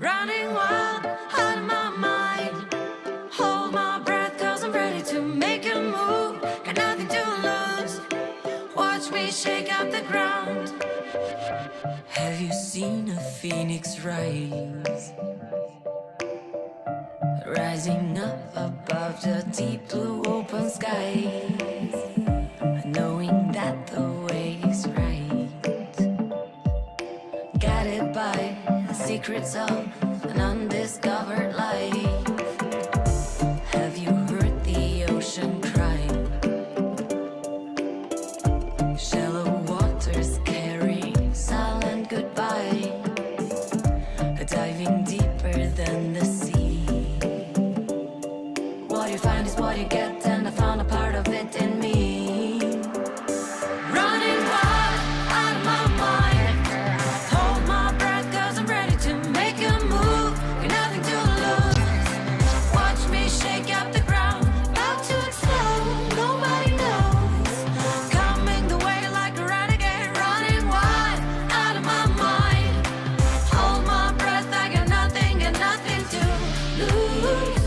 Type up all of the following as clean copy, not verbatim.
Running wild, out of my mind. Hold my breath, cause I'm ready to make a move. Got nothing to lose. Watch me shake up the ground. Have you seen a phoenix rise? Rising up above the deep blue open skies. Knowing that the way is right. Guided by the secrets of an undiscovered life. Have you heard the ocean cry? Shallow waters carry silent goodbye. Diving deeper than the sea. What you find is what you get, and I found a part of it in me. Running wild, out of my mind. Hold my breath, cause I'm ready to make a move. Got nothing to lose. Watch me shake up the ground. About to explode, nobody knows. Coming the way like a renegade. Running wild, out of my mind. Hold my breath, I got nothing to lose.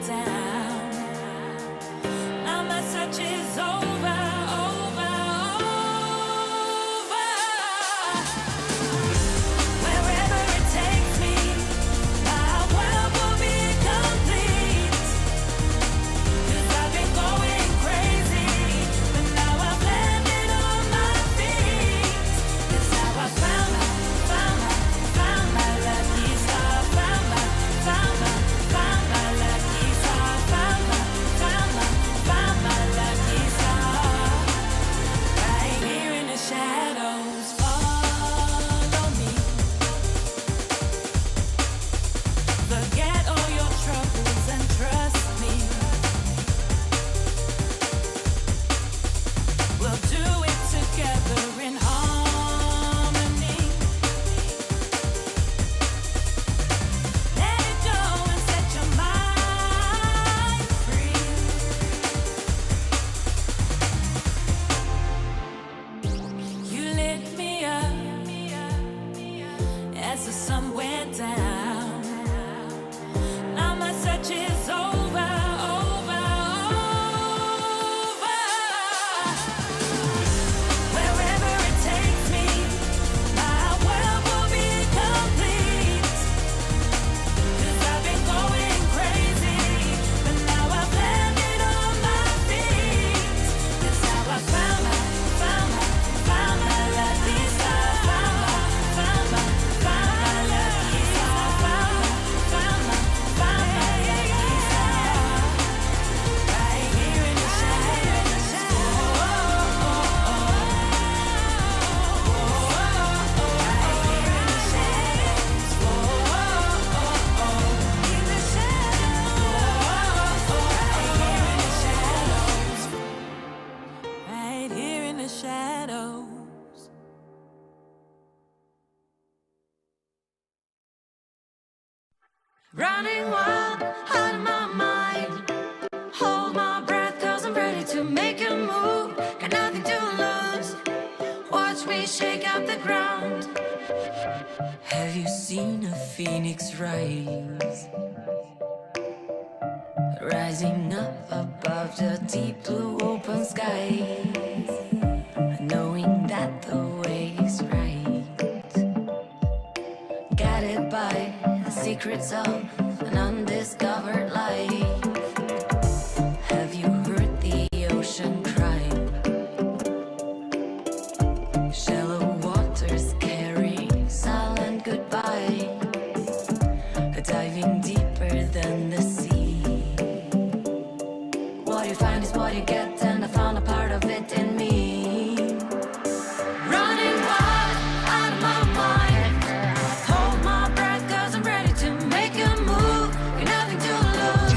down. Now my search is over, over, over. Wherever it takes me, my world will be complete. 'Cause I've been going crazy, but now I've landed on my feet. 'Cause now I found my lucky star, found my lucky star, found my lucky star. Right here in the shadows, follow me. Forget all your troubles and trust me. We'll do it together in harmony. Let it go and set your mind free. You lit me up as the sun went down. Now my search is over, over, over. Wherever it takes me, my world will be complete. 'Cause I've been going crazy, but now I've landed on my feet. 'Cause now I found my lucky star, found my lucky star, found my lucky star. Right here in the shadows, right here in the shadows, in the shadows, right here in the shadows. Running wild out of my mind. Hold my breath 'cause I'm ready to make a move. Got nothing to lose. Watch me shake up the ground. Have you seen a phoenix rise? Rising up above the deep blue open skies. Knowing that the way is right. Guided by the secrets of an undiscovered life. Have you heard the ocean cry? Shallow waters carry silent goodbye. Diving deeper than the sea. What you find is what you get, and I found a part of it in me. Running wild out of my mind. Hold my breath 'cause I'm ready to make a move. Got nothing to lose.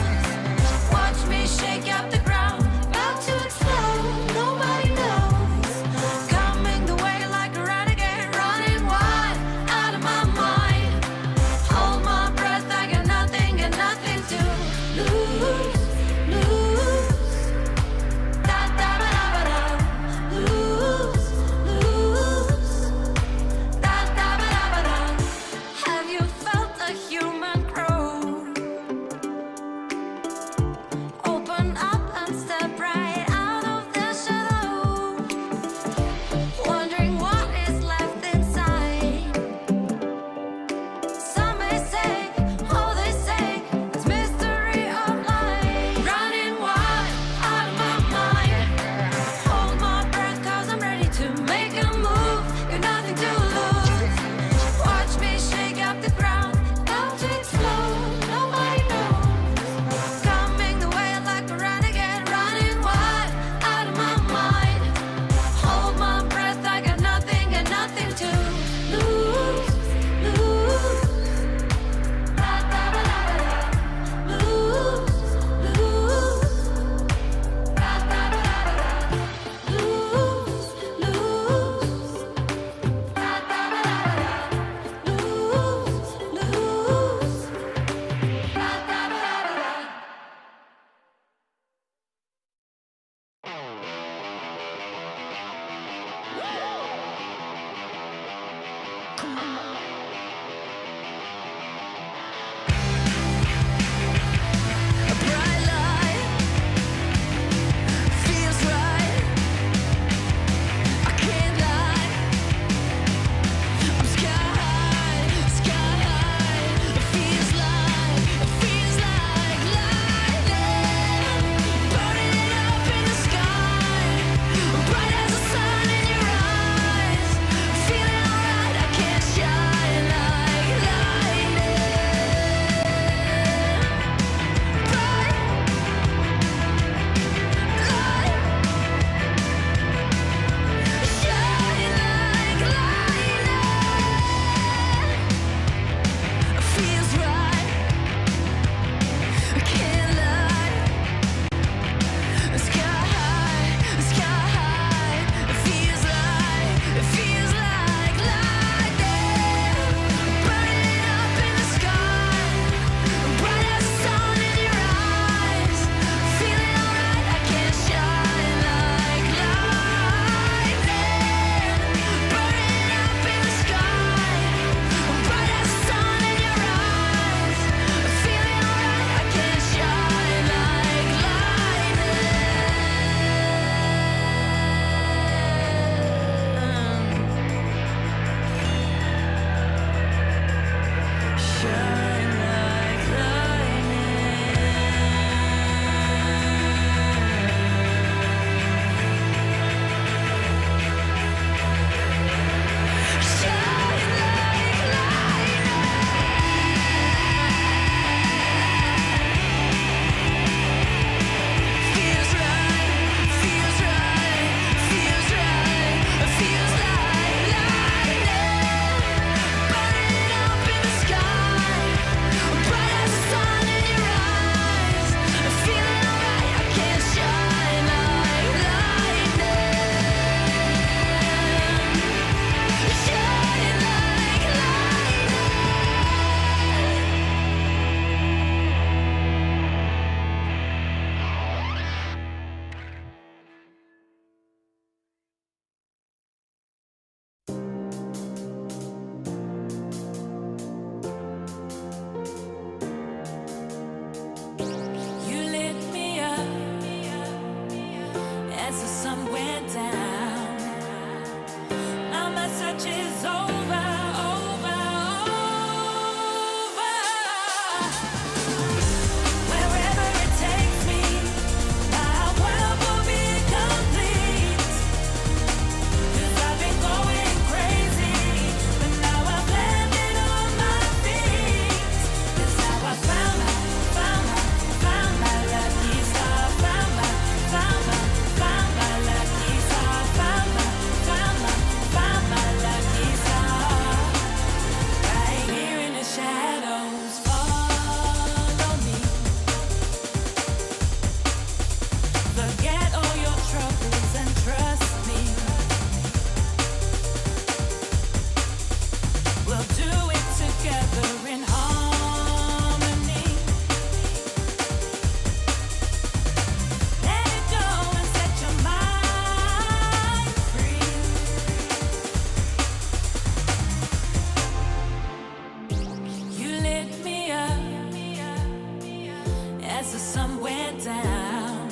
the sun went down.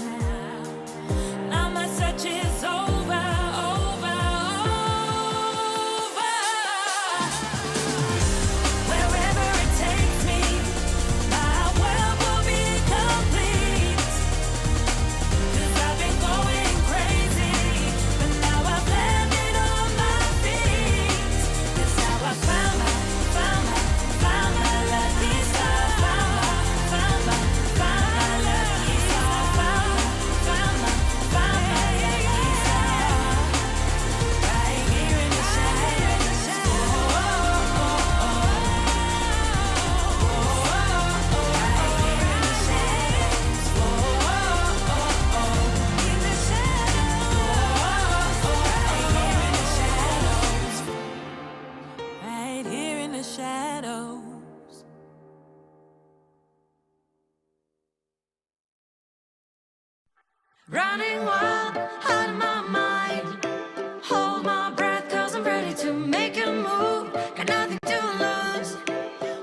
Now my search is over, over, over. Wherever it takes me, my world will be complete. 'Cause I've been going crazy, but now I've landed on my feet. That's how I found my lucky star. Found my lucky star. Found my lucky star. Right here in the shadows. Right here in the shadows. In the shadows. Right here in the shadows. Running wild out of my mind. Hold my breath 'cause I'm ready to make a move. Got nothing to lose.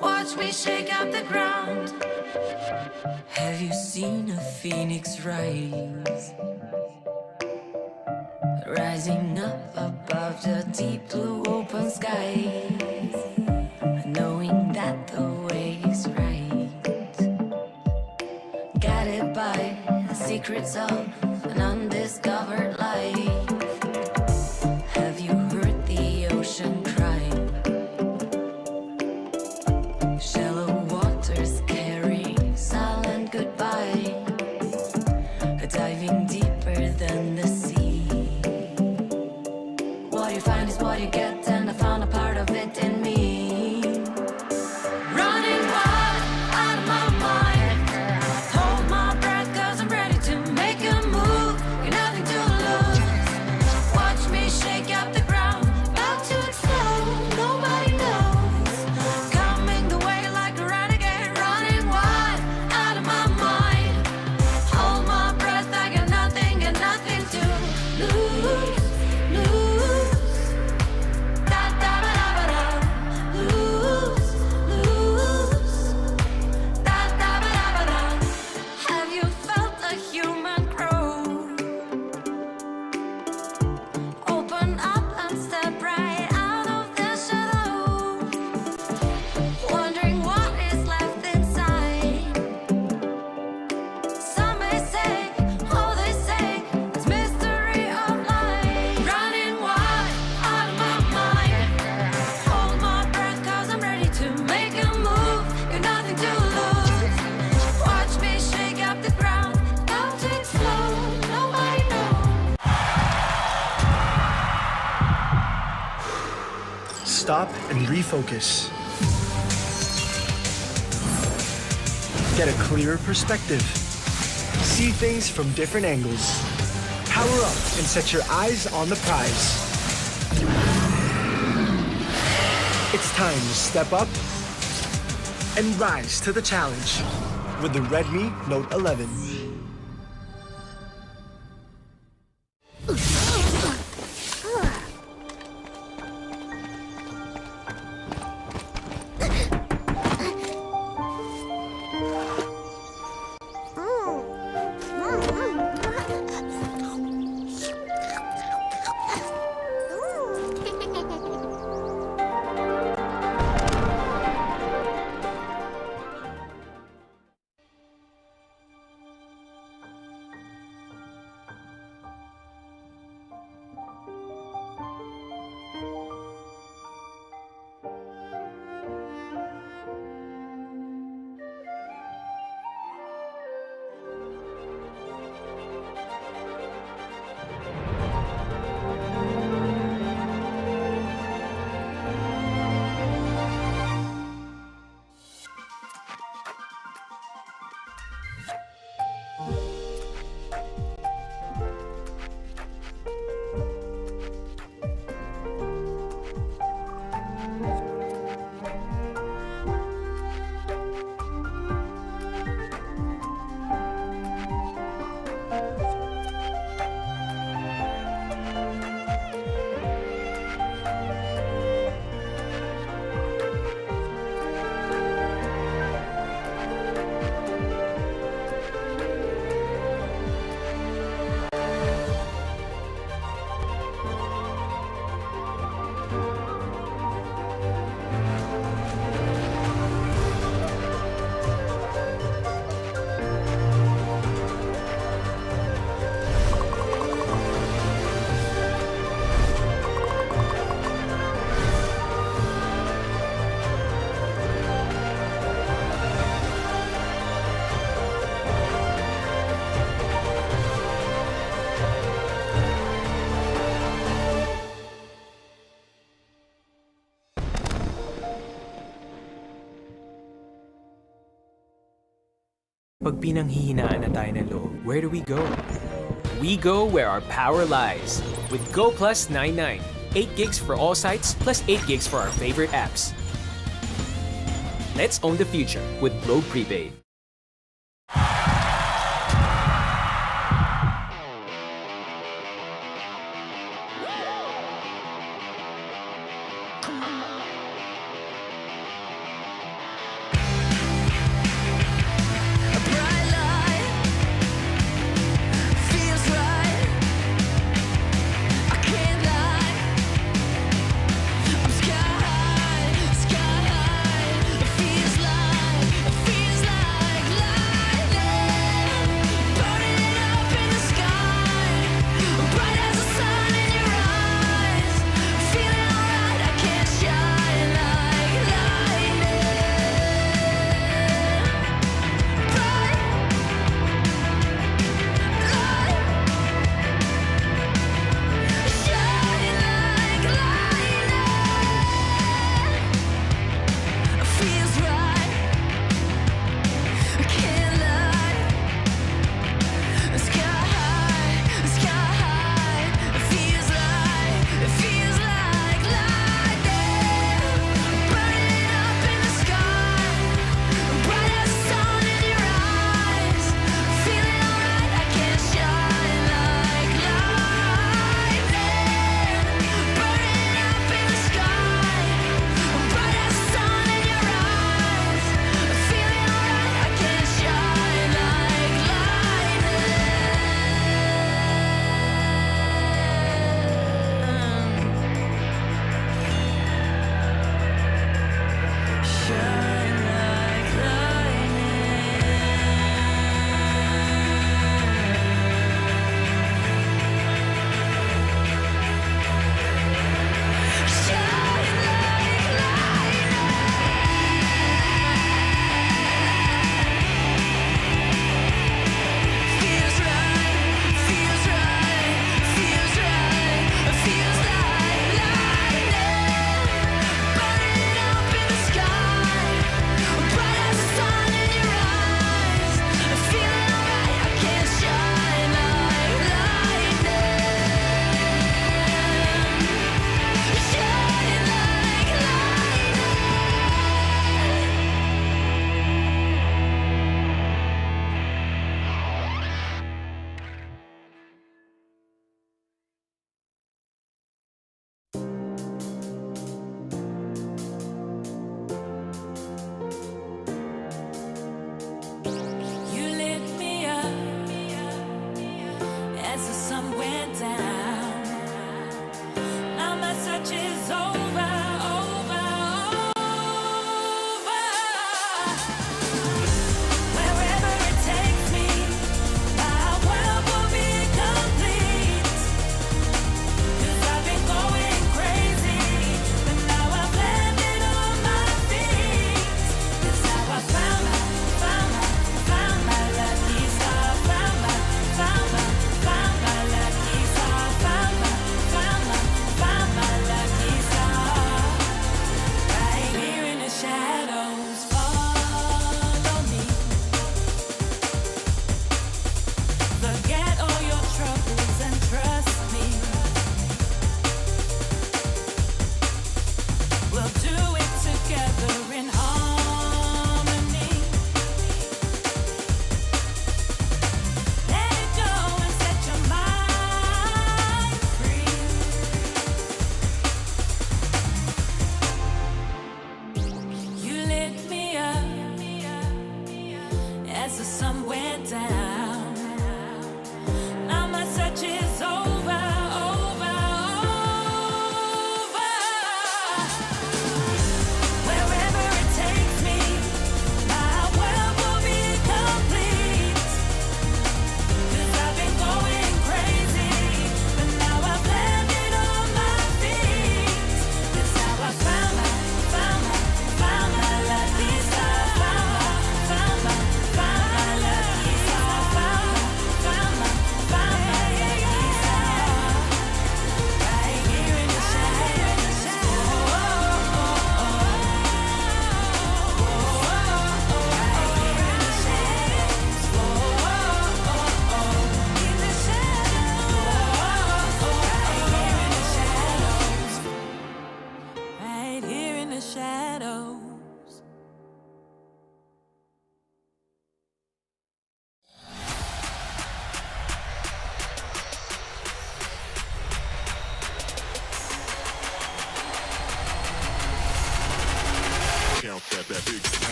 Watch me shake up the ground. Have you seen a phoenix rise? Rising up above the deep blue open skies. Knowing that the way is right. Guided by the secrets of an undiscovered life. Have you heard the ocean cry? Shallow waters carrying silent goodbye. Diving deeper than the sea. What you find is what you get, and I found a part of it in me. Running wild out of my mind. Hold my breath 'cause I'm ready to make a move. Got nothing to lose. Watch me shake up the ground. About to explode, nobody knows. Coming the way like a renegade. Running wild out of my mind. Hold my breath, I got nothing to lose. Lose. Da da ba da ba da. Lose. Lose. Da da ba da ba da. Have you felt a human grow? Open up and step right out of the shadow. Wondering what is left inside. Some may say, oh they say, it's mystery of life. Running wild out of my mind. Hold my breath 'cause I'm ready to make a move. Got nothing to lose. Watch me shake up the ground. About to explode, nobody knows. Stop and refocus. Get a clearer perspective. See things from different angles. Power up and set your eyes on the prize. It's time to step up and rise to the challenge with the Redmi Note 11. Pag pinanghihinaan na tayo ng loob, where do we go? We go where our power lies. With Go Plus 99. 8 gigs for all sites, plus 8 gigs for our favorite apps. Let's own the future with Globe Prepaid.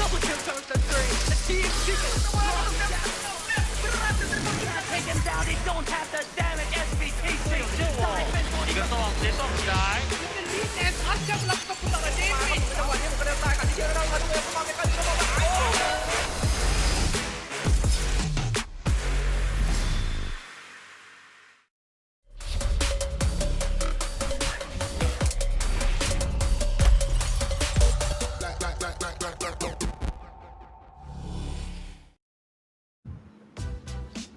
double kill comes to three. The team secret. Take him down. They don't have the damage. SVTC.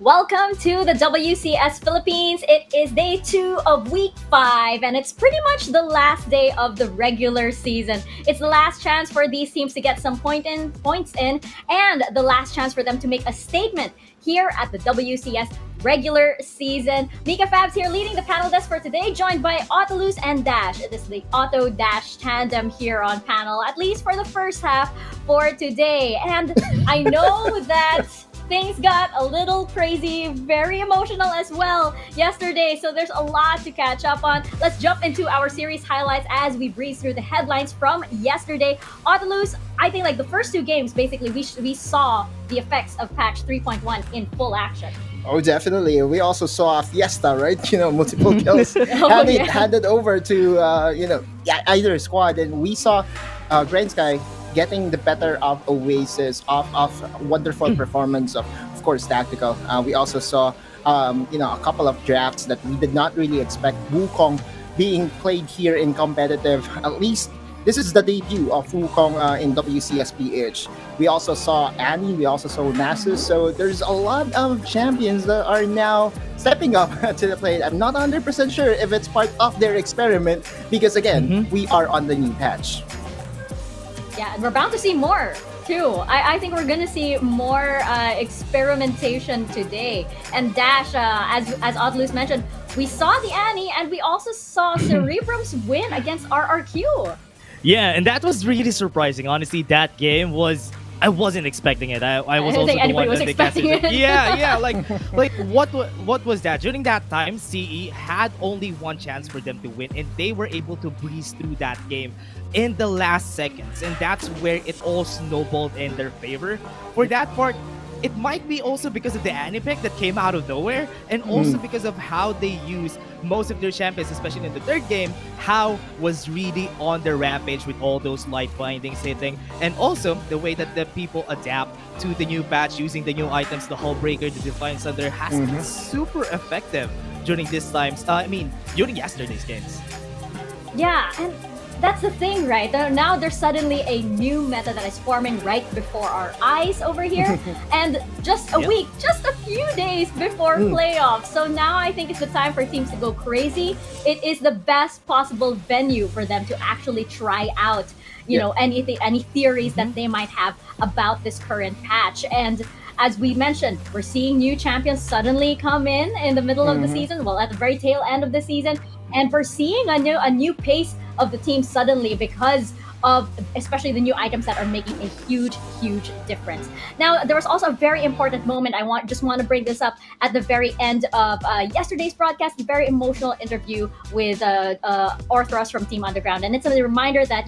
Welcome to the WCS Philippines. It is day 2 of week 5, and it's pretty much the last day of the regular season. It's the last chance for these teams to get some points in, and the last chance for them to make a statement here at the WCS regular season. Mika Fabs here leading the panel desk for today, joined by Autolus and Dash. It is the Auto Dash tandem here on panel, at least for the first half for today. And I know that things got a little crazy, very emotional as well yesterday, so there's a lot to catch up on. Let's jump into our series highlights as we breeze through the headlines from yesterday. Autolus, I think like the first 2 games, basically, we saw the effects of patch 3.1 in full action. Oh, definitely. We also saw Fiesta, right? Multiple kills handed over to, either squad. And we saw Grindsky getting the better of Oasis, of wonderful performance of course, Tactical. We also saw, a couple of drafts that we did not really expect. Wukong being played here in competitive. At least this is the debut of Wukong in WCSPH. We also saw Annie, we also saw Nasus. So there's a lot of champions that are now stepping up to the plate. I'm not 100% sure if it's part of their experiment because, again, we are on the new patch. Yeah, and we're bound to see more too. I think we're gonna see more experimentation today. And Dash, as Autolus mentioned, we saw the Annie and we also saw Cerebrum's win against RRQ. Yeah, and that was really surprising. Honestly, that game was... I wasn't expecting it. I was also think the one anybody was that they expecting casted. it. Yeah. Like what was that? During that time, CE had only one chance for them to win, and they were able to breeze through that game in the last seconds, and that's where it all snowballed in their favor. For that part, it might be also because of the Annie pick that came out of nowhere, and also because of how they use most of their champions, especially in the third game. How was really on the rampage with all those light bindings hitting, and also the way that the people adapt to the new patch using the new items, the Hull Breaker, the Divine Thunder has been super effective during this times. During yesterday's games. Yeah, and that's the thing, right? Now there's suddenly a new meta that is forming right before our eyes over here. And just a week, just a few days before playoffs. So now I think it's the time for teams to go crazy. It is the best possible venue for them to actually try out, any theories that they might have about this current patch. And as we mentioned, we're seeing new champions suddenly come in the middle of the season, well, at the very tail end of the season. And we're seeing a new pace of the team suddenly because of especially the new items that are making a huge difference. Now, there was also a very important moment. I just want to bring this up at the very end of yesterday's broadcast, a very emotional interview with Orthros from Team Underground, and it's a reminder that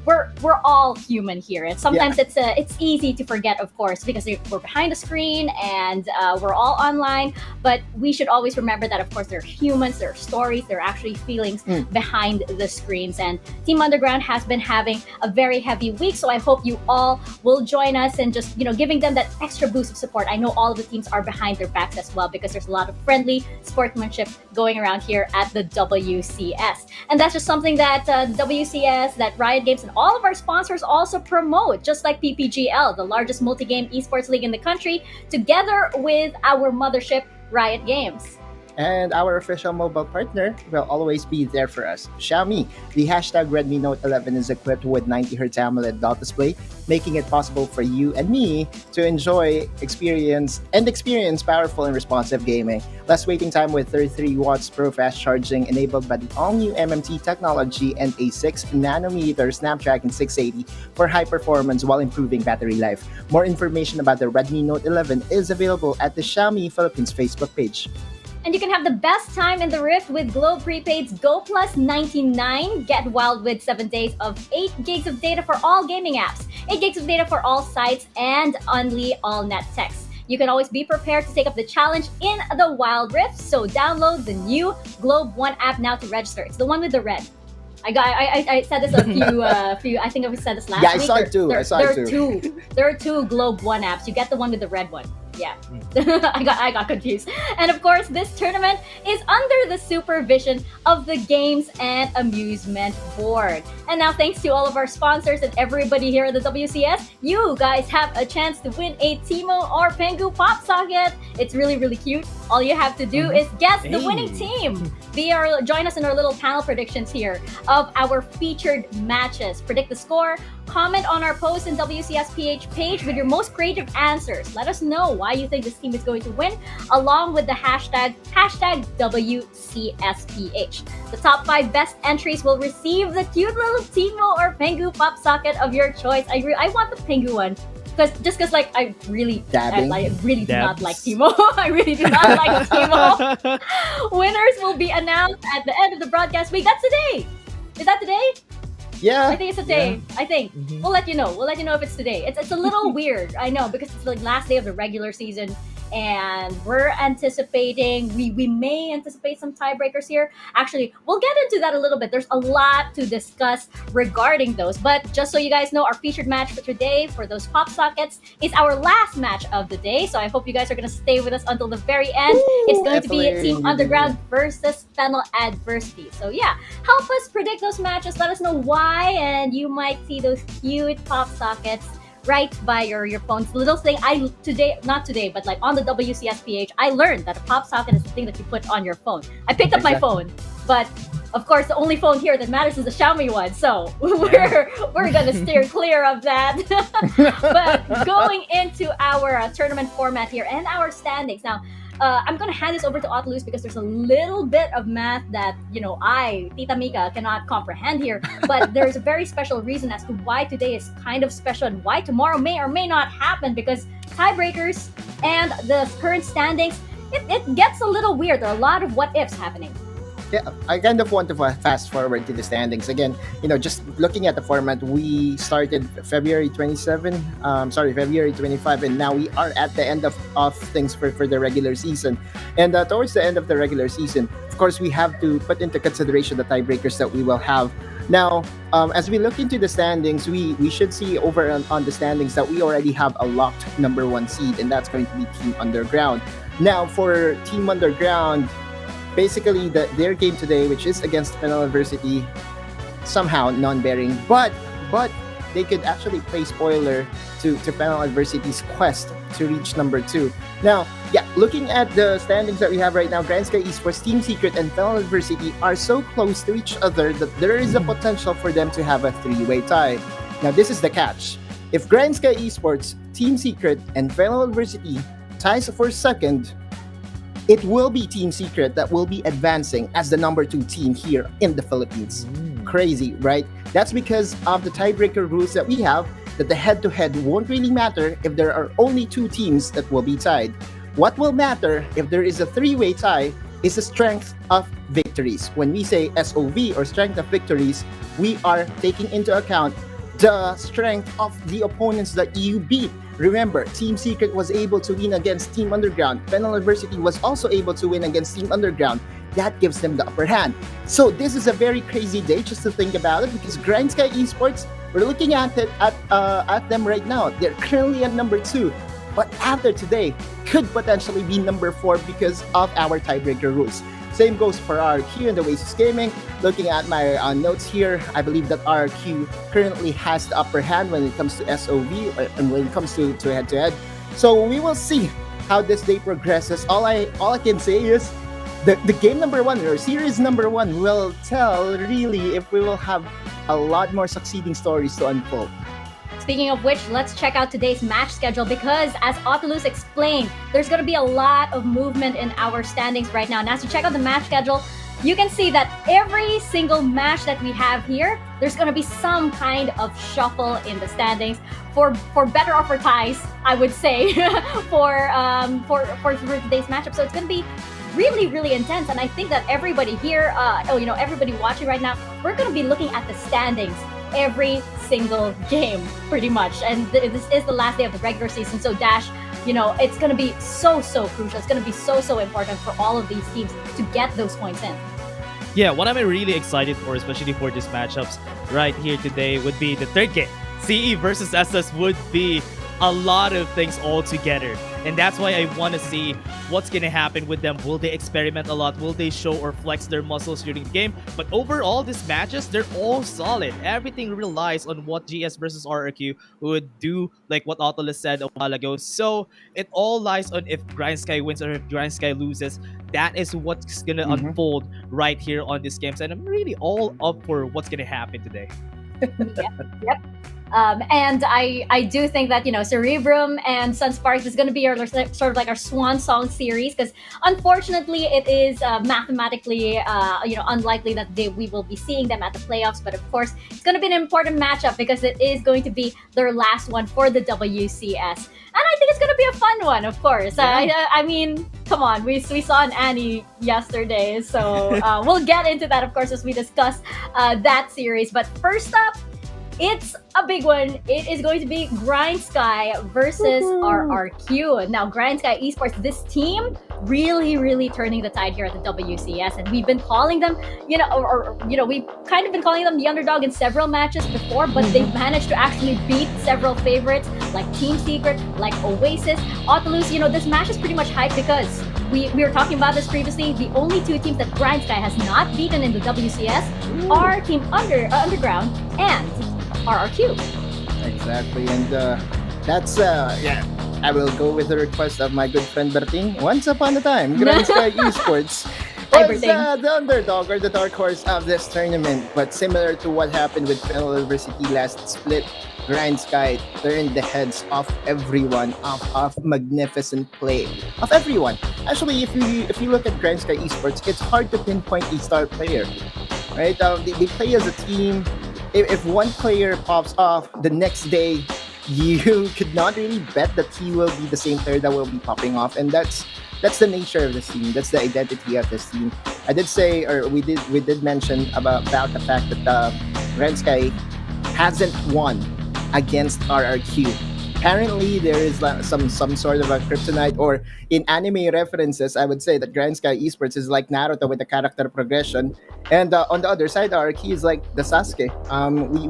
we're all human here. And sometimes it's easy to forget, of course, because we're behind the screen and we're all online. But we should always remember that, of course, there are humans, there are stories, there are actually feelings behind the screens. And Team Underground has been having a very heavy week, so I hope you all will join us and just giving them that extra boost of support. I know all of the teams are behind their backs as well because there's a lot of friendly sportsmanship going around here at the WCS, and that's just something that WCS, that Riot Games, and all of our sponsors also promote, just like PPGL, the largest multi-game esports league in the country, together with our mothership Riot Games. And our official mobile partner will always be there for us, Xiaomi. The hashtag Redmi Note 11 is equipped with 90Hz AMOLED dot display, making it possible for you and me to experience powerful and responsive gaming. Less waiting time with 33 watts pro fast charging enabled by the all-new MMT technology and a 6nm Snapdragon 680 for high performance while improving battery life. More information about the Redmi Note 11 is available at the Xiaomi Philippines Facebook page. And you can have the best time in the Rift with Globe Prepaid's Go Plus 99. Get wild with 7 days of 8 gigs of data for all gaming apps, 8 gigs of data for all sites, and only all net text. You can always be prepared to take up the challenge in the Wildrift, so download the new Globe One app now to register. It's the one with the red. I said this a few. I think I said this last week. Yeah, I saw it too. There are two Globe One apps. You get the one with the red one. Yeah, I got confused. And of course, this tournament is under the supervision of the Games and Amusement Board. And now, thanks to all of our sponsors and everybody here at the WCS, you guys have a chance to win a Timo or Pengu pop socket. It's really, really cute. All you have to do is guess the winning team. Join us in our little panel predictions here of our featured matches. Predict the score. Comment on our post in WCSPH page with your most creative answers. Let us know why you think this team is going to win, along with the hashtag WCSPH. The top 5 best entries will receive the cute little Timo or Pengu pop socket of your choice. I want the Pengu one. Because I really do not like Timo. I really do not like Timo. Winners will be announced at the end of the broadcast week. That's today. Is that today? Yeah. I think it's today. Yeah. I think. We'll let you know. We'll let you know if it's today. It's a little weird, I know, because it's like last day of the regular season. And we're anticipating, we may anticipate some tiebreakers here. Actually, we'll get into that a little bit. There's a lot to discuss regarding those. But just so you guys know, our featured match for today for those pop sockets is our last match of the day. So I hope you guys are going to stay with us until the very end. It's going to be Team Underground versus Fennel Adversity. So yeah, help us predict those matches. Let us know why, and you might see those cute pop sockets right by your phone's little thing. Not today, but like on the WCSPH, I learned that a pop socket is the thing that you put on your phone. I picked up my phone, but of course the only phone here that matters is the Xiaomi one. So we're gonna steer clear of that. But going into our tournament format here and our standings now. I'm going to hand this over to Otulus because there's a little bit of math that, Tita Mika, cannot comprehend here. But there's a very special reason as to why today is kind of special and why tomorrow may or may not happen, because tiebreakers and the current standings, it gets a little weird. There are a lot of what-ifs happening. Yeah, I kind of want to fast forward to the standings. Again, just looking at the format, we started February 25, and now we are at the end of things for the regular season. And towards the end of the regular season, of course, we have to put into consideration the tiebreakers that we will have. Now, as we look into the standings, we should see over on the standings that we already have a locked number 1 seed, and that's going to be Team Underground. Now, for Team Underground, basically, their game today, which is against Fennel Adversity, somehow non-bearing, but they could actually play spoiler to Fennel Adversity's quest to reach number 2. Now, looking at the standings that we have right now, Grindsky Esports, Team Secret, and Fennel Adversity are so close to each other that there is a potential for them to have a 3-way tie. Now, this is the catch. If Grindsky Esports, Team Secret, and Fennel Adversity ties for second, it will be Team Secret that will be advancing as the number 2 team here in the Philippines. Crazy, right? That's because of the tiebreaker rules that we have, that the head-to-head won't really matter if there are only 2 teams that will be tied. What will matter if there is a 3-way tie is the strength of victories. When we say SOV or strength of victories, we are taking into account the strength of the opponents that you beat. Remember, Team Secret was able to win against Team Underground. Fennel Adversity was also able to win against Team Underground. That gives them the upper hand. So this is a very crazy day just to think about it, because Grindsky Esports, we're looking at them right now. They're currently at number 2. But after today, could potentially be number 4 because of our tiebreaker rules. Same goes for RQ and the Oasis Gaming. Looking at my notes here, I believe that RQ currently has the upper hand when it comes to SOV and when it comes to head-to-head. So we will see how this day progresses. All I can say is the game number 1 or series number 1 will tell really if we will have a lot more succeeding stories to unfold. Speaking of which, let's check out today's match schedule, because as Otulus explained, there's going to be a lot of movement in our standings right now. And as you check out the match schedule, you can see that every single match that we have here, there's going to be some kind of shuffle in the standings for better or for ties, I would say, for today's matchup. So it's going to be really, really intense. And I think that everybody here, everybody watching right now, we're going to be looking at the standings every single game, pretty much. And this is the last day of the regular season. So Dash, it's going to be so crucial. It's going to be so important for all of these teams to get those points in. Yeah, what I'm really excited for, especially for these matchups right here today, would be the third game. CE versus SS would be a lot of things all together. And that's why I want to see what's going to happen with them. Will they experiment a lot? Will they show or flex their muscles during the game? But overall, these matches, they're all solid. Everything relies on what GS versus RRQ would do, like what Autolus said a while ago. So it all lies on if Grindsky wins or if Grindsky loses. That is what's going to unfold right here on this game. And I'm really all up for what's going to happen today. Yep. And I do think that, Cerebrum and Sunsparks is going to be sort of like our swan song series, because unfortunately it is mathematically, unlikely that we will be seeing them at the playoffs. But of course, it's going to be an important matchup because it is going to be their last one for the WCS. And I think it's going to be a fun one, of course. Yeah. I mean, come on, we saw an Annie yesterday. So we'll get into that, of course, as we discuss that series. But first up, it's a big one. It is going to be Grindsky versus RRQ. Now, Grindsky Esports, this team really turning the tide here at the WCS, and we've been calling them, we've kind of been calling them the underdog in several matches before, but they've managed to actually beat several favorites like Team Secret, like Oasis, Autolus. This match is pretty much hyped because we were talking about this previously. The only two teams that Grindsky has not beaten in the WCS are Team Underground and RRQ. Exactly, and that's I will go with the request of my good friend Berting. Once upon a time, Grindsky Esports was the underdog or the dark horse of this tournament. But similar to what happened with Fennel University last split, Grindsky turned the heads of everyone, of magnificent play of everyone. Actually, if you look at Grindsky Esports, it's hard to pinpoint a star player, right? They play as a team. If one player pops off, the next day you could not really bet that he will be the same player that will be popping off, and that's the nature of this team. That's the identity of this team. I did say, or we did mention about the fact that Grindsky hasn't won against RRQ. Apparently, there is some sort of a kryptonite, or in anime references, I would say that Grindsky Esports is like Naruto with the character progression, and on the other side, RRQ is like the Sasuke.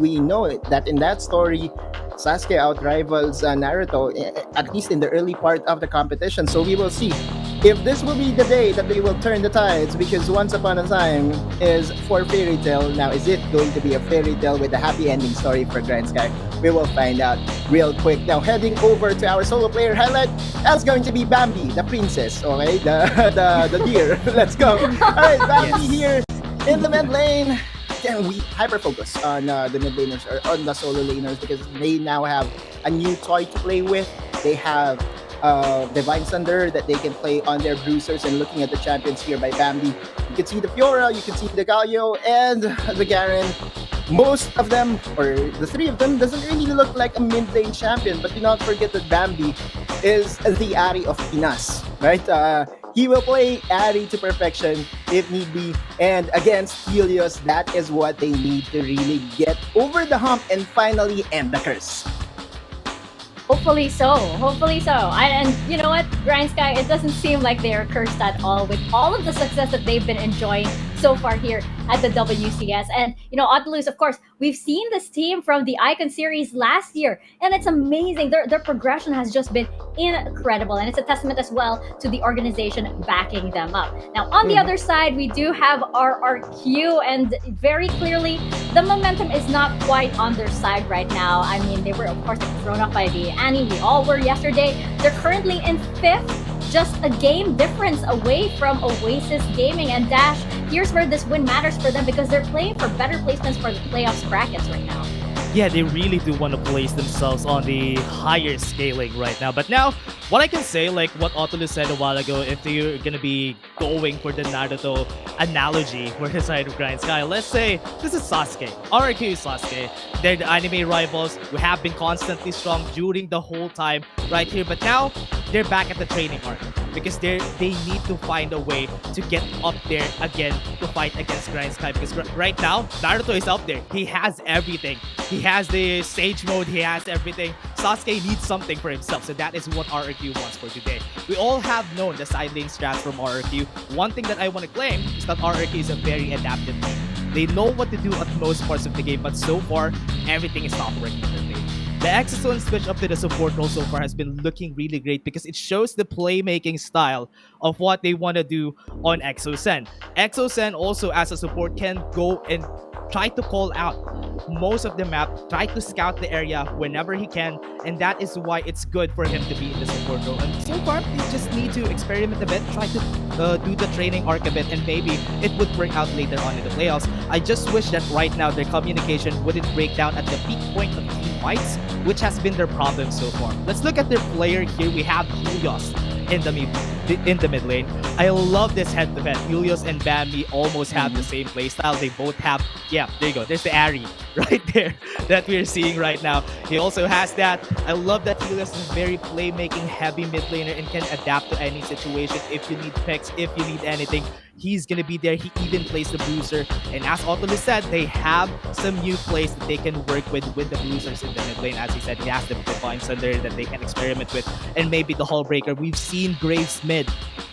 We know that in that story, Sasuke outrivals Naruto, at least in the early part of the competition. So we will see if this will be the day that they will turn the tides, because Once Upon a Time is for fairy tale. Now, is it going to be a fairy tale with a happy ending story for Grindsky? We will find out real quick. Now, heading over to our solo player highlight, that's going to be Bambi, the princess, okay? The deer. Let's go. All right, Bambi here in the mid lane. Again, we hyper-focus on the mid laners, or on the solo laners, because they now have a new toy to play with. They have Divine Thunder that they can play on their bruisers, and looking at the champions here by Bambi, you can see the Fiora, you can see the Galio, and the Garen. Most of them, or the three of them, doesn't really look like a mid lane champion, but do not forget that Bambi is the Ari of Pinas, right? He will play Ari to perfection if need be, and against Helios, that is what they need to really get over the hump and finally end the curse. Hopefully so. And you know what, Grindsky, it doesn't seem like they are cursed at all with all of the success that they've been enjoying so far here at the WCS. And, Autolus, of course, we've seen this team from the Icon series last year, and it's amazing. Their progression has just been incredible, and it's a testament as well to the organization backing them up. Now, on the other side, we do have RRQ, and very clearly, the momentum is not quite on their side right now. I mean, they were, of course, thrown off by the Annie. We all were yesterday. They're currently in 5th, just a game difference away from Oasis Gaming and Dash. Here's where this win matters for them, because they're playing for better placements for the playoffs brackets right now. yeah, they really do want to place themselves on the higher scaling right now. But now, what I can say, like what Otolus said a while ago, if you're gonna be going for the Naruto analogy for the side of Grindsky, let's say this is Sasuke. RRQ is Sasuke. They're the anime rivals who have been constantly strong during the whole time right here. But now, they're back at the training arc because they need to find a way to get up there again to fight against Grindsky, because right now Naruto is up there. He has everything. He has the stage mode, he has everything. Sasuke needs something for himself, so that is what RRQ wants for today. We all have known the side lane strats from RRQ. One thing that I want to claim is that RRQ is a very adaptive team. They know what to do at most parts of the game, but so far everything is not working in their favor. The Exozone switch up to the support role so far has been looking really great because it shows the playmaking style of what they want to do on Exosen. Exosen also as a support can go and try to call out most of the map, try to scout the area whenever he can, and that is why it's good for him to be in the support role. And so far, they just need to experiment a bit, try to do the training arc a bit, and maybe it would work out later on in the playoffs. I just wish that right now their communication wouldn't break down at the peak point of team fights, which has been their problem so far. Let's look at their player here. We have Helios in the mid lane. I love this head-to-head. Helios and Bambi almost have the same playstyle. They both have, yeah, there you go. There's the Ari right there that we're seeing right now. He also has that. I love that Helios is a very playmaking heavy mid laner and can adapt to any situation. If you need picks, if you need anything, he's gonna be there. He even plays the bruiser. And as Otolus said, they have some new plays that they can work with the bruisers in the mid lane. As he said, he has the Divine Sunder that they can experiment with, and maybe the Hull Breaker. We've seen Graves mid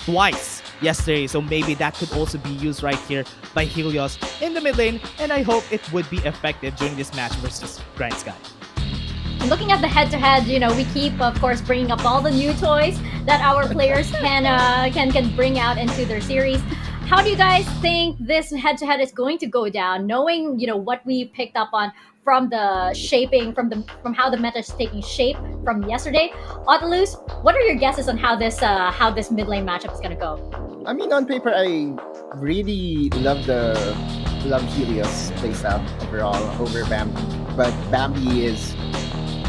twice yesterday, so maybe that could also be used right here by Helios in the mid lane, and I hope it would be effective during this match versus Grindsky. Looking at the head-to-head, you know, we keep, of course, bringing up all the new toys that our players can bring out into their series. How do you guys think this head-to-head is going to go down, knowing, you know, what we picked up on from the shaping, from how the meta is taking shape from yesterday? Otolus, what are your guesses on how this mid lane matchup is gonna go? I mean, on paper, I really love Helios playstyle overall over Bambi, but Bambi is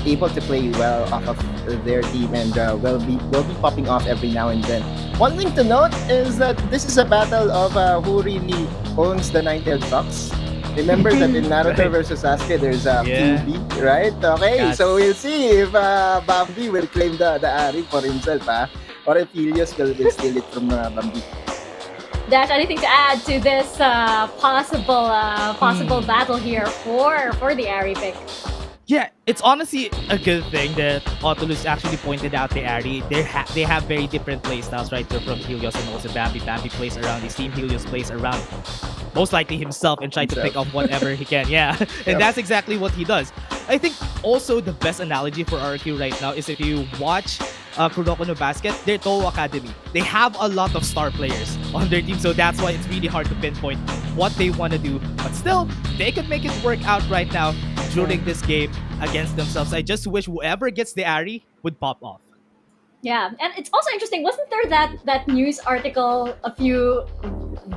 able to play well off of their team and will be popping off every now and then. One thing to note is that this is a battle of who really owns the nine-tailed fox. Remember that in Naruto versus Sasuke, there's a QB, right? Okay, Yes. so we'll see if Bambi will claim the Ari for himself, or if Helios will steal it from Bambi. Dash, anything to add to this possible battle here for the Ari pick? Yeah, it's honestly a good thing that Otolus actually pointed out the Ari. They have very different playstyles, right? They're from Helios and also Bambi. Bambi plays around his team. Helios plays around most likely himself and try to pick up whatever he can. Yeah, and that's exactly what he does. I think also the best analogy for RQ right now is if you watch Kuroko no Basket, their Toho Academy. They have a lot of star players on their team, so that's why it's really hard to pinpoint what they want to do. But still, they could make it work out right now during this game against themselves. I just wish whoever gets the Ari would pop off. Yeah, and it's also interesting. Wasn't there that news article a few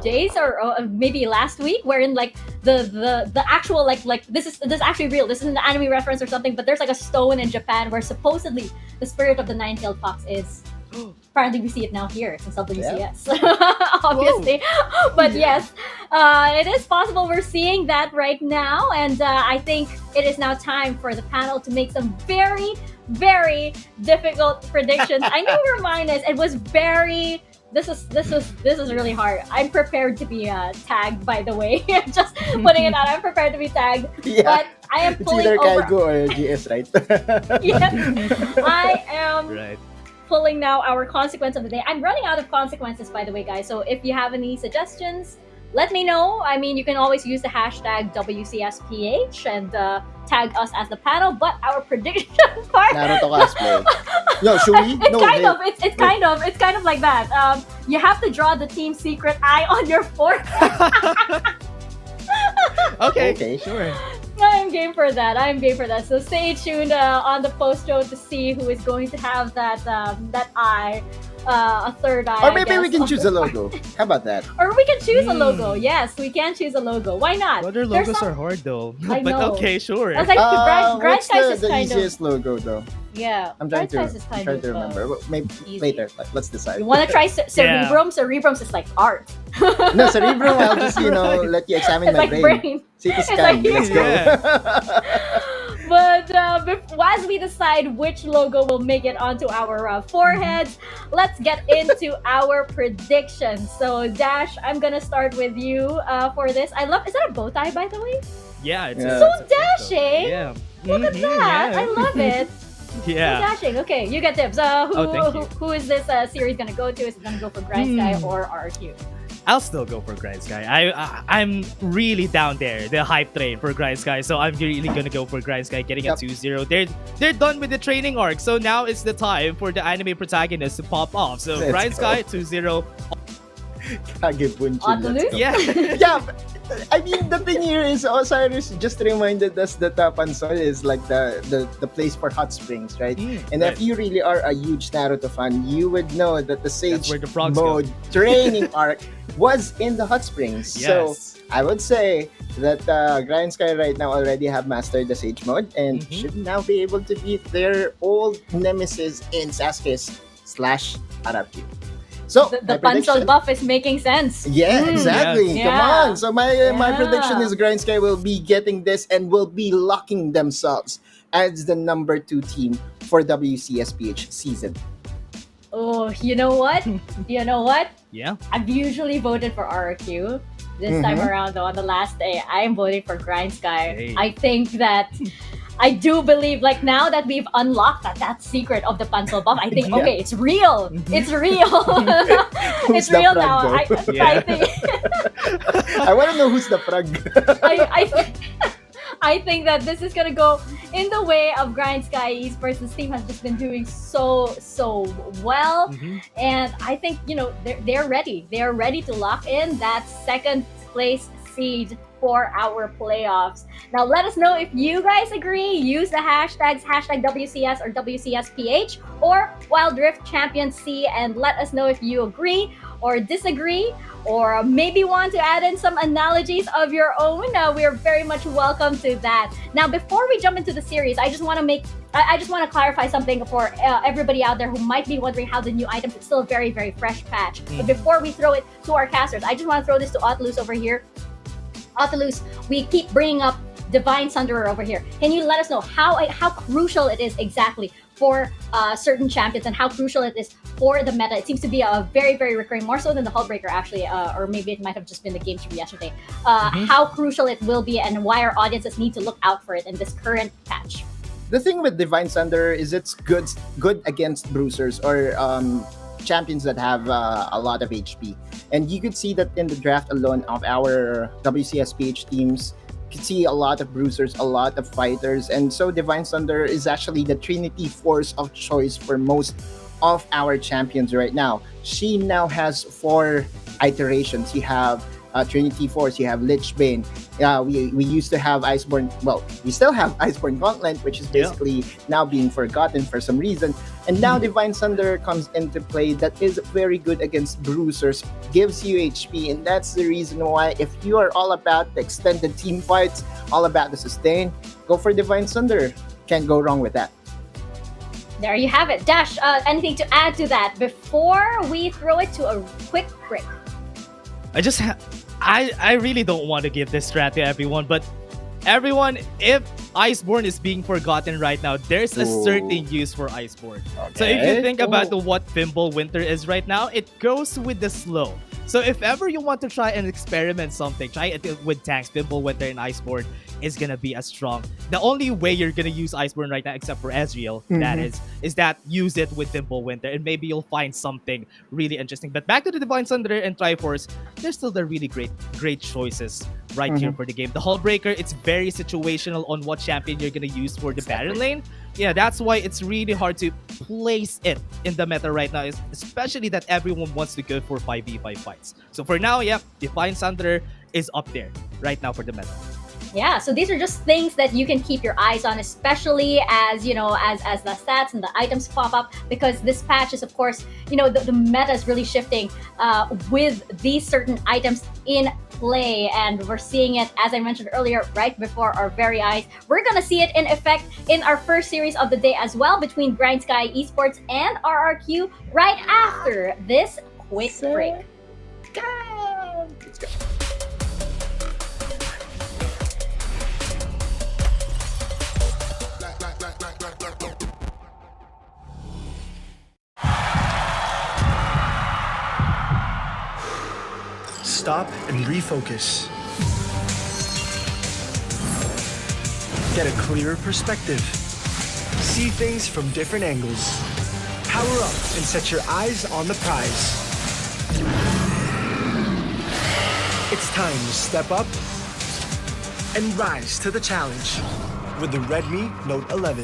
days or maybe last week, wherein like the actual like this is actually real. This is an anime reference or something. But there's like a stone in Japan where supposedly the spirit of the nine-tailed fox is. Apparently, we see it now here since WCS, obviously. But yes, it is possible we're seeing that right now, and I think it is now time for the panel to make some very, very difficult predictions. I know where mine is. It was very. This is really hard. I'm prepared to be tagged. By the way, just putting it out. I'm prepared to be tagged, but I am pulling it's either over. Kaigo or GS, right? Yeah, I am. Right. Pulling now our consequence of the day. I'm running out of consequences, by the way, guys. So if you have any suggestions, let me know. I mean, you can always use the hashtag WCSPH and tag us as the panel. But our prediction part, Naruto cosplay. No, should we? It's kind of like that. You have to draw the team secret eye on your forehead. Okay. Okay, sure. I'm game for that. I'm game for that. So stay tuned on the post show to see who is going to have that that eye, a third eye. Or I maybe guess, we can on choose the a logo. How about that? Or we can choose a logo. Yes, we can choose a logo. Why not? Other There's logos some- are hard though. I But know. okay, sure. I was like, What's Grindsky is the kind of easiest logo though? yeah. I'm trying to Grindsky is kind of, remember. Well, maybe easy. later. Let's decide. You want to try Cerebrum? Cerebrum's is like art. No, Cerebrum, I'll just, let you examine It's my like brain. brain. CT It's scan. like- Let's go. But as we decide which logo will make it onto our foreheads, let's get into our predictions. So, Dash, I'm gonna start with you for this. I love. Is that a bow tie, by the way? Yeah, it's Yeah. So it's a photo. dashing. Yeah. Look at Mhm, that! yeah. I love it. Yeah. So dashing. Okay, you get tips. Oh, thank you. Who is this series gonna go to? Is it gonna go for Grindsky or RQ? I'll still go for Grindsky. I'm really down there, the hype train for Grindsky. So I'm really gonna go for Grindsky getting a Yep. 2-0. They're done with the training arc, so now it's the time for the anime protagonist to pop off. So Let's Grindsky 2-0. Kagebunchi, Oculus? let's go. Yeah. Yeah, I mean, the thing here is Osiris just reminded us that Pansol is like the place for hot springs, right? And right. if you really are a huge Naruto fan, you would know that the Sage where the frogs go. mode training arc was in the hot springs. So Yes. I would say that Grindsky right now already have mastered the Sage mode and should now be able to beat their old nemesis in Sasuke/Araki. So The my prediction- Pansol buff is making sense. Yeah, exactly. Yeah. Come on. So my Yeah. prediction is Grindsky will be getting this and will be locking themselves as the number 2 team for WCSPH season. Oh, you know what? You know what? Yeah. I've usually voted for RQ. This time around, though, on the last day, I'm voting for Grindsky. Hey. I think that I do believe, like, now that we've unlocked that secret of the Pansol buff, I think, Yeah. okay, it's real. It's real. Who's It's the real frog, now. though? I Yeah. think. I want to know who's the frog. I think that this is gonna go in the way of Grindsky Esports. This team has just been doing so well, and I think they're ready. They're ready to lock in that second place seed for our playoffs. Now, let us know if you guys agree. Use the hashtags #WCS or WCSPH or Wildrift Champion C, and let us know if you agree or disagree, or maybe want to add in some analogies of your own. We're very much welcome to that. Now, before we jump into the series, I just want to clarify something for everybody out there who might be wondering how the new items. It's still a very, very fresh patch. But before we throw it to our casters, I just want to throw this to Oculus over here. Oculus, we keep bringing up Divine Thunderer over here. Can you let us know how crucial it is exactly for certain champions and how crucial it is for the meta? It seems to be a very, very recurring, more so than the Hullbreaker actually, or maybe it might have just been the games from yesterday. How crucial it will be and why our audiences need to look out for it in this current patch. The thing with Divine Thunder is it's good against bruisers or champions that have a lot of HP. And you could see that in the draft alone of our WCSPH teams. You could see a lot of bruisers, a lot of fighters, and so Divine Thunder is actually the Trinity Force of choice for most of our champions right now. She now has 4 iterations. You have Trinity Force, you have Lichbane. We used to have Iceborne, well, we still have Iceborne Gauntlet, which is basically now being forgotten for some reason. And now Divine Thunder comes into play that is very good against bruisers, gives you HP, and that's the reason why if you are all about the extended team fights, all about the sustain, go for Divine Thunder. Can't go wrong with that. There you have it. Dash, anything to add to that before we throw it to a quick break? I really don't want to give this strat to everyone, but everyone, if Iceborne is being forgotten right now, there's a certain use for Iceborne. So if you think about what Thimble Winter is right now, it goes with the slow. So if ever you want to try and experiment something, try it with tanks. Thimble Winter and Iceborne is gonna be as strong. The only way you're gonna use Iceborne right now, except for Ezreal, that is that use it with Thimble Winter, and maybe you'll find something really interesting. But back to the Divine Thunderer and Triforce, there's still the really great choices right here for the game. The Hullbreaker, it's very situational on what champion you're gonna use for the Baron lane. Yeah, that's why it's really hard to place it in the meta right now, especially that everyone wants to go for 5v5 fights. So for now, yeah, Divine Thunderer is up there right now for the meta. Yeah, so these are just things that you can keep your eyes on, especially as as the stats and the items pop up, because this patch is, of course, the meta is really shifting with these certain items in play, and we're seeing it, as I mentioned earlier, right before our very eyes. We're gonna see it in effect in our first series of the day as well, between Grindsky Esports and RRQ, right after this quick break. Let's go. Stop and refocus. Get a clearer perspective. See things from different angles. Power up and set your eyes on the prize. It's time to step up and rise to the challenge with the Redmi Note 11.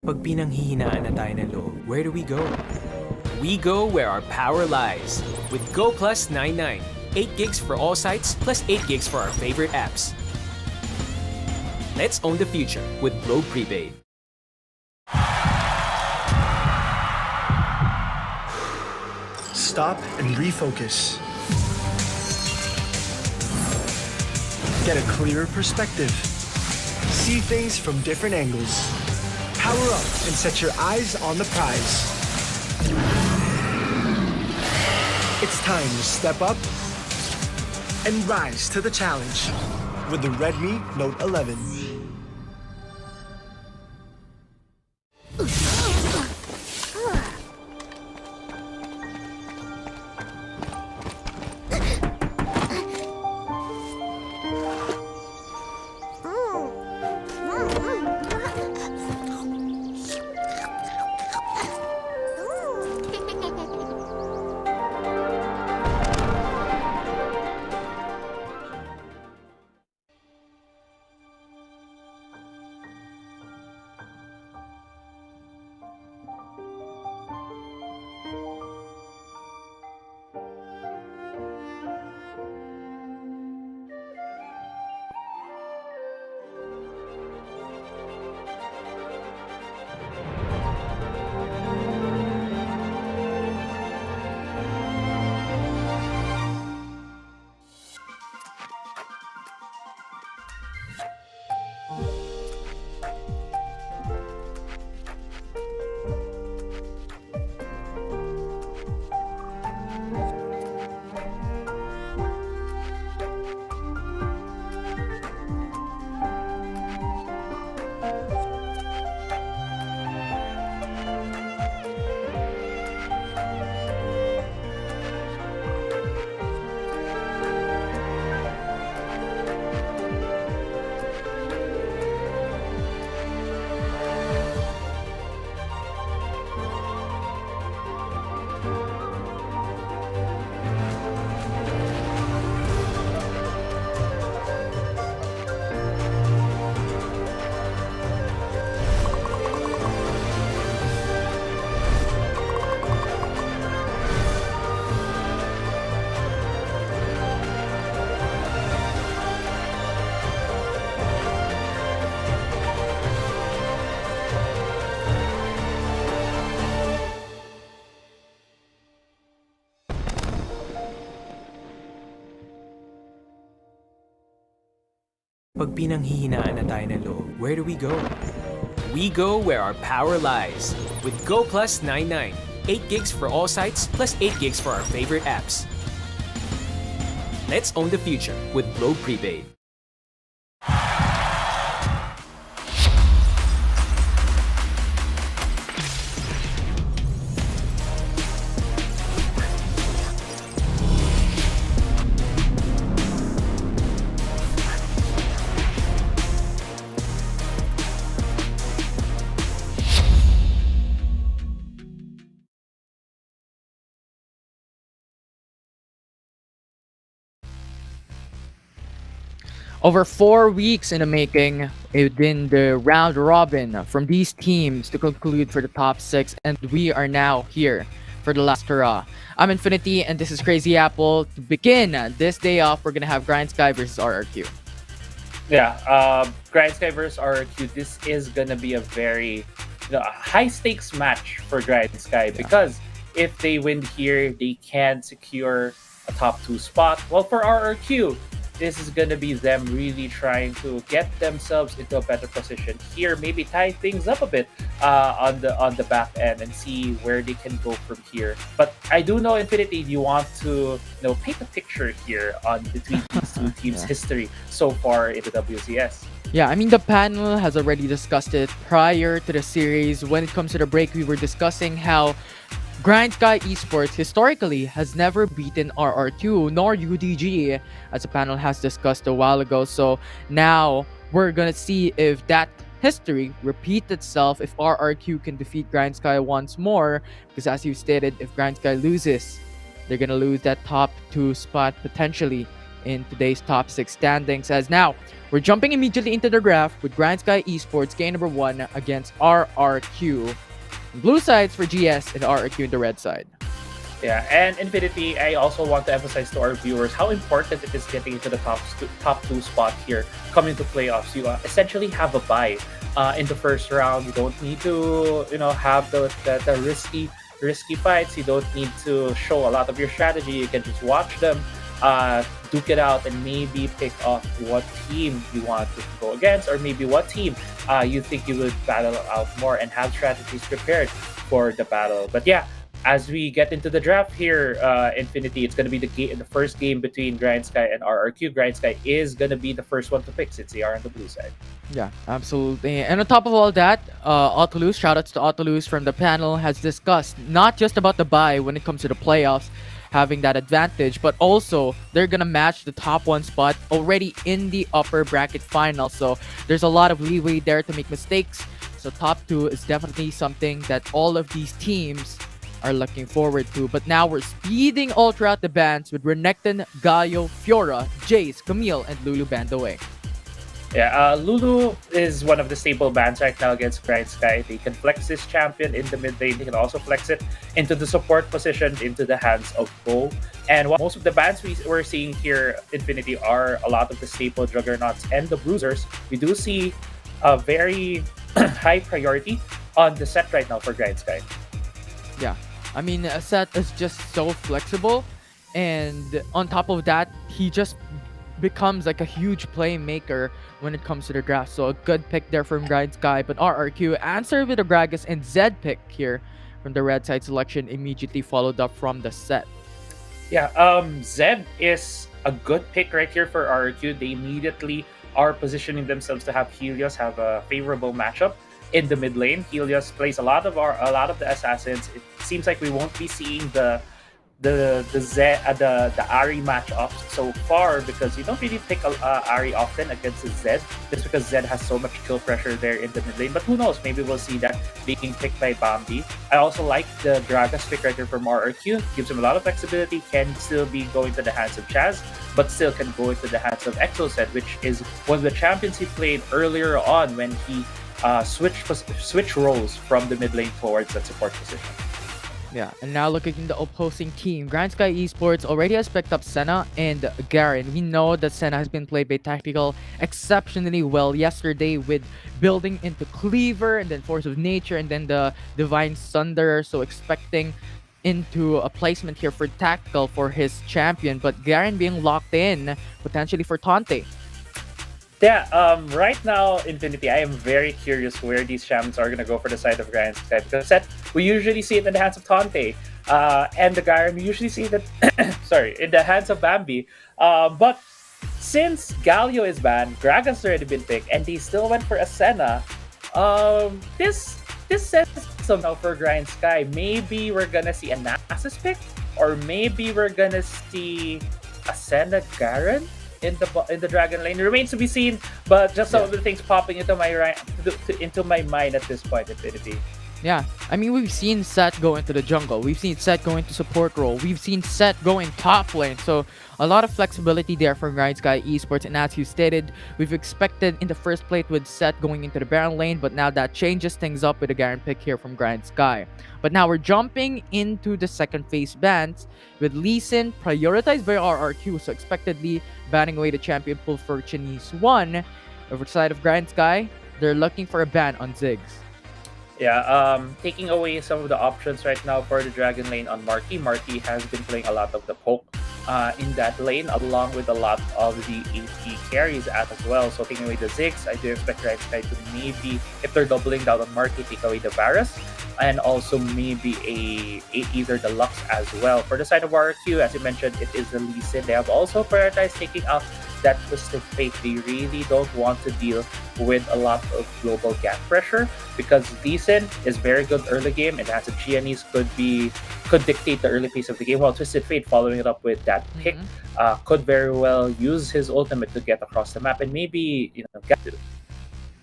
Pag pinanghihinaan na tayo ng loob, where do we go? We go where our power lies. With Go Plus 99, 8 gigs for all sites plus 8 gigs for our favorite apps. Let's own the future with Globe Prepaid. Stop and refocus. Get a clearer perspective. See things from different angles. Power up and set your eyes on the prize. It's time to step up and rise to the challenge with the Redmi Note 11. Kapag pinanghihinaan na tayo ng loob, where do we go? We go where our power lies. With Go Plus 99. 8 gigs for all sites, plus 8 gigs for our favorite apps. Let's own the future with Globe Prepaid. Over 4 weeks in the making, within the round robin from these teams to conclude for the top 6, and we are now here for the last hurrah. I'm Infinity, and this is Crazy Apple. To begin this day off, we're gonna have Grindsky versus RRQ. Yeah, Grindsky versus RRQ. This is gonna be a very high stakes match for Grindsky because if they win here, they can secure a top 2 spot. Well, for RRQ, this is gonna be them really trying to get themselves into a better position here, maybe tie things up a bit on the back end and see where they can go from here. But I do know, Infinity, you want to paint a picture here on between these two teams' history so far in the WCS. Yeah, I mean, the panel has already discussed it prior to the series. When it comes to the break, we were discussing how Grindsky Esports historically has never beaten RR2 nor UDG, as the panel has discussed a while ago. So now we're gonna see if that history repeats itself, if RRQ can defeat Grindsky once more. Because as you stated, if Grindsky loses, they're gonna lose that top 2 spot potentially in today's top 6 standings. As now we're jumping immediately into the draft with Grindsky Esports game number 1 against RRQ. Blue sides for GS and RRQ in the red side. Yeah, and Infinity, I also want to emphasize to our viewers how important it is getting into the top 2 spot here, coming to playoffs. You essentially have a bye in the first round. You don't need to have the risky fights. You don't need to show a lot of your strategy. You can just watch them duke it out and maybe pick off what team you want to go against, or maybe what team you think you would battle out more and have strategies prepared for the battle. But yeah, as we get into the draft here, Infinity, it's going to be the first game between Grindsky and RRQ. Grindsky is going to be the first one to pick since they are on the blue side. Yeah, absolutely. And on top of all that, Autolus, shoutouts to Autolus from the panel, has discussed not just about the bye when it comes to the playoffs, having that advantage, but also they're gonna match the top 1 spot already in the upper bracket final. So there's a lot of leeway there to make mistakes. So top 2 is definitely something that all of these teams are looking forward to. But now we're speeding all throughout the bands with Renekton, Galio, Fiora, Jace, Camille, and Lulu band away. Yeah, Lulu is one of the staple bans right now against Grindsky. They can flex this champion in the mid lane. They can also flex it into the support position, into the hands of Bo. And most of the bans we're seeing here, Infinity, are a lot of the staple Juggernauts and the Bruisers. We do see a very high priority on the set right now for Grindsky. Yeah, I mean, Seth is just so flexible, and on top of that, he just becomes like a huge playmaker when it comes to the draft. So a good pick there from Grindsky, but RRQ answered with a Gragas and Zed pick here from the red side selection, immediately followed up from the set. Yeah, Zed is a good pick right here for RRQ. They immediately are positioning themselves to have Helios have a favorable matchup in the mid lane. Helios plays a lot of the assassins. It seems like we won't be seeing the Ahri matchups so far, because you don't really pick Ahri often against Zed, just because Zed has so much kill pressure there in the mid lane. But who knows, maybe we'll see that being picked by Bambi. I also like the Gragas pick right here from RRQ. Gives him a lot of flexibility, can still be going to the hands of Chaz, but still can go into the hands of Exocet, which is one of the champions he played earlier on when he switch roles from the mid lane towards that support position. Yeah, and now looking at the opposing team, Grindsky Esports already has picked up Senna and Garen. We know that Senna has been played by Tactical exceptionally well yesterday with building into Cleaver and then Force of Nature and then the Divine Thunder. So expecting into a placement here for Tactical for his champion, but Garen being locked in potentially for Tante. Yeah, right now, Infinity, I am very curious where these champions are going to go for the side of Grindsky, because set, we usually see it in the hands of Tante, and the Garen, we usually see that, sorry, in the hands of Bambi. But since Galio is banned, Gragas already been picked, and they still went for Asena, this says somehow for Grindsky. Maybe we're going to see a Nasus pick, or maybe we're going to see Asena Garen in the Dragon Lane. It remains to be seen, but just some of the things popping into my mind at this point, Infinity. Yeah, I mean, we've seen Seth go into the jungle. We've seen Seth go into support role. We've seen Seth go in top lane. So a lot of flexibility there for Grindsky Esports. And as you stated, we've expected in the first plate with Seth going into the Baron lane, but now that changes things up with a Garen pick here from Grindsky. But now we're jumping into the second phase bans with Lee Sin prioritized by RRQ. So expectedly banning away the champion pool for Chinese 1. Over the side of Grindsky, they're looking for a ban on Ziggs. Yeah, taking away some of the options right now for the Dragon Lane on Marky. Marky has been playing a lot of the poke in that lane, along with a lot of the AP carries as well. So taking away the Ziggs, I do expect Grindsky to maybe, if they're doubling down on Marky, take away the Varus, and also maybe either the Lux as well. For the side of RQ, as you mentioned, it is the Lee Sin. They have also prioritized taking out that Twisted Fate. They really don't want to deal with a lot of global gap pressure, because Lee Sin is very good early game, and as a Giannis could dictate the early pace of the game, while Twisted Fate, following it up with that pick, could very well use his ultimate to get across the map and maybe get to.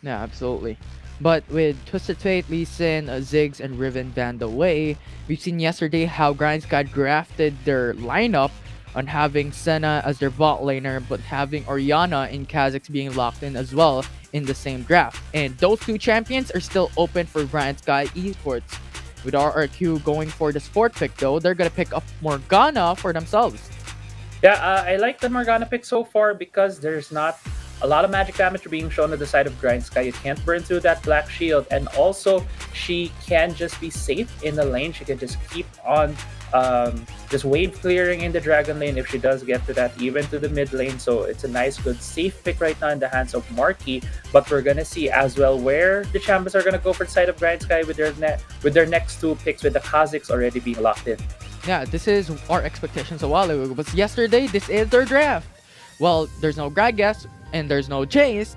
Yeah, absolutely. But with Twisted Fate, Lee Sin, Ziggs, and Riven banned away, we've seen yesterday how Grindsky drafted their lineup on having Senna as their bot laner, but having Orianna and Kha'Zix being locked in as well in the same draft. And those two champions are still open for Grindsky Esports. With RRQ going for the sport pick though, they're gonna pick up Morgana for themselves. Yeah, I like the Morgana pick so far because there's not a lot of magic damage being shown on the side of Grindsky. You can't burn through that black shield, and also she can just be safe in the lane. She can just keep on just wave clearing in the Dragon Lane if she does get to that, even to the mid lane. So it's a nice, good, safe pick right now in the hands of Marky. But we're gonna see as well where the champions are gonna go for the side of Grindsky with their next two picks, with the Kha'Zix already being locked in. Yeah, this is our expectations a while ago. But yesterday, this is their draft. Well, there's no Gragas and there's no Jace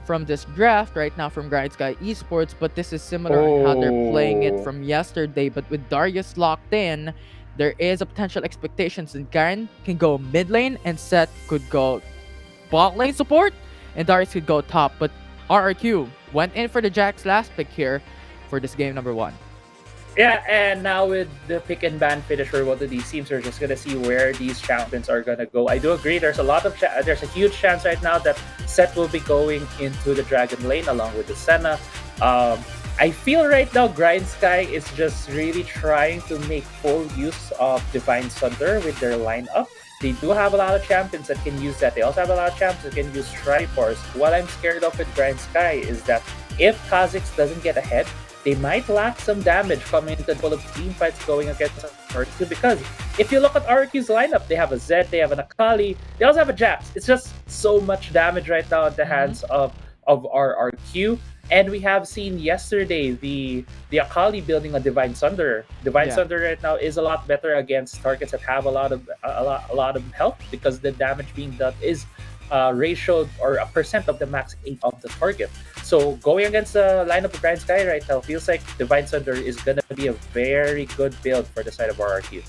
from this draft right now from Grindsky Esports, but this is similar on how they're playing it from yesterday. But with Darius locked in, there is a potential expectations that Garen can go mid lane and Seth could go bot lane support and Darius could go top. But RRQ went in for the Jack's last pick here for this game number 1. Yeah, and now with the pick and ban finish for both of these teams, we're just gonna see where these champions are gonna go. I do agree. There's a huge chance right now that Seth will be going into the Dragon Lane along with the Senna. I feel right now Grindsky is just really trying to make full use of Divine Thunder with their lineup. They do have a lot of champions that can use that. They also have a lot of champions that can use Triforce. What I'm scared of with Grindsky is that if Kha'Zix doesn't get ahead, they might lack some damage coming into full of team fights going against RQ. Because if you look at RQ's lineup, they have a Zed, they have an Akali, they also have a Jax. It's just so much damage right now at the hands of RRQ. And we have seen yesterday the Akali building a Divine Thunder. Thunder right now is a lot better against targets that have a lot of health, because the damage being done is ratio or a percent of the max 8 of the target. So going against the lineup of Grindsky right now feels like Divine Thunder is gonna be a very good build for the side of RRQ.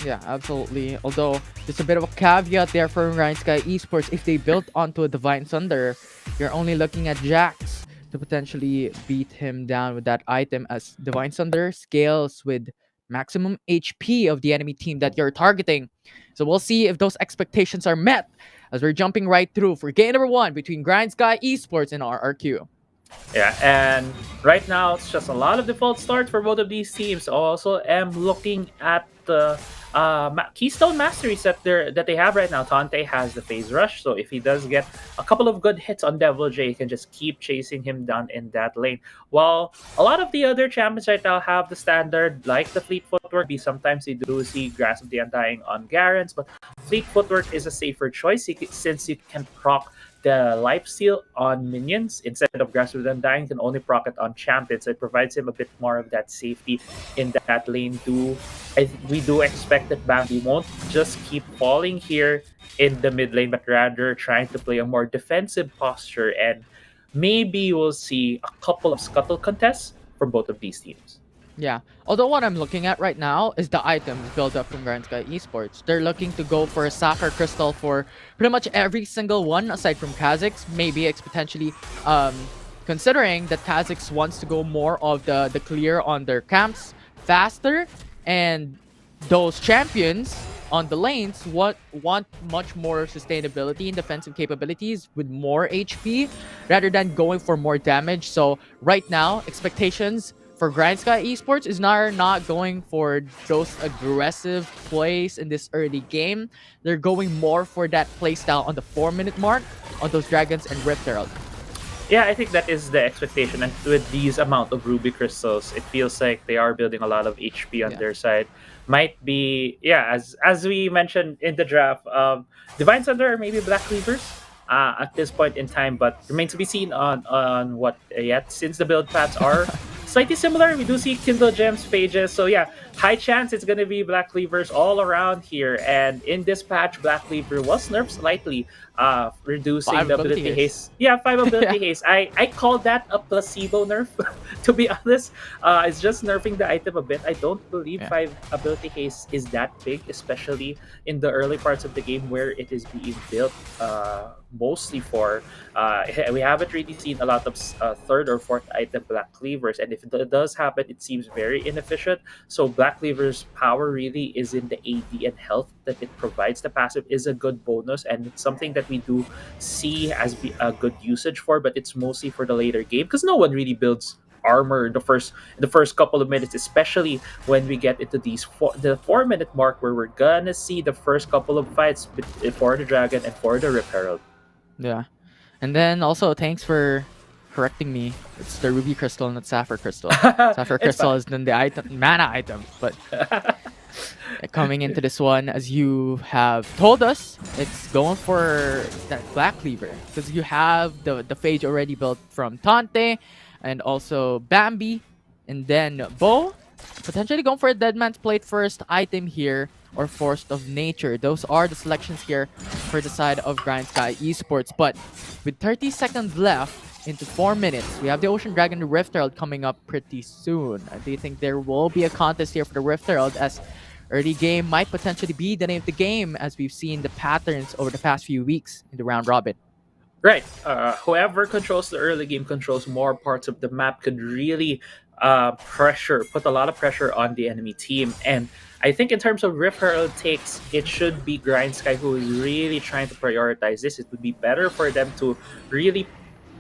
Yeah, absolutely. Although there's a bit of a caveat there for Grindsky Esports. If they built onto a Divine Thunder, you're only looking at Jax to potentially beat him down with that item, as Divine Thunder scales with maximum HP of the enemy team that you're targeting. So we'll see if those expectations are met as we're jumping right through for game number 1 between Grindsky Esports and RRQ. Yeah, and right now it's just a lot of default starts for both of these teams. Also am looking at the Keystone Mastery set that they have right now. Tante has the Phase Rush, so if he does get a couple of good hits on Devil J, he can just keep chasing him down in that lane. While a lot of the other champions right now have the standard, like the Fleet Footwork. Sometimes you do see Grasp of the Undying on Garen's, but Fleet Footwork is a safer choice since you can proc the lifesteal on minions instead of Grasp of Undying can only proc it on champions. So it provides him a bit more of that safety in that lane too. We do expect that Bambi won't just keep falling here in the mid lane, but rather trying to play a more defensive posture, and maybe we'll see a couple of scuttle contests for both of these teams. Yeah. Although what I'm looking at right now is the items built up from Grindsky Esports. They're looking to go for a Sapphire Crystal for pretty much every single one aside from Kha'Zix. Maybe it's potentially considering that Kha'Zix wants to go more of the clear on their camps faster, and those champions on the lanes want much more sustainability and defensive capabilities with more HP rather than going for more damage. So right now, expectations for Grindsky Esports is not going for those aggressive plays in this early game. They're going more for that playstyle on the 4-minute mark on those Dragons and Rift Herald. Yeah, I think that is the expectation. And with these amount of Ruby Crystals, it feels like they are building a lot of HP on their side. Might be, as we mentioned in the draft, Divine Thunder or maybe Black Cleavers at this point in time, but remains to be seen on what yet, since the build paths are slightly similar. We do see Kindle Gems, Phages, so yeah, high chance it's going to be Black Cleavers all around here. And in this patch, Black Cleaver was nerfed slightly, reducing 5 the ability ability haste. haste. Yeah, 5 ability haste. I call that a placebo nerf, to be honest. It's just nerfing the item a bit. I don't believe 5 ability haste is that big, especially in the early parts of the game where it is being built mostly for. We haven't really seen a lot of third or fourth item Black Cleavers, and if it does happen, it seems very inefficient. So Black Cleaver's power really is in the AD and health that it provides. The passive is a good bonus, and it's something that we do see as a good usage for, but it's mostly for the later game because no one really builds armor in the first couple of minutes, especially when we get into the 4-minute mark where we're gonna see the first couple of fights for the Dragon and for the Rift Herald. Yeah. And then also, thanks for correcting me. It's the Ruby Crystal, not Sapphire Crystal. Sapphire Crystal is then the item, mana item. But coming into this one, as you have told us, it's going for that Black Cleaver. Because you have the Phage already built from Tante, and also Bambi, and then Bo. Potentially going for a Dead Man's Plate first item here, or Force of Nature. Those are the selections here for the side of Grindsky Esports. But with 30 seconds left into 4 minutes, we have the Ocean Dragon Rift Herald coming up pretty soon. Do you think there will be a contest here for the Rift Herald, as early game might potentially be the name of the game, as we've seen the patterns over the past few weeks in the round robin? Right. Whoever controls the early game controls more parts of the map, could really put a lot of pressure on the enemy team. And I think in terms of Rift Herald takes, it should be Grindsky who is really trying to prioritize this. It would be better for them to really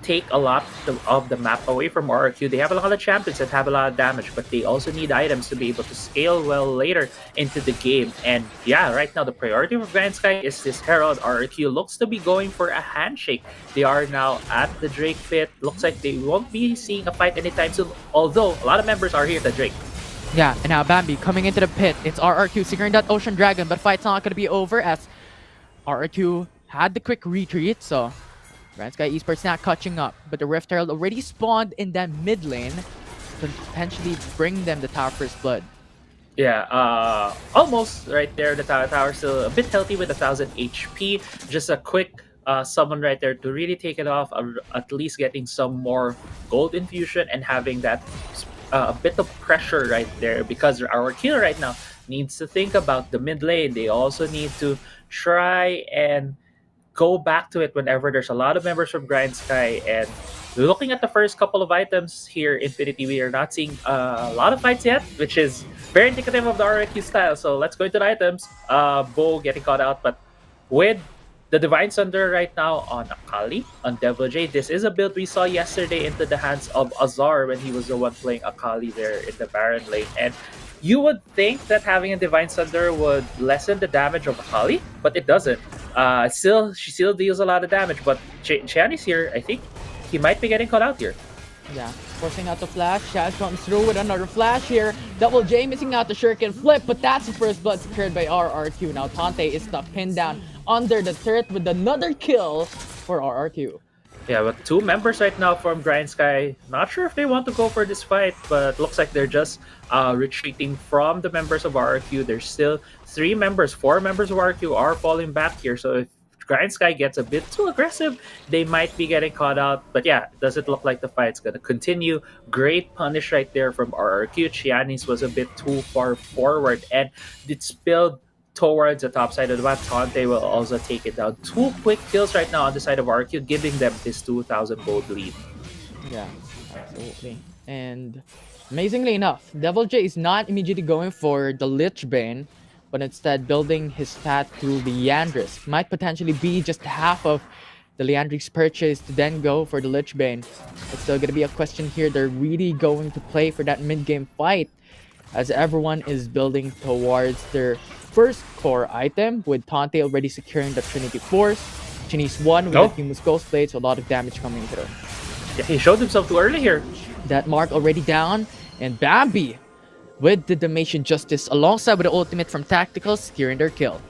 take a lot of the map away from RRQ. They have a lot of champions that have a lot of damage, but they also need items to be able to scale well later into the game. And yeah, right now the priority of Grindsky is this Herald. RRQ looks to be going for a handshake. They are now at the Drake pit. Looks like they won't be seeing a fight anytime soon, although a lot of members are here at the Drake. Yeah, and now Bambi coming into the pit. It's RRQ securing that Ocean Dragon, but fight's not going to be over as RRQ had the quick retreat, so Grindsky Esports not catching up. But the Rift Herald already spawned in that mid lane to potentially bring them the Tower First Blood. Yeah, almost right there. The tower still a bit healthy with 1,000 HP. Just a quick summon right there to really take it off, at least getting some more gold infusion and having that a bit of pressure right there, because our killer right now needs to think about the mid lane. They also need to try and go back to it whenever there's a lot of members from Grindsky. And looking at the first couple of items here, Infinity, we are not seeing a lot of fights yet, which is very indicative of the RRQ style. So let's go into the items. Bo getting caught out, but with the Divine Thunder right now on Akali, on Devil J. This is a build we saw yesterday into the hands of Azar when he was the one playing Akali there in the Baron lane. And you would think that having a Divine Thunder would lessen the damage of Akali, but it doesn't. She still deals a lot of damage, but Qeon is here. I think he might be getting caught out here. Yeah, forcing out the flash. Shaz comes through with another flash here. Double J missing out the shuriken flip, but that's the first blood secured by RRQ. Now Tante is stuck pinned down under the turret with another kill for RRQ. Yeah, but two members right now from Grindsky. Not sure if they want to go for this fight, but looks like they're just retreating from the members of RRQ. There's still four members of RRQ are falling back here. So if Grindsky gets a bit too aggressive, they might be getting caught out. But yeah, does it look like the fight's gonna continue? Great punish right there from RRQ. Chianis was a bit too far forward and it spilled towards the top side of the map. Tante will also take it down. Two quick kills right now on the side of RQ, giving them this 2,000 gold lead. Yeah, absolutely. And amazingly enough, Devil J is not immediately going for the Lich Bane, but instead building his path to Leandris. Might potentially be just half of the Leandris purchase to then go for the Lich Bane. It's still gonna be a question here. They're really going to play for that mid-game fight as everyone is building towards their first core item, with Tante already securing the Trinity Force. Chinese 1 with the Humus Ghost Blade, so a lot of damage coming through. Yeah, he showed himself too early here. That mark already down, and Bambi with the Damation Justice alongside with the ultimate from Tactical, securing their kill.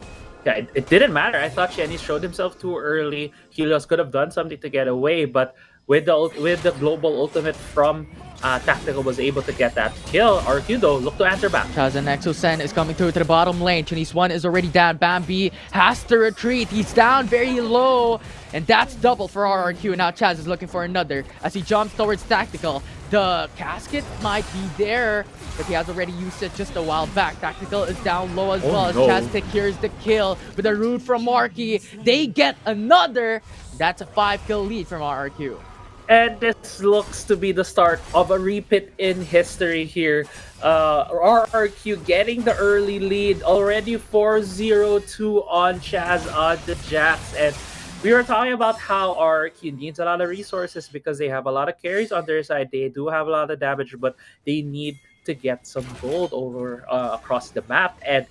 Yeah, it didn't matter. I thought Chenny showed himself too early. Helios could have done something to get away, but with the global ultimate from Tactical was able to get that kill. RQ though, look to answer back. Chaz and Exosen is coming through to the bottom lane. Chinese 1 is already down. Bambi has to retreat. He's down very low. And that's double for RRQ. Now Chaz is looking for another as he jumps towards Tactical. The casket might be there, but he has already used it just a while back. Tactical is down low as well as Chaz secures the kill with a root from Marky. They get another. That's a 5-kill lead from RRQ. And this looks to be the start of a repeat in history here. RRQ getting the early lead, already 4-0-2 on Chaz on the Jax. And we were talking about how RRQ needs a lot of resources because they have a lot of carries on their side. They do have a lot of damage, but they need to get some gold over across the map. And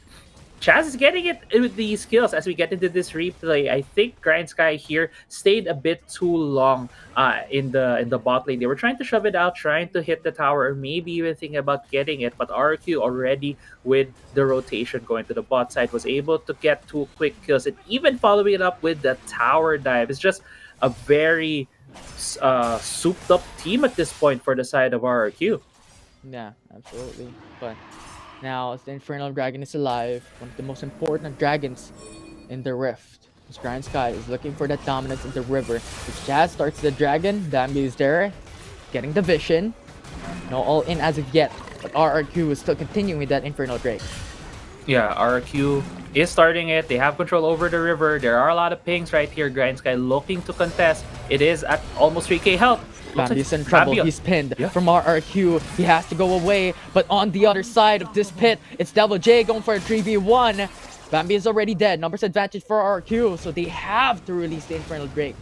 Chaz is getting it with these skills as we get into this replay. I think Grindsky here stayed a bit too long in the bot lane. They were trying to shove it out, trying to hit the tower, or maybe even thinking about getting it. But RQ already with the rotation going to the bot side was able to get 2 quick kills and even following it up with the tower dive. It's just a very souped up team at this point for the side of RQ. Yeah, absolutely. But now, as the Infernal Dragon is alive, one of the most important dragons in the Rift, this Grindsky is looking for that dominance in the river. As Chaz starts the dragon, Bambi is there, getting the vision. No all in as of yet, but RRQ is still continuing with that Infernal Drake. Yeah, RQ is starting it. They have control over the river. There are a lot of pings right here. Grindsky looking to contest. It is at almost 3k health. Bambi's in trouble. He's pinned from RRQ. He has to go away. But on the other side of this pit, it's Devil J going for a 3v1. Bambi is already dead. Numbers advantage for RRQ, so they have to release the Infernal Drake.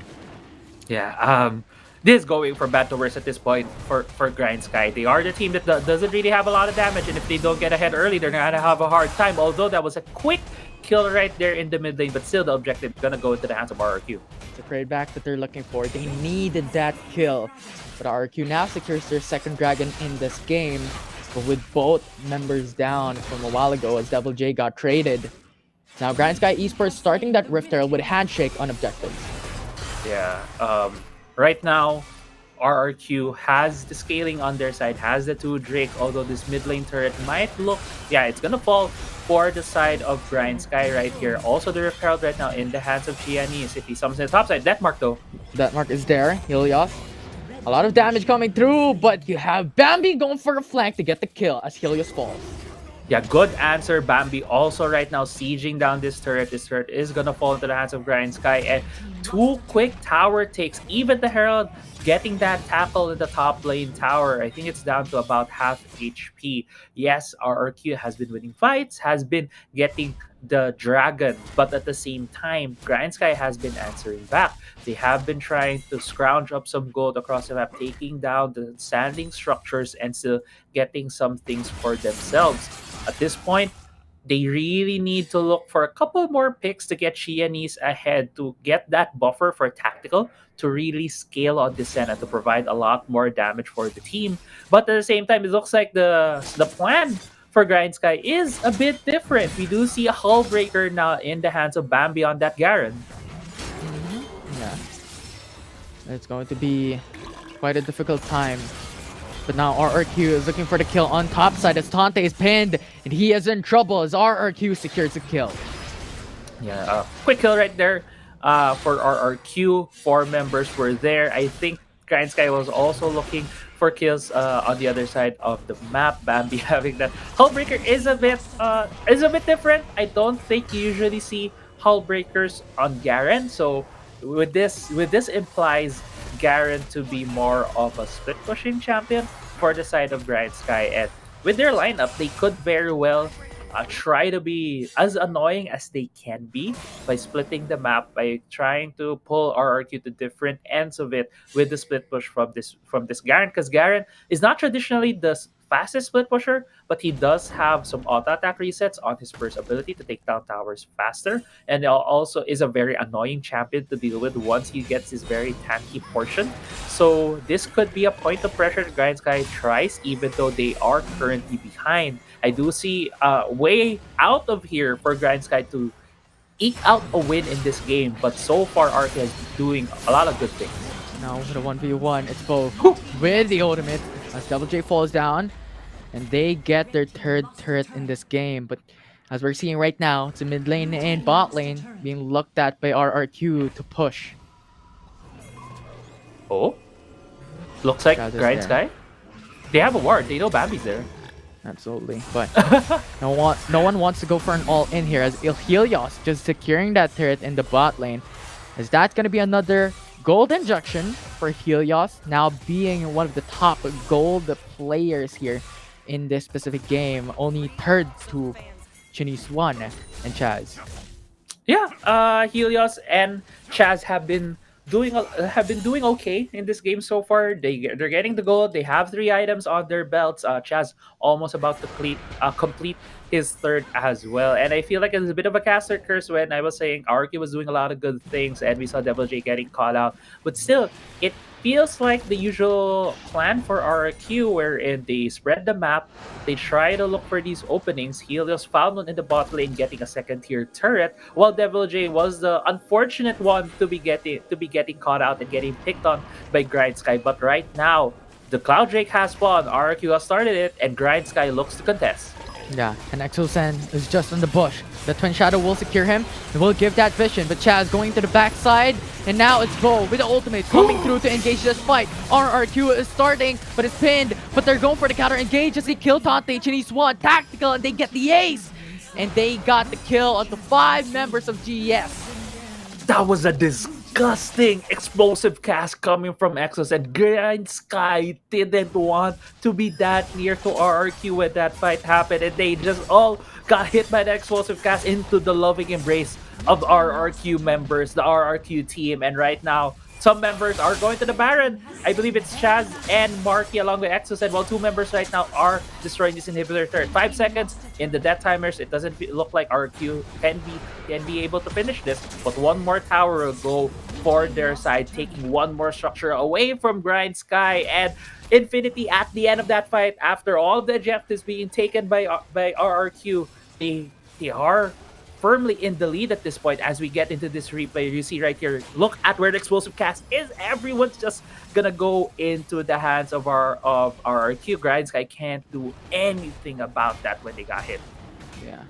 Yeah, this is going from bad to worse at this point for Grindsky. They are the team that doesn't really have a lot of damage, and if they don't get ahead early, they're gonna have a hard time. Although that was a quick kill right there in the mid lane, but still the objective is gonna go into the hands of RRQ. The trade back that they're looking for. They needed that kill. But RRQ now secures their second dragon in this game. But with both members down from a while ago as Devil J got traded. Now Grindsky Esports starting that Rift Herald with handshake on objectives. Yeah, right now, RRQ has the scaling on their side, has the 2 Drake, although this mid lane turret might look, yeah, it's gonna fall for the side of Grindsky right here. Also the Rift Herald right now in the hands of Chianis. If he summons the top side, that mark though. That mark is there, Helios. A lot of damage coming through, but you have Bambi going for a flank to get the kill as Helios falls. Yeah, good answer. Bambi also right now sieging down this turret. This turret is gonna fall into the hands of Grindsky, and 2 quick tower takes. Even the Herald getting that tackle in the top lane tower. I think it's down to about half HP. Yes, RRQ has been winning fights, has been getting the dragon, but at the same time, Grindsky has been answering back. They have been trying to scrounge up some gold across the map, taking down the standing structures and still getting some things for themselves. At this point, they really need to look for a couple more picks to get Chianis ahead, to get that buffer for Tactical to really scale on Descent and to provide a lot more damage for the team. But at the same time, it looks like the plan for Grindsky is a bit different. We do see a Hull Breaker now in the hands of Bambi on that Garen. Yeah. It's going to be quite a difficult time. But now RRQ is looking for the kill on top side as Tante is pinned, and he is in trouble as RRQ secures the kill. Yeah, quick kill right there for RRQ. 4 members were there. I think Grindsky was also looking for kills on the other side of the map. Bambi having that. Hullbreaker is a bit different. I don't think you usually see Hullbreakers on Garen. So with this implies Garen to be more of a split pushing champion for the side of Grindsky. And with their lineup, they could very well try to be as annoying as they can be by splitting the map, by trying to pull RRQ to different ends of it with the split push from this Garen, because Garen is not traditionally the fastest split pusher, but he does have some auto attack resets on his first ability to take down towers faster, and also is a very annoying champion to deal with once he gets his very tanky portion. So this could be a point of pressure Grindsky tries, even though they are currently behind. I do see a way out of here for Grindsky to eke out a win in this game, but so far RK is doing a lot of good things. Now for the 1v1, it's both with the ultimate as Double J falls down, and they get their 3rd turret in this game. But as we're seeing right now, it's a mid lane and bot lane being looked at by RRQ to push. Oh, looks like Chaz is Grindsky. there. They have a ward. They know Bambi's there. Absolutely, but no one wants to go for an all-in here as Helios just securing that turret in the bot lane. Is that going to be another gold injection for Helios, now being one of the top gold players here in this specific game, only 3rd to Chinese 1 and Chaz. Yeah, Helios and Chaz have been doing okay in this game so far. They're getting the gold. They have 3 items on their belts. Chaz almost about to complete his 3rd as well. And I feel like it's a bit of a caster curse when I was saying RQ was doing a lot of good things and we saw Devil J getting caught out. But still, it feels like the usual plan for RQ, wherein they spread the map, they try to look for these openings. Helios found one in the bot lane, getting a 2nd-tier turret, while Devil J was the unfortunate one to be getting caught out and getting picked on by Grindsky. But right now, the Cloud Drake has spawned, RQ has started it, and Grindsky looks to contest. Yeah, and Exosen is just in the bush. The Twin Shadow will secure him and will give that vision, but Chaz going to the backside, and now it's Bo with the ultimate coming through to engage this fight. RRQ is starting, but it's pinned, but they're going for the counter engage as they kill Tante. Chinese 1 tactical, and they get the ace, and they got the kill on the 5 members of GES. That was a disgusting explosive cast coming from Exos, and Grindsky didn't want to be that near to RRQ when that fight happened, and they just all got hit by the explosive cast into the loving embrace of RRQ members, the RRQ team. And right now, some members are going to the Baron. I believe it's Chaz and Marky along with Exos, and while 2 members right now are destroying this inhibitor turret. 5 seconds in the death timers. It doesn't look like RQ can be able to finish this, but 1 more tower will go for their side, taking 1 more structure away from Grindsky. And Infinity at the end of that fight, after all of the objectives being taken by RRQ, they are firmly in the lead at this point. As we get into this replay, you see right here, look at where the explosive cast is. Everyone's just gonna go into the hands of RRQ. Grindsky can't do anything about that when they got hit. Yeah.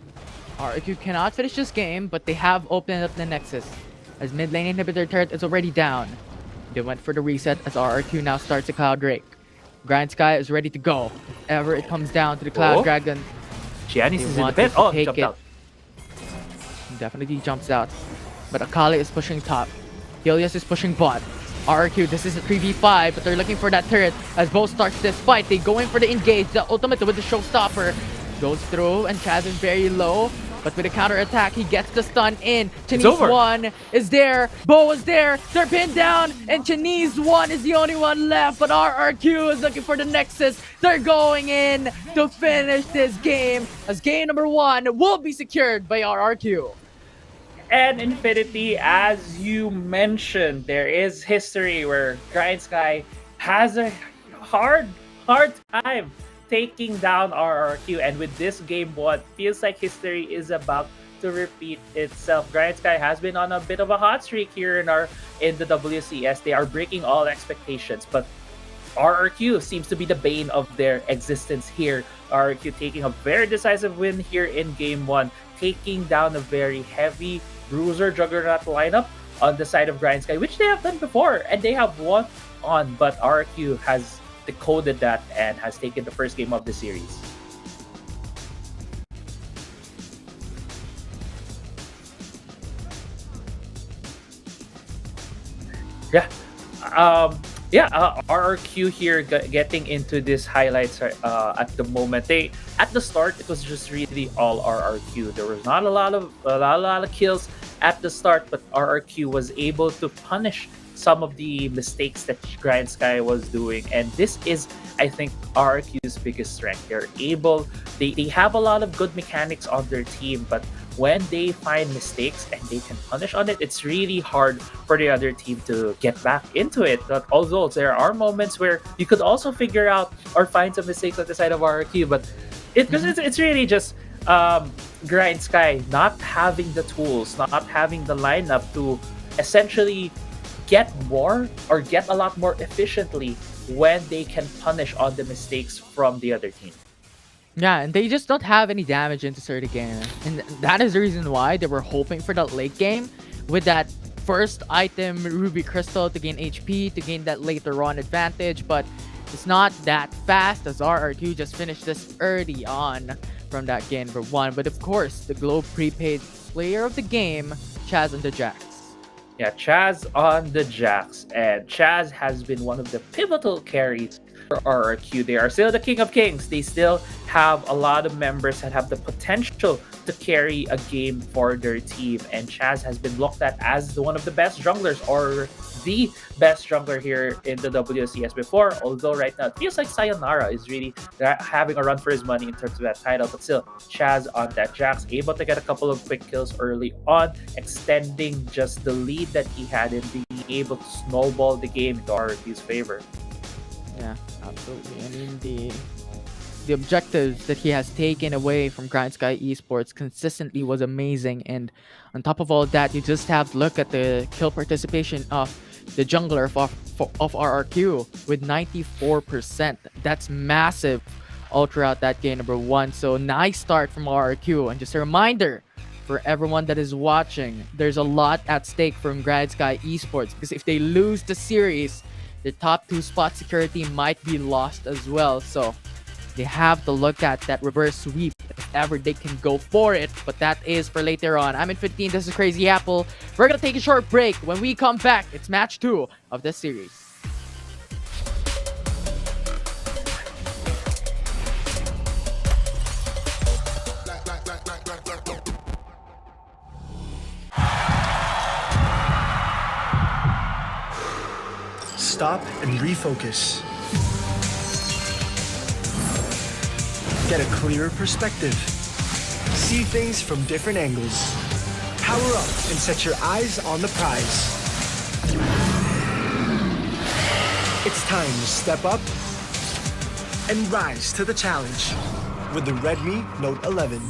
RRQ cannot finish this game, but they have opened up the Nexus as mid lane inhibitor turret is already down. They went for the reset as RRQ now starts the Cloud Drake. Grindsky is ready to go. If ever it comes down to the Cloud Dragon, Giannis is in the want pit. to Oh, take jumped it. out. Definitely jumps out. But Akali is pushing top. Helios is pushing bot. RRQ, this is a 3v5, but they're looking for that turret as Bo starts this fight. They go in for the engage. The ultimate with the showstopper goes through, and Chaz is very low. But with a counter attack, he gets the stun in. Chinese 1 is there. Bo is there. They're pinned down, and Chinese 1 is the only one left. But RRQ is looking for the Nexus. They're going in to finish this game, as game number 1 will be secured by RRQ. And Infinity, as you mentioned, there is history where Grindsky has a hard time taking down RRQ, and with this game, what feels like history is about to repeat itself. Grindsky has been on a bit of a hot streak here in the WCS. They are breaking all expectations, but RRQ seems to be the bane of their existence here. RRQ taking a very decisive win here in Game 1, taking down a very heavy bruiser juggernaut lineup on the side of Grindsky, which they have done before, and they have won on, but RRQ has decoded that and has taken the first game of the series. RRQ here getting into this highlights at the moment. At the start it was just really all RRQ. There was not a lot of kills at the start, but RRQ was able to punish some of the mistakes that Grindsky was doing, and this is, I think, RRQ's biggest strength. They have a lot of good mechanics on their team, but when they find mistakes and they can punish on it, it's really hard for the other team to get back into it. But although there are moments where you could also figure out or find some mistakes on the side of RRQ, but it's really just Grindsky not having the tools, not having the lineup to essentially get more or get a lot more efficiently when they can punish on the mistakes from the other team. Yeah, and they just don't have any damage into certain game. And that is the reason why they were hoping for that late game with that first item, Ruby Crystal, to gain HP, to gain that later on advantage. But it's not that fast, as RRQ just finished this early on from that game number 1. But of course, the Globe prepaid player of the game, Chaz on the Jax. Yeah, Chaz on the Jax. And Chaz has been one of the pivotal carries for RRQ. They are still the King of Kings. They still have a lot of members that have the potential to carry a game for their team. And Chaz has been looked at as one of the best junglers, or the best jungler here in the WCS before. Although right now it feels like Sayonara is really having a run for his money in terms of that title. But still, Chaz on that Jax, able to get a couple of quick kills early on, extending just the lead that he had and being able to snowball the game into RRQ's favor. Yeah, absolutely. I mean, the objectives that he has taken away from Grindsky Esports consistently was amazing. And on top of all that, you just have to look at the kill participation of the jungler of RRQ with 94%. That's massive all throughout that game number 1. So nice start from RRQ. And just a reminder for everyone that is watching, there's a lot at stake from Grindsky Esports, because if they lose the series, the top 2 spot security might be lost as well. So they have to look at that reverse sweep if ever they can go for it. But that is for later on. I'm in 15. This is Crazy Apple. We're going to take a short break. When we come back, it's match 2 of this series. Stop and refocus. Get a clearer perspective. See things from different angles. Power up and set your eyes on the prize. It's time to step up and rise to the challenge with the Redmi Note 11.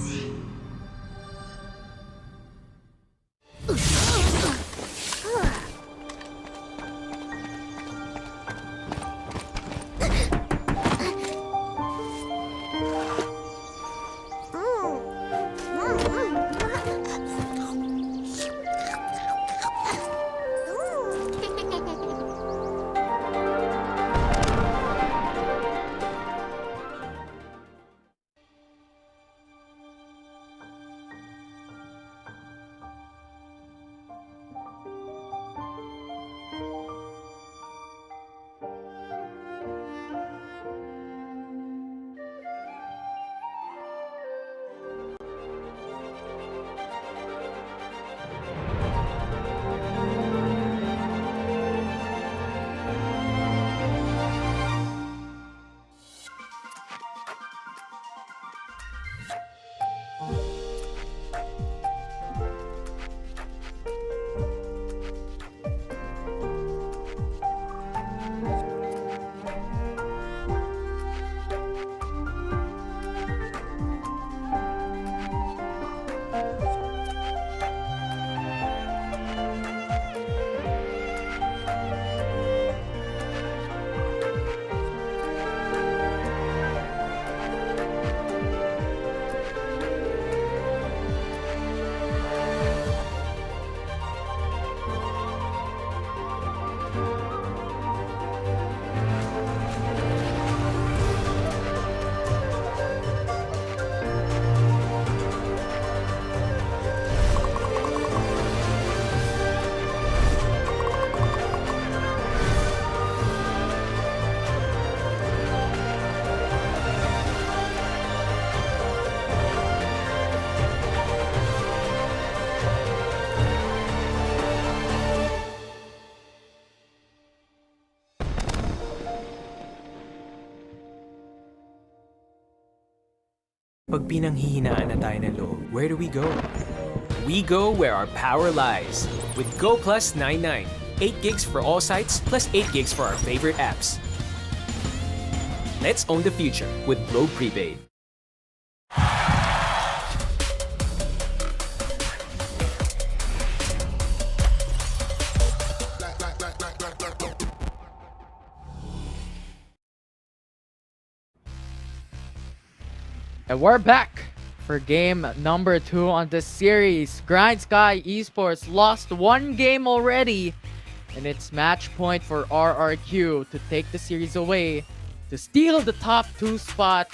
Pag pinanghihinaan na tayo ng loob, where do we go? We go where our power lies. With Go Plus 99. 8 gigs for all sites, plus 8 gigs for our favorite apps. Let's own the future with Globe Prepaid. And we're back for game number 2 on this series. Grindsky Esports lost 1 game already, and it's match point for RRQ to take the series away to steal the top 2 spot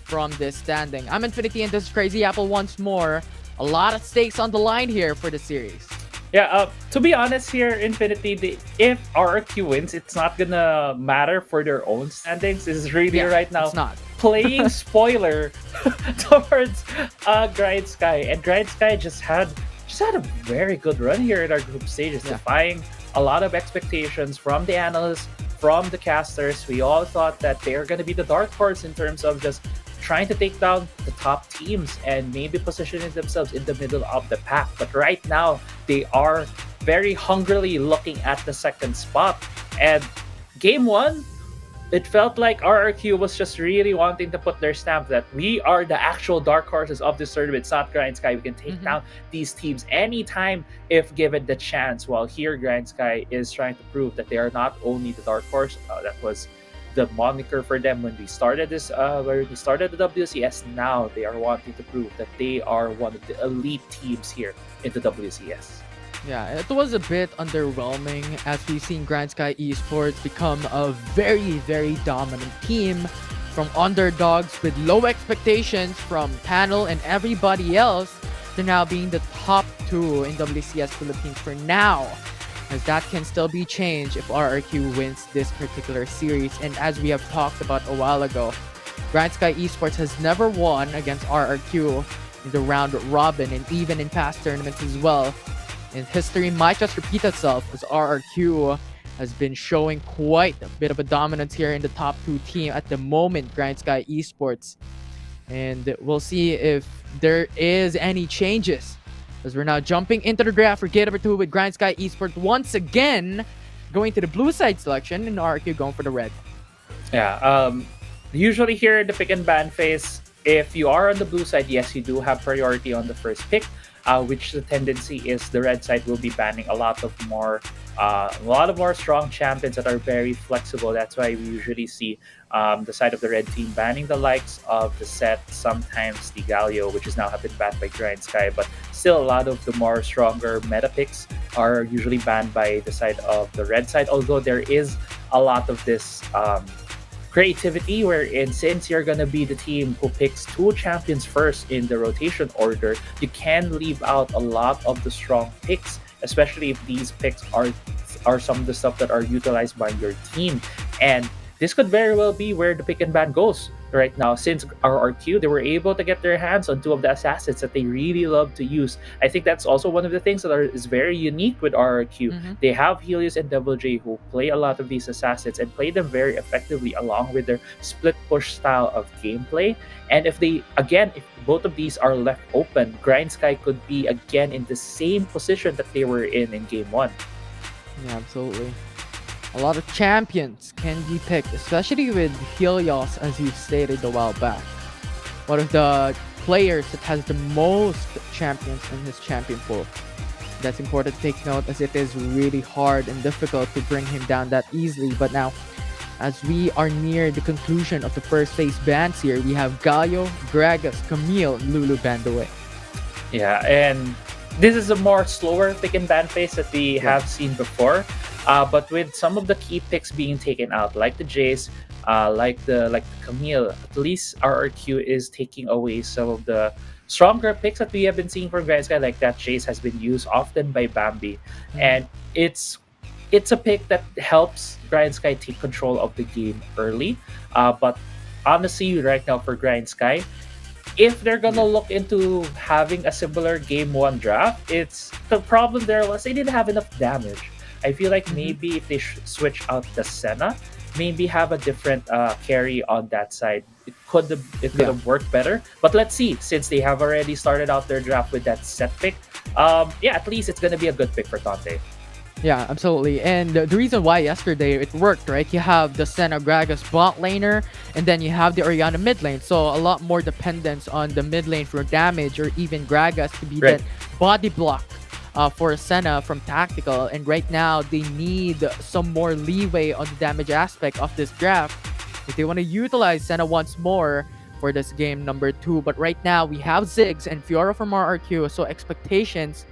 from this standing. I'm Infinity and this is Crazy Apple once more. A lot of stakes on the line here for the series. Yeah, to be honest here, Infinity, if RRQ wins, it's not gonna matter for their own standings. This is really right now it's not. playing spoiler towards Grindsky. And Grindsky just had a very good run here in our group stages, defying a lot of expectations from the analysts, from the casters. We all thought that they're gonna be the dark horse in terms of just trying to take down the top teams and maybe positioning themselves in the middle of the pack. But right now, they are very hungrily looking at the second spot. And game 1, it felt like RRQ was just really wanting to put their stamp that we are the actual dark horses of this tournament. It's not Grindsky. We can take down these teams anytime if given the chance. While here, Grindsky is trying to prove that they are not only the dark horse. That was the moniker for them when we started this, where we started the WCS. Now they are wanting to prove that they are one of the elite teams here in the WCS. Yeah, it was a bit underwhelming as we've seen Grindsky Esports become a very, very dominant team from underdogs with low expectations from Panel and everybody else to now being the top 2 in WCS Philippines for now. As that can still be changed if RRQ wins this particular series. And as we have talked about a while ago, Grindsky Esports has never won against RRQ in the round robin and even in past tournaments as well. And history might just repeat itself as RRQ has been showing quite a bit of a dominance here in the top 2 team at the moment, Grindsky Esports. And we'll see if there is any changes as we're now jumping into the draft for game number 2 with Grindsky Esports once again going to the blue side selection and RRQ going for the red. Yeah, usually here in the pick and ban phase, if you are on the blue side, yes, you do have priority on the first pick, which the tendency is the red side will be banning a lot more strong champions that are very flexible. That's why we usually see the side of the red team banning the likes of the set, sometimes the Galio, which is now have been banned by Grindsky, but still a lot of the more stronger meta picks are usually banned by the side of the red side, although there is a lot of this creativity wherein since you're gonna be the team who picks 2 champions first in the rotation order, you can leave out a lot of the strong picks, especially if these picks are some of the stuff that are utilized by your team. And this could very well be where the pick and ban goes right now. Since RRQ, they were able to get their hands on 2 of the assassins that they really love to use. I think that's also one of the things that is very unique with RRQ. They have Helios and Double J who play a lot of these assassins and play them very effectively along with their split push style of gameplay. And if both of these are left open, Grindsky could be again in the same position that they were in game 1. Yeah, absolutely. A lot of champions can be picked, especially with Helios, as you stated a while back. One of the players that has the most champions in his champion pool. That's important to take note as it is really hard and difficult to bring him down that easily. But now, as we are near the conclusion of the first phase bans here, we have Galio, Gragas, Camille, and Lulu banned away. Yeah, and this is a more slower pick and ban phase that we have seen before. But with some of the key picks being taken out, like the Jace, like the Camille, at least RRQ is taking away some of the stronger picks that we have been seeing from Grindsky. Like that Jace has been used often by Bambi, and it's a pick that helps Grindsky take control of the game early. But honestly, right now for Grindsky, if they're gonna look into having a similar game 1 draft, it's the problem there was they didn't have enough damage. I feel like maybe if they switch out the Senna, maybe have a different carry on that side. It could have worked better. But let's see, since they have already started out their draft with that set pick. Yeah, at least it's gonna be a good pick for Tante. Yeah, absolutely. And the reason why yesterday it worked, right? You have the Senna Gragas bot laner, and then you have the Orianna mid lane. So a lot more dependence on the mid lane for damage, or even Gragas to be Right. that body block for Senna from tactical. And right now, they need some more leeway on the damage aspect of this draft if they want to utilize Senna once more for this game number 2. But right now, we have Ziggs and Fiora from RRQ. So expectations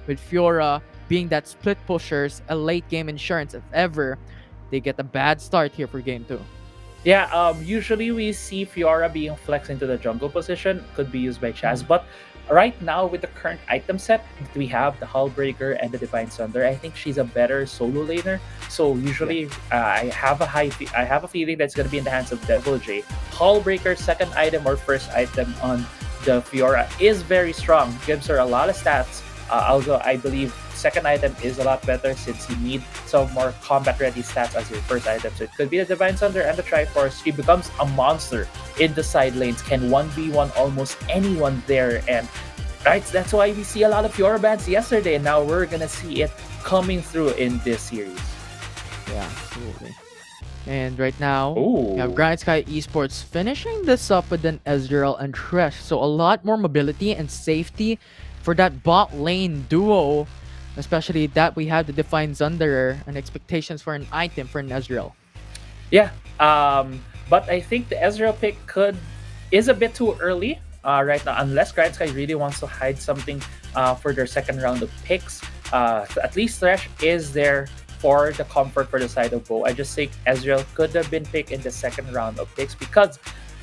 with Fiora being that split pushers, a late game insurance if ever they get a bad start here for game 2. Yeah, usually we see Fiora being flexed into the jungle position, could be used by Chaz, but right now with the current item set, we have the Hullbreaker and the Divine Sunder. I think she's a better solo laner. So usually, I have a feeling that's gonna be in the hands of Devil J. Hullbreaker, second item or first item on the Fiora is very strong, gives her a lot of stats. Although I believe second item is a lot better since you need some more combat ready stats as your first item. So it could be the Divine Sunder and the Triforce. She becomes a monster in the side lanes, can 1v1 almost anyone there. And right, that's why we see a lot of Fiora bans yesterday. And now we're gonna see it coming through in this series. Yeah, absolutely. And right now, Ooh. we have Grindsky Esports finishing this up with an Ezreal and Thresh. So a lot more mobility and safety for that bot lane duo, especially that we have the Divine Zunderer and expectations for an item for an Ezreal. Yeah, but I think the Ezreal pick is a bit too early right now, unless Grindsky really wants to hide something for their second round of picks. At least Thresh is there for the comfort for the side of Bo. I just think Ezreal could have been picked in the second round of picks because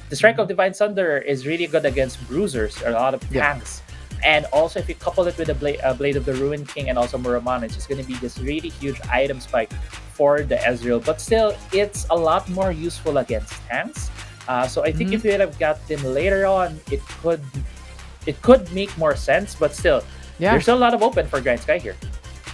the strike of Divine Thunder is really good against bruisers, a lot of tanks. And also, if you couple it with a Blade of the Ruin King and also Muramana, it's just going to be this really huge item spike for the Ezreal. But still, it's a lot more useful against tanks. So I think if you would have got them later on, it could make more sense. But still, there's still a lot of open for Grindsky here.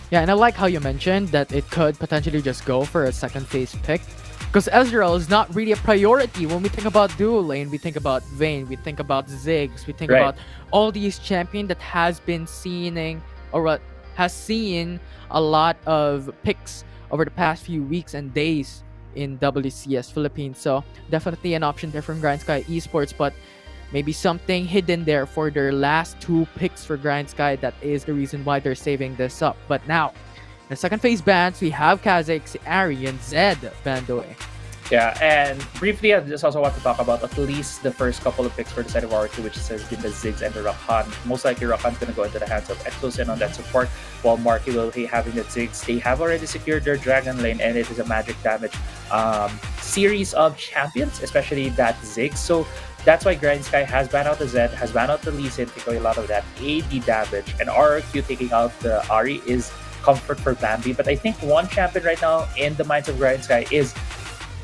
Yeah, and I like how you mentioned that it could potentially just go for a second phase pick. Because Ezreal is not really a priority. When we think about duo lane, we think about Vayne, we think about Ziggs, we think about all these champions that has been seeing has seen a lot of picks over the past few weeks and days in WCS Philippines. So definitely an option there from Grindsky Esports, but maybe something hidden there for their last 2 picks for Grindsky. That is the reason why they're saving this up. But now, the second phase bans, we have Kha'Zix, Ari, and Zed banned away. Yeah, and briefly, I just also want to talk about at least the first couple of picks for the side of R2, which has been the Ziggs and the Rakan. Most likely, Rakan's going to go into the hands of Exos and on that support, while Marky will be having the Ziggs. They have already secured their Dragon Lane, and it is a magic damage series of champions, especially that Ziggs. So that's why Grindsky has banned out the Zed, has banned out the Lee Sin, taking away a lot of that AD damage, and RRQ taking out the Ari is comfort for Bambi. But I think one champion right now in the minds of Grindsky is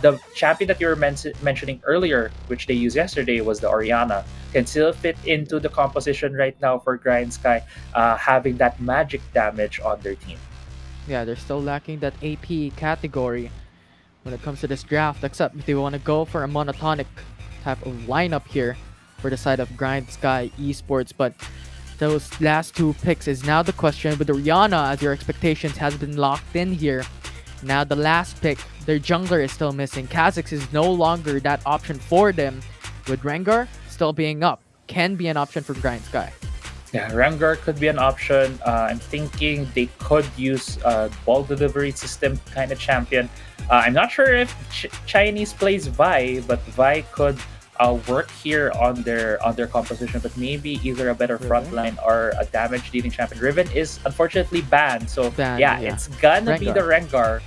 the champion that you were mentioning earlier, which they used yesterday, was the Orianna. Can still fit into the composition right now for Grindsky, having that magic damage on their team. Yeah, they're still lacking that AP category when it comes to this draft, except if they want to go for a monotonic type of lineup here for the side of Grindsky Esports. But those last 2 picks is now the question with Orianna, as your expectations has been locked in here. Now the last pick, their jungler is still missing. Kha'Zix is no longer that option for them, with Rengar still being up. Can be an option for Grindsky. Yeah, Rengar could be an option. I'm thinking they could use a ball delivery system kind of champion. I'm not sure if Chinese plays Vi, but Vi could work here on their composition, but maybe either a better frontline or a damage dealing champion. Riven is unfortunately banned, so it's gonna be the Rengar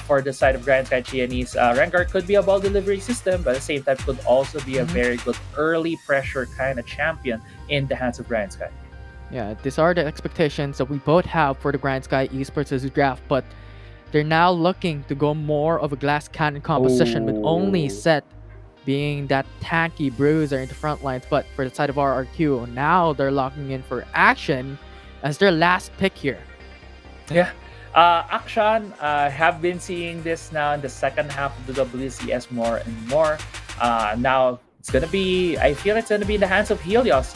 for the side of Grindsky Chinese. Rengar could be a ball delivery system, but at the same time could also be a very good early pressure kind of champion in the hands of Grindsky. Yeah, these are the expectations that we both have for the Grindsky Esports draft, but they're now looking to go more of a glass cannon composition with only Set being that tanky bruiser in the front lines. But for the side of RRQ, now they're locking in for Action as their last pick here. Yeah. Akshan, have been seeing this now in the second half of the WCS more and more. Now it's gonna be, I feel it's gonna be in the hands of Helios.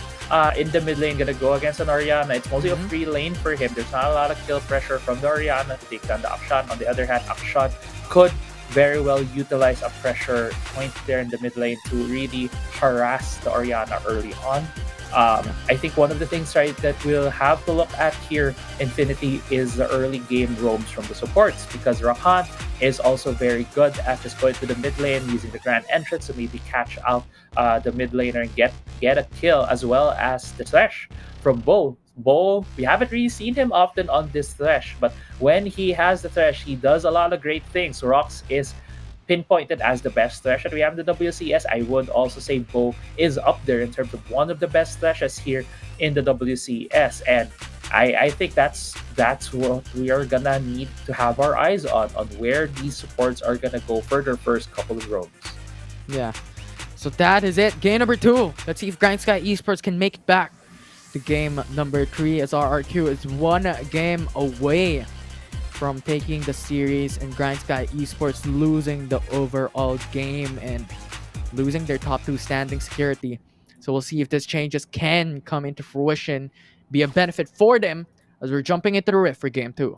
In the mid lane, gonna go against an Orianna. It's mostly a free lane for him. There's not a lot of kill pressure from the Orianna to take down the Akshan. On the other hand, Akshan could very well utilize a pressure point there in the mid lane to really harass the Orianna early on. I think one of the things, right, that we'll have to look at here, Infinity, is the early game roams from the supports, because Rakan is also very good at just going to the mid lane, using the grand entrance to maybe catch out the mid laner and get a kill, as well as the Thresh from Bo. Bo, we haven't really seen him often on this Thresh, but when he has the Thresh, he does a lot of great things. Rox is pinpointed as the best Thresh that we have in the WCS. I would also say Bo is up there in terms of one of the best Threshes here in the WCS, and I think that's what we are gonna need to have our eyes on where these supports are gonna go for their first couple of roams. Yeah. So that is it. Game number 2. Let's see if Grindsky Esports can make it back to game number 3, as RRQ is one game away from taking the series, and Grindsky Esports losing the overall game and losing their top 2 standing security. So we'll see if this changes can come into fruition, be a benefit for them, as we're jumping into the Rift for game 2.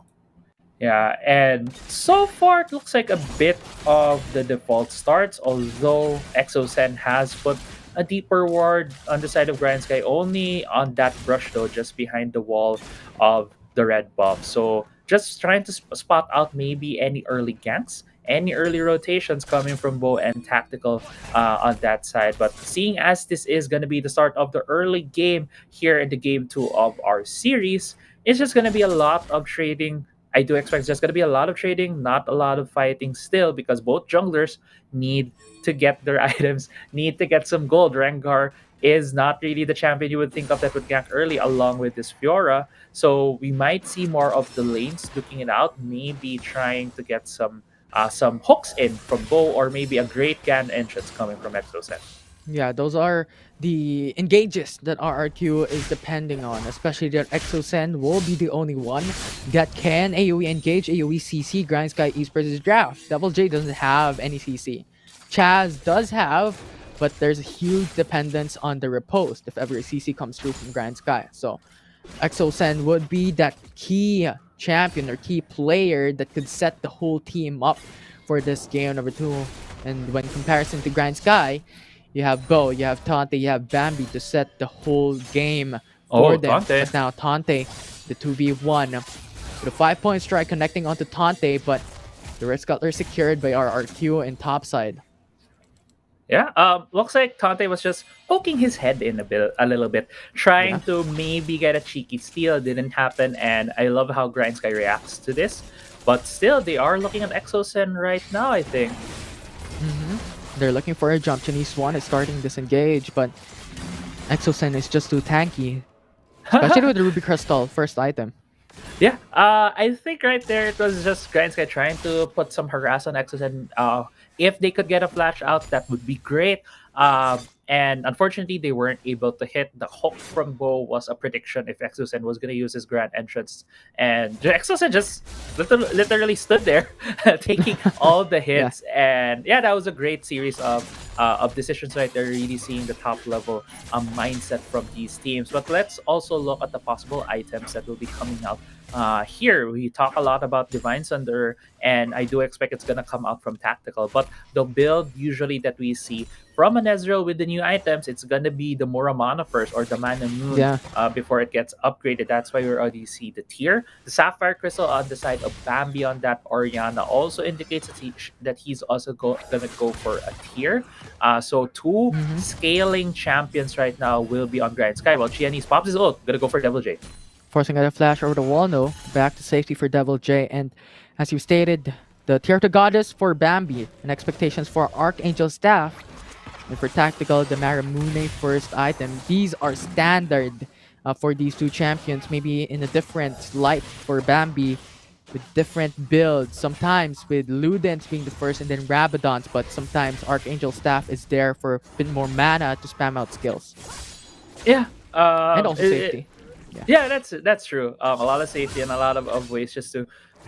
Yeah, and so far it looks like a bit of the default starts, although Exocen has put a deeper ward on the side of Grindsky, only on that brush though, just behind the wall of the red buff. So just trying to spot out maybe any early ganks, any early rotations coming from Bo and Tactical on that side. But seeing as this is going to be the start of the early game here in the game 2 of our series, it's just going to be a lot of trading. I do expect it's just going to be a lot of trading, not a lot of fighting still, because both junglers need to get their items, need to get some gold. Rengar is not really the champion you would think of that would gank early along with this Fiora. So we might see more of the lanes looking it out, maybe trying to get some hooks in from Bo, or maybe a great Gan entrance coming from Exocet. Yeah, those are the engages that RRQ is depending on, especially that Exocen will be the only one that can AoE engage, AoE CC Grindsky Esports' draft. Double J doesn't have any CC. Chaz does have, but there's a huge dependence on the riposte if ever a CC comes through from Grindsky. So Exocen would be that key champion or key player that could set the whole team up for this game number 2. And when comparison to Grindsky, you have Bo, you have Tante, you have Bambi to set the whole game for them. Tante. But now Tante, the 2v1, with a 5-point strike connecting onto Tante, but the Red Scuttler secured by RRQ in topside. Yeah, looks like Tante was just poking his head in a little bit, trying to maybe get a cheeky steal. Didn't happen, and I love how Grindsky reacts to this. But still, they are looking at Exocen right now, I think. They're looking for a jump. Chinese Swan is starting disengage, but Exocen is just too tanky. Especially with the Ruby Crystal, first item. Yeah, I think right there it was just Grindsky trying to put some harass on Exocen. If they could get a flash out, that would be great. And unfortunately, they weren't able to hit. The hook from Bo was a prediction if Exocen was going to use his grand entrance. And Exocen just literally stood there taking all the hits. And yeah, that was a great series of decisions right there, really seeing the top level mindset from these teams. But let's also look at the possible items that will be coming out. Here, we talk a lot about Divine Sunder, and I do expect it's going to come out from Tactical. But the build usually that we see from an Ezreal with the new items, it's going to be the Muramana first, or the Mana Moon before it gets upgraded. That's why we already see the tier. The Sapphire Crystal on the side of Bambi on that Orianna also indicates that he's also going to go for a tier. So two scaling champions right now will be on Grindsky. Well, Qeon pops his ult, going to go for Devil J. Forcing out a flash over the wall, no. Back to safety for Devil J. And as you stated, the tier of the Goddess for Bambi and expectations for Archangel Staff. And for Tactical, the Maramune first item. These are standard for these two champions. Maybe in a different light for Bambi with different builds. Sometimes with Ludens being the first and then Rabadons. But sometimes Archangel Staff is there for a bit more mana to spam out skills. Yeah. And also safety. Yeah, that's true. A lot of safety and a lot of ways just to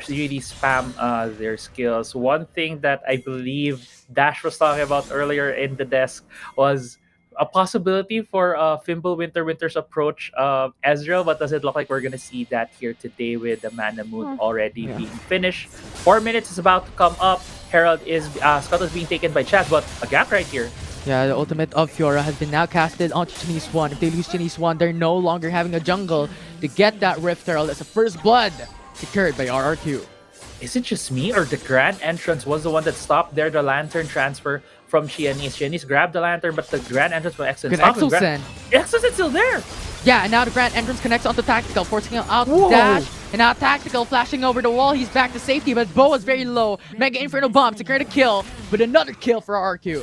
really spam their skills. One thing that I believe Dash was talking about earlier in the desk was a possibility for Fimble Winter's approach Ezreal, but does it look like we're gonna see that here today with the Mana Moon already Yeah. being finished? 4 minutes is about to come up. Herald is Scott is being taken by Chaz, but a gap right here. Yeah, the ultimate of Fiora has been now casted onto Chinese One. If they lose Chinese One, they're no longer having a jungle to get that Rift Herald as a first blood secured by RRQ. Is it just me or the Grand Entrance was the one that stopped there the Lantern transfer from Qianis? Qianis grabbed the Lantern, but the Grand Entrance from Exo Good stopped him. Exosen. Exosen's still there! Yeah, and now the Grand Entrance connects onto Tactical, forcing him out to Whoa. dash. And now Tactical flashing over the wall. He's back to safety, but Bo is very low. Mega Inferno Bomb secured a kill, but another kill for RQ.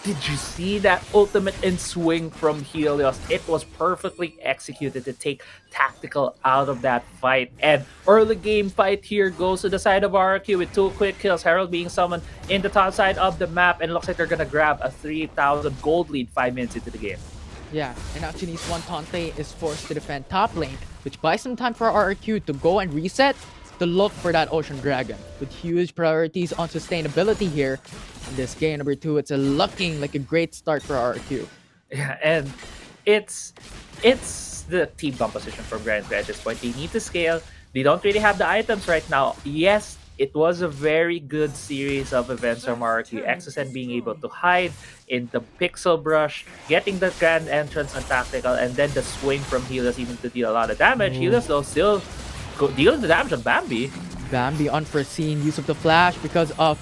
Did you see that ultimate in swing from Helios? It was perfectly executed to take Tactical out of that fight. And early game fight here goes to the side of RQ with 2 quick kills. Herald being summoned in the top side of the map, and it looks like they're gonna grab a 3,000 gold lead 5 minutes into the game. Yeah, and now Chinese One Tante is forced to defend top lane, which buys some time for RRQ to go and reset to look for that Ocean Dragon. With huge priorities on sustainability here in this game number 2, it's looking like a great start for RRQ. Yeah, and it's the team composition from Grindsky at this point. They need to scale. They don't really have the items right now. Yes, it was a very good series of events from RRQ. XSN being able to hide in the pixel brush, getting the Grand Entrance on Tactical, and then the swing from Helios even to deal a lot of damage. Helios though still dealing the damage on Bambi. Bambi unforeseen use of the flash because of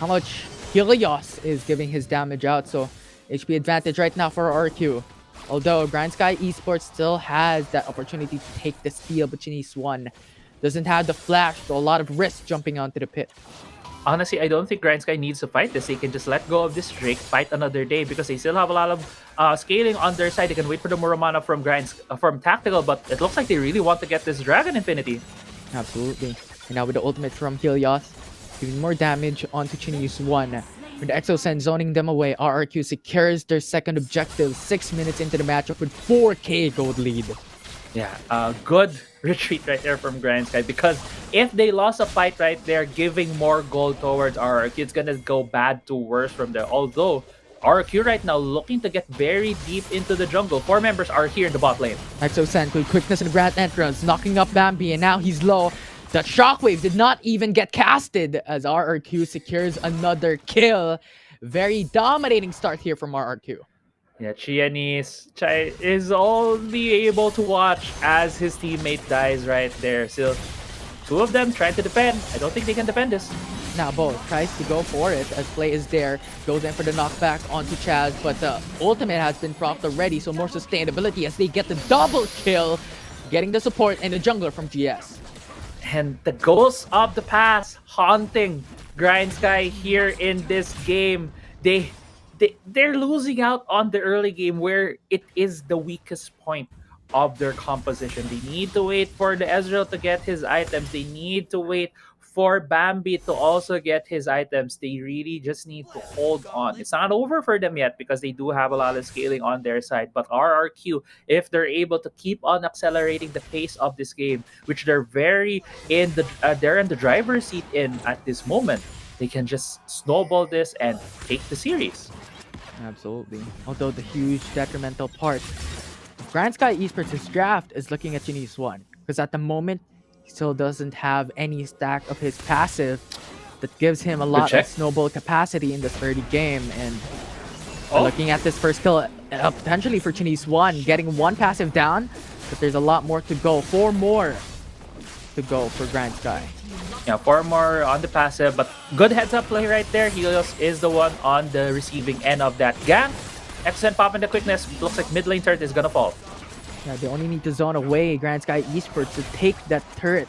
how much Helios is giving his damage out. So HP advantage right now for RQ. Although Grindsky Esports still has that opportunity to take the steal, but Chinese One doesn't have the flash, so a lot of risk jumping onto the pit. Honestly, I don't think Grindsky needs to fight this. They can just let go of this Drake, fight another day, because they still have a lot of scaling on their side. They can wait for the Muramana from Tactical, but it looks like they really want to get this Dragon Infinity. Absolutely. And now with the ultimate from Helios, giving more damage onto Chinese One. With the Exosen zoning them away, RRQ secures their second objective 6 minutes into the matchup with 4k gold lead. Yeah, good retreat right there from Grindsky, because if they lost a fight right there, giving more gold towards RRQ, it's gonna go bad to worse from there. Although RRQ right now looking to get very deep into the jungle. 4 members are here in the bot lane. Exosen with quickness and Grand Entrance, knocking up Bambi, and now he's low. The Shockwave did not even get casted as RRQ secures another kill. Very dominating start here from RRQ. Yeah, Qianis is only able to watch as his teammate dies right there. Still, 2 of them trying to defend. I don't think they can defend this. Now Bo tries to go for it as play is there. Goes in for the knockback onto Chaz, but the ultimate has been procced already, so more sustainability as they get the double kill, getting the support and the jungler from GS. And the ghosts of the past haunting Grindsky here in this game. They're losing out on the early game where it is the weakest point of their composition. They need to wait for the Ezreal to get his items. They need to wait for Bambi to also get his items. They really just need to hold on. It's not over for them yet because they do have a lot of scaling on their side. But RRQ, if they're able to keep on accelerating the pace of this game, which they're very they're in the driver's seat in at this moment, they can just snowball this and take the series. Absolutely. Although the huge detrimental part of Grindsky Esports' draft is looking at Chinese One, because at the moment he still doesn't have any stack of his passive that gives him a lot of snowball capacity in this early game. And looking at this first kill, potentially for Chinese One, getting 1 passive down, but there's a lot more to go. 4 more to go for Grindsky. Yeah, 4 more on the passive, but good heads up play right there. Helios is the one on the receiving end of that gank. Excellent pop in the quickness. Looks like mid lane turret is gonna fall. Yeah, they only need to zone away Grindsky Esports to take that turret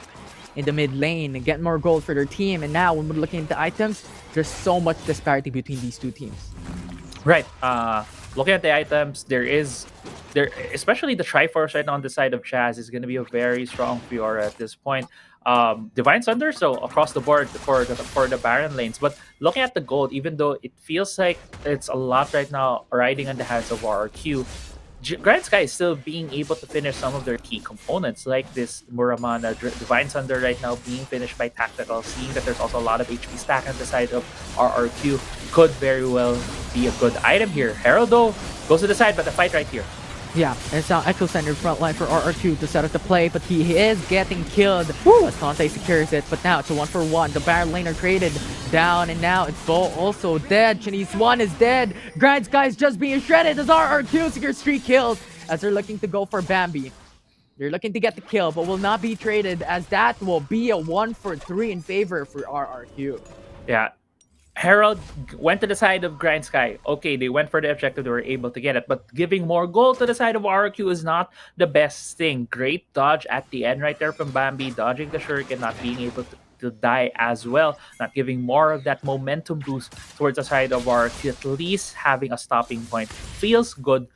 in the mid lane and get more gold for their team. And now when we're looking into items, there's so much disparity between these 2 teams. Right. Looking at the items, there especially the Triforce right now on the side of Chaz is gonna be a very strong Fiora at this point. Divine Thunder, so across the board for the Baron lanes. But looking at the gold, even though it feels like it's a lot right now riding on the hands of RRQ, Grindsky is still being able to finish some of their key components, like this Muramana Divine Thunder right now being finished by Tactical, seeing that there's also a lot of HP stack on the side of RRQ could very well be a good item here. Herald though goes to the side, but the fight right here. Yeah, and it's now Echo Center front line for RR2 to set up the play, but he is getting killed as Tante secures it. But now it's a 1-for-1. The Baron laner traded down, and now it's Bo also dead. Chinese 1 is dead. Grindsky is just being shredded as RR2 secures 3 kills as they're looking to go for Bambi. They're looking to get the kill, but will not be traded as that will be a 1-for-3 in favor for RRQ. Yeah. Herald went to the side of Grindsky. Okay, they went for the objective, they were able to get it, but giving more gold to the side of RQ is not the best thing. Great dodge at the end right there from Bambi, dodging the shuriken, not being able to die as well, not giving more of that momentum boost towards the side of RQ. At least having a stopping point feels good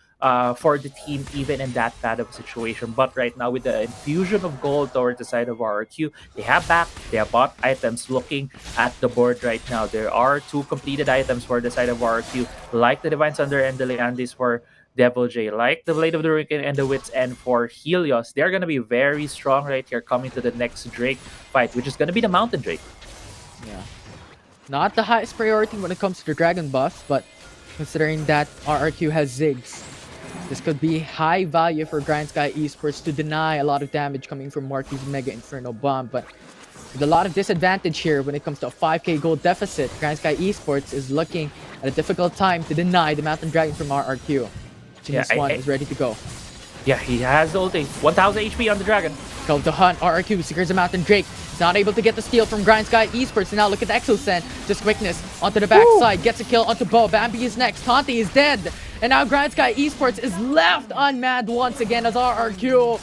for the team, even in that bad of a situation. But right now, with the infusion of gold towards the side of RRQ, they have back, they have bought items. Looking at the board right now, there are 2 completed items for the side of RRQ, like the Divine Thunder and the Leandis for Devil J, like the Blade of the Hurricane and the Wits End for Helios. They're going to be very strong right here coming to the next Drake fight, which is going to be the Mountain Drake. Yeah. Not the highest priority when it comes to the Dragon buff, but considering that RRQ has Ziggs, this could be high value for Grindsky Esports to deny a lot of damage coming from Marky's Mega Inferno Bomb. But with a lot of disadvantage here when it comes to a 5k gold deficit, Grindsky Esports is looking at a difficult time to deny the Mountain Dragon from RRQ. Chinese One is ready to go. Yeah, he has the ulti. 1000 HP on the Dragon. Go to hunt. RRQ secures the Mountain Drake. He's not able to get the steal from Grindsky Esports. And now look at the Exosen. Just quickness onto the backside. Gets a kill onto Bo. Bambi is next. Tante is dead. And now Grindsky Esports is left unmanned once again as RRQ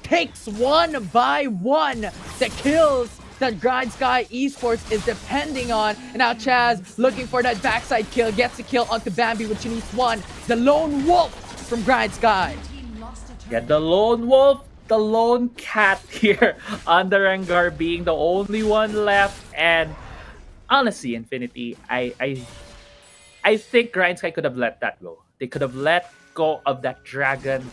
takes 1 by 1 the kills that Grindsky Esports is depending on. And now Chaz looking for that backside kill. Gets a kill onto Bambi with Chinese 1. The lone wolf from Grindsky. Yeah, the lone wolf, the lone cat here on the Rengar being the only one left. And honestly, Infinity, I think Grindsky could have let that go. They could have let go of that dragon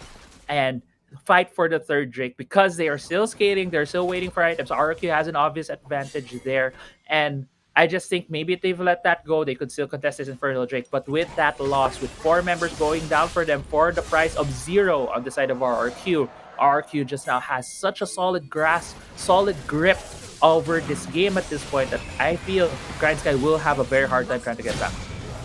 and fight for the 3rd Drake because they are still skating. They're still waiting for items. RQ has an obvious advantage there. And I just think maybe if they've let that go, they could still contest this Infernal Drake. But with that loss, with 4 members going down for them for the price of 0 on the side of RRQ, RRQ just now has such a solid grasp, solid grip over this game at this point that I feel Grindsky will have a very hard time trying to get back.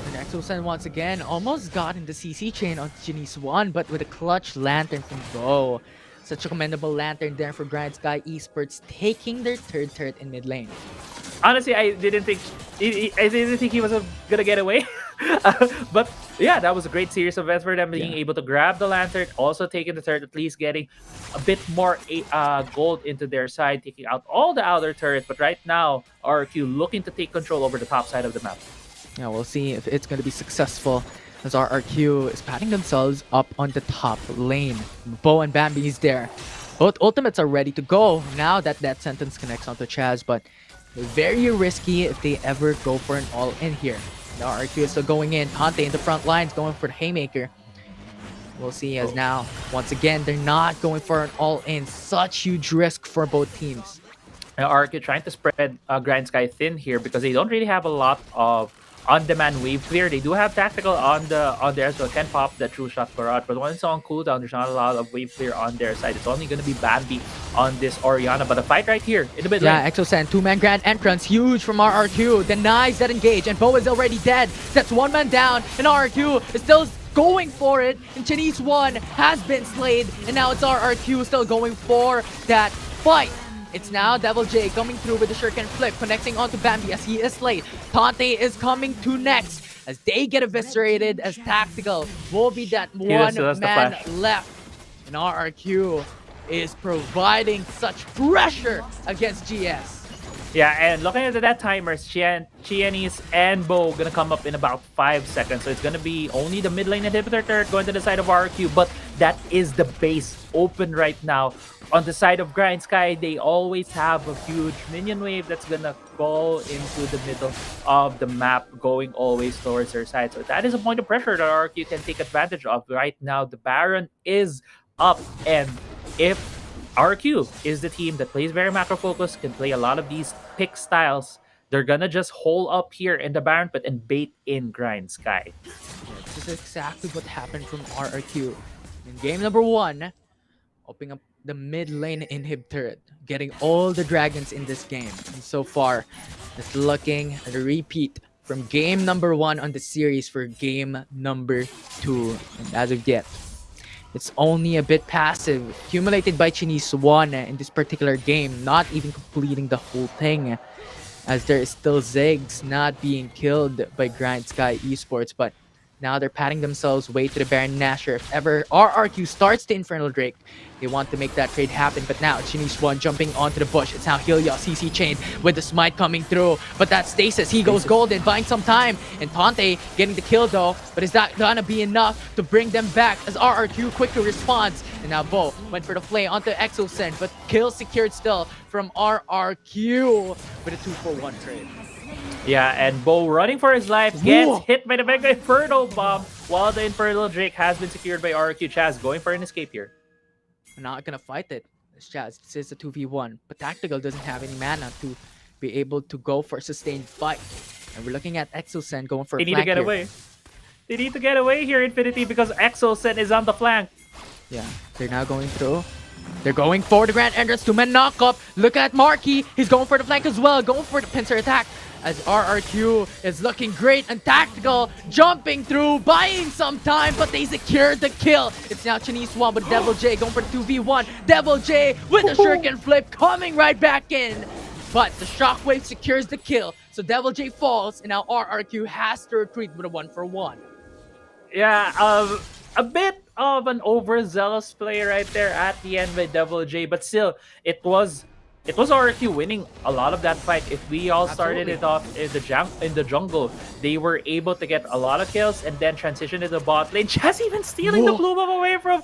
And Exosen once again almost got in the CC chain on Chinese 1, but with a clutch lantern from Bo. Such a commendable lantern there for Grindsky Esports, taking their 3rd turret in mid lane. Honestly, I didn't think he was gonna get away. But yeah, that was a great series of events for them, being able to grab the lantern, also taking the turret, at least getting a bit more gold into their side, taking out all the outer turrets. But right now, RQ looking to take control over the top side of the map. Yeah, we'll see if it's going to be successful as RRQ is patting themselves up on the top lane. Bo and Bambi is there. Both ultimates are ready to go now that that sentence connects onto Chaz, but very risky if they ever go for an all-in here. Now RRQ is still going in. Tante in the front lines going for the Haymaker. We'll see as now, once again, they're not going for an all-in. Such huge risk for both teams. Now RRQ trying to spread Grindsky thin here because they don't really have a lot of on-demand wave clear. They do have tactical on there, so can pop the true shot barrage, but when it's on cooldown, there's not a lot of wave clear on their side. It's only going to be Bambi on this Orianna, but a fight right here in the mid lane. Yeah, Exosen, 2-man grand entrance, huge from RRQ, denies that engage, and Bo is already dead. That's 1 man down, and RRQ is still going for it, and Chinese 1 has been slayed, and now it's RRQ still going for that fight. It's now Devil J coming through with the Shuriken Flip, connecting onto Bambi as he is slayed. Tante is coming to next as they get eviscerated as Tactical will be that 1 man left. And RRQ is providing such pressure against GS. Yeah, and looking at that timer, Qeon Qeon and Bo gonna come up in about 5 seconds. So it's gonna be only the mid lane inhibitor turret going to the side of RQ, but that is the base open right now. On the side of Grindsky, they always have a huge minion wave that's gonna go into the middle of the map, going always towards their side. So that is a point of pressure that RQ can take advantage of. Right now, the Baron is up, and if RQ is the team that plays very macro focused, can play a lot of these pick styles, they're gonna just hole up here in the Baron pit and bait in Grindsky. This is exactly what happened from RRQ. In game number 1, opening up the mid lane inhib turret, getting all the dragons in this game. And so far, it's looking at a repeat from game number 1 on the series for game number 2. And as of yet, it's only a bit passive, accumulated by Chinese one in this particular game, not even completing the whole thing, as there is still Ziggs not being killed by Grindsky Esports, but now they're patting themselves way to the Baron Nashor. If ever RRQ starts the Infernal Drake, they want to make that trade happen, but now Chinese one jumping onto the bush. It's now Helios, CC Chain with the smite coming through, but that Stasis, he goes golden, buying some time, and Tante getting the kill though, but is that gonna be enough to bring them back as RRQ quickly responds? And now Bo went for the flay onto Exocen, but kill secured still from RRQ with a 2-for-1 trade. Yeah, and Bo running for his life gets hit by the Mega Inferno Bomb, while the Infernal Drake has been secured by RQ. Chaz going for an escape here. I'm not gonna fight it. It's Chaz, this is a 2v1, but Tactical doesn't have any mana to be able to go for a sustained fight. And we're looking at Exocen going for a They need flank to get here. away. They need to get away here, Infinity, because Exocen is on the flank. Yeah, they're now going through. They're going for the Grand Entrance, 2-man knock-up. Look at Marky, he's going for the flank as well, going for the pincer attack. As RRQ is looking great, and Tactical jumping through, buying some time, but they secured the kill. It's now Chinese one, but Devil J going for the 2v1. Devil J with the shuriken flip coming right back in. But the shockwave secures the kill, so Devil J falls, and now RRQ has to retreat with a 1-for-1. Yeah, a bit of an overzealous play right there at the end by Devil J, but still, it was RQ winning a lot of that fight. If we all started it off in the jungle, they were able to get a lot of kills and then transition to the bot lane. Chaz even stealing the blue buff away from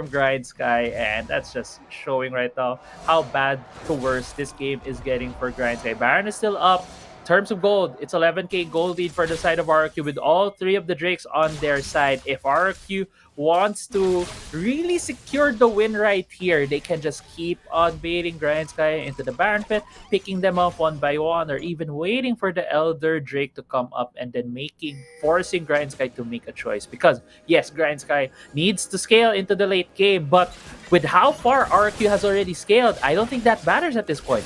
Grindsky, and that's just showing right now how bad to worse this game is getting for Grindsky. Baron is still up. In terms of gold, it's 11k gold lead for the side of RQ with all 3 of the Drakes on their side. If RQ wants to really secure the win right here, they can just keep on baiting Grindsky into the Baron pit, picking them off one by one, or even waiting for the Elder Drake to come up and then forcing Grindsky to make a choice. Because yes, Grindsky needs to scale into the late game, but with how far RQ has already scaled, I don't think that matters at this point.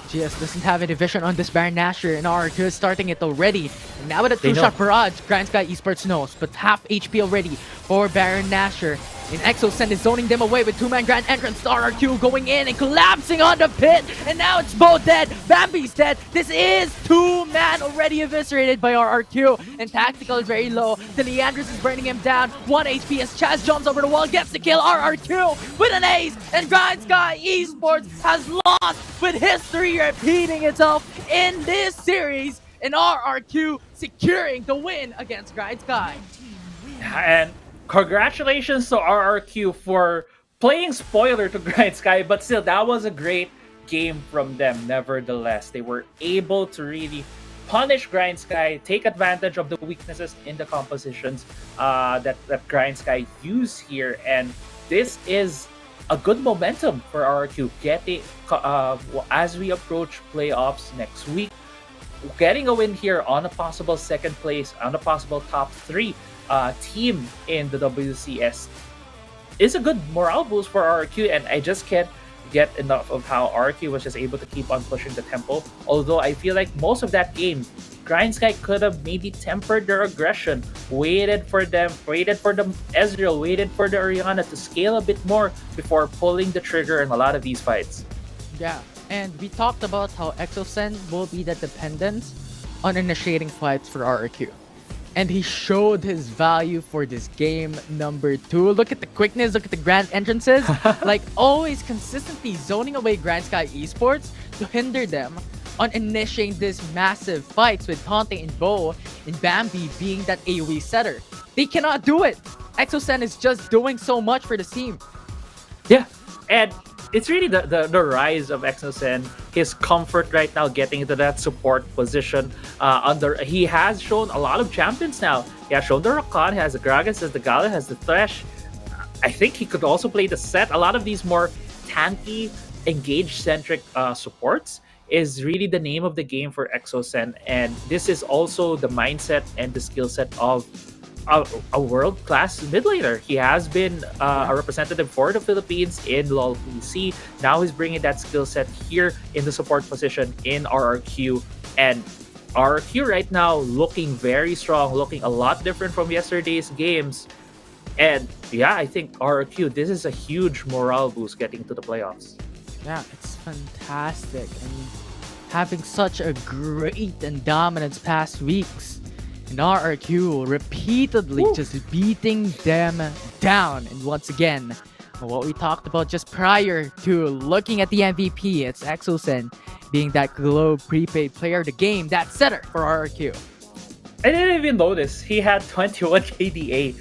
GS doesn't have any vision on this Baron Nashor, and RRQ is starting it already. And now with a 2-shot barrage, Grindsky Esports knows, but half HP already for Baron Nashor. And Exocen is zoning them away with 2-man Grand Entrance. RRQ going in and collapsing on the pit, and now it's Bo dead, Bambi's dead. This is 2-man already eviscerated by RRQ, and Tactical is very low. The Leandris is burning him down. 1 HP as Chaz jumps over the wall, gets the kill. RRQ with an ace, and Grindsky Esports has lost, with history repeating itself in this series, and RRQ securing the win against Grindsky. And congratulations to RRQ for playing spoiler to Grindsky, but still, that was a great game from them nevertheless. They were able to really punish Grindsky, take advantage of the weaknesses in the compositions that Grindsky used here, and this is a good momentum for RRQ getting as we approach playoffs next week. Getting a win here on a possible second place, on a possible top 3 team in the WCS is a good morale boost for RRQ, and I just can't get enough of how RRQ was just able to keep on pushing the tempo. Although I feel like most of that game, Grindsky could have maybe tempered their aggression, waited for the Ezreal, waited for the Orianna to scale a bit more before pulling the trigger in a lot of these fights. Yeah, and we talked about how Exocen will be the dependence on initiating fights for RRQ. and he showed his value for this game number 2. Look at the quickness, look at the grand entrances. Like always consistently zoning away Grindsky Esports to hinder them on initiating this massive fights with Tante and Bo and Bambi being that AoE setter. They cannot do it. Exosen is just doing so much for the team. Yeah, and it's really the rise of Exosen, his comfort right now getting into that support position. He has shown a lot of champions now. He has shown the Rakan, he has the Gragas, has the Gala, has the Thresh. I think he could also play the set. A lot of these more tanky, engage-centric supports is really the name of the game for Exosen, and this is also the mindset and the skill set of a world-class mid laner. He has been a representative for the Philippines in LoL PC. Now he's bringing that skill set here in the support position in RRQ, and RRQ right now looking very strong, looking a lot different from yesterday's games. And yeah, I think RRQ, this is a huge morale boost getting to the playoffs. Yeah, it's fantastic. And having such a great and dominant past weeks. And RRQ repeatedly just beating them down. And once again, what we talked about just prior to looking at the MVP, it's Exosen being that Globe prepaid player of the game, that setter for RRQ. I didn't even notice he had 21 KDA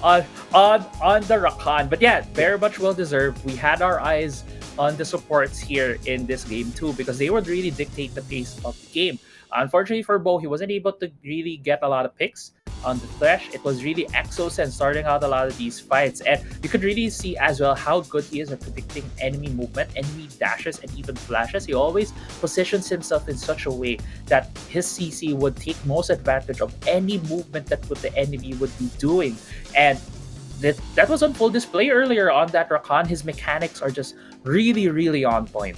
on the Rakan. But yeah, very much well deserved. We had our eyes on the supports here in this game too, because they would really dictate the pace of the game. Unfortunately for Bo, he wasn't able to really get a lot of picks on the Thresh. It was really Exosen starting out a lot of these fights, and you could really see as well how good he is at predicting enemy movement, enemy dashes, and even flashes. He always positions himself in such a way that his CC would take most advantage of any movement that the enemy would be doing, and that was on full display earlier on that Rakan. His mechanics are just really on point.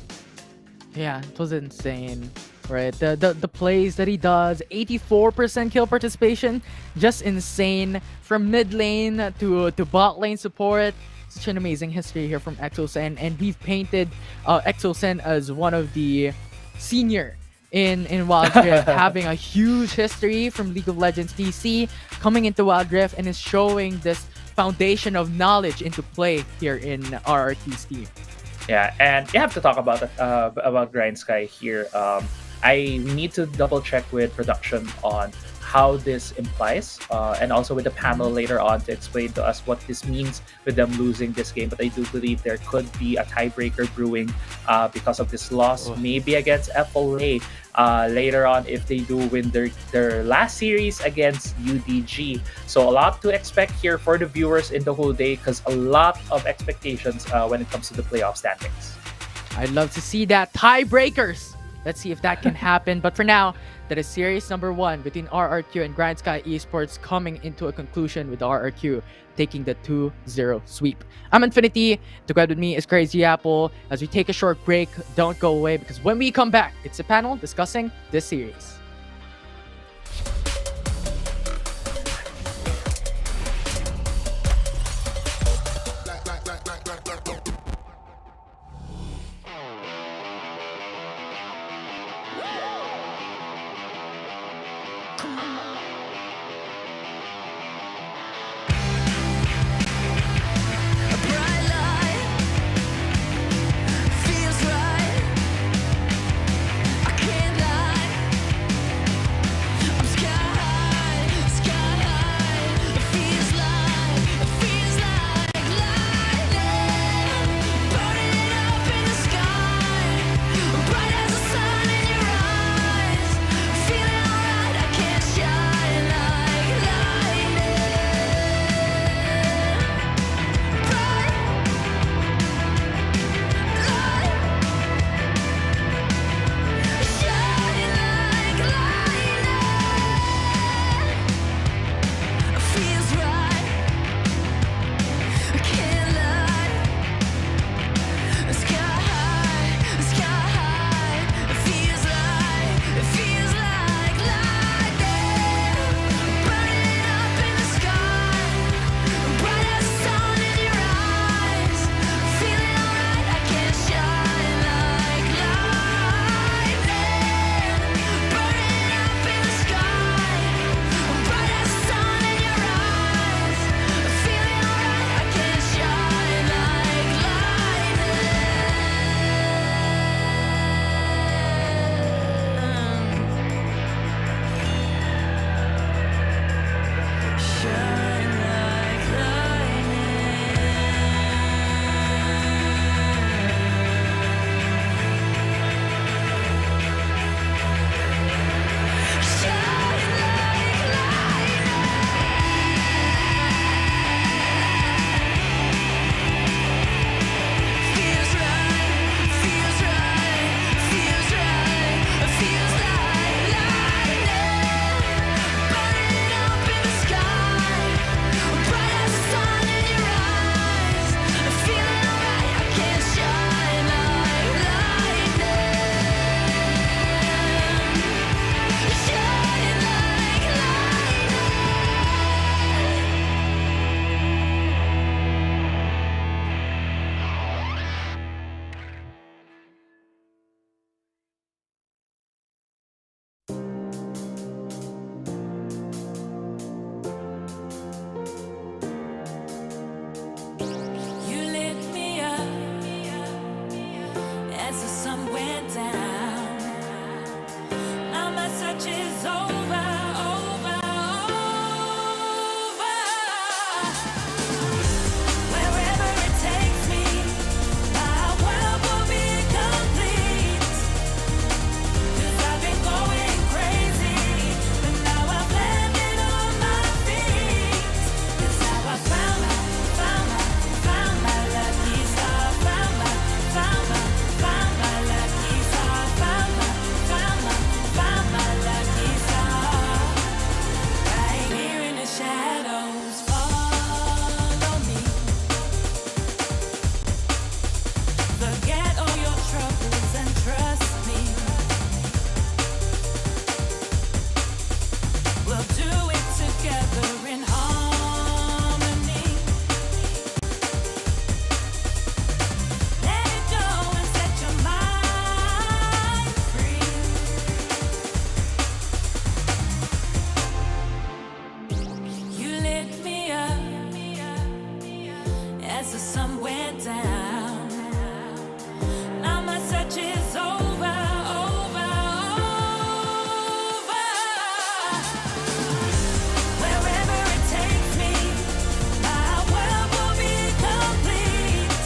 Yeah, it was insane. Right, the plays that he does, 84% kill participation, just insane. From mid lane to bot lane support, such an amazing history here from Exosen, and we've painted Exosen as one of the senior in Wildrift, having a huge history from League of Legends DC, coming into Wildrift, and is showing this foundation of knowledge into play here in RRQ's team. Yeah, and you have to talk about Grindsky here. We need to double check with production on how this implies, and also with the panel later on to explain to us what this means with them losing this game. But I do believe there could be a tiebreaker brewing because of this loss, maybe against FLA later on if they do win their last series against UDG. So a lot to expect here for the viewers in the whole day, because a lot of expectations when it comes to the playoff standings. I'd love to see that. Tiebreakers! Let's see if that can happen. But for now, that is series number 1 between RRQ and Grindsky Esports coming into a conclusion with RRQ taking the 2-0 sweep. I'm Infinity. Together with me is Crazy Apple. As we take a short break, don't go away, because when we come back, it's a panel discussing this series. as the sun went down. Now my search is over, over, over. Wherever it takes me, my world will be complete. 'Cause I've been going crazy, but now I've landed on my feet. It's how I found my lucky star. Found my lucky star. Found my lucky star. Right here in the shadows, follow me. Forget all your troubles and trust me. We'll do it together in harmony. Let it go and set your mind free. You lit me up as the sun went down. Now my search is over, over, over. Wherever it takes me, my world will be complete.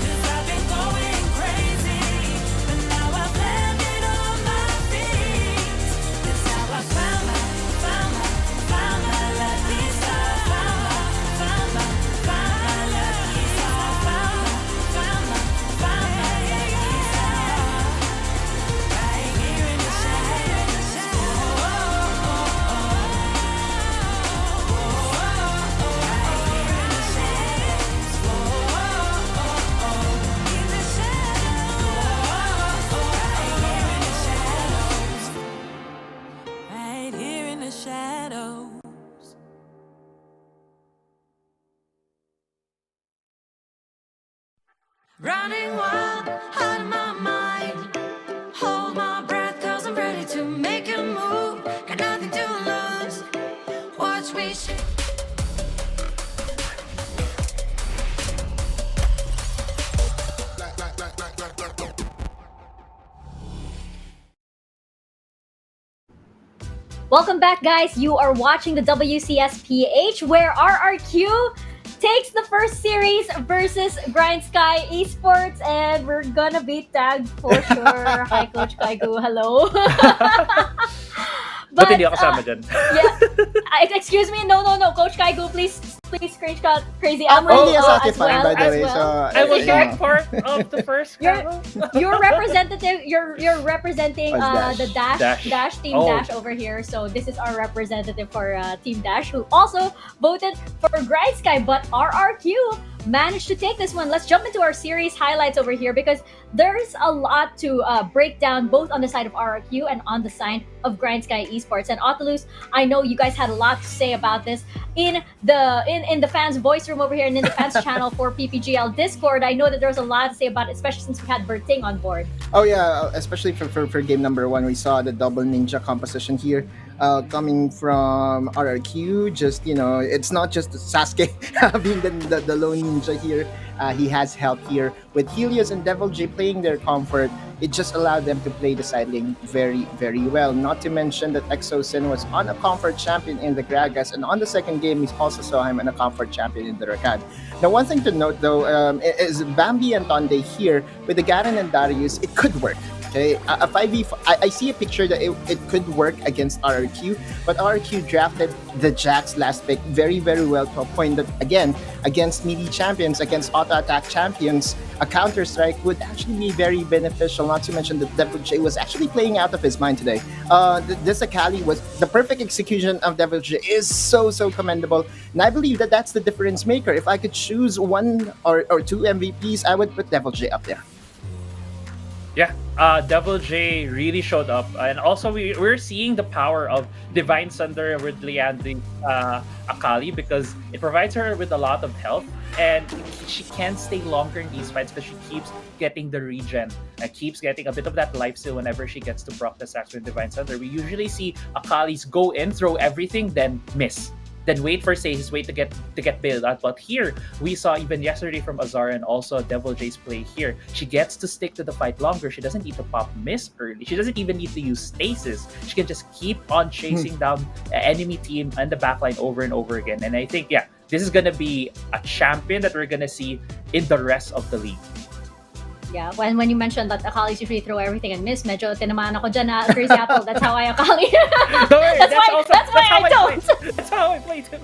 'Cause I've been going crazy, but now I've landed on my feet. That's how I found my lucky star. Found my lucky star. Found my lucky star. Right here in the shadows. Right here in the shadows. In the shadows. Right here in the shadows. Running wild out of my mind. Hold my breath 'cause I'm ready to make a move. Got nothing to lose. Watch me Welcome back, guys. You are watching the WCS PH, where RRQ takes the first series versus Grindsky Esports, and we're gonna be tagged for sure. Hi, Coach Kaigu. Hello. But hindi ako kasama dyan. Yeah. Excuse me. No. Coach Kaigu, please screenshot Crazy I'm Apple really a as satisfied, well. by the way. as well. So I was you know. not part of the first You're round. you're representative. You're representing What's the Dash. team Oh. Dash over here. So this is our representative for Team Dash, who also voted for Grindsky, but RRQ managed to take this one. Let's jump into our series highlights over here, because there's a lot to break down, both on the side of RRQ and on the side of Grindsky Esports. And Otalus, I know you guys had a lot to say about this in the fans' voice room over here and in the fans channel for PPGL Discord. I know that there was a lot to say about it, especially since we had Berting on board. Oh yeah, especially for game number 1, we saw the double ninja composition here, coming from RRQ. Just it's not just Sasuke being the lone ninja here. He has help here with Helios and Devil J playing their comfort. It just allowed them to play the side lane very, very well. Not to mention that Exosin was on a comfort champion in the Gragas, and on the second game, we also saw him on a comfort champion in the Rakad. Now, one thing to note though is Bambi and Tonde here with the Garen and Darius. It could work. Okay, a 5v. I see a picture that it could work against RRQ, but RRQ drafted the Jax last pick very, very well, to a point that, again, against melee champions, against auto attack champions, a counter strike would actually be very beneficial. Not to mention that Devil J was actually playing out of his mind today. This Akali was the perfect execution of Devil J, is so commendable, and I believe that that's the difference maker. If I could choose one or two MVPs, I would put Devil J up there. Yeah, Devil J really showed up, and also we're seeing the power of Divine Sunder with Liandry Akali, because it provides her with a lot of health, and she can stay longer in these fights because she keeps getting the regen and keeps getting a bit of that life steal whenever she gets to proc the stacks with Divine Sunder. We usually see Akalis go in, throw everything, then miss. then wait for Sage's wait to get bailed out. But here we saw even yesterday from Azar and also Devil J's play here. She gets to stick to the fight longer. She doesn't need to pop miss early. She doesn't even need to use stasis. She can just keep on chasing down the enemy team and the backline over and over again. And I think, yeah, this is gonna be a champion that we're gonna see in the rest of the league. Yeah, when you mentioned that Akali's usually throw everything and miss, medyo tinamaan ako dyan na Crazy Apple. That's how I Akali. Don't worry, that's why I don't. That's how I play too.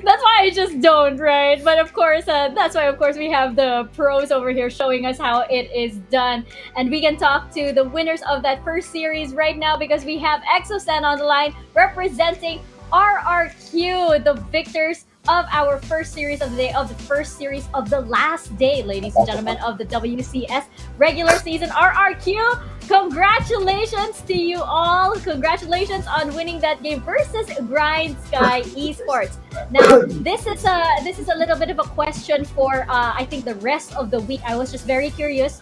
That's why I just don't, right? But of course, that's why, of course, we have the pros over here showing us how it is done. And we can talk to the winners of that first series right now because we have Exocen on the line representing RRQ, the victors of our first series of the day, of the first series of the last day, ladies and gentlemen, of the WCS regular season. RRQ, congratulations to you all. Congratulations on winning that game versus Grindsky Esports. Now, this is a little bit of a question for I think the rest of the week. I was just very curious.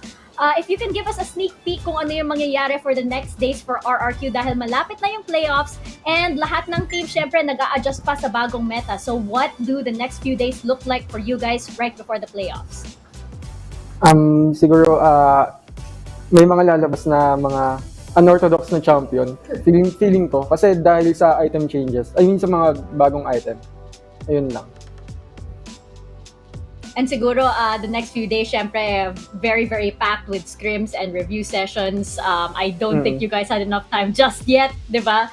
If you can give us a sneak peek kung ano yung mangyayari for the next days for RRQ dahil malapit na yung playoffs and lahat ng team syempre nag-a-adjust pa sa bagong meta. So what do the next few days look like for you guys right before the playoffs? Siguro may mga lalabas na mga unorthodox na champion. Feeling ko kasi dahil sa item changes. I mean sa mga bagong item. Ayun lang. And siguro, the next few days, syempre, very, very packed with scrims and review sessions. I don't think you guys had enough time just yet, di ba?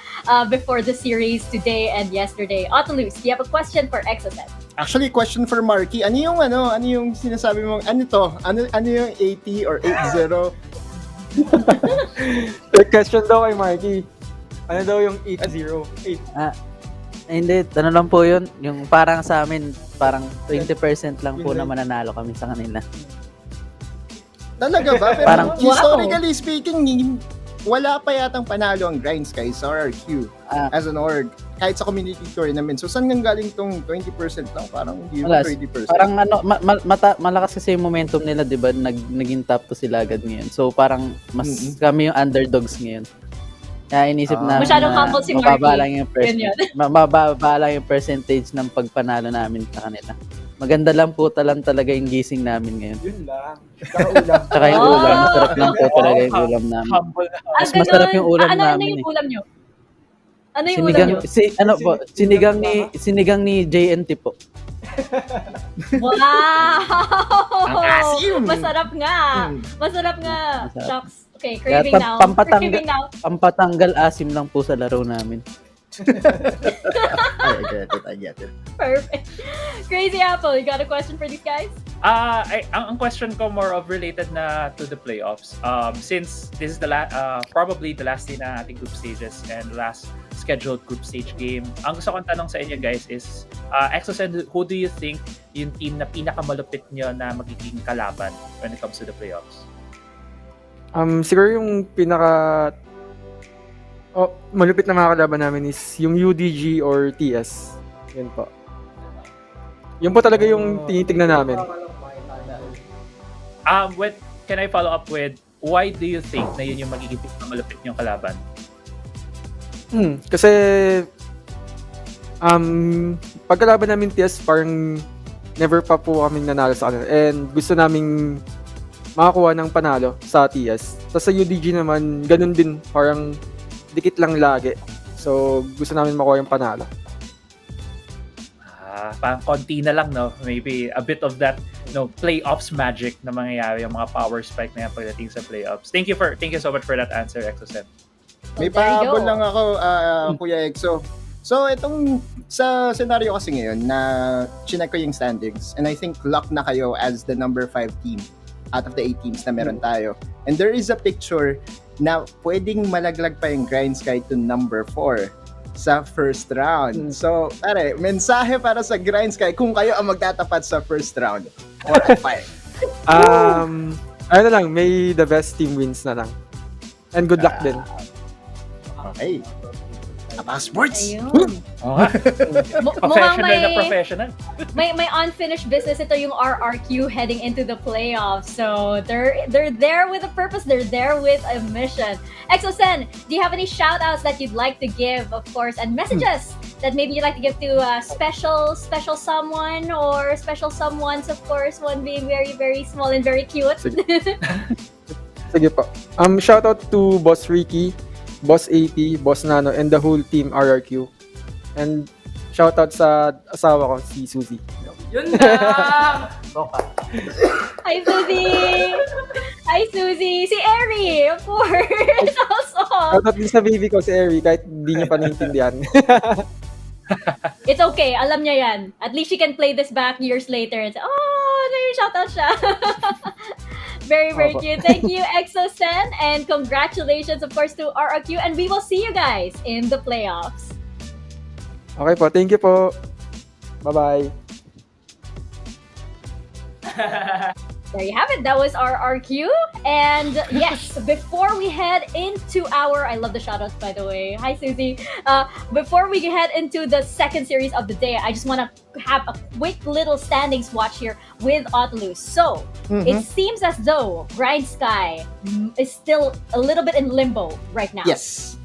Before the series today and yesterday. Otolus, do you have a question for Exocet? Actually, question for Marky. Ano yung sinasabi mo? Ano to? Ano yung 80 or 80? Question daw kay Marky. Ano daw yung 80? Hindi, ano lang po yun, yung parang sa amin, parang 20% lang po na mananalo kami sa kanila. Talaga ba? Pero Parang, historically speaking, wala pa yatang panalo ang Grindsky sa RRQ as an org. Kahit sa community tournament. So, saan nga galing tong 20% lang? Parang hindi Wala. 30%. Parang malakas kasi yung momentum nila, di ba? Naging top 2 sila agad ngayon. So, parang mas kami yung underdogs ngayon. Kaya inisip namin Masyadong na humble si Marky. mababa lang yung percentage ng pagpanalo namin sa kanila. Maganda lang po talaga yung gising namin ngayon. Yun lang. Tsaka yung ulam. Masarap lang po talaga yung ulam namin. Mas masarap yung ulam namin. Ano yung ulam nyo? Ano yung ulam nyo? Sinigang ni JNT po. Wow! Ang asim! Masarap nga. Masarap nga. Masarap. Shucks. Okay, craving now. Craving now. Pampatanggal asim lang po sa laro namin. I get it. Perfect. Crazy Apple, you got a question for these guys? Ang question ko more of related na to the playoffs. Since this is the probably the last day na ating group stages and last scheduled group stage game. Ang gusto kong tanong sa inyo guys is, Exocen, who do you think yung team na pinakamalupit nyo na magiging kalaban when it comes to the playoffs? Siguro yung malupit na mga kalaban namin is yung UDG or TS. Yun po. Yun po talaga yung tinitignan namin. Can I follow up with, why do you think na yun yung magiging malupit yung kalaban? Kasi pagkalaban namin TS, parang never pa po kaming nanalo sa kanila. And gusto naming makakuha ng panalo sa TS. Sa UDG naman, ganun din. Parang dikit lang lagi. So, gusto namin makuha yung panalo. Parang konti na lang, no? Maybe a bit of that, playoffs magic na mangyayari, yung mga power spike na yan pagdating sa playoffs. Thank you so much for that answer, Exocen. May pahabol lang ako, Kuya Exo. So, itong sa scenario kasi ngayon na chinek ko yung standings, and I think lock na kayo as the number 5 team out of the 8 teams na meron tayo. And there is a picture na pwedeng malaglag pa yung Grindsky to number 4 sa first round. So, pare, mensahe para sa Grindsky kung kayo ang magtatapat sa first round. Ano lang, may the best team wins na lang. And good luck din. Okay. About sports. Ayun. Professional. May unfinished business ito yung RRQ heading into the playoffs. So they're there with a purpose. They're there with a mission. Exocen, do you have any shout outs that you'd like to give, of course, and messages that maybe you'd like to give to special someone or special someones, of course, one being very, very small and very cute. Sige po. Shoutout to Boss Ricky, Boss AP, Boss Nano, and the whole team RRQ. And shoutout sa asawa ko, si Suzy. Yun na! Hi, Suzy! Hi, Suzy! Si Eri, of course, also. Shoutout din sa baby ko, si Eri, kahit di niya pa naintindihan. It's okay, alam niya yan. At least she can play this back years later and say, oh, shoutout siya. Very, very cute. Thank you, ExoSen, and congratulations, of course, to RRQ. And we will see you guys in the playoffs. Okay po, thank you po. Bye-bye. There you have it. That was our RQ. And yes, before we head into our, I love the shoutouts, by the way. Hi, Susie. Before we head into the second series of the day, I just want to have a quick little standings watch here with Otlus. So it seems as though Grindsky is still a little bit in limbo right now. Yes.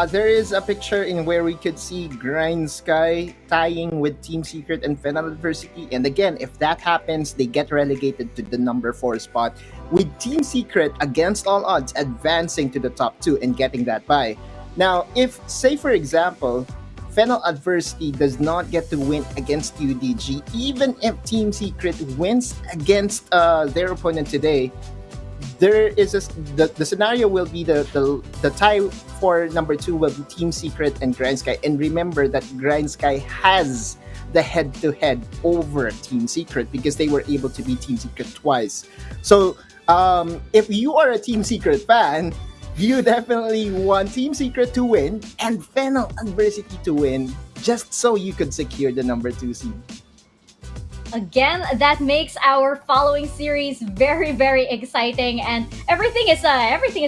There is a picture in where we could see Grindsky tying with Team Secret and Fennel Adversity. And again, if that happens, they get relegated to the number 4 spot, with Team Secret against all odds advancing to the top 2 and getting that bye. Now, if, say for example, Fennel Adversity does not get to win against UDG, even if Team Secret wins against their opponent today, there is the scenario will be the tie for number 2 will be Team Secret and Grindsky. And remember that Grindsky has the head-to-head over Team Secret because they were able to beat Team Secret twice. So if you are a Team Secret fan, you definitely want Team Secret to win and Fennel Adversity to win, just so you could secure the number 2 seed. Again, that makes our following series very, very exciting, and everything is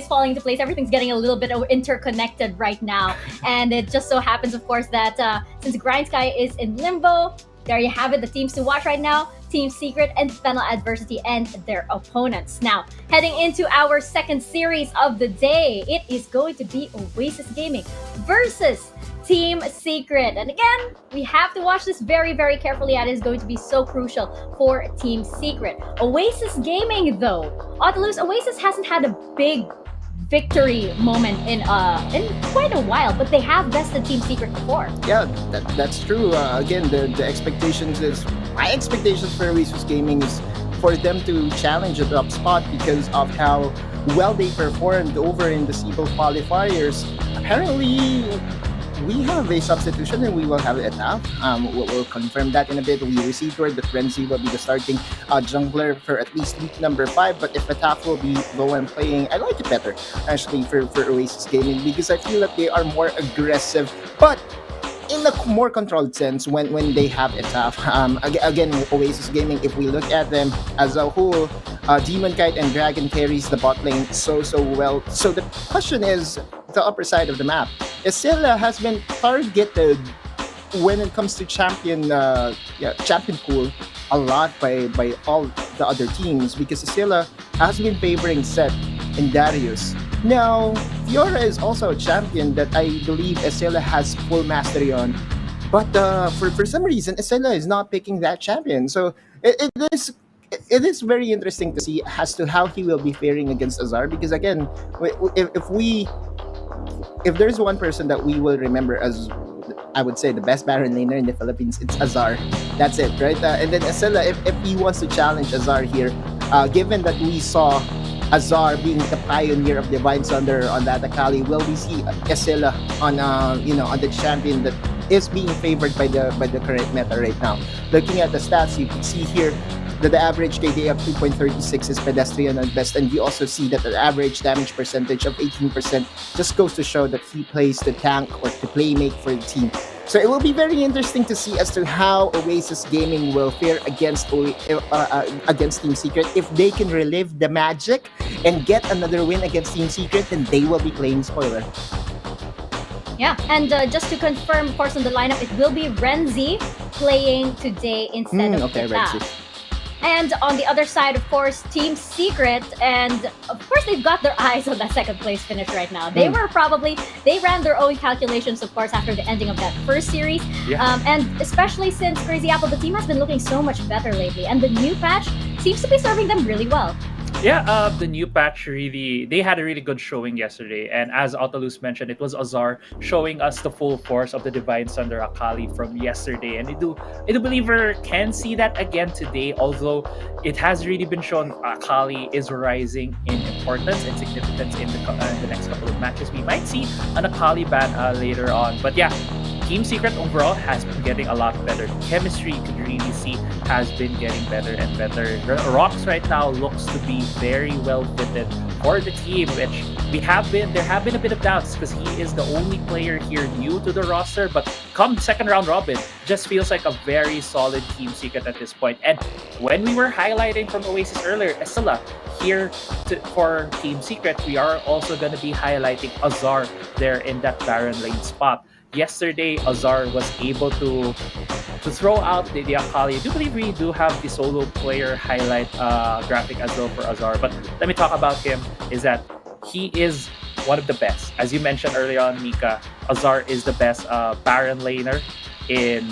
falling into place. Everything's getting a little bit interconnected right now, and it just so happens, of course, that since Grindsky is in limbo, there you have it. The teams to watch right now: Team Secret and Fennel Adversity and their opponents. Now, heading into our second series of the day, it is going to be Oasis Gaming versus Team Secret. And again, we have to watch this very, very carefully, and it is going to be so crucial for Team Secret. Oasis Gaming, though, Otlus, Oasis hasn't had a big victory moment in quite a while, but they have bested Team Secret before. Yeah, that's true. Again, the expectations is, my expectations for Oasis Gaming is for them to challenge the top spot because of how well they performed over in the CBL qualifiers. Apparently, we have a substitution and we will have it now. We'll confirm that in a bit. We received word that Renzi will be the starting jungler for at least week number 5. But if Ataf will be the one playing, I like it better actually for Oasis Gaming because I feel that they are more aggressive, but in a more controlled sense when they have Ataf. Again, Oasis Gaming, if we look at them as a whole, Demon Kite and Dragon carries the bot lane so well. So the question is, the upper side of the map, Esela has been targeted when it comes to champion pool a lot by all the other teams because Esela has been favoring Seth and Darius. Now, Fiora is also a champion that I believe Esela has full mastery on, but for some reason Esela is not picking that champion. So it is very interesting to see as to how he will be faring against Azar because again, if there's one person that we will remember as, I would say, the best Baron laner in the Philippines, it's Azar. That's it, right? And then Esela, if he wants to challenge Azar here, given that we saw Azar being the pioneer of Divine Thunder on that Akali, will we see Esela on on the champion that is being favored by the current meta right now? Looking at the stats, you can see here that the average KD of 2.36 is pedestrian at best, and you also see that the average damage percentage of 18% just goes to show that he plays the tank or the playmate for the team. So it will be very interesting to see as to how Oasis Gaming will fare against Team Secret. If they can relive the magic and get another win against Team Secret, then they will be playing spoiler. Yeah, and just to confirm, of course, on the lineup, it will be Renzi playing today instead of okay, Ita. Renzi. And on the other side, of course, Team Secret, and of course they've got their eyes on that second place finish right now. They they ran their own calculations, of course, after the ending of that first series. Yeah. And especially since Crazy Apple, the team has been looking so much better lately, and the new patch seems to be serving them really well. Yeah, the new patch they had a really good showing yesterday, and as Autolus mentioned, it was Azar showing us the full force of the Divine Thunder Akali from yesterday, and I do believe we can see that again today. Although it has really been shown Akali is rising in importance and significance in the next couple of matches. We might see an Akali ban later on, but yeah. Team Secret overall has been getting a lot better. Chemistry, you could really see, has been getting better and better. Rox right now looks to be very well fitted for the team, which there have been a bit of doubts because he is the only player here new to the roster. But come second round robin, just feels like a very solid Team Secret at this point. And when we were highlighting from Oasis earlier, Esila here for Team Secret, we are also going to be highlighting Azar there in that Baron lane spot. Yesterday, Azar was able to throw out the Akali. I do believe we do have the solo player highlight graphic as well for Azar. But let me talk about him, is that he is one of the best. As you mentioned earlier on, Mika, Azar is the best Baron laner in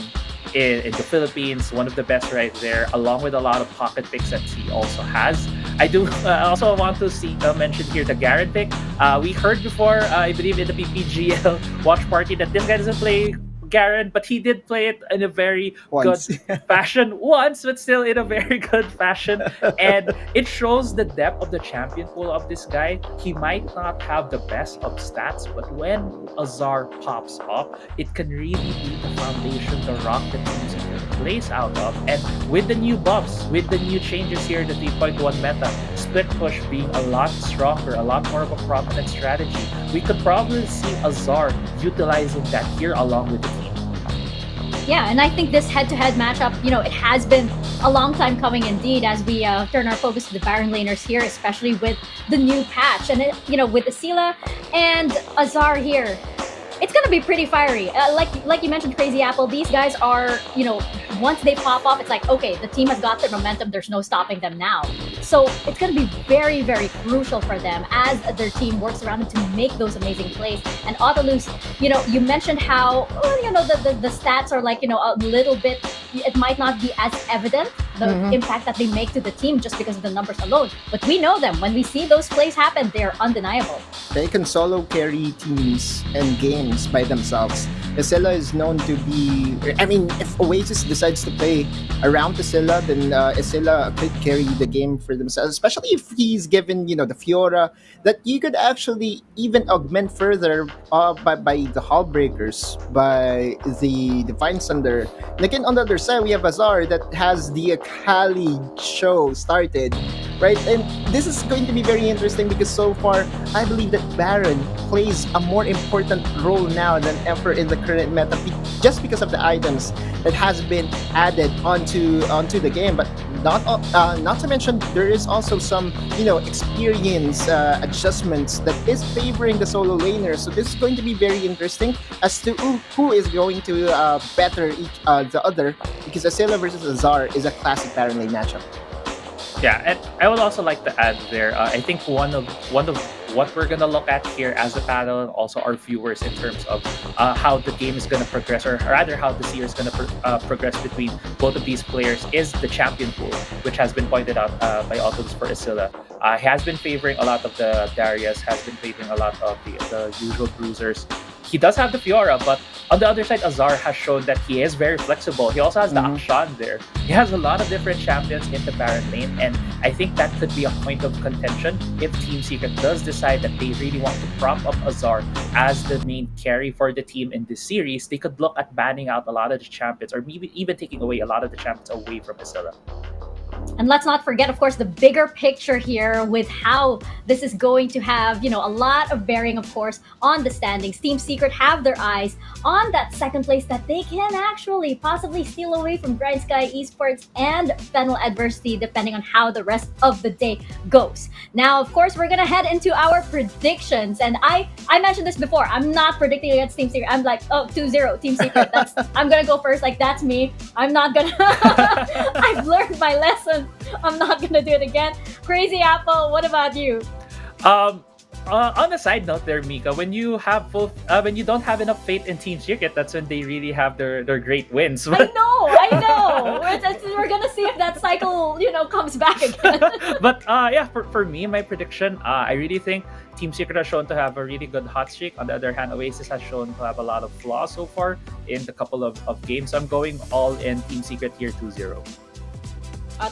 the Philippines, one of the best right there, along with a lot of pocket picks that he also has. I do also want to mention here the Garen pick. We heard before, I believe in the PPGL watch party, that this guy doesn't play Garen, but he did play it in a very good fashion once, but still in a very good fashion. And it shows the depth of the champion pool of this guy. He might not have the best of stats, but when Azar pops up, it can really be the foundation, the rock that Team plays out of. And with the new buffs, with the new changes here, the 3.1 meta, split push being a lot stronger, a lot more of a prominent strategy, we could probably see Azar utilizing that here along with the team. Yeah, and I think this head-to-head matchup, it has been a long time coming indeed, as we turn our focus to the Baron laners here, especially with the new patch. And, with Asila and Azar here, it's going to be pretty fiery. Like you mentioned, Crazy Apple, these guys are, once they pop off, it's like, okay, the team has got their momentum. There's no stopping them now. So it's going to be very, very crucial for them as their team works around them to make those amazing plays. And Autolus, you mentioned how, the stats are like, a little bit, it might not be as evident, the impact that they make to the team just because of the numbers alone. But we know them. When we see those plays happen, they are undeniable. They can solo carry teams and games by themselves. Esila is known to be... I mean, if Oasis decides to play around Esila, then Esila could carry the game for themselves, especially if he's given, the Fiora, that you could actually even augment further by the Hull Breakers, by the Divine Thunder. And again, on the other side, we have Azar that has the Akali show started, right? And this is going to be very interesting because so far, I believe that Baron plays a more important role now than ever in the current meta, just because of the items that has been added onto the game. But not to mention, there is also some experience adjustments that is favoring the solo laner. So this is going to be very interesting as to who is going to better the other, because Asila versus Azar is a classic Baron lane matchup. Yeah, and I would also like to add there, I think one of what we're gonna look at here as a panel, and also our viewers, in terms of how the game is gonna progress, or rather how the series is gonna progress between both of these players, is the champion pool, which has been pointed out by Autos for Asila. He has been favoring a lot of the Darius, has been favoring a lot of the usual bruisers. He does have the Fiora, but on the other side, Azar has shown that he is very flexible. He also has the Akshan there. He has a lot of different champions in the Baron lane, and I think that could be a point of contention if Team Secret does decide that they really want to prop up Azar as the main carry for the team in this series. They could look at banning out a lot of the champions, or maybe even taking away a lot of the champions away from Asila. And let's not forget, of course, the bigger picture here with how this is going to have, a lot of bearing, of course, on the standings. Team Secret have their eyes on that second place that they can actually possibly steal away from Grindsky, Esports, and Fennel Adversity, depending on how the rest of the day goes. Now, of course, we're going to head into our predictions. And I mentioned this before. I'm not predicting against Team Secret. I'm like, 2-0 Team Secret. I'm going to go first. Like, that's me. I'm not going to... I've learned my lesson I'm not gonna do it again. Crazy Apple, what about you? On a side note there, Mika, when you don't have enough faith in Team Secret, that's when they really have their great wins. I know. We're gonna see if that cycle, comes back again. But yeah, for me, my prediction, I really think Team Secret has shown to have a really good hot streak. On the other hand, Oasis has shown to have a lot of flaws so far in the couple of games. I'm going all in Team Secret here 2-0.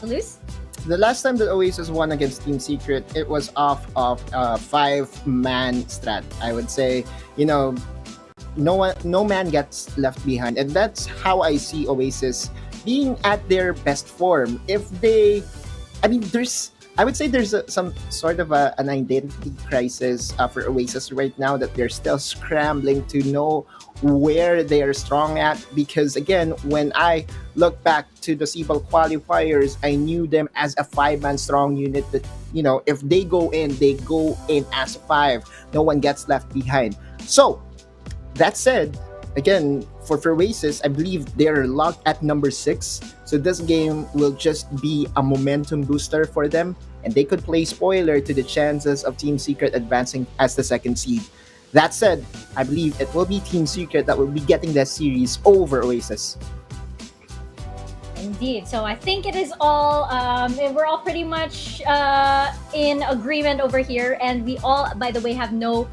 Luis? The last time that Oasis won against Team Secret, it was off of a 5-man strat. I would say, no man gets left behind, and that's how I see Oasis being at their best form. I would say there's some sort of an identity crisis for Oasis right now, that they're still scrambling to know where they are strong at. Because again, when I look back to the CBAL qualifiers, I knew them as a 5-man strong unit that, if they go in as 5. No one gets left behind. So, that said, again, for Oasis, I believe they're locked at number 6. So this game will just be a momentum booster for them, and they could play spoiler to the chances of Team Secret advancing as the 2nd seed. That said, I believe it will be Team Secret that will be getting that series over Oasis. Indeed. So I think it is all, we're all pretty much in agreement over here, and we all, by the way, have no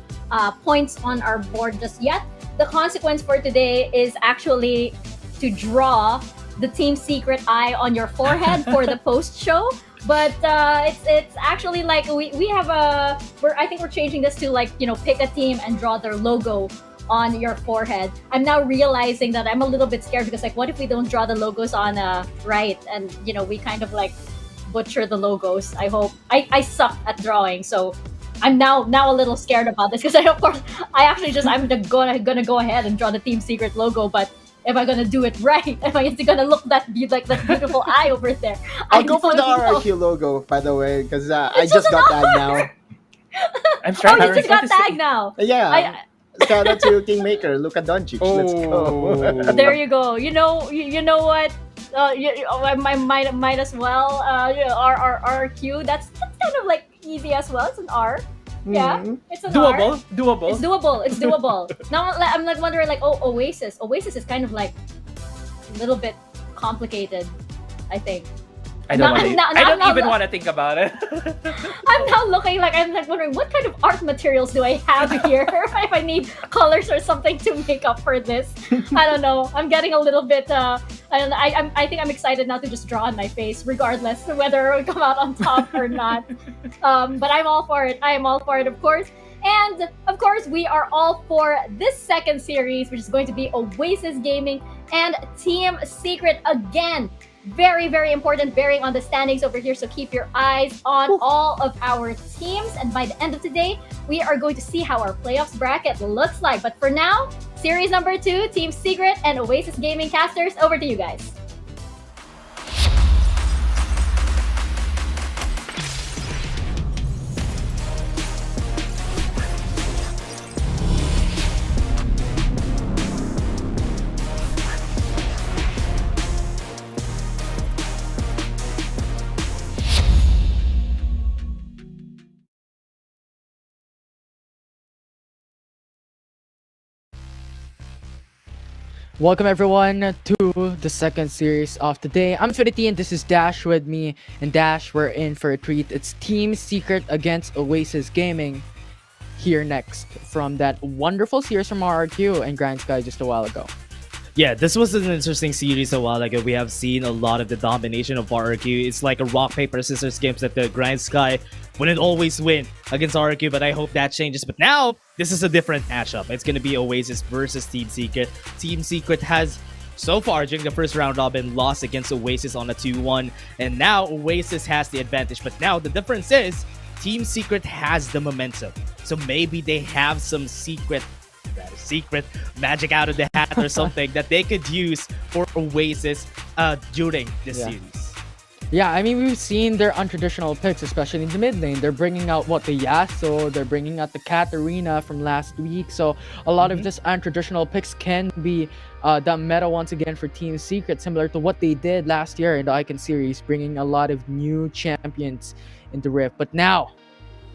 points on our board just yet. The consequence for today is actually to draw the Team Secret eye on your forehead for the post show. But it's actually like we have I think we're changing this to pick a team and draw their logo on your forehead. I'm now realizing that I'm a little bit scared because what if we don't draw the logos on right, and we kind of butcher the logos. I hope I suck at drawing, so I'm now a little scared about this because I'm gonna go ahead and draw the Team Secret logo, but am I gonna do it right? Am I gonna look like that beautiful eye over there? I'll go for the RRQ logo, by the way, because I just got tagged now. I'm trying you just got tagged now. Yeah. Shout out to Kingmaker, Luka Doncic. Let's go. There you go. You know what? I might as well. RRQ. That's kind of easy as well. It's an R. Yeah, it's an doable. R. It's doable. Now I'm wondering Oasis. Oasis is kind of a little bit complicated, I think. I don't even want to think about it. I'm now looking I'm wondering what kind of art materials do I have here if I need colors or something to make up for this. I don't know. I'm getting a little bit. I think I'm excited now to just draw on my face, regardless of whether it will come out on top or not. But I'm all for it. I am all for it, of course. And of course, we are all for this 2nd series, which is going to be Oasis Gaming and Team Secret again. Very, very important bearing on the standings over here, so keep your eyes on all of our teams. And by the end of today, we are going to see how our playoffs bracket looks like. But for now, series number 2, Team Secret and Oasis Gaming casters, over to you guys. Welcome everyone to the 2nd series of the day. I'm Infinity and this is Dash with me. And Dash, we're in for a treat. It's Team Secret against Oasis Gaming. Here next from that wonderful series from RRQ and Grindsky just a while ago. Yeah, this was an interesting series a while ago. We have seen a lot of the domination of RRQ. It's like a rock, paper, scissors games that the Grindsky wouldn't always win against RRQ, but I hope that changes. But now, this is a different matchup. It's going to be Oasis versus Team Secret. Team Secret has, so far, during the first round robin, lost against Oasis on a 2-1. And now, Oasis has the advantage. But now, the difference is, Team Secret has the momentum. So maybe they have some secret magic out of the hat or something that they could use for Oasis during this series. Yeah, I mean, we've seen their untraditional picks, especially in the mid lane. They're bringing out the Yasuo, they're bringing out the Katarina from last week. So a lot of this untraditional picks can be the meta once again for Team Secret, similar to what they did last year in the Icon series, bringing a lot of new champions into Rift. But now,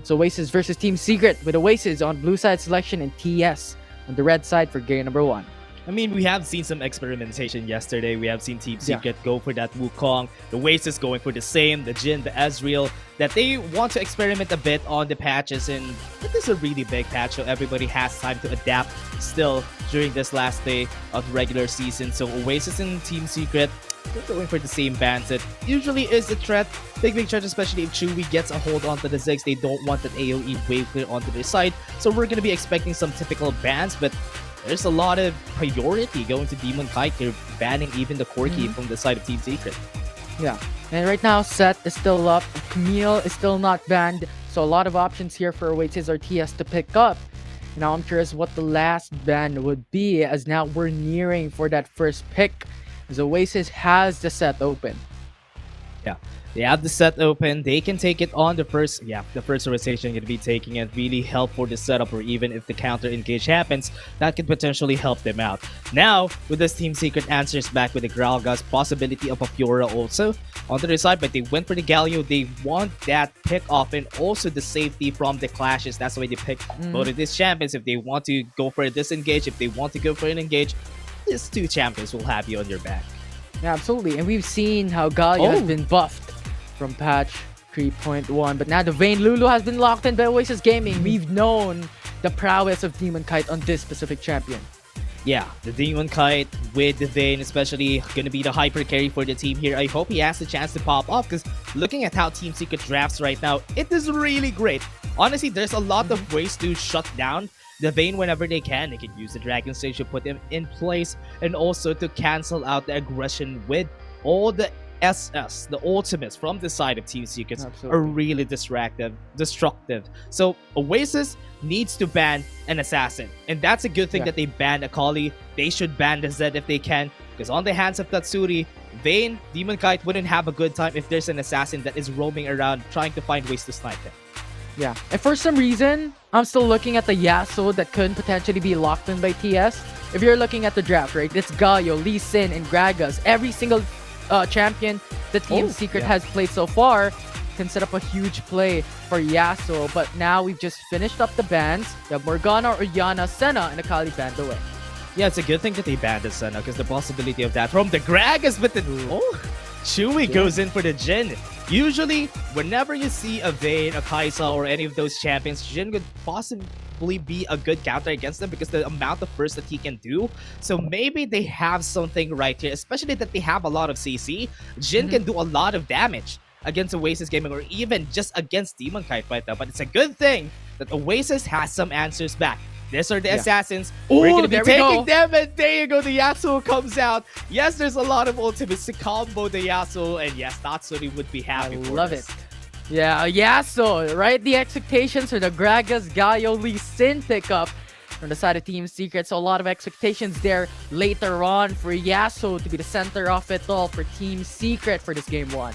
it's Oasis versus Team Secret, with Oasis on blue side selection and TS on the red side for game number 1. I mean, we have seen some experimentation yesterday. We have seen Team Secret go for that Wukong. The Oasis going for the same, the Jin, the Ezreal, that they want to experiment a bit on the patches. And it is a really big patch, so everybody has time to adapt still during this last day of the regular season. So Oasis and Team Secret, they're going for the same bans. It usually is a threat. Big threat, especially if Chewy gets a hold onto the Ziggs. They don't want that AoE wave clear onto their side. So we're going to be expecting some typical bans, but there's a lot of priority going to Demon Kite. They're banning even the Corki from the side of Team Secret. Yeah, and right now Seth is still up, Camille is still not banned, so a lot of options here for Oasis or TS to pick up. Now I'm curious what the last ban would be, as now we're nearing for that first pick, as Oasis has the set open. Yeah, they have the set open. They can take it on the first rotation. Going to be taking it, really help for the setup, or even if the counter engage happens, that could potentially help them out. Now, with this Team Secret answers back with the Gralgas, possibility of a Fiora also on the other side, but they went for the Galio. They want that pick off and also the safety from the clashes. That's why they picked both of these champions. If they want to go for a disengage, if they want to go for an engage, these two champions will have you on your back. Yeah, absolutely. And we've seen how Galio has been buffed from patch 3.1. But now the Vayne Lulu has been locked in by Oasis Gaming. We've known the prowess of Demon Kite on this specific champion. Yeah, the Demon Kite with the Vayne, especially going to be the hyper carry for the team here. I hope he has the chance to pop off, because looking at how Team Secret drafts right now, it is really great. Honestly, there's a lot of ways to shut down the Vayne whenever they can. They can use the Dragon Stage to put him in place, and also to cancel out the aggression with all the SS, the ultimates from the side of Team Secrets are really destructive. So Oasis needs to ban an assassin, and that's a good thing that they banned Akali. They should ban the Zed if they can, because on the hands of Tatsuri, Vayne, Demon Kite wouldn't have a good time if there's an assassin that is roaming around trying to find ways to snipe him. Yeah, and for some reason, I'm still looking at the Yasuo that could potentially be locked in by TS. If you're looking at the draft, right, it's Galio, Lee Sin, and Gragas. Every single champion that Team Secret has played so far can set up a huge play for Yasuo. But now we've just finished up the bans. We have Morgana, Orianna, Senna, and Akali banned away. Yeah, it's a good thing that they banned the Senna, because the possibility of that from the Gragas, but the Chewy goes in for the Jin. Usually, whenever you see a Vayne, a Kaisa, or any of those champions, Jin could possibly be a good counter against them because the amount of burst that he can do. So maybe they have something right here, especially that they have a lot of CC. Jin can do a lot of damage against Oasis Gaming, or even just against Demon Kite right now. But it's a good thing that Oasis has some answers back. These are the assassins. We're going to be taking them, and there you go. The Yasuo comes out. Yes, there's a lot of ultimates to combo the Yasuo, and yes, Tatsuri would be happy. I love it. Yeah, Yasuo, right? The expectations for the Gragas, Galio, Lee Sin pickup from the side of Team Secret. So a lot of expectations there later on for Yasuo to be the center of it all for Team Secret for this game 1.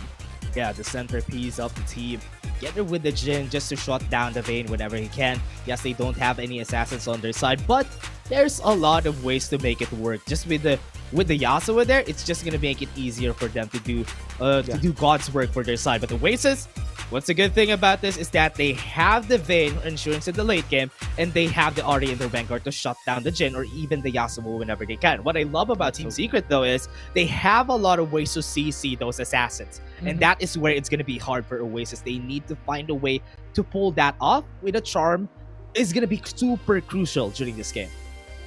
Yeah, the centerpiece of the team. Get her with the Jin just to shut down the Vayne whenever he can. Yes, they don't have any assassins on their side, but there's a lot of ways to make it work. Just with the Yasuo there, it's just gonna make it easier for them to do God's work for their side. But Oasis, what's the good thing about this is that they have the Vayne insurance in the late game, and they have the Ahri in their Vanguard to shut down the Jin or even the Yasuo whenever they can. What I love about Team Secret though is they have a lot of ways to CC those assassins, and that is where it's gonna be hard for Oasis. They need to find a way to pull that off with a charm. Is gonna be super crucial during this game.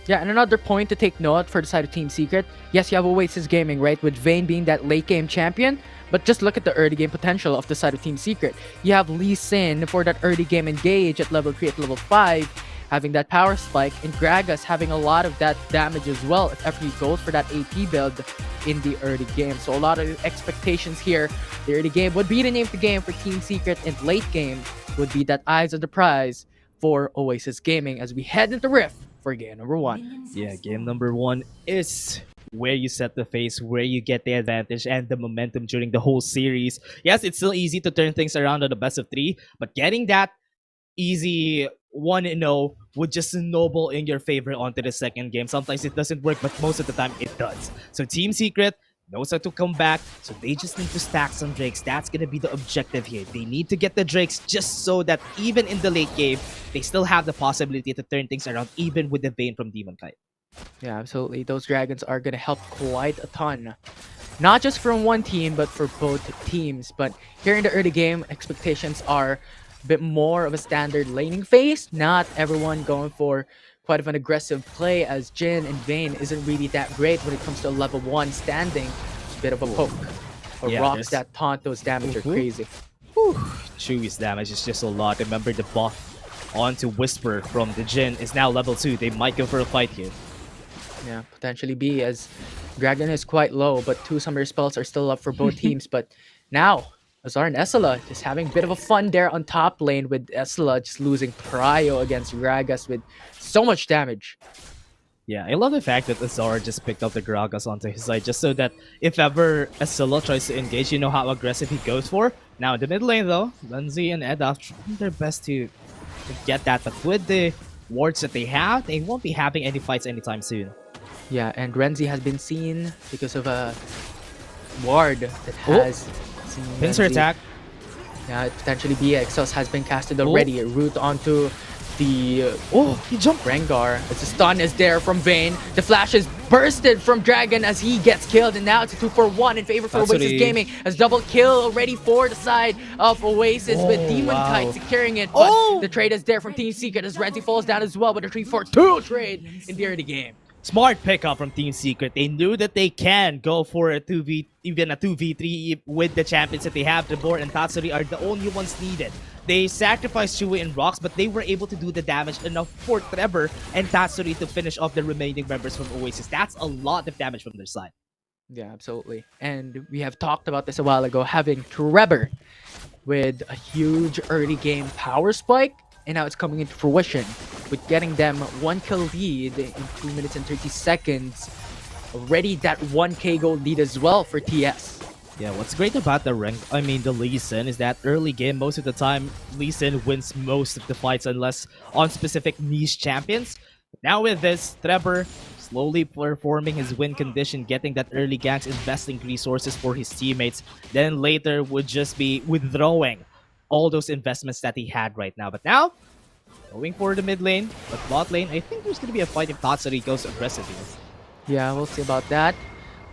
Yeah, and another point to take note for the side of Team Secret, yes, you have Oasis Gaming, right, with Vayne being that late game champion, but just look at the early game potential of the side of Team Secret. You have Lee Sin for that early game engage at level 3, at level 5, having that power spike, and Gragas having a lot of that damage as well if ever he goes for that AP build in the early game. So a lot of expectations here. The early game would be the name of the game for Team Secret, and late game would be that eyes on the prize for Oasis Gaming as we head into Rift for game number 1. Yeah, game number 1 is where you set the pace, where you get the advantage and the momentum during the whole series. Yes, it's still easy to turn things around on the best of 3, but getting that easy 1-0 would just snowball in your favor onto the second game. Sometimes it doesn't work, but most of the time it does. So Team Secret knows how to come back, so they just need to stack some Drakes. That's gonna be the objective here. They need to get the Drakes just so that even in the late game, they still have the possibility to turn things around, even with the Vayne from Demon Kite. Yeah, absolutely. Those dragons are gonna help quite a ton. Not just from one team, but for both teams. But here in the early game, expectations are a bit more of a standard laning phase. Not everyone going for quite of an aggressive play, as Jin and Vayne isn't really that great when it comes to a level 1 standing. It's a bit of a poke. Or Yeah, rocks there's- that taunt, those damage are crazy. Chewie's damage is just a lot. Remember the buff onto Whisper from the Jin is now level 2. They might go for a fight here. Yeah, potentially be, as Dragon is quite low, but 2 summer spells are still up for both teams. But now, Azar and Essela just having a bit of a fun there on top lane, with Essela just losing Prio against Gragas with so much damage. Yeah, I love the fact that Azar just picked up the Gragas onto his side just so that if ever Essela tries to engage, you know how aggressive he goes for. Now in the mid lane though, Grindsky and Eda trying their best to get that, but with the wards that they have, they won't be having any fights anytime soon. Yeah, and Renzi has been seen because of a ward that has seen Pincer Renzi. attack. Yeah, potentially be Exhaust has been casted already. A root onto the he jumped. Rengar. As the stun is there from Vayne. The flash is bursted from Dragon as he gets killed, and now it's a 2-for-1 in favor for That's Oasis already- Gaming. As double kill already for the side of Oasis, with Demon wow. Kite securing it. But the trade is there from Team Secret as Renzi falls down as well with a 3-4-2 trade in the early game. Smart pickup from Team Secret. They knew that they can go for a 2v, even a 2v3 with the champions that they have. Debor and Tatsuri are the only ones needed. They sacrificed Chewie and Rocks, but they were able to do the damage enough for Trevor and Tatsuri to finish off the remaining members from Oasis. That's a lot of damage from their side. Yeah, absolutely. And we have talked about this a while ago, having Trevor with a huge early game power spike, and now it's coming into fruition with getting them 1 kill lead in 2 minutes and 30 seconds. Already that 1k gold lead as well for TS. Yeah, what's great about the Lee Sin is that early game, most of the time, Lee Sin wins most of the fights unless on specific niche champions. Now with this, Trevor slowly performing his win condition, getting that early ganks, investing resources for his teammates, then later would just be withdrawing all those investments that he had right now. But now, going for the mid lane, but bot lane, I think there's going to be a fight if Tatsuri goes aggressive here. Yeah, we'll see about that.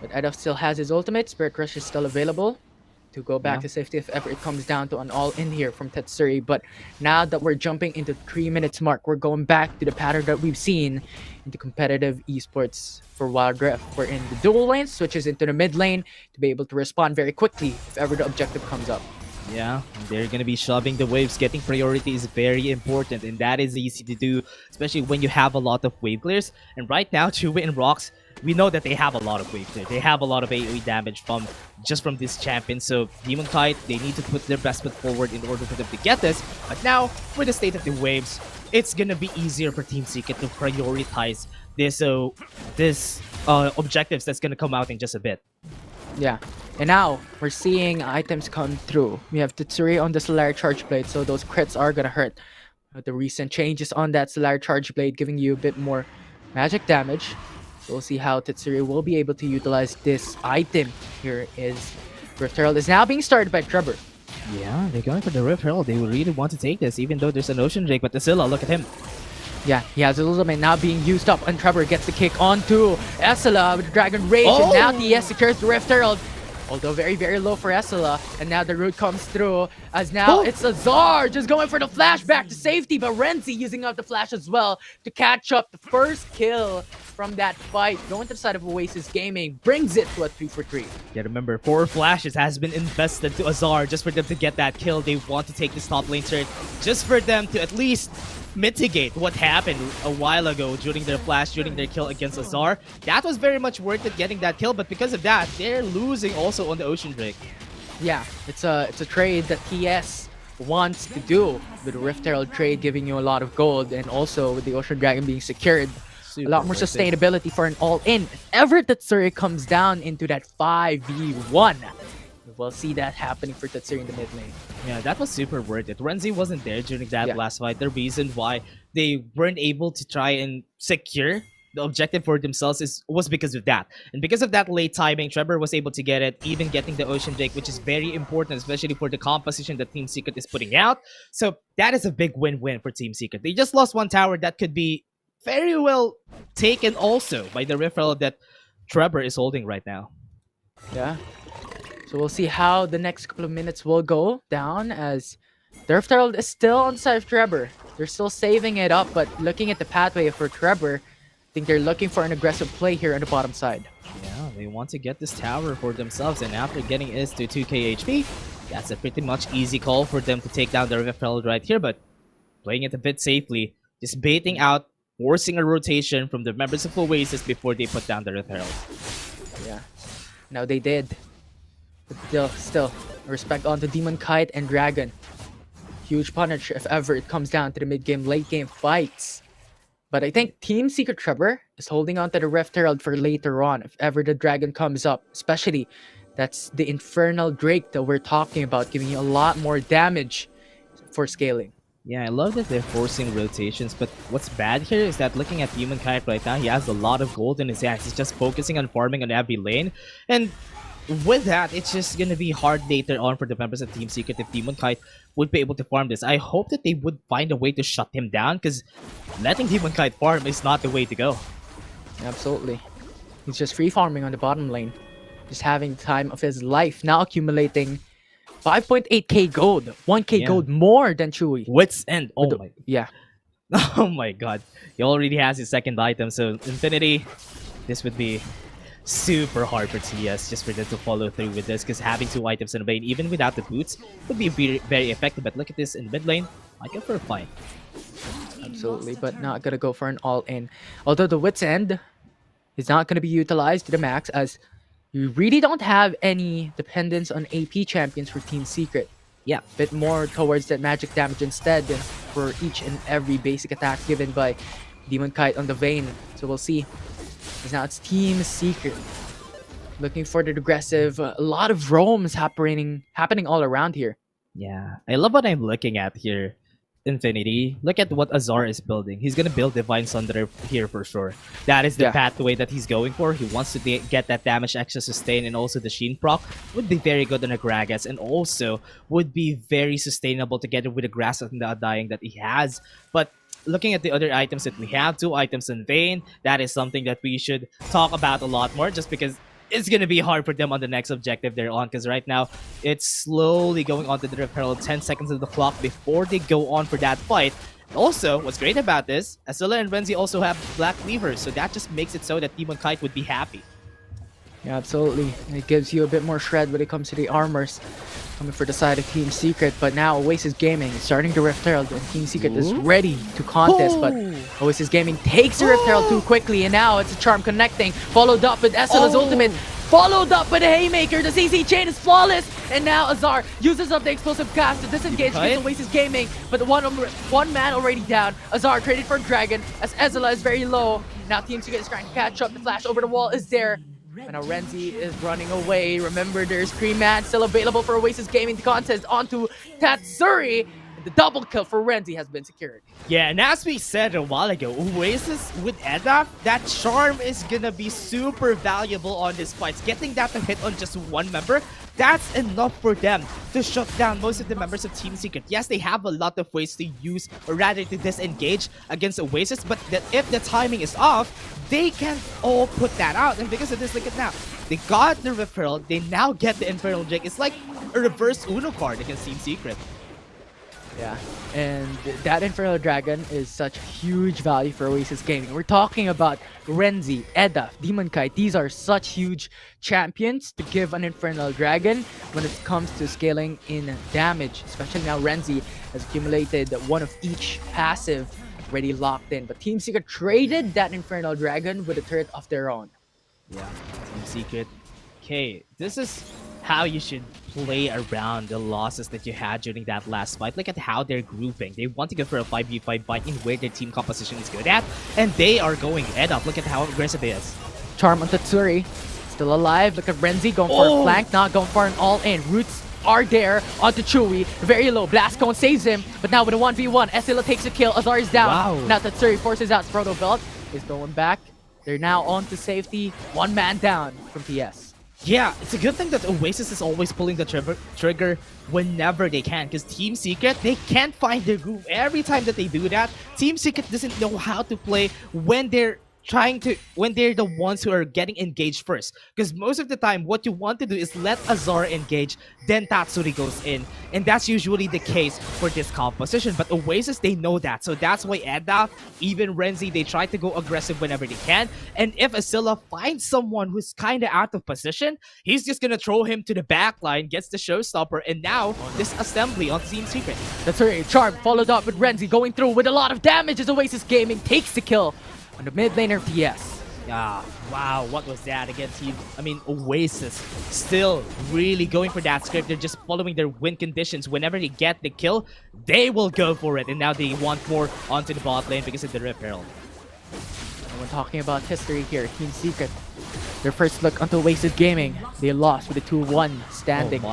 But Edov still has his ultimate. Spirit Rush is still available to go back to safety if ever it comes down to an all-in here from Tatsuri. But now that we're jumping into 3 minutes mark, we're going back to the pattern that we've seen into competitive esports for Wildrift. We're in the dual lane, switches into the mid lane to be able to respond very quickly if ever the objective comes up. Yeah, they're gonna be shoving the waves. Getting priority is very important, and that is easy to do, especially when you have a lot of wave clears. And right now, Chewie and Rocks, we know that they have a lot of wave clear. They have a lot of AoE damage from this champion. So Demon Kite, they need to put their best foot forward in order for them to get this. But now, with the state of the waves, it's gonna be easier for Team Secret to prioritize this objectives that's gonna come out in just a bit. Yeah, and now we're seeing items come through. We have Tatsuri on the Solar Charge Blade, so those crits are gonna hurt. The recent changes on that Solar Charge Blade giving you a bit more magic damage. So we'll see how Tatsuri will be able to utilize this item. Here is Rift Herald is now being started by Trevor. Yeah, they're going for the Rift Herald. They really want to take this, even though there's an Ocean Drake. But Azilla, look at him. Yeah, he has his ultimate now being used up, and Trevor gets the kick onto Essela with Dragon Rage, and now TS secures the Rift Herald. Although very, very low for Essela, and now the root comes through, as now it's Azar just going for the flash back to safety, but Renzi using up the flash as well to catch up the first kill from that fight. Going to the side of Oasis Gaming brings it to a 3-for-3. Yeah, remember, 4 flashes has been invested to Azar just for them to get that kill. They want to take this top lane turret just for them to at least mitigate what happened a while ago during their kill against Azar. That was very much worth it, getting that kill, but because of that, they're losing also on the Ocean Drake. Yeah, it's a trade that TS wants to do, with the Rift Herald trade giving you a lot of gold, and also with the Ocean Dragon being secured. a lot more sustainability for an all-in. If ever Tatsuri comes down into that 5v1, we'll see that happening for Tatsuri in the mid lane. Yeah, that was super worth it. Renzi wasn't there during that last fight. The reason why they weren't able to try and secure the objective for themselves was because of that. And because of that late timing, Trevor was able to get it, even getting the Ocean Drake, which is very important, especially for the composition that Team Secret is putting out. So that is a big win-win for Team Secret. They just lost one tower that could be very well taken also by the referral that Trevor is holding right now. Yeah. So we'll see how the next couple of minutes will go down, as the Rift Herald is still on the side of Trevor. They're still saving it up, but looking at the pathway for Trevor, I think they're looking for an aggressive play here on the bottom side. Yeah, they want to get this tower for themselves, and after getting Is to 2k HP, that's a pretty much easy call for them to take down the Rift Herald right here, but playing it a bit safely, just baiting out, forcing a rotation from the members of Oasis before they put down the Rift Herald. Yeah, now they did. But still, respect on to Demon Kite and Dragon. Huge punish if ever it comes down to the mid-game, late-game fights. But I think Team Secret Trevor is holding on to the Rift Herald for later on, if ever the Dragon comes up. Especially, that's the Infernal Drake that we're talking about, giving you a lot more damage for scaling. Yeah, I love that they're forcing rotations, but what's bad here is that looking at Demon Kite right now, he has a lot of gold in his hands. He's just focusing on farming on every lane. And with that, it's just going to be hard later on for the members of Team Secret if Demon Kite would be able to farm this. I hope that they would find a way to shut him down, because letting Demon Kite farm is not the way to go. Absolutely. He's just free farming on the bottom lane. Just having the time of his life. Now accumulating 5.8k gold. 1k gold more than Chewy. Wits End. Oh my. Yeah. Oh my god. He already has his second item, so Infinity, this would be super hard for TS just for them to follow through with this, because having two items in the lane, even without the boots, would be very, very effective. But look at this in mid lane. I go for a fight. Absolutely, but not gonna go for an all-in. Although the Wits End is not gonna be utilized to the max, as you really don't have any dependence on AP champions for Team Secret. Yeah, a bit more towards that magic damage instead for each and every basic attack given by Demon Kite on the Vayne. So we'll see. Because now it's Team Secret looking for the aggressive. A lot of roams happening all around here. Yeah, I love what I'm looking at here. Infinity. Look at what Azar is building. He's gonna build Divine Sunder here for sure. That is the pathway that he's going for. He wants to get that damage extra sustain, and also the Sheen proc would be very good on a Gragas, and also would be very sustainable together with the Grass and the Undying that he has. But looking at the other items that we have, 2 items in Vayne, that is something that we should talk about a lot more, just because it's going to be hard for them on the next objective they're on, because right now it's slowly going on to the Rift Herald, 10 seconds of the clock before they go on for that fight. Also, what's great about this, Azula and Renzi also have Black Cleavers, so that just makes it so that Demon Kite would be happy. Yeah, absolutely. It gives you a bit more shred when it comes to the armors coming for the side of Team Secret. But now Oasis Gaming is starting the Rift Herald, and Team Secret is ready to contest. But Oasis Gaming takes the Rift Herald too quickly, and now it's a charm connecting, followed up with Esela's ultimate, followed up with a Haymaker. The CC chain is flawless, and now Azar uses up the explosive cast to disengage against Oasis Gaming. But one man already down. Azar traded for Dragon as Ezela is very low. Now Team Secret is trying to catch up. The flash over the wall is there. And now Renzi is running away. Remember, there's 3 man still available for Oasis Gaming to contest onto Tatsuri. The double kill for Renzi has been secured. Yeah, and as we said a while ago, Oasis with Edaf, that charm is gonna be super valuable on this fight. Getting that to hit on just one member, that's enough for them to shut down most of the members of Team Secret. Yes, they have a lot of ways to use, or rather to disengage against Oasis, but if the timing is off, they can all put that out. And because of this, look at now. They got the Rift Herald, they now get the Infernal Drake. It's like a reverse Uno card against Team Secret. Yeah, and that Infernal Dragon is such huge value for Oasis Gaming. We're talking about Renzi, Edaf, Demon Kite. These are such huge champions to give an Infernal Dragon when it comes to scaling in damage. Especially now Renzi has accumulated one of each passive already locked in. But Team Secret traded that Infernal Dragon with a turret of their own. Yeah, Team Secret. Okay, this is how you should play around the losses that you had during that last fight. Look at how they're grouping. They want to go for a 5v5 fight in where their team composition is good at, and they are going head up. Look at how aggressive it is. Charm on Tatsuri. Still alive. Look at Renzi going for a flank, not going for an all-in. Roots are there onto Chewy. Very low. Blast Cone saves him, but now with a 1v1, Esila takes a kill. Azar is down. Wow. Now Tatsuri forces out. Proto Belt is going back. They're now on to safety. One man down from TS. Yeah, it's a good thing that Oasis is always pulling the trigger whenever they can, because Team Secret, they can't find their groove. Every time that they do that, Team Secret doesn't know how to play when they're the ones who are getting engaged first. Because most of the time, what you want to do is let Azar engage, then Tatsuri goes in. And that's usually the case for this composition. But Oasis, they know that. So that's why Edda, even Renzi, they try to go aggressive whenever they can. And if Asilla finds someone who's kind of out of position, he's just going to throw him to the back line, gets the showstopper, and now this assembly on Team Secret. Tatsuri, Charm followed up with Renzi going through with a lot of damage as Oasis Gaming takes the kill on the mid laner of TS. Yeah, wow, what was that against Team? I mean, Oasis still really going for that script. They're just following their win conditions. Whenever they get the kill, they will go for it. And now they want more onto the bot lane because of the Rift Herald. And we're talking about history here. Team Secret, their first look onto Oasis Gaming. They lost with a 2-1 standing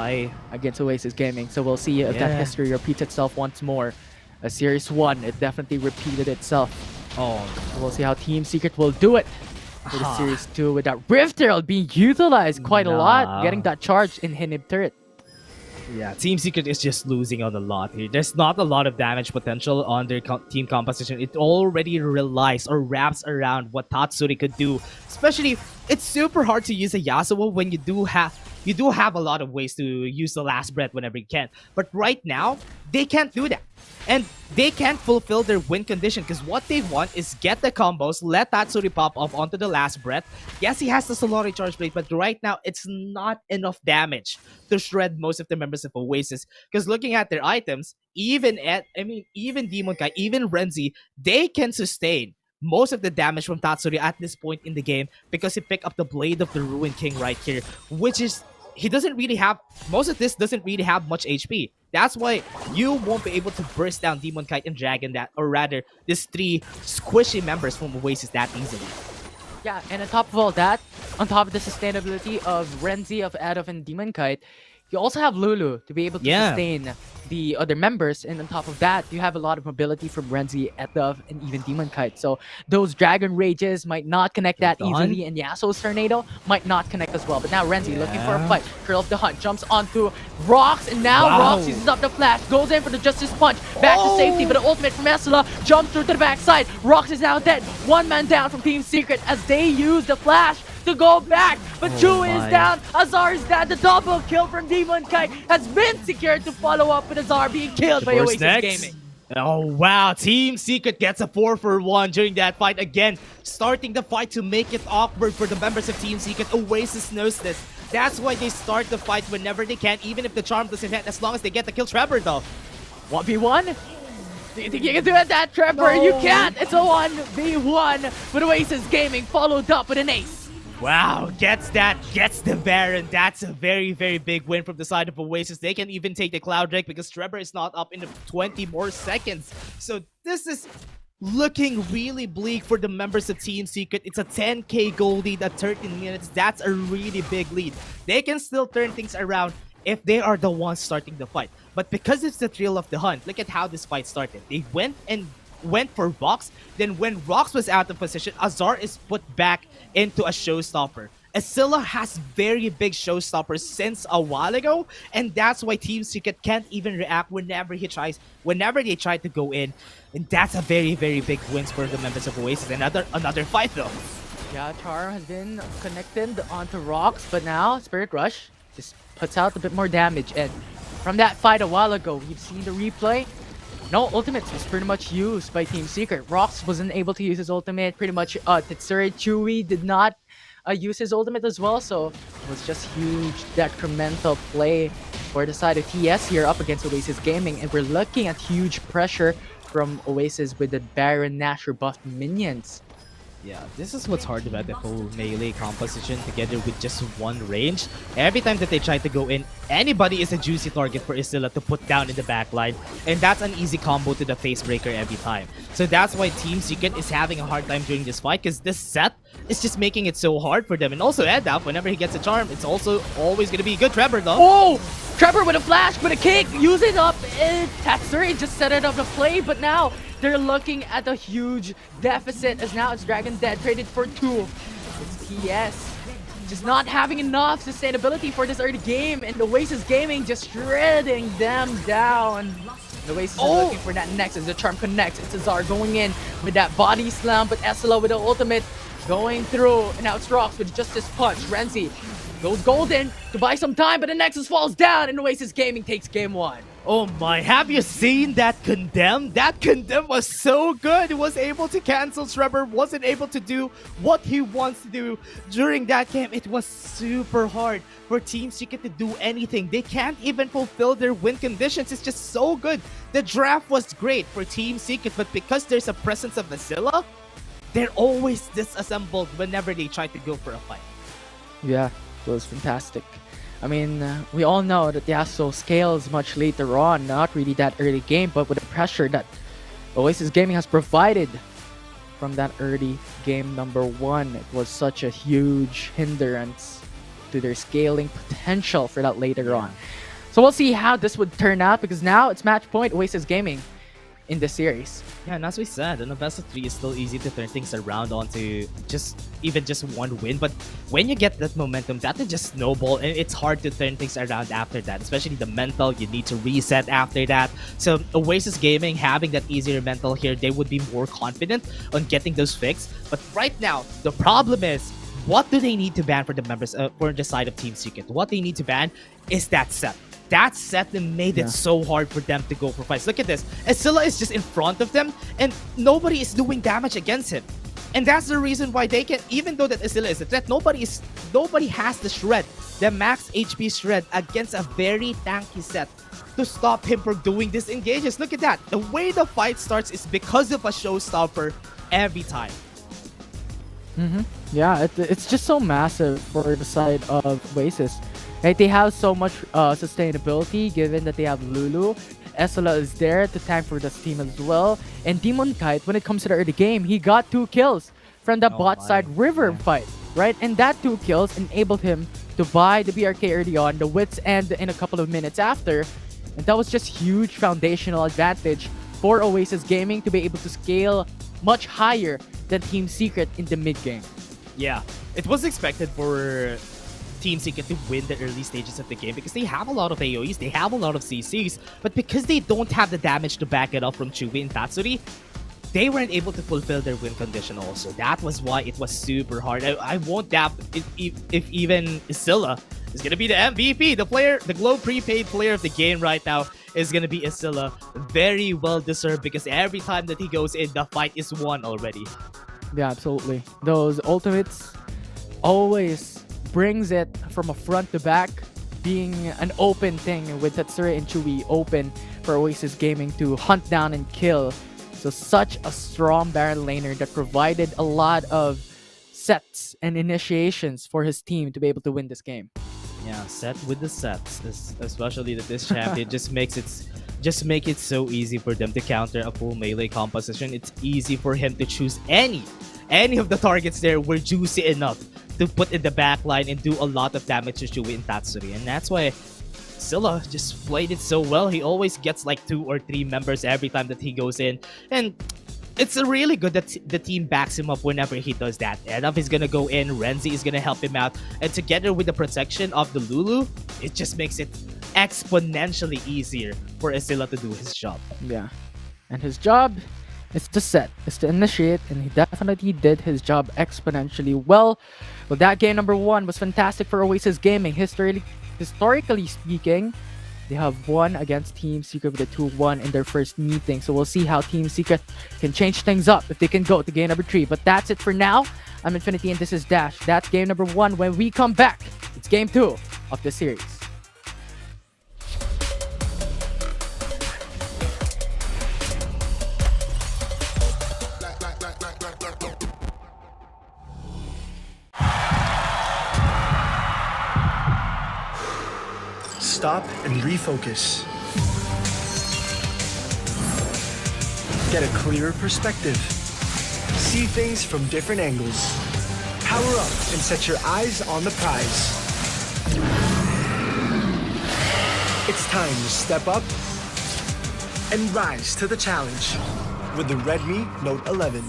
against Oasis Gaming. So we'll see if that history repeats itself once more. A Series 1, it definitely repeated itself. So we'll see how Team Secret will do it for the Series 2 with that Rift Herald being utilized quite a lot, getting that charge in Hinib turret. Yeah, Team Secret is just losing on a lot here. There's not a lot of damage potential on their team composition. It already relies or wraps around what Tatsuri could do. Especially, it's super hard to use a Yasuo when you do have a lot of ways to use the last breath whenever you can. But right now, they can't do that. And they can't fulfill their win condition because what they want is get the combos, let Tatsuri pop off onto the last breath. Yes, he has the Solari Charge Blade, but right now, it's not enough damage to shred most of the members of Oasis. Because looking at their items, even Demon Kai, even Renzi, they can sustain most of the damage from Tatsuri at this point in the game because he picked up the Blade of the Ruined King right here, which is, he doesn't really have, most of this doesn't really have much HP. That's why you won't be able to burst down Demon Kite and Dragon that, or rather, these three squishy members from Oasis that easily. Yeah, and on top of all that, on top of the sustainability of Renzi, of Adolf, and Demon Kite, you also have Lulu to be able to sustain the other members, and on top of that, you have a lot of mobility from Renzi, Edov, and even Demon Kite. So those Dragon Rages might not connect that easily, and Yasuo's Tornado might not connect as well. But now Renzi looking for a fight. Curl of the Hunt jumps onto Rocks, and now Rocks uses up the flash, goes in for the Justice Punch, back to safety, but the ultimate from Esila jumps through to the backside. Rocks is now dead. One man down from Team Secret as they use the flash to go back, but Chewy is down, Azar is down, the double kill from Demon Kite has been secured to follow up with Azar being killed by Oasis Gaming. Oh wow, Team Secret gets a 4-for-1 during that fight again, starting the fight to make it awkward for the members of Team Secret. Oasis knows this. That's why they start the fight whenever they can, even if the charm doesn't hit, as long as they get the kill. Trevor though. 1v1? Do you think you can do it, that Trevor? No. You can't! It's a 1v1 with Oasis Gaming followed up with an ace. Wow, gets the Baron. That's a very, very big win from the side of Oasis. They can even take the Cloud Drake because Trevor is not up in the 20 more seconds. So this is looking really bleak for the members of Team Secret. It's a 10k gold lead at 13 minutes. That's a really big lead. They can still turn things around if they are the ones starting the fight. But because it's the thrill of the hunt, look at how this fight started. They went for Rox. Then when Rox was out of position, Azar is put back into a showstopper. Asilla has very big showstoppers since a while ago, and that's why Team Secret can't even react whenever they try to go in. And that's a very, very big win for the members of Oasis. Another fight though. Yeah, Charm has been connected onto Rox, but now Spirit Rush just puts out a bit more damage. And from that fight a while ago, we've seen the replay. No, ultimates was pretty much used by Team Secret. Rox wasn't able to use his ultimate. Pretty much Tatsuri Chewy did not use his ultimate as well. So it was just huge detrimental play for the side of TS here up against Oasis Gaming. And we're looking at huge pressure from Oasis with the Baron Nashor buff minions. Yeah, this is what's hard about the whole melee composition together with just one range. Every time that they try to go in, anybody is a juicy target for Isilla to put down in the backline. And that's an easy combo to the face breaker every time. So that's why Team Secret is having a hard time during this fight, because this set is just making it so hard for them. And also Edap, whenever he gets a charm, it's also always going to be good. Trevor though. Oh! Trevor with a flash, with a kick, use it up. Tatsuri just set it up to play, but now they're looking at a huge deficit as now it's Dragon Dead traded for 2. It's TS. Just not having enough sustainability for this early game, and Oasis Gaming just shredding them down. The Oasis is looking for that next as the charm connects. It's Azar going in with that body slam, but Esla with the ultimate going through, and now it's Rocks with just this punch. Renzi goes golden to buy some time, but the Nexus falls down, and Oasis Gaming takes game 1. Oh my, have you seen that Condemn? That Condemn was so good. He was able to cancel Trevor, wasn't able to do what he wants to do during that game. It was super hard for Team Secret to do anything. They can't even fulfill their win conditions. It's just so good. The draft was great for Team Secret, but because there's a presence of Vasilla, they're always disassembled whenever they try to go for a fight. Yeah, it was fantastic. I mean, we all know that Yasuo scales much later on, not really that early game, but with the pressure that Oasis Gaming has provided from that early game number 1, it was such a huge hindrance to their scaling potential for that later on. So we'll see how this would turn out, because now it's match point Oasis Gaming in the series. Yeah, and as we said, in a best of 3 it's still easy to turn things around onto even just one win, but when you get that momentum, that will just snowball, and it's hard to turn things around after that, especially the mental. You need to reset after that. So Oasis Gaming having that easier mental here, they would be more confident on getting those fixed. But right now, the problem is, what do they need to ban for the members for the side of Team Secret? What they need to ban is that set. That set them made it so hard for them to go for fights. Look at this. Escilla is just in front of them, and nobody is doing damage against him. And that's the reason why they can, even though that Escilla is a threat, nobody has the shred, the max HP shred against a very tanky set to stop him from doing these engages. Look at that. The way the fight starts is because of a showstopper every time. Yeah, it's just so massive for the side of Oasis. Right, they have so much sustainability given that they have Lulu. Esla is there to tank for this team as well. And Demon Kite, when it comes to the early game, he got 2 kills from the bot side river fight, right? And that 2 kills enabled him to buy the BRK early on, the Wits End in a couple of minutes after. And that was just huge foundational advantage for Oasis Gaming to be able to scale much higher than Team Secret in the mid game. Yeah, it was expected for Team Secret to win the early stages of the game because they have a lot of AoEs, they have a lot of CCs, but because they don't have the damage to back it up from Chewy and Tatsuri, they weren't able to fulfill their win condition also. That was why it was super hard. I won't doubt if even Isilla is going to be the MVP. The Globe prepaid player of the game right now is going to be Isilla. Very well deserved because every time that he goes in, the fight is won already. Yeah, absolutely. Those ultimates always brings it from a front to back, being an open thing with Tatsuri and Chewy open for Oasis Gaming to hunt down and kill. So such a strong Baron laner that provided a lot of sets and initiations for his team to be able to win this game. Yeah, set with the sets, especially that this champion just make it so easy for them to counter a full melee composition. It's easy for him to choose any of the targets there were juicy enough to put in the back line and do a lot of damage to Chewy and Tatsuri. And that's why Scylla just played it so well. He always gets like 2 or 3 members every time that he goes in. And it's really good that the team backs him up whenever he does that. Edaf is gonna go in, Renzi is gonna help him out. And together with the protection of the Lulu, it just makes it exponentially easier for Escilla to do his job. Yeah. And his job is to set, is to initiate, and he definitely did his job exponentially well. Well, that game number 1 was fantastic for Oasis Gaming. Historically speaking, they have won against Team Secret with a 2-1 in their first meeting. So we'll see how Team Secret can change things up if they can go to game number 3. But that's it for now. I'm Infinity and this is Dash. That's game number 1. When we come back, it's game 2 of the series. stop and refocus. Get a clearer perspective. See things from different angles. Power up and set your eyes on the prize. It's time to step up and rise to the challenge with the Redmi Note 11.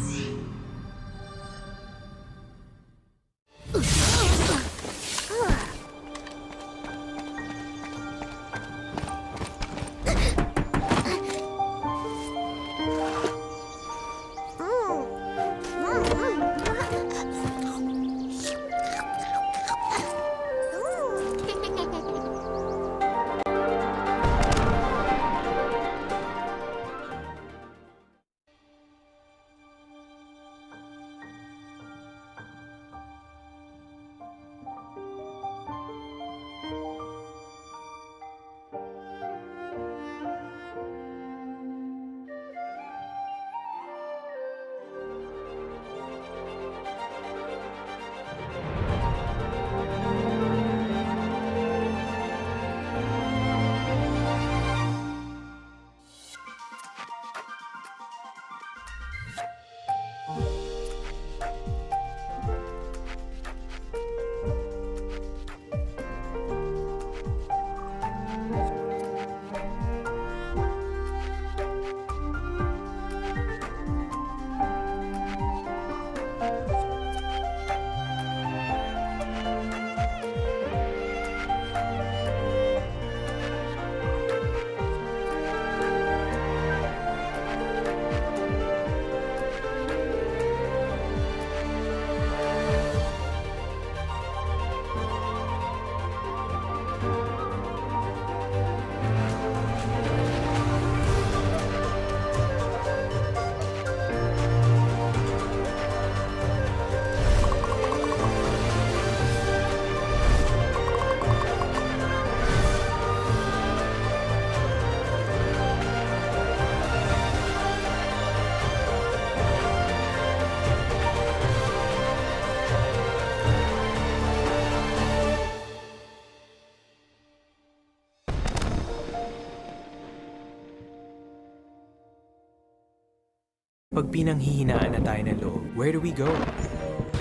Pag pinanghihinaan na tayo ng loob, where do we go?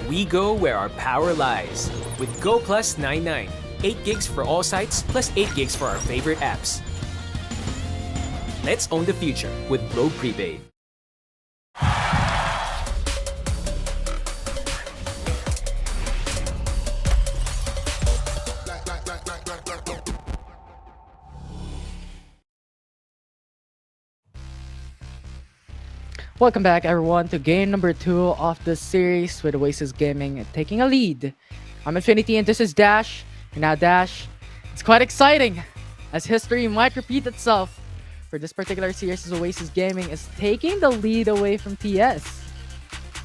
We go where our power lies. With Go Plus 99. 8 gigs for all sites, plus 8 gigs for our favorite apps. Let's own the future with Globe Prepaid. Welcome back, everyone, to game number 2 of the series with Oasis Gaming taking a lead. I'm Infinity and this is Dash. And now, Dash, it's quite exciting as history might repeat itself for this particular series as Oasis Gaming is taking the lead away from TS.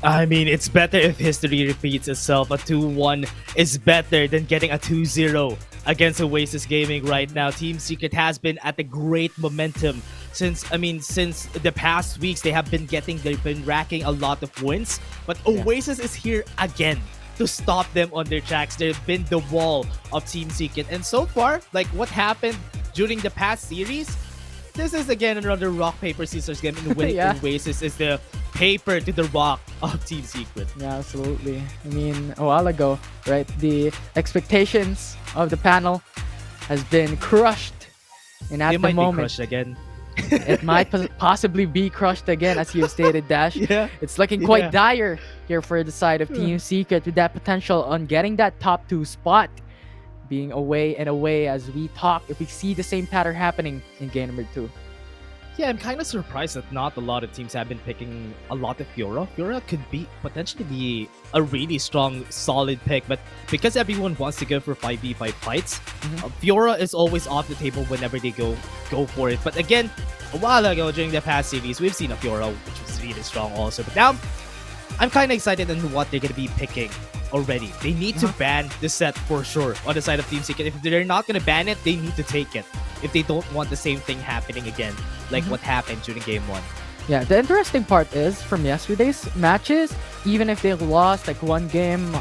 I mean, it's better if history repeats itself. A 2-1 is better than getting a 2-0 against Oasis Gaming right now. Team Secret has been at a great momentum since the past weeks. They've been racking a lot of wins, but Oasis is here again to stop them on their tracks. They've been the wall of Team Secret, and so far, like what happened during the past series, this is again another rock paper scissors game in which Oasis is the paper to the rock of Team Secret. Yeah, absolutely. I mean, a while ago, right, the expectations of the panel has been crushed, and at They the might moment, be crushed again. it might possibly be crushed again, as you stated, Dash. It's looking quite dire here for the side of Team Secret, with that potential on getting that top 2 spot, being away and away as we talk. If we see the same pattern happening in game number 2. Yeah, I'm kind of surprised that not a lot of teams have been picking a lot of Fiora. Fiora could potentially be a really strong, solid pick, but because everyone wants to go for 5v5 fights, Fiora is always off the table whenever they go for it. But again, a while ago during the past series, we've seen a Fiora which was really strong also. But now, I'm kind of excited on what they're going to be picking already. They need to ban the set for sure on the side of Team Secret. If they're not going to ban it, they need to take it if they don't want the same thing happening again, like what happened during game 1. Yeah, the interesting part is from yesterday's matches, even if they lost like one game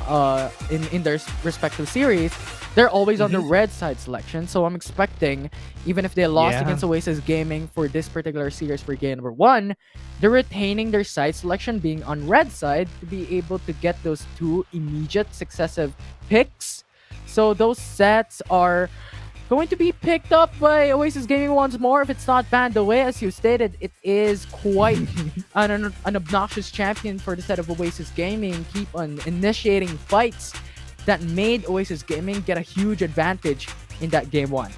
in their respective series, they're always on the red side selection. So I'm expecting, even if they lost Yeah. against Oasis Gaming for this particular series for game number 1, they're retaining their side selection being on red side to be able to get those 2 immediate successive picks. So those sets are going to be picked up by Oasis Gaming once more if it's not banned away. As you stated, it is quite an obnoxious champion for the set of Oasis Gaming. Keep on initiating fights that made Oasis Gaming get a huge advantage in that game 1.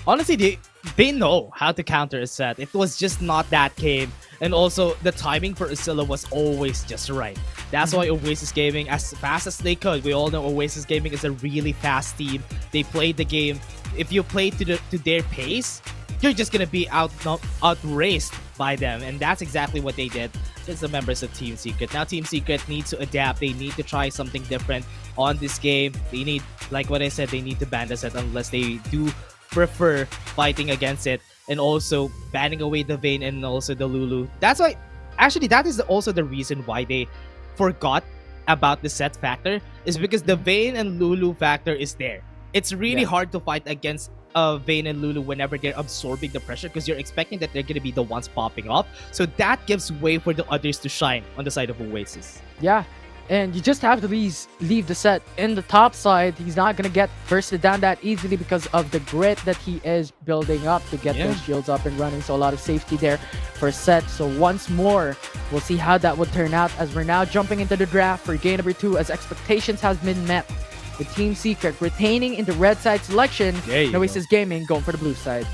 Honestly, they know how to counter a set. It was just not that game. And also, the timing for Usilla was always just right. That's why Oasis Gaming, as fast as they could, we all know Oasis Gaming is a really fast team. They played the game. If you play to their pace, you're just gonna be outraced by them. And that's exactly what they did against the members of Team Secret. Now Team Secret needs to adapt. They need to try something different on this game. They need, like what I said, they need to ban the set unless they do prefer fighting against it, and also banning away the Vayne and also the Lulu. That's why, actually, that is also the reason why they forgot about the set factor, is because the Vayne and Lulu factor is there. It's really hard to fight against Vayne and Lulu whenever they're absorbing the pressure, because you're expecting that they're going to be the ones popping off. So that gives way for the others to shine on the side of Oasis. Yeah, and you just have to leave the set in the top side. He's not going to get bursted down that easily because of the grit that he is building up to get those shields up and running. So a lot of safety there for set. So once more, we'll see how that would turn out as we're now jumping into the draft for game number 2 as expectations has been met. With Team Secret retaining in the red side selection, and Oasis Gaming going for the blue side.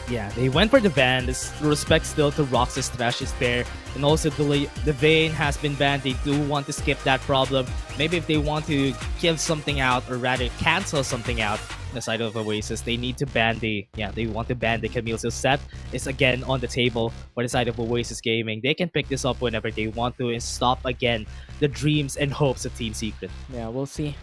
Yeah, they went for the ban. This respect still to Rox's Thresh is there. And also the Vayne has been banned. They do want to skip that problem. Maybe if they want to give something out, or rather cancel something out on the side of Oasis, they need to ban they want to ban the Camille. So set is again on the table for the side of Oasis Gaming. They can pick this up whenever they want to and stop again the dreams and hopes of Team Secret. Yeah, we'll see.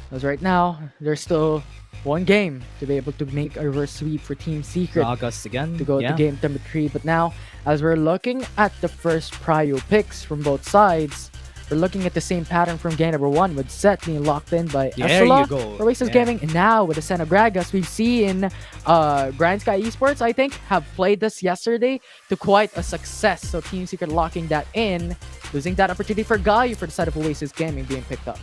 Because right now, there's still one game to be able to make a reverse sweep for Team Secret August again to go to game number 3. But now, as we're looking at the first prio picks from both sides, we're looking at the same pattern from game number 1 with Set being locked in by There Essola you go. for Oasis Gaming. And now with the Senna Gragas, we've seen Grindsky Esports, I think, have played this yesterday to quite a success. So Team Secret locking that in, losing that opportunity for Galio for the side of Oasis Gaming being picked up.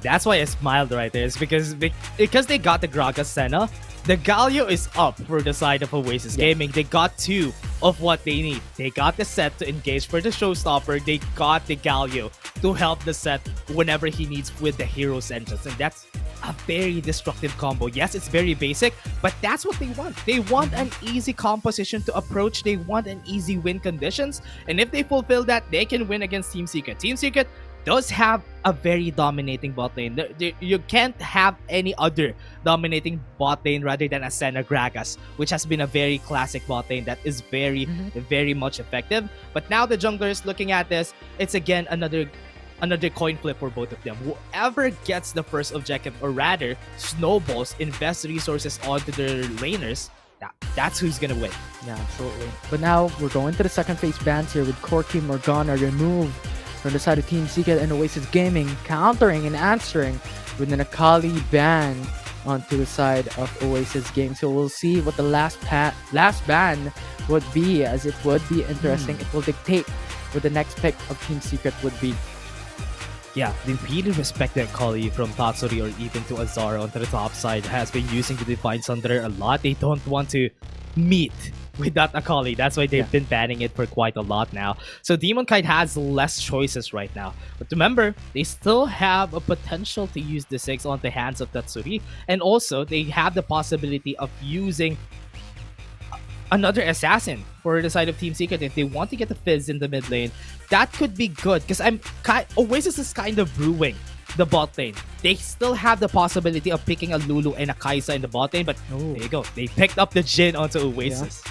That's why I smiled right there. It's because they got the Gragas Senna. The Galio is up for the side of Oasis Gaming. They got 2 of what they need. They got the set to engage for the showstopper. They got the Galio to help the set whenever he needs with the hero's entrance. And that's a very destructive combo. Yes, it's very basic, but that's what they want. They want an easy composition to approach. They want an easy win conditions. And if they fulfill that, they can win against Team Secret. Team Secret does have a very dominating bot lane. You can't have any other dominating bot lane rather than a Senna Gragas, which has been a very classic bot lane that is very, very much effective. But now the junglers looking at this, it's again another coin flip for both of them. Whoever gets the first objective, or rather snowballs, invest resources onto their laners, that's who's gonna win. Yeah, absolutely. But now we're going to the second phase bans here with Corki Morgana removed from the side of Team Secret and Oasis Gaming, countering and answering with an Akali ban onto the side of Oasis Gaming. So we'll see what the last ban would be, as it would be interesting. It will dictate what the next pick of Team Secret would be. Yeah, they really respect their Akali from Tatsuri or even to Azara onto the top side. Has been using the Divine Sunder a lot. They don't want to meet with that Akali. That's why they've been banning it for quite a lot now. So Demon Knight has less choices right now. But remember, they still have a potential to use the 6 on the hands of Tatsuri. And also, they have the possibility of using another assassin for the side of Team Secret if they want to get the Fizz in the mid lane. That could be good, because Oasis is kind of brewing the bot lane. They still have the possibility of picking a Lulu and a Kai'Sa in the bot lane, but there you go. They picked up the Jhin onto Oasis.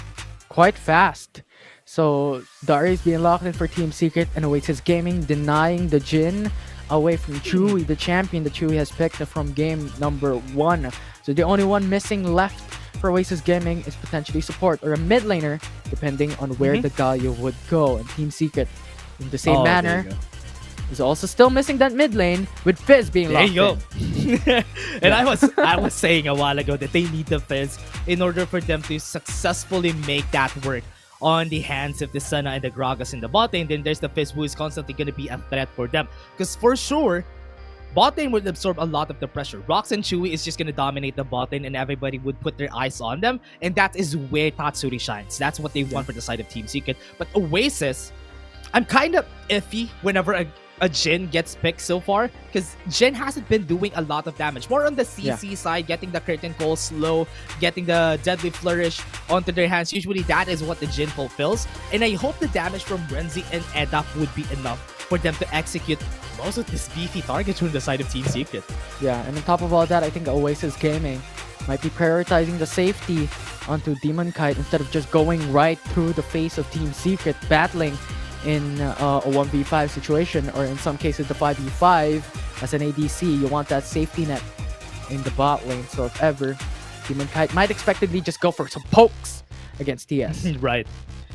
Quite fast. So Dari is being locked in for Team Secret and Oasis Gaming denying the Jhin away from Chewy, the champion that Chewy has picked from game number 1. So the only one missing left for Oasis Gaming is potentially support or a mid laner, depending on where the Galio would go. And Team Secret, in the same manner, is also still missing that mid lane, with Fizz being locked in. And I was saying a while ago that they need the Fizz in order for them to successfully make that work on the hands of the Senna and the Gragas in the bot lane. Then there's the Fizz who is constantly going to be a threat for them. Because for sure, bot lane would absorb a lot of the pressure. Rox and Chewy is just going to dominate the bot lane and everybody would put their eyes on them. And that is where Tatsuri shines. That's what they want for the side of Team Secret. But Oasis, I'm kind of iffy whenever a Jhin gets picked so far, because Jhin hasn't been doing a lot of damage. More on the CC side, getting the curtain call slow, getting the deadly flourish onto their hands. Usually that is what the Jhin fulfills. And I hope the damage from Renzi and Edap would be enough for them to execute most of these beefy targets from the side of Team Secret. Yeah, and on top of all that, I think Oasis Gaming might be prioritizing the safety onto Demon Kite instead of just going right through the face of Team Secret, battling in a 1v5 situation, or in some cases the 5v5 as an ADC. You want that safety net in the bot lane, so if ever, Demon Kite might expectedly just go for some pokes against TS. Right.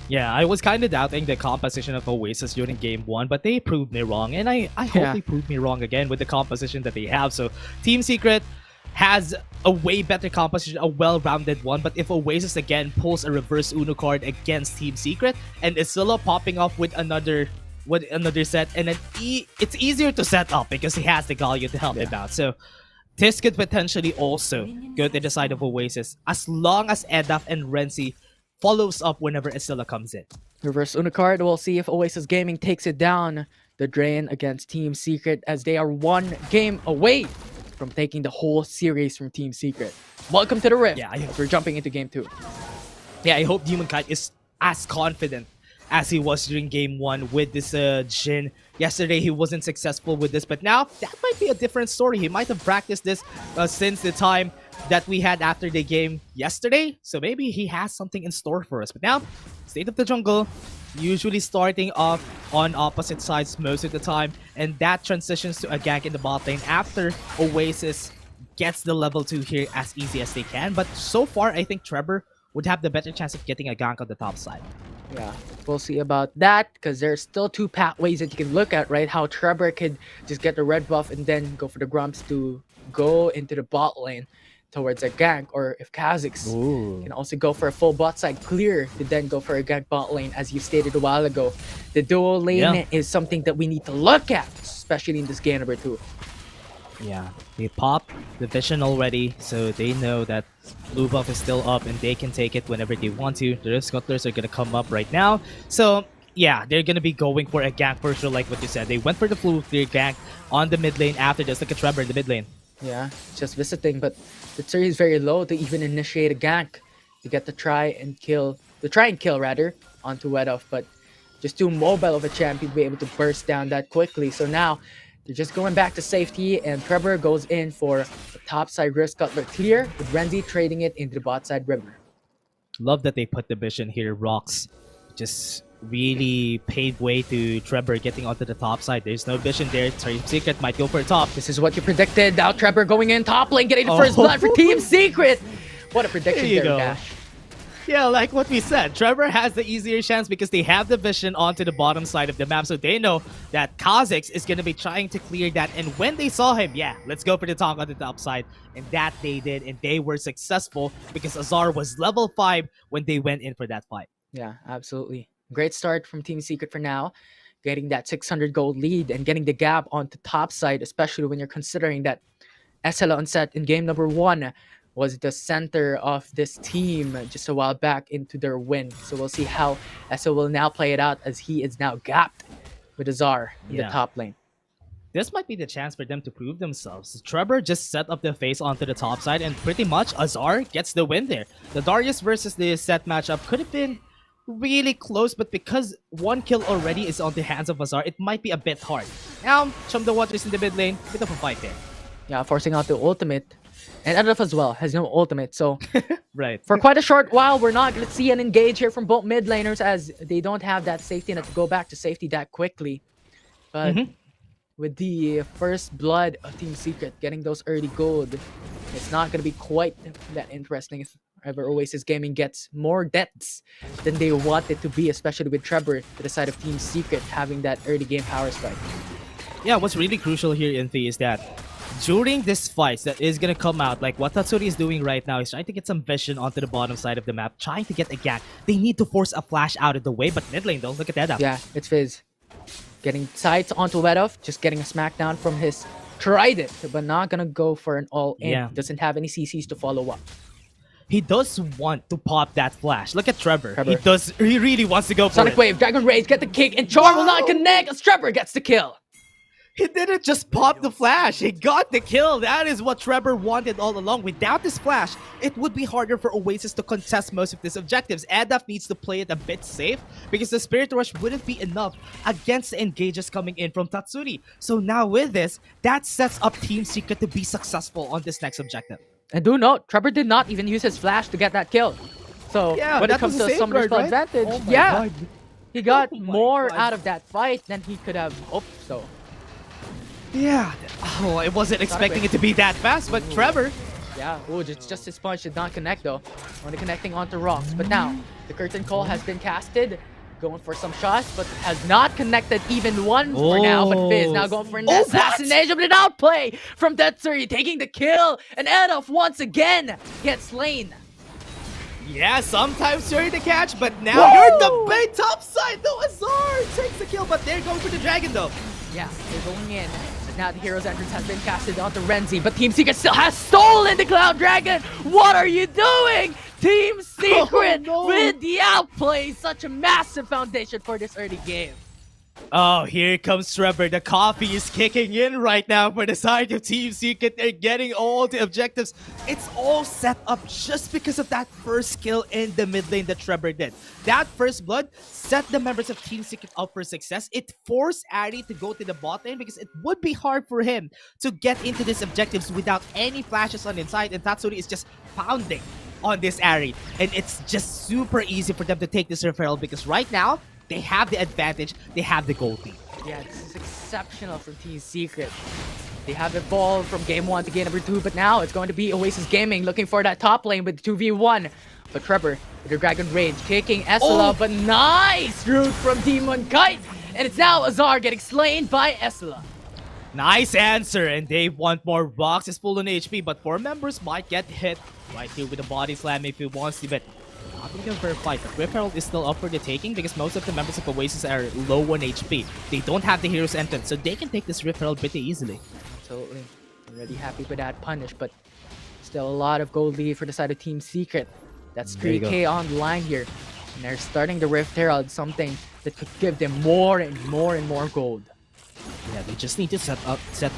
Yeah, I was kind of doubting the composition of Oasis during game 1, but they proved me wrong, and I hope they proved me wrong again with the composition that they have. So Team Secret has a way better composition, a well-rounded one. But if Oasis again pulls a reverse Uno card against Team Secret and is still popping up with another set, and then it's easier to set up because he has the Galio to help him out. So this could potentially also go to the side of Oasis as long as Edaf and Renzi follows up whenever Estella comes in. Reverse Uno card, we'll see if Oasis Gaming takes it down the drain against Team Secret, as they are one game away from taking the whole series from Team Secret. Welcome to the Rift. We're jumping into game 2. Yeah, I hope Demon Kite is as confident as he was during game 1 with this Jhin. Yesterday, he wasn't successful with this, but now that might be a different story. He might have practiced this since the time that we had after the game yesterday. So maybe he has something in store for us. But now, State of the Jungle, usually starting off on opposite sides most of the time, and that transitions to a gank in the bot lane after Oasis gets the level 2 here as easy as they can. But so far, I think Trevor would have the better chance of getting a gank on the top side. Yeah, we'll see about that, because there's still 2 pathways that you can look at, right? How Trevor could just get the red buff and then go for the Grumps to go into the bot lane towards a gank, or if Kha'Zix can also go for a full bot side clear to then go for a gank bot lane, as you stated a while ago. The dual lane is something that we need to look at, especially in this game number 2. Yeah, they pop the vision already, so they know that blue buff is still up and they can take it whenever they want to. The Scuttlers are going to come up right now. So yeah, they're going to be going for a gank for sure, like what you said. They went for the flu clear gank on the mid lane after this. Look at Trevor in the mid lane. Yeah, just visiting, but the tree is very low to even initiate a gank to get the try and kill rather onto Wedoff, but just too mobile of a champion to be able to burst down that quickly. So now they're just going back to safety, and Trevor goes in for the top side risk cutler clear, with Renzi trading it into the bot side river. Love that they put the vision here. Rocks just really paved way to Trevor getting onto the top side. There's no vision there. Team Secret might go for top. This is what you predicted. Now Trevor going in top lane, getting the first blood for Team Secret. What a prediction there, Dash. Yeah, like what we said, Trevor has the easier chance because they have the vision onto the bottom side of the map, so they know that Kha'Zix is going to be trying to clear that. And when they saw him, yeah, let's go for the talk on the top side. And that they did, and they were successful because Azar was level 5 when they went in for that fight. Yeah, absolutely. Great start from Team Secret for now, getting that 600 gold lead and getting the gap onto top side, especially when you're considering that SL Onset in game number 1 was the center of this team just a while back into their win. So we'll see how SL will now play it out, as he is now gapped with Azar in the top lane. This might be the chance for them to prove themselves. Trevor just set up the face onto the top side, and pretty much Azar gets the win there. The Darius versus the set matchup could have been really close, but because one kill already is on the hands of Azar, it might be a bit hard. Now, Chum the Waters in the mid lane, bit of a fight there. Yeah, forcing out the ultimate. And Edaf as well has no ultimate, so right. For quite a short while, we're not going to see an engage here from both mid laners, as they don't have that safety net to go back to safety that quickly. But with the first blood of Team Secret getting those early gold, it's not going to be quite that interesting if ever Oasis Gaming gets more deaths than they want it to be, especially with Trevor to the side of Team Secret having that early game power spike. Yeah, what's really crucial here, Infi, is that during this fight that is gonna come out, like what Tatsuri is doing right now is trying to get some vision onto the bottom side of the map, trying to get a gank. They need to force a flash out of the way, but mid lane though, look at that. Yeah, it's Fizz. Getting sights onto Wedoff, just getting a smackdown from his trident, but not gonna go for an all-in. Yeah. Doesn't have any CCs to follow up. He does want to pop that flash. Look at Trevor. He really wants to go for Sonic it. Wave, Dragon Rage, get the kick, and Charm will not connect as Trevor gets the kill. He didn't just pop the flash, he got the kill. That is what Trevor wanted all along. Without this flash, it would be harder for Oasis to contest most of these objectives. Adaf needs to play it a bit safe because the Spirit Rush wouldn't be enough against the engages coming in from Tatsuri. So now with this, that sets up Team Secret to be successful on this next objective. And do note, Trevor did not even use his flash to get that kill. So Yeah, when it that comes was a to Summoner's safeguard, Spell right? advantage, Oh my yeah, God. he got Oh my more God. out of that fight than he could have hoped. So Yeah. Oh, I wasn't expecting it to be that fast, but Trevor. yeah, just his punch did not connect though. Only connecting onto rocks. But now the curtain call has been casted. Going for some shots, but has not connected even one for now. But Fizz now going for an assassination, but an outplay from Tatsuri, taking the kill. And Adolf once again gets slain. Yeah, sometimes you're the catch, but now you're the bait top side. No, Azar takes the kill, but they're going for the dragon though. Yeah, they're going in. But now the hero's entrance has been casted onto Renzi, but Team Secret still has stolen the Cloud Dragon. What are you doing? Team Secret with the outplay. Such a massive foundation for this early game. Oh, here comes Trevor. The coffee is kicking in right now for the side of Team Secret. They're getting all the objectives. It's all set up just because of that first kill in the mid lane that Trevor did. That first blood set the members of Team Secret up for success. It forced Ari to go to the bot lane because it would be hard for him to get into these objectives without any flashes on the inside, and Tatsuri is just pounding on this Ari. And it's just super easy for them to take this referral because right now, they have the advantage, they have the gold lead. Yeah, this is exceptional from Team Secret. They have evolved from game 1 to game number 2, but now it's going to be Oasis Gaming looking for that top lane with 2v1. But Trevor with the Dragon Rage kicking Essela, but nice root from Demon Kite! And it's now Azar getting slain by Essela. Nice answer, and they want more. Box is full on HP, but 4 members might get hit right here with the body slam if he wants to, but not gonna go for a fight. But Rip Herald is still up for the taking because most of the members of Oasis are low on HP. They don't have the hero's entrance, so they can take this Rip Herald pretty easily. Absolutely. Already happy with that punish, but still a lot of gold lead for the side of Team Secret. That's There you 3k on the line here. And they're starting the Rift Herald, something that could give them more and more and more gold. Yeah, they just need to set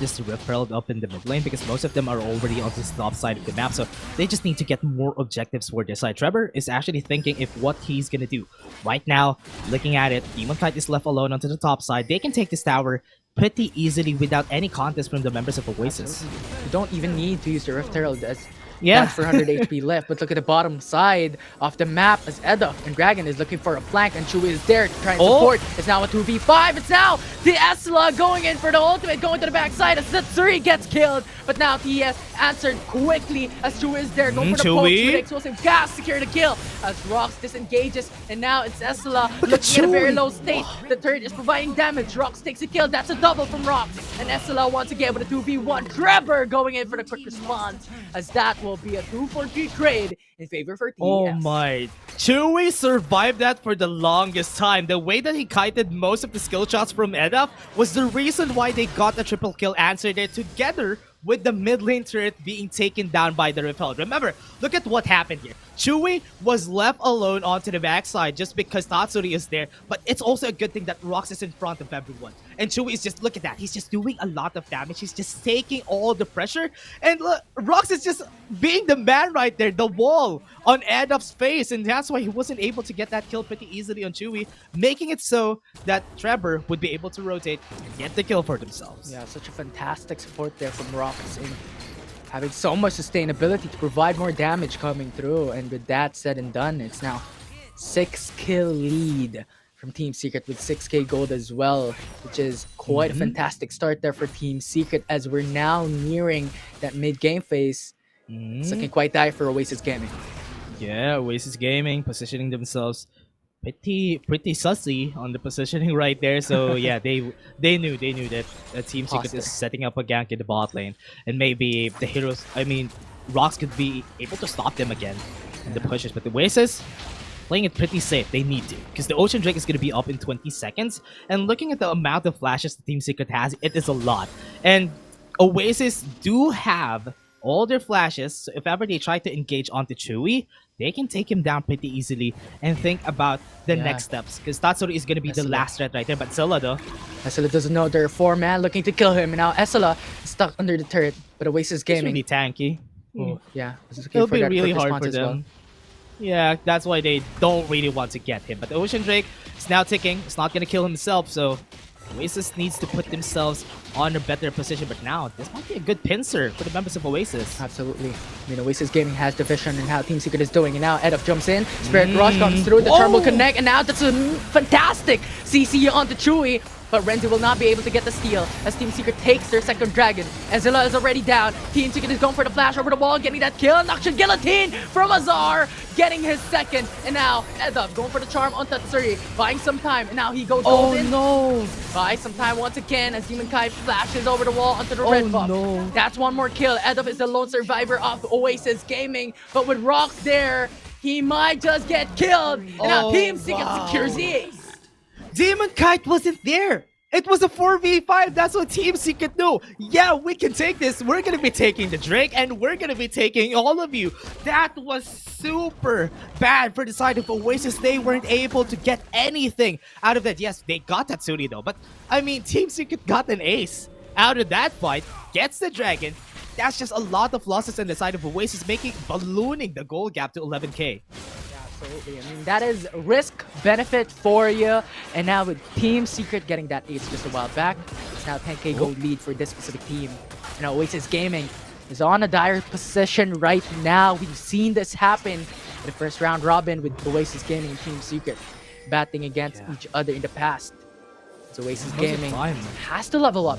this Rip Herald up in the mid lane because most of them are already on this top side of the map, so they just need to get more objectives for their side. Trevor is actually thinking if what he's gonna do. Right now, looking at it, Demon Kite is left alone onto the top side. They can take this tower pretty easily without any contest from the members of Oasis. You don't even need to use the Rift Herald as Yeah. that's 400 HP left, but look at the bottom side of the map as Edda and Dragon is looking for a flank and Chewie is there to try and support. It's now a 2v5. It's now the Essela going in for the ultimate, going to the backside as Tatsuri gets killed. But now TS answered quickly as Chewie is there, going for the poke with explosive gas, secure the kill as Rox disengages. And now it's Essela looking at a very low state. The turret is providing damage. Rox takes a kill. That's a double from Rox. And Essela once again with a 2v1. Trevor going in for the quick response as that will be a 2-for-3 trade in favor for TS. Oh my. Chewie survived that for the longest time. The way that he kited most of the skill shots from Edaf was the reason why they got a triple kill answer there together with the mid lane turret being taken down by the Repel. Remember, look at what happened here. Chewie was left alone onto the backside just because Tatsuri is there, but it's also a good thing that Rox is in front of everyone. And Chewie is just, look at that, he's just doing a lot of damage. He's just taking all the pressure. And look, Rox is just being the man right there, the wall on Adolf's face. And that's why he wasn't able to get that kill pretty easily on Chewie, making it so that Trevor would be able to rotate and get the kill for themselves. Yeah, such a fantastic support there from Rox in having so much sustainability to provide more damage coming through. And with that said and done, it's now 6 kill lead from Team Secret with 6k gold as well, which is quite a fantastic start there for Team Secret as we're now nearing that mid-game phase. It's looking quite dire for Oasis Gaming. Yeah, Oasis Gaming positioning themselves pretty sussy on the positioning right there. So yeah, they knew that Team Secret is setting up a gank in the bot lane, and maybe the heroes, I mean, Rocks could be able to stop them again in the pushes. But the Oasis playing it pretty safe. They need to, because the Ocean Drake is going to be up in 20 seconds. And looking at the amount of flashes the Team Secret has, it is a lot. And Oasis do have all their flashes, so if ever they try to engage onto Chewy, they can take him down pretty easily and think about the next steps, because Tatsuri is going to be the last threat right there. But Zilla though, Essela doesn't know there are 4 man looking to kill him, and now Essela is stuck under the turret, but Oasis Gaming. It's really tanky. Yeah, It'll be really hard for them. Yeah, that's why they don't really want to get him. But the Ocean Drake is now ticking. It's not going to kill himself, so Oasis needs to put themselves on a better position. But now, this might be a good pincer for the members of Oasis. Absolutely. I mean, Oasis Gaming has the vision and how Team Secret is doing. And now Edop jumps in. Spirit Rush comes through. The charm will connect. And now that's a fantastic CC onto Chewy. But Renzi will not be able to get the steal as Team Secret takes their second dragon. Ezreal is already down. Team Secret is going for the flash over the wall, getting that kill. Noxian Guillotine from Azar, getting his second. And now Edop going for the charm on Tatsuri, buying some time. And now he goes golden. No! Buy some time once again as Demon Kai flashes over the wall onto the red buff. No. That's one more kill. Edop is the lone survivor of Oasis Gaming. But with Rocks there, he might just get killed. And now Team Secret secures the ace. Demon Kite wasn't there. It was a 4v5. That's what Team Secret knew. Yeah, we can take this. We're going to be taking the Drake, and we're going to be taking all of you. That was super bad for the side of Oasis. They weren't able to get anything out of that. Yes, they got Tatsuri though, but I mean, Team Secret got an ace out of that fight, gets the dragon. That's just a lot of losses on the side of Oasis, ballooning the goal gap to 11k. Absolutely. I mean, that is risk benefit for you. And now with Team Secret getting that ace just a while back, it's now 10k gold lead for this specific team. And now Oasis Gaming is on a dire position right now. We've seen this happen in the first round robin with Oasis Gaming and Team Secret battling against each other in the past. So Oasis Gaming has to level up.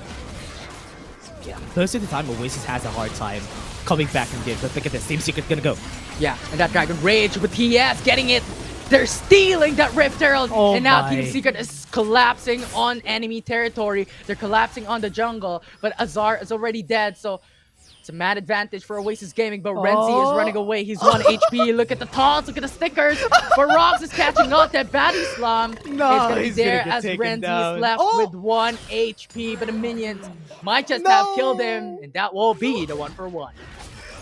Yeah, most of the time Oasis has a hard time coming back in games. But look at this, Team Secret gonna go. Yeah, and that Dragon Rage with TS getting it. They're stealing that Rift Herald. And now Team Secret is collapsing on enemy territory. They're collapsing on the jungle. But Azar is already dead, so it's a mad advantage for Oasis Gaming. But Renzi is running away. He's 1 HP. Look at the taunts, look at the stickers. But Rox is catching up. That Batty Slum is gonna be there as Renzi is left with 1 HP. But the minions might just have killed him. And that will be the 1-for-1.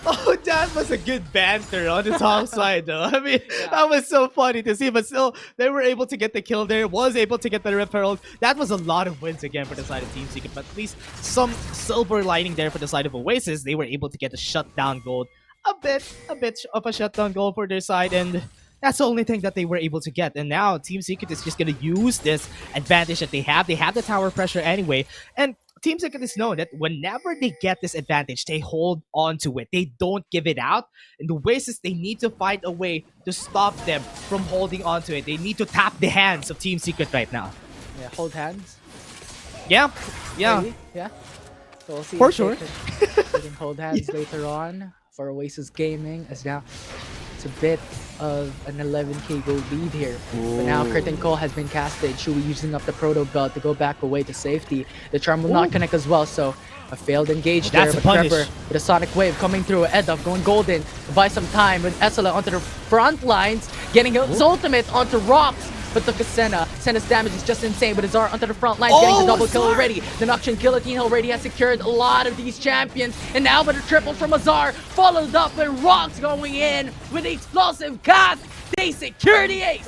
Oh, that was a good banter on the top side, though. I mean, that was so funny to see, but still, they were able to get the kill there, was able to get the Rift Herald. That was a lot of wins again for the side of Team Secret, but at least some silver lining there for the side of Oasis. They were able to get a shutdown gold, a bit of a shutdown goal for their side, and that's the only thing that they were able to get. And now Team Secret is just going to use this advantage that they have. They have the tower pressure anyway, and Team Secret is known that whenever they get this advantage, they hold on to it. They don't give it out. And the Oasis, they need to find a way to stop them from holding on to it. They need to tap the hands of Team Secret right now. Yeah, hold hands. Yeah. Maybe. Yeah. So we'll see for if sure. They can hold hands later on for Oasis Gaming, as now it's a bit of an 11k gold lead here. But now Curtain Call has been casted. Shui using up the Proto Belt to go back away to safety. The charm will not connect as well, so a failed engage there. But Trevor with a Sonic Wave coming through. Edov going golden to buy some time with Essela onto the front lines, getting his ultimate onto Rocks. But look at Senna. Senna's damage is just insane, but Azar onto the front line, getting the double kill already. The Noxian Guillotine already has secured a lot of these champions. And now with a triple from Azar, followed up with Rocks going in with the explosive cast. They secure the ace.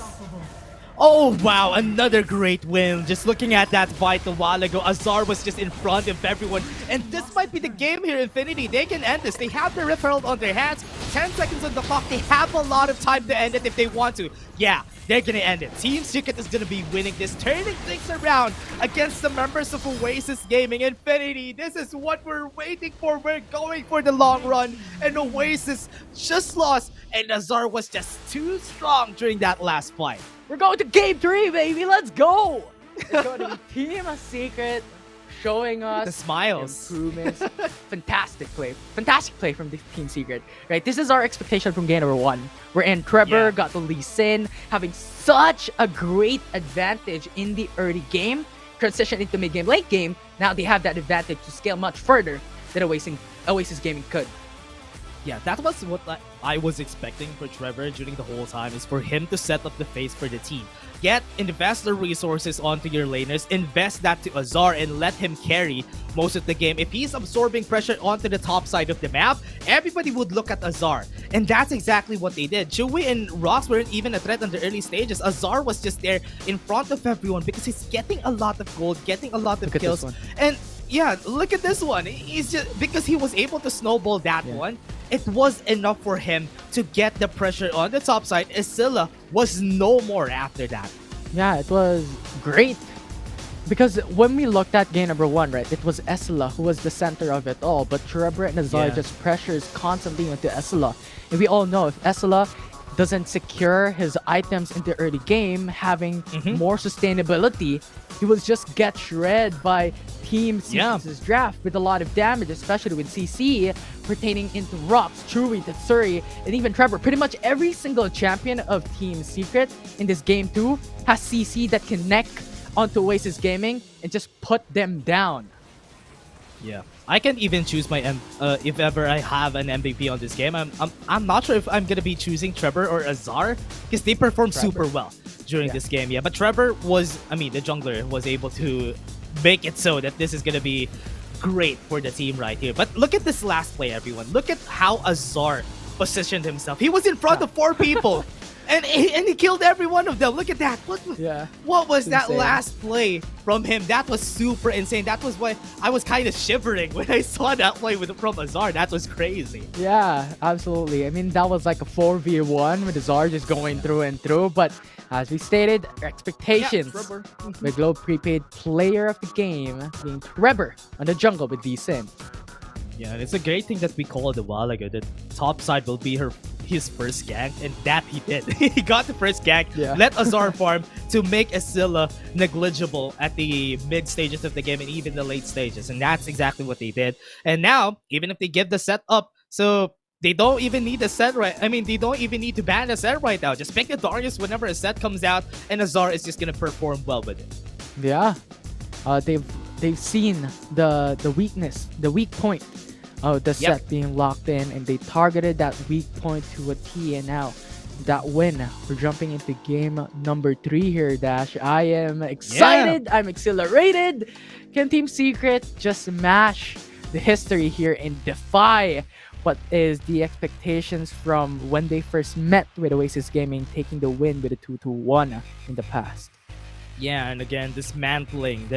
Oh wow, another great win. Just looking at that fight a while ago, Azar was just in front of everyone. And this might be the game here, Infinity. They can end this. They have the Rift Herald on their hands. 10 seconds on the clock. They have a lot of time to end it if they want to. Yeah, they're gonna end it. Team Secret is gonna be winning this, turning things around against the members of Oasis Gaming. Infinity, this is what we're waiting for. We're going for the long run. And Oasis just lost. And Azar was just too strong during that last fight. We're going to game 3, baby. Let's go. It's going to be Team Secret showing us The smiles. improvements. Fantastic play from the Team Secret. Right, this is our expectation from game number 1. Wherein Trevor got the Lee Sin, having such a great advantage in the early game, transition into mid game, late game. Now they have that advantage to scale much further than Oasis Gaming could. Yeah, that was what I was expecting for Trevor during the whole time, is for him to set up the face for the team. Invest the resources onto your laners, invest that to Azar, and let him carry most of the game. If he's absorbing pressure onto the top side of the map, everybody would look at Azar. And that's exactly what they did. Chewy and Rox weren't even a threat in the early stages. Azar was just there in front of everyone because he's getting a lot of gold, getting a lot of kills. And yeah, look at this one. He's just, because he was able to snowball that one, it was enough for him to get the pressure on the top side. Isilla was no more after that. Yeah, it was great. Because when we looked at game number 1, right, it was Esla who was the center of it all. But Trevor and Azar just pressures constantly into Esla. And we all know if Esla doesn't secure his items in the early game, having more sustainability, he will just get shredded by Team Secret's draft with a lot of damage, especially with CC pertaining into Rox, Chewy, Tetsuri, and even Trevor. Pretty much every single champion of Team Secret in this game 2 has CC that connect onto Oasis Gaming and just put them down. Yeah, I can even choose my if ever I have an MVP on this game. I'm not sure if I'm gonna be choosing Trevor or Azar because they performed super well during this game. Yeah, but Trevor was, the jungler was able to make it so that this is gonna be great for the team right here. But look at this last play, everyone. Look at how Azar positioned himself. He was in front of 4 people. And he killed every one of them. Look at that. What was that last play from him? That was super insane. That was why I was kind of shivering when I saw that play from Azar. That was crazy. Yeah, absolutely. I mean, that was like a 4v1 with Azar just going through and through. But as we stated, our expectations, the Globe Prepaid player of the game being Trevor on the jungle with D-Sin. Yeah, and it's a great thing that we called a while ago that top side will be his first gank, and that he did. He got the first gank, let Azar farm to make Esilla negligible at the mid stages of the game and even the late stages, and that's exactly what they did. And now, even if they give the set up, so they don't even need a set they don't even need to ban a set right now. Just pick the Darius whenever a set comes out, and Azar is just gonna perform well with it. Yeah, they've seen the weakness, the weak point of the set being locked in, and they targeted that weak point to a T. And now that win, we're jumping into game number 3 here, Dash. I am excited. I'm exhilarated. Can Team Secret just smash the history here and defy what is the expectations from when they first met with Oasis Gaming, taking the win with a 2-1 in the past? Yeah, and again, dismantling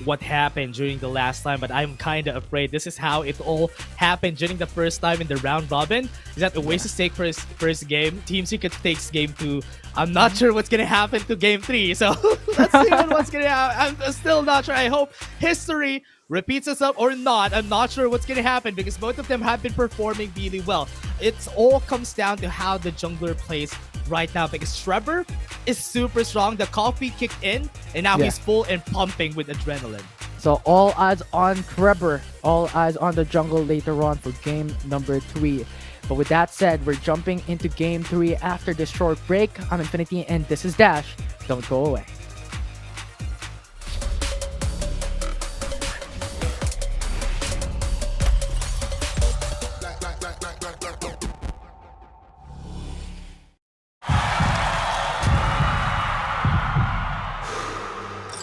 what happened during the last time, but I'm kind of afraid this is how it all happened during the first time in the round robin. Is that Oasis take first game, Team Secret takes game 2. I'm not sure what's gonna happen to game 3, so let's see what's gonna happen. I'm still not sure. I hope history repeats itself or not. I'm not sure what's gonna happen because both of them have been performing really well. It all comes down to how the jungler plays right now, because Trevor is super strong. The coffee kicked in, and now he's full and pumping with adrenaline. So all eyes on Trevor, all eyes on the jungle later on for game number 3. But with that said, we're jumping into game 3 after this short break. I'm Infinity, and this is Dash. Don't go away.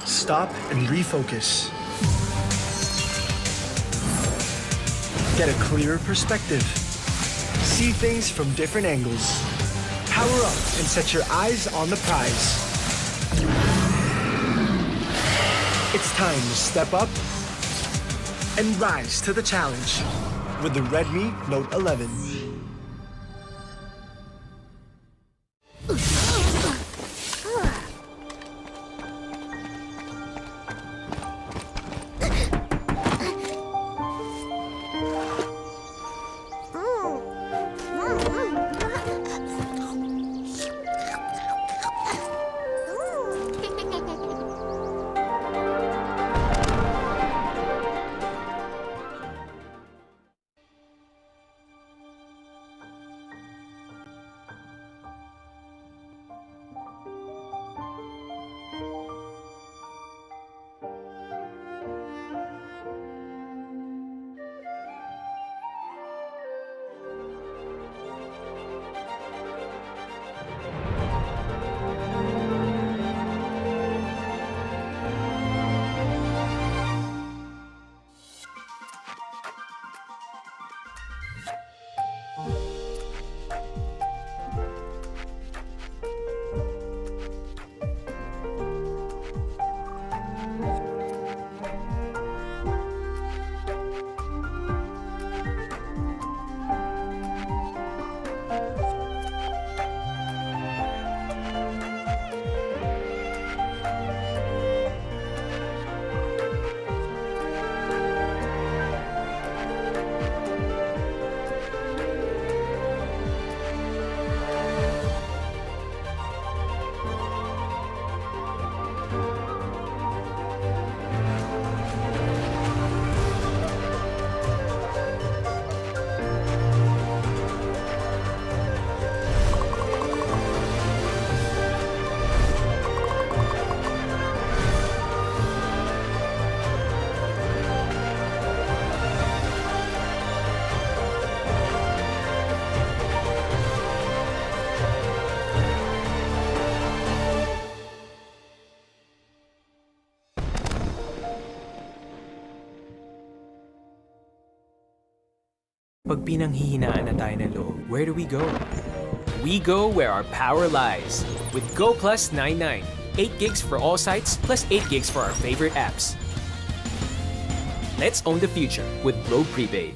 Stop and refocus. Get a clearer perspective. See things from different angles. Power up and set your eyes on the prize. It's time to step up and rise to the challenge with the Redmi Note 11. Pag pinanghihinaan na tayo ng loob, where do we go? We go where our power lies. With Go Plus 99. 8 gigs for all sites, plus 8 gigs for our favorite apps. Let's own the future with Globe Prepaid.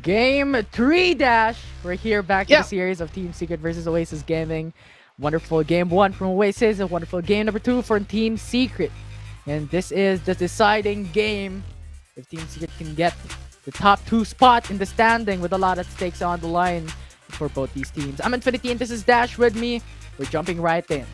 Game 3 dash. We're here back in the series of Team Secret versus Oasis Gaming. Wonderful game 1 from Oasis, a wonderful game number 2 for Team Secret. And this is the deciding game. If Team Secret can get the top 2 spot in the standing with a lot of stakes on the line for both these teams. I'm Infinity and this is Dash with me. We're jumping right in.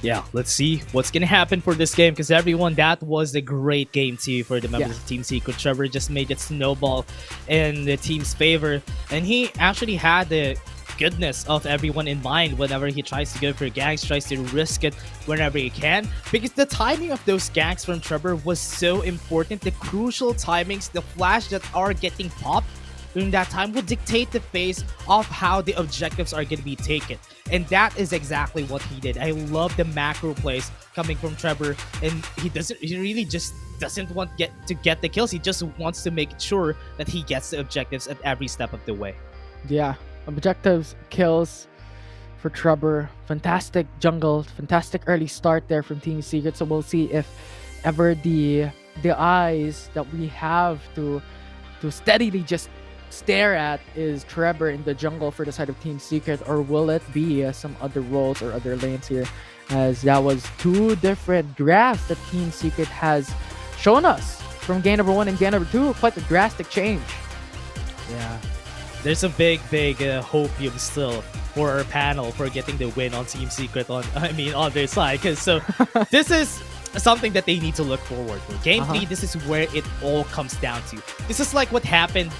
Yeah, let's see what's gonna happen for this game, because everyone, that was a great game too for the members of Team Secret. Trevor just made it snowball in the team's favor, and he actually had the goodness of everyone in mind whenever he tries to go for ganks, tries to risk it whenever he can, because the timing of those ganks from Trevor was so important. The crucial timings, the flash that are getting popped during that time will dictate the phase of how the objectives are going to be taken. And that is exactly what he did. I love the macro plays coming from Trevor, and he really just doesn't want to get the kills. He just wants to make sure that he gets the objectives at every step of the way. Yeah, objectives, kills for Trevor. Fantastic jungle, fantastic early start there from Team Secret. So we'll see if ever the eyes that we have to steadily just stare at is Trevor in the jungle for the side of Team Secret, or will it be some other roles or other lanes here, as that was 2 different drafts that Team Secret has shown us from game number 1 and game number 2. Quite a drastic change. Yeah, there's a big hopium still for our panel for getting the win on Team Secret on their side, because so this is something that they need to look forward to. Game 3, this is where it all comes down to. This is like what happened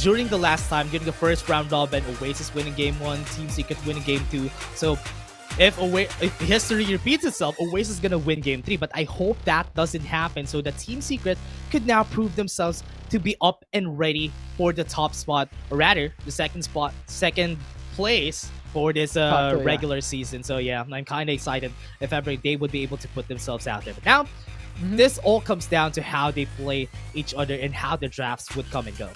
during the last time, during the first round robin. Oasis winning game 1, Team Secret winning game 2. So if history repeats itself, Oasis is gonna win game 3. But I hope that doesn't happen, so that Team Secret could now prove themselves to be up and ready for the top spot, or rather the second place for this regular season. So yeah, I'm kind of excited if ever they would be able to put themselves out there. But now, this all comes down to how they play each other and how the drafts would come and go.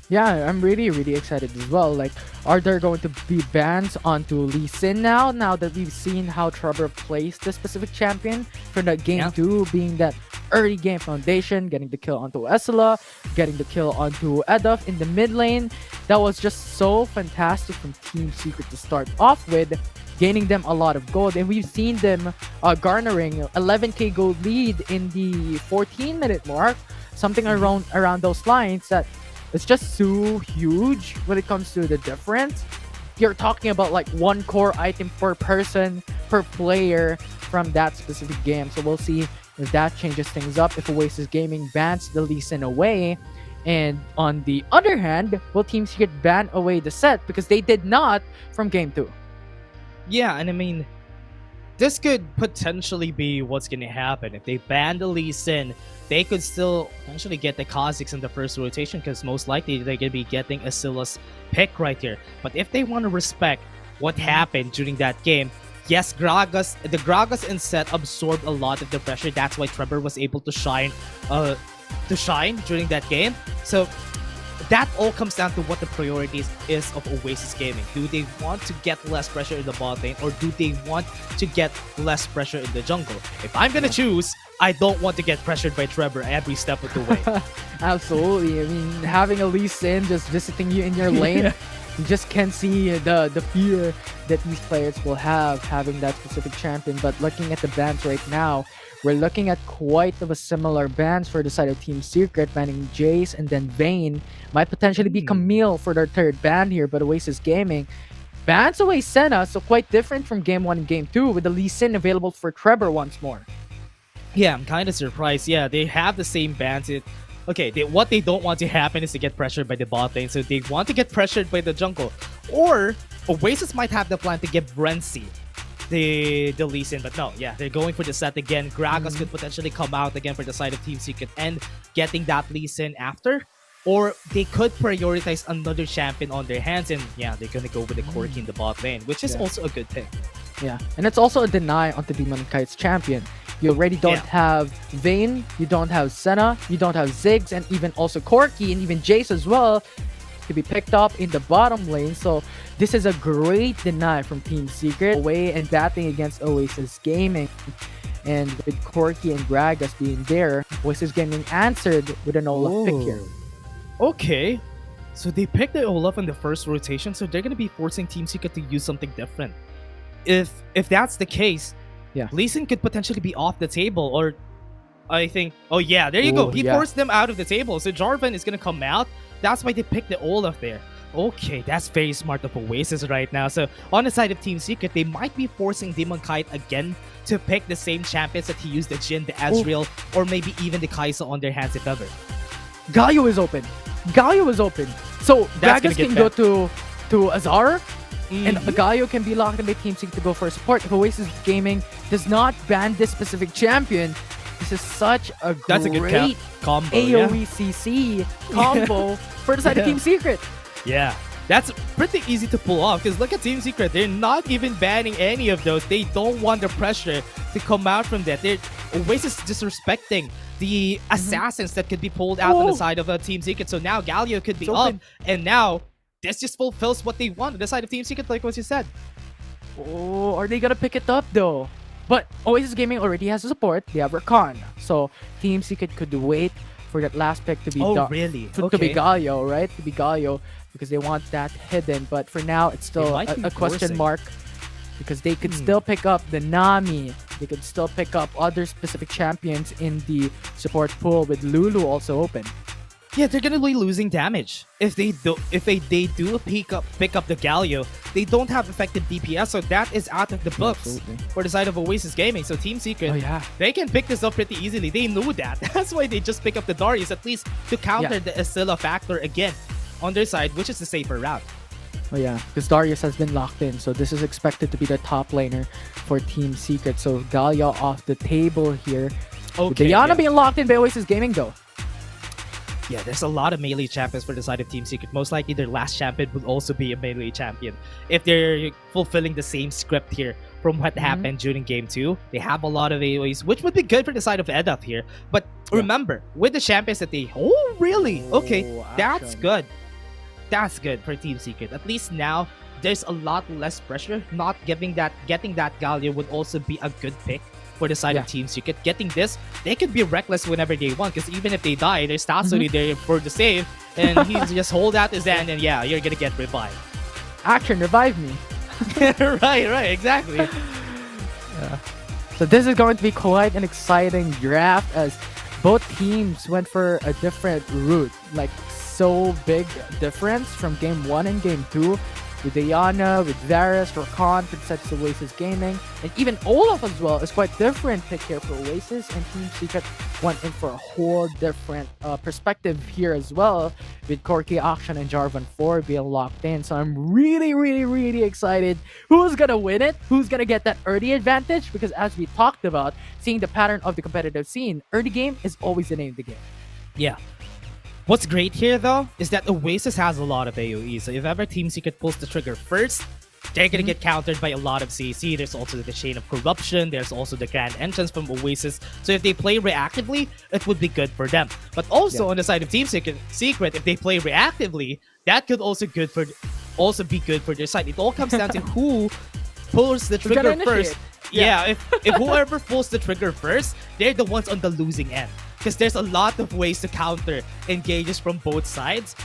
Yeah, I'm really excited as well. Like, are there going to be bans onto Lee Sin now that we've seen how Trevor plays the specific champion from that game 2, being that early game foundation, getting the kill onto Esla, getting the kill onto Eduf in the mid lane. That was just so fantastic from Team Secret to start off with, gaining them a lot of gold. And we've seen them garnering 11k gold lead in the 14-minute mark, something around those lines. That it's just so huge when it comes to the difference. You're talking about like 1 core item per person, per player from that specific game. So we'll see if that changes things up, if Oasis Gaming bans the Lee Sin away. And on the other hand, will Team Secret ban away the set, because they did not from game 2. Yeah, and I mean, this could potentially be what's going to happen. If they ban the Lee Sin, they could still potentially get the Kha'Zix in the first rotation, because most likely they're going to be getting Asila's pick right here. But if they want to respect what happened during that game, yes, the Gragas in set absorbed a lot of the pressure. That's why Trevor was able to shine during that game. So that all comes down to what the priorities is of Oasis Gaming. Do they want to get less pressure in the bot lane, or do they want to get less pressure in the jungle? If I'm gonna choose, I don't want to get pressured by Trevor every step of the way. Absolutely. I mean, having a Lee Sin just visiting you in your lane, you just can't see the fear that these players will have having that specific champion. But looking at the bans right now, we're looking at quite of a similar bans for the side of Team Secret, banning Jace and then Vayne. Might potentially be Camille for their 3rd ban here, but Oasis Gaming bans away Senna, so quite different from game 1 and game 2, with the Lee Sin available for Trevor once more. Yeah, I'm kind of surprised. Yeah, they have the same bans. What they don't want to happen is to get pressured by the bot lane, so they want to get pressured by the jungle. Or Oasis might have the plan to give Grindsky the Lee Sin, but no, yeah, they're going for the set again. Gragas could potentially come out again for the side of Team Secret and getting that Lee Sin after. or they could prioritize another champion on their hands, and yeah, they're gonna go with the Corki in the bot lane, which is also a good thing. Yeah, and it's also a deny onto Demon Kite's champion. You already don't have Vayne, you don't have Senna, you don't have Ziggs, and even also Corki and even Jace as well to be picked up in the bottom lane. So this is a great deny from Team Secret away and batting against Oasis Gaming. And with Corki and Gragas being there, Oasis Gaming answered with an Olaf pick here. Okay, so they picked the Olaf in the first rotation, so they're gonna be forcing Team Secret to use something different. If that's the case, Lee Sin could potentially be off the table, or I think, oh yeah, there you go. He forced them out of the table, so Jarvan is gonna come out. That's why they picked the Olaf there. Okay, that's very smart of Oasis right now. So on the side of Team Secret, they might be forcing Demon Kite again to pick the same champions that he used, the Jhin, the Ezreal, or maybe even the Kai'Sa on their hands if ever. Galio is open. Galio is open. So Gragas can go to Azar, and Galio can be locked in by Team Secret to go for support. If Oasis Gaming does not ban this specific champion, this is such a great combo, AoE CC combo for the side of Team Secret. Yeah, that's pretty easy to pull off, because look at Team Secret. They're not even banning any of those. They don't want the pressure to come out from that. They're Oasis disrespecting the assassins that could be pulled out on the side of a Team Secret. So now Galio could be up, and now this just fulfills what they want on the side of Team Secret, like what you said. Oh, are they gonna pick it up though? But Oasis Gaming already has a support. They have Rakan. So Team Secret could wait for that last pick to be to be Galio, right? To be Galio, because they want that hidden. But for now, it's still a question mark, because they could still pick up the Nami. They could still pick up other specific champions in the support pool, with Lulu also open. Yeah, they're gonna be losing damage if they do pick up the Galio. They don't have effective DPS, so that is out of the books for the side of Oasis Gaming. So Team Secret, they can pick this up pretty easily. They knew that. That's why they just pick up the Darius, at least to counter the Escilla factor again on their side, which is the safer route. Oh yeah, because Darius has been locked in, so this is expected to be the top laner for Team Secret. So Galio off the table here. Okay, Diana being locked in by Oasis Gaming though. Yeah, there's a lot of melee champions for the side of Team Secret. Most likely their last champion would also be a melee champion. If they're fulfilling the same script here from what happened during Game 2, they have a lot of AoEs, which would be good for the side of Edath here. But remember, with the champions that they... Oh, really? Okay, that's good. That's good for Team Secret. At least now, there's a lot less pressure. Not getting that Galio would also be a good pick for the side of Team Secret. Getting this, they could be reckless whenever they want, because even if they die, there's Tatsuri there for the save, and he just hold out his hand, and yeah, you're gonna get revived. Action, revive me. right, exactly. So this is going to be quite an exciting draft, as both teams went for a different route. Like, so big difference from Game 1 and Game 2. With Diana, with Varus, Rakan for the side of Oasis Gaming, and even Olaf as well is quite different pick here for Oasis, and Team Secret went in for a whole different perspective here as well, with Corki, Akshan, and Jarvan 4 being locked in. So I'm really excited who's gonna win it, who's gonna get that early advantage, because as we talked about, seeing the pattern of the competitive scene, early game is always the name of the game. Yeah. What's great here, though, is that Oasis has a lot of AoE. So if ever Team Secret pulls the trigger first, they're going to get countered by a lot of CC. There's also the Chain of Corruption. There's also the Grand Entrance from Oasis. So if they play reactively, it would be good for them. But also on the side of Team Secret, if they play reactively, that could also be good for their side. It all comes down to who pulls the trigger first. Yeah, if whoever pulls the trigger first, they're the ones on the losing end. Because there's a lot of ways to counter engages from both sides.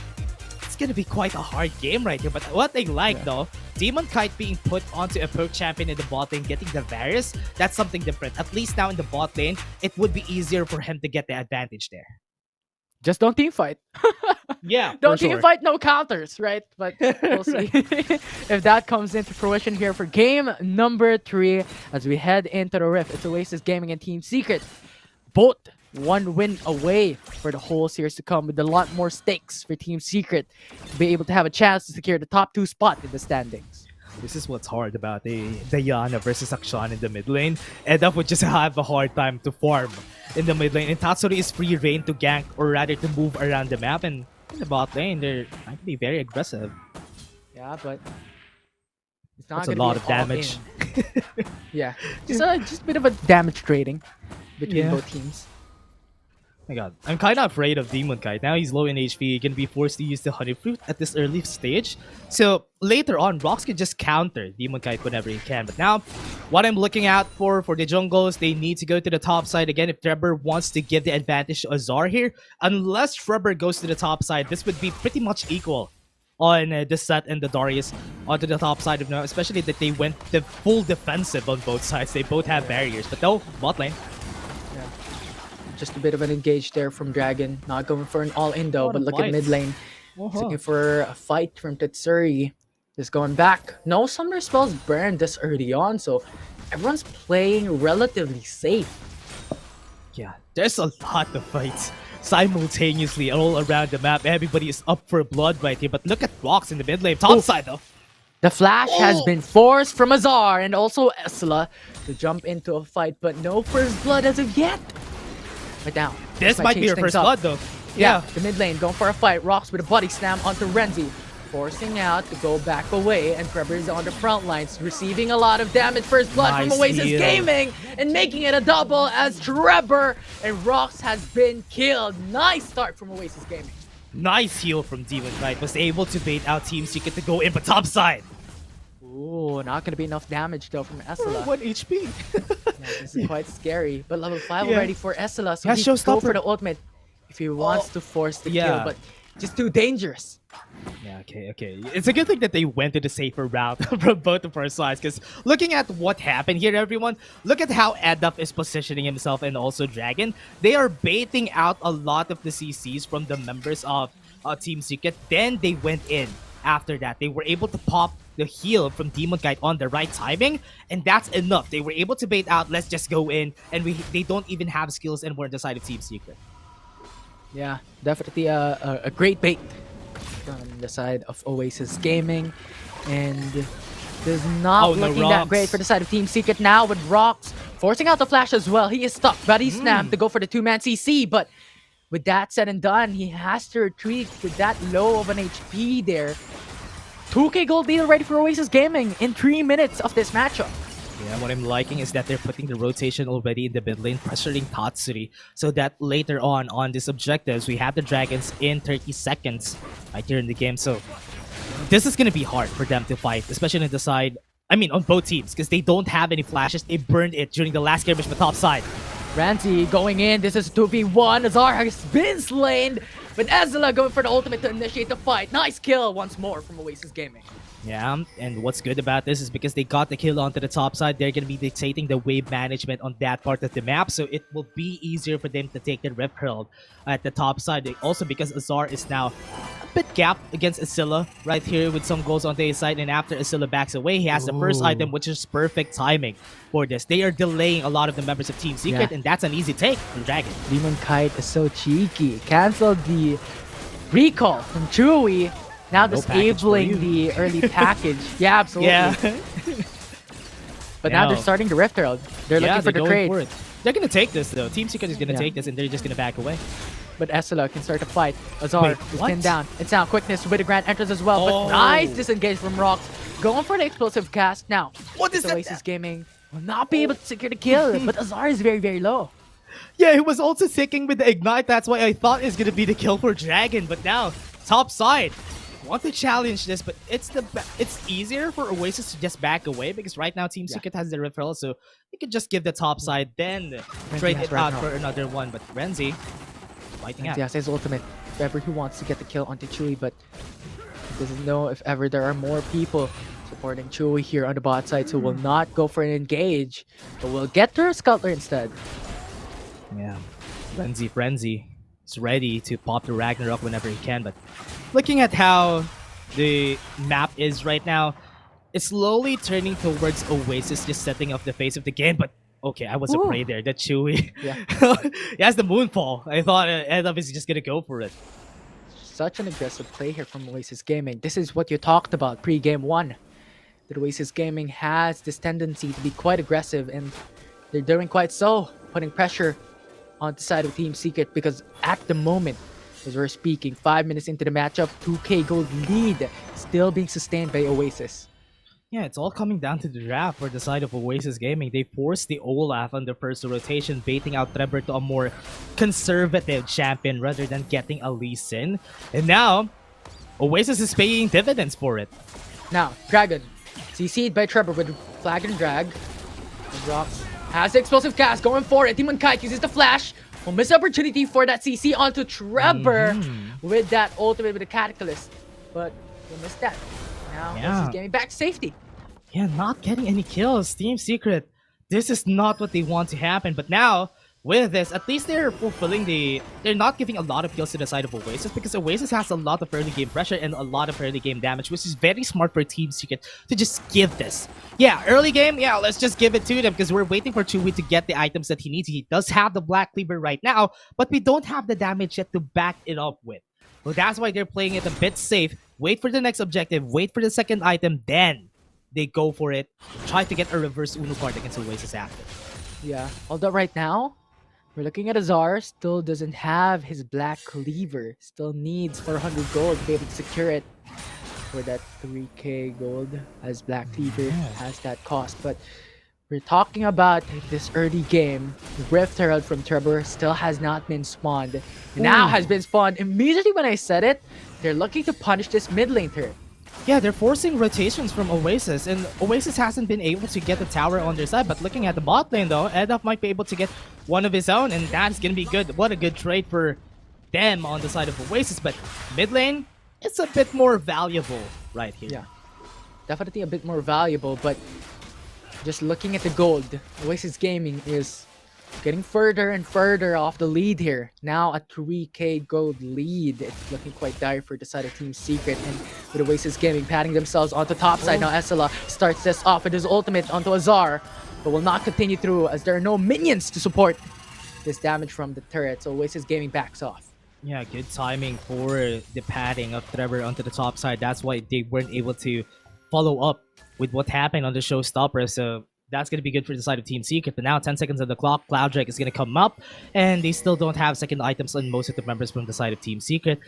It's gonna be quite a hard game right here. But what I like though, Demon Kite being put onto a perk champion in the bot lane, getting the Varus, that's something different. At least now in the bot lane, it would be easier for him to get the advantage there. Just don't team fight. Yeah, don't team fight, no counters, right? But we'll see if that comes into fruition here for game number 3 as we head into the Rift. It's Oasis Gaming and Team Secret, both one win away for the whole series to come, with a lot more stakes for Team Secret to be able to have a chance to secure the top 2 spot in the standings. This is what's hard about the Diana versus Akshan in the mid lane. Edath would just have a hard time to farm in the mid lane, and Tatsuri is free reign to gank, or rather to move around the map, and In the bot lane, they're trying to be very aggressive. Yeah, but it's not That's a gonna lot be of all damage. in. Yeah, just a bit of a damage trading between Yeah. both teams. My god, I'm kind of afraid of Demon Kite. Now he's low in HP, gonna be forced to use the Honey Fruit at this early stage. So later on, Rox can just counter Demon Kite whenever he can. But now, what I'm looking out for the jungles, they need to go to the top side again if Trevor wants to give the advantage to Azar here. Unless Trevor goes to the top side, this would be pretty much equal on the Set and the Darius onto the top side of now, especially that they went the full defensive on both sides. They both have barriers, but no, bot lane. Just a bit of an engage there from Dragon. Not going for an all-in though, What a but look at fight. mid lane. He's looking for a fight from Tetsuri. Just going back. No Summoner spells burned this early on, so everyone's playing relatively safe. Yeah, there's a lot of fights simultaneously all around the map. Everybody is up for blood right here, but look at Rox in the mid lane. Top side though. The flash has been forced from Azar and also Esla to jump into a fight, but no first blood as of yet. But now, This might be change your things first up. blood though. Yeah, the mid lane going for a fight. Rox with a body slam onto Renzi, forcing out to go back away, and Trevor is on the front lines, receiving a lot of damage. First blood Nice from Oasis heal. Gaming, and making it a double as Trevor and Rox has been killed. Nice start from Oasis Gaming. Nice heal from Demon Knight. Was able to bait out Team Secret to go in, but top side. Ooh, not gonna be enough damage though from Esla. 1 HP. Yeah, this is quite scary. But level 5 Yeah. already for Esla, so Yeah, he can go showstopper. for the ultimate if he wants to force the Yeah. kill, but just too dangerous. Yeah, okay. It's a good thing that they went to the safer route from both of our sides, because looking at what happened here, everyone, look at how Eddup is positioning himself and also Dragon. They are baiting out a lot of the CCs from the members of Team Secret. Then they went in after that. They were able to pop the heal from Demon Kite on the right timing, and that's enough. They were able to bait out, let's just go in, and they don't even have skills anymore on the side of Team Secret. Yeah, definitely a great bait on the side of Oasis Gaming, and is not Oh, no, looking that Rox. great for the side of Team Secret now with Rox forcing out the flash as well. He is stuck, but he's snapped to go for the two-man CC, but with that said and done, he has to retreat with that low of an HP there. 2k gold lead already for Oasis Gaming in 3 minutes of this matchup. Yeah, what I'm liking is that they're putting the rotation already in the mid lane, pressuring Tatsuri, so that later on these objectives, we have the Dragons in 30 seconds right here in the game. So this is going to be hard for them to fight, especially on the side, I mean on both teams, because they don't have any flashes. They burned it during the last skirmish from the top side. Ranzi going in. This is 2v1. Azar has been slain, but Ezra going for the ultimate to initiate the fight. Nice kill once more from Oasis Gaming. Yeah, and what's good about this is because they got the kill onto the top side, they're going to be dictating the wave management on that part of the map, so it will be easier for them to take the Rip Curl at the top side. Also because Azar is now a bit gapped against Asilla right here with some goals on his side, and after Asilla backs away, he has the first item, which is perfect timing for this. They are delaying a lot of the members of Team Secret, Yeah. and that's an easy take from Dragon. Demon Kite is so cheeky. Canceled the recall from Chewy. Now No package disabling for you. the early package. Yeah, absolutely. Yeah. But now they're Now- starting the Rift Herald. They're Yeah, looking for they're the going trade. for it. They're going to take this though. Team Secret is going to Yeah. take this, and they're just going to back away. But Esla can start to fight. Azar Wait, is what? pinned down. It's now quickness with the Grand Entrance as well. Oh. But nice disengage from Rox. Going for the explosive cast now. What is that? Oasis Gaming will not be able to secure the kill. But Azar is very, very low. Yeah, he was also sticking with the Ignite. That's why I thought it's going to be the kill for Dragon. But now, top side. Want to challenge this, but it's easier for Oasis to just back away because right now Team Secret has the referral, so you could just give the top side, then trade has it out Ragnarok. for another one. But Renzi fighting out. Yeah, his ultimate. If ever he wants to get the kill onto Chewy, but he doesn't know if ever there are more people supporting Chewy here on the bot side, so will not go for an engage, but will get their Scuttler instead. Yeah, Frenzy is ready to pop the Ragnarok whenever he can, but looking at how the map is right now, it's slowly turning towards Oasis just setting up the face of the game, but okay, I was Ooh. afraid there. That Chewy. Yeah. He has the Moonfall. I thought Eddup is just gonna go for it. Such an aggressive play here from Oasis Gaming. This is what you talked about pre-game 1. That Oasis Gaming has this tendency to be quite aggressive, and they're doing quite so, putting pressure on the side of Team Secret, because at the moment, As we're speaking, 5 minutes into the matchup, 2K gold lead still being sustained by Oasis. Yeah, it's all coming down to the draft for the side of Oasis Gaming. They forced the Olaf on the first rotation, baiting out Trevor to a more conservative champion rather than getting a Lee Sin. And now, Oasis is paying dividends for it. Now, Dragon, CC'd by Trevor with flag and drag. And Rox has the explosive cast going for it. Demon Kite uses the flash. Will miss the opportunity for that CC onto Trevor with that ultimate with the Cataclysm. But we'll miss that. Now, Oasis Gaming back to safety. Yeah, not getting any kills. Team Secret, this is not what they want to happen. But now, with this, at least they're fulfilling they're not giving a lot of kills to the side of Oasis because Oasis has a lot of early game pressure and a lot of early game damage, which is very smart for Team Secret to just give this. Yeah, early game, yeah, let's just give it to them because we're waiting for Chewy to get the items that he needs. He does have the Black Cleaver right now, but we don't have the damage yet to back it up with. Well, that's why they're playing it a bit safe. Wait for the next objective, wait for the second item, then they go for it. Try to get a reverse Uno card against Oasis after. Yeah, although right now, we're looking at Azar, still doesn't have his Black Cleaver. Still needs 400 gold to be able to secure it for that 3k gold as Black Cleaver has that cost. But we're talking about this early game. Rift Herald from Trevor still has not been spawned. Now has been spawned immediately when I said it. They're looking to punish this mid lane turret. Yeah, they're forcing rotations from Oasis, and Oasis hasn't been able to get the tower on their side. But looking at the bot lane, though, Edaf might be able to get one of his own, and that's going to be good. What a good trade for them on the side of Oasis. But mid lane, it's a bit more valuable right here. Yeah, definitely a bit more valuable, but just looking at the gold, Oasis Gaming is getting further and further off the lead here. Now a 3k gold lead. It's looking quite dire for the side of Team Secret, and with Oasis Gaming patting themselves onto top side. Now Essela starts this off with his ultimate onto Azar, but will not continue through as there are no minions to support this damage from the turret. So Oasis Gaming backs off. Yeah, good timing for the padding of Trevor onto the top side. That's why they weren't able to follow up with what happened on the showstopper. So that's going to be good for the side of Team Secret. But now 10 seconds on the clock, Cloud Drake is going to come up, and they still don't have second items on most of the members from the side of Team Secret.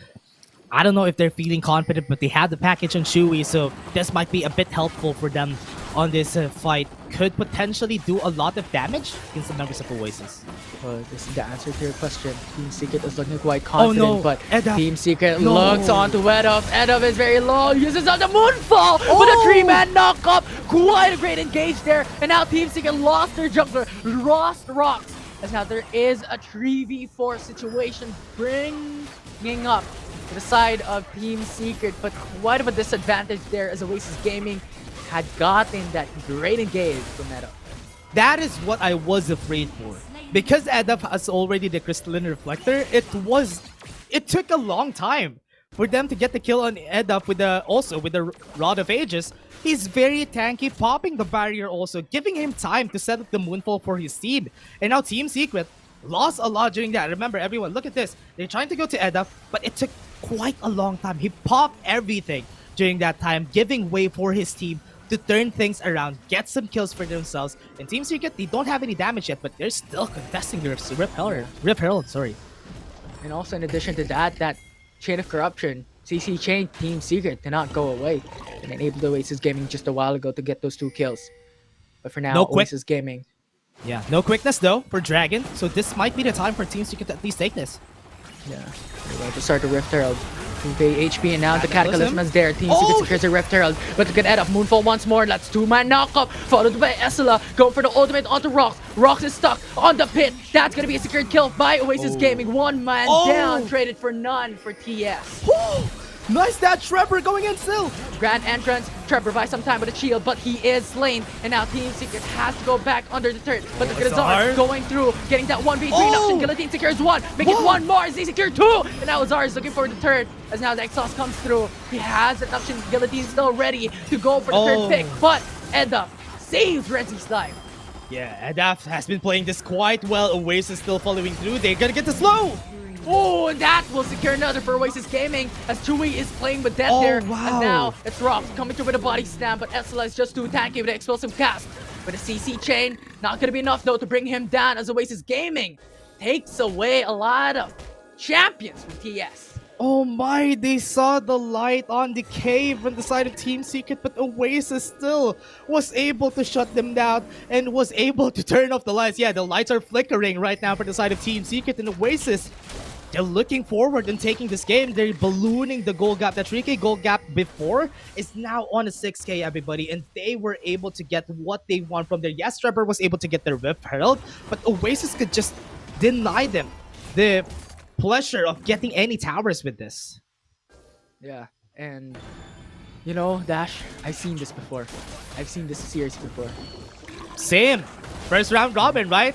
I don't know if they're feeling confident, but they have the package on Chewy, so this might be a bit helpful for them on this fight. Could potentially do a lot of damage against the members of Oasis. Well, this is the answer to your question. Team Secret is looking quite confident, but Edaf. Team Secret looks onto Edaf. Edaf is very low, uses on the Moonfall with a 3-man knock-up. Quite a great engage there, and now Team Secret lost their jungler, lost Rocks, as now there is a 3v4 situation bringing up to the side of Team Secret, but quite of a disadvantage there as Oasis Gaming had gotten that great engage from Edaf. That is what I was afraid for. Because Edaf has already the Crystalline Reflector, it took a long time for them to get the kill on Edaf with the Rod of Ages. He's very tanky, popping the barrier also, giving him time to set up the Moonfall for his team. And now Team Secret lost a lot during that. Remember, everyone, look at this. They're trying to go to Edaf, but it took quite a long time. He popped everything during that time, giving way for his team to turn things around, get some kills for themselves. And Team Secret, they don't have any damage yet, but they're still contesting the Rift Herald, sorry. And also in addition to that, that Chain of Corruption, CC Chain, Team Secret did not go away. And enabled Oasis Gaming just a while ago to get those 2 kills. But for now, Oasis Gaming. Yeah, no quickness though for Dragon, so this might be the time for Team Secret to at least take this. Yeah, they're going to start the Rift Herald. 2k HP, and now the Cataclysm is there. Team Secret secures the Rift Herald, but to get Edaf, Moonfall once more. That's 2-man knockup, followed by Essela, going for the ultimate onto Rox. Rox is stuck on the pit. That's going to be a secured kill by Oasis Gaming. 1-man down, traded for none for TS. Nice that Trevor going in still. Grand entrance. Trevor buys some time with a shield, but he is slain. And now Team Secret has to go back under the turret. But the Azar going through, getting that 1v3 option. Guillotine secures 1. Make it 1 more as they secure 2. And now Azar is looking for the turret. As now the exhaust comes through. He has an option. Guillotine still ready to go for the third pick. But Edaf saves Renzi's life. Yeah, Edaf has been playing this quite well. Oasis still following through. They're gonna get the slow. Oh, and that will secure another for Oasis Gaming as Chewy is playing with death there. Wow. And now it's Rox coming through with a body slam, but Essela is just too tanky with an explosive cast. With a CC chain, not going to be enough though to bring him down as Oasis Gaming takes away a lot of champions from TS. Oh my, they saw the light on the cave on the side of Team Secret, but Oasis still was able to shut them down and was able to turn off the lights. Yeah, the lights are flickering right now for the side of Team Secret, and Oasis, they're looking forward and taking this game. They're ballooning the goal gap. That 3K goal gap before is now on a 6K, everybody, and they were able to get what they want from there. Yes, Trevor was able to get their Rift Herald, but Oasis could just deny them the pleasure of getting any towers with this. Yeah, and you know, Dash, I've seen this before. I've seen this series before. Same. First round robin, right?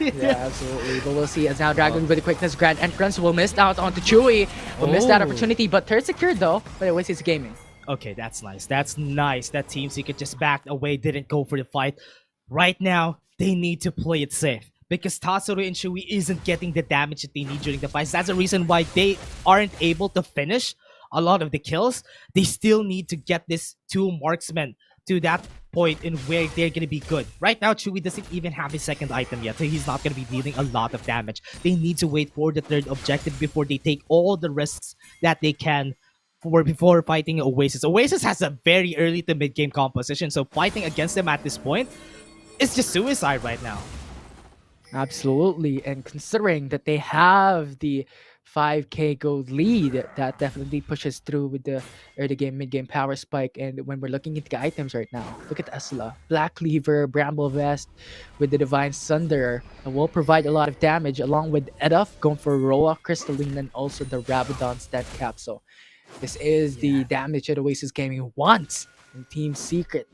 Yeah, absolutely. But we'll see as now Dragon with the quickness grand entrance will miss out onto Chewy. Will miss that opportunity, but third secured though. But Oasis gaming. Okay, that's nice. That's nice that Team Secret just backed away, didn't go for the fight. Right now, they need to play it safe, because Tatsuru and Chewy isn't getting the damage that they need during the fights. That's the reason why they aren't able to finish a lot of the kills. They still need to get this 2 marksmen to that point in where they're going to be good. Right now, Chewy doesn't even have his second item yet, so he's not going to be dealing a lot of damage. They need to wait for the third objective before they take all the risks that they can before fighting Oasis. Oasis has a very early to mid-game composition, so fighting against them at this point is just suicide right now. Absolutely, and considering that they have the 5k gold lead, that definitely pushes through with the early game, mid game power spike. And when we're looking into the items right now, look at Esla, Black Cleaver, Bramble Vest with the Divine Sunder, and will provide a lot of damage, along with Eduf going for Roa, Crystalline, and also the Rabadon stat capsule. This is the damage that Oasis Gaming wants, and Team Secret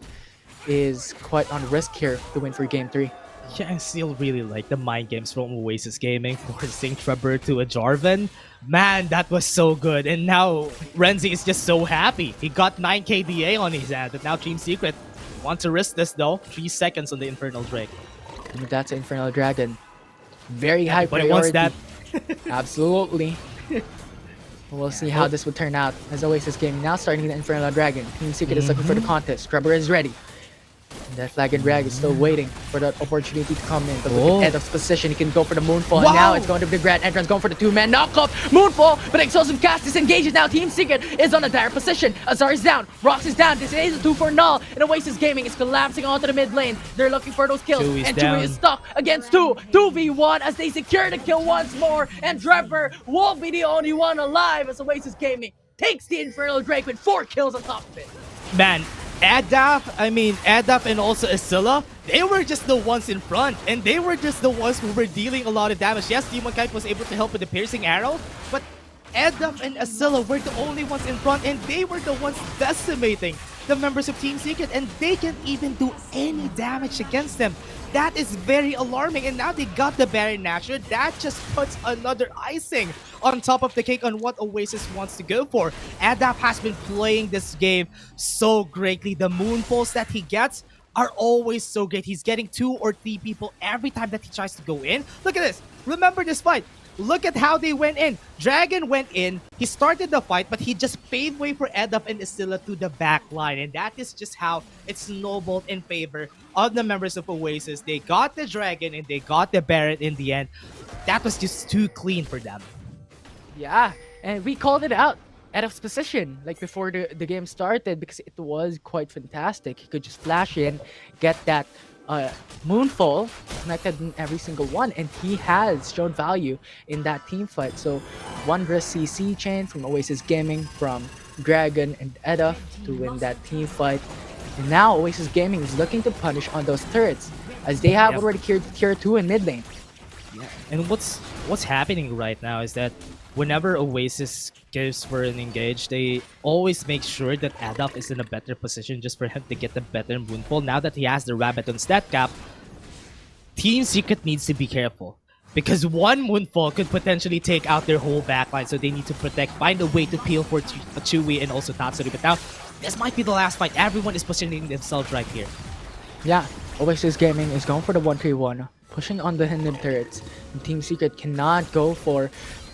is quite on risk here to win for game 3. Yeah, I still really like the mind games from Oasis Gaming, forcing Trevor to a Jarvan. Man, that was so good. And now Renzi is just so happy. He got 9 KDA on his hand. And now Team Secret wants to risk this though. 3 seconds on the Infernal Drake. And that's Infernal Dragon. Very high but priority. he wants that. Absolutely. We'll see how this would turn out as Oasis Gaming now starting the Infernal Dragon. Team Secret is looking for the contest. Trevor is ready. And that Flag and Drag is still waiting for that opportunity to come in. But look at Eduf's position, he can go for the Moonfall. Wow. And now it's going to be the Grand Entrance, going for the 2-man knockoff. Moonfall, but Explosive Cast disengages now. Team Secret is on a dire position. Azar is down, Rox is down. This is a 2 for null. And Oasis Gaming is collapsing onto the mid lane. They're looking for those kills. Chewy's and down. Chewy is stuck against 2v1 as they secure the kill once more. And Trevor won't be the only one alive as Oasis Gaming takes the Infernal Drake with 4 kills on top of it. Man, Adaf and also Asilla, they were just the ones in front, and they were just the ones who were dealing a lot of damage. Yes, Demon Kite was able to help with the piercing arrow, but Adaf and Asilla were the only ones in front, and they were the ones decimating the members of Team Secret, and they can't even do any damage against them. That is very alarming, and now they got the Baron Nashor. That just puts another icing on top of the cake on what Oasis wants to go for. Adaf has been playing this game so greatly. The Moonfalls that he gets are always so great. He's getting 2 or 3 people every time that he tries to go in. Look at this. Remember this fight. Look at how they went in. Dragon went in, he started the fight, but he just paved way for Eduf and Isilla to the back line. And that is just how it snowballed in favor of the members of Oasis. They got the Dragon and they got the Baron in the end. That was just too clean for them. Yeah, and we called it out. Eduf's position, like before the game started, because it was quite fantastic. He could just flash in, get that Moonfall connected in every single one, and he has shown value in that team fight. So wondrous CC chain from Oasis Gaming, from Dragon and Eduf to win that team fight. And now Oasis Gaming is looking to punish on those turrets, as they have already tier 2 in mid lane. Yeah. And what's happening right now is that whenever Oasis goes for an engage, they always make sure that Adolf is in a better position just for him to get the better Moonfall. Now that he has the Rabbit on stat cap, Team Secret needs to be careful, because one Moonfall could potentially take out their whole backline, so they need to find a way to peel for Chewy and also Tatsuri. But now, this might be the last fight. Everyone is positioning themselves right here. Yeah, Oasis Gaming is going for the 1-3-1, pushing on the hidden turrets. And Team Secret cannot go for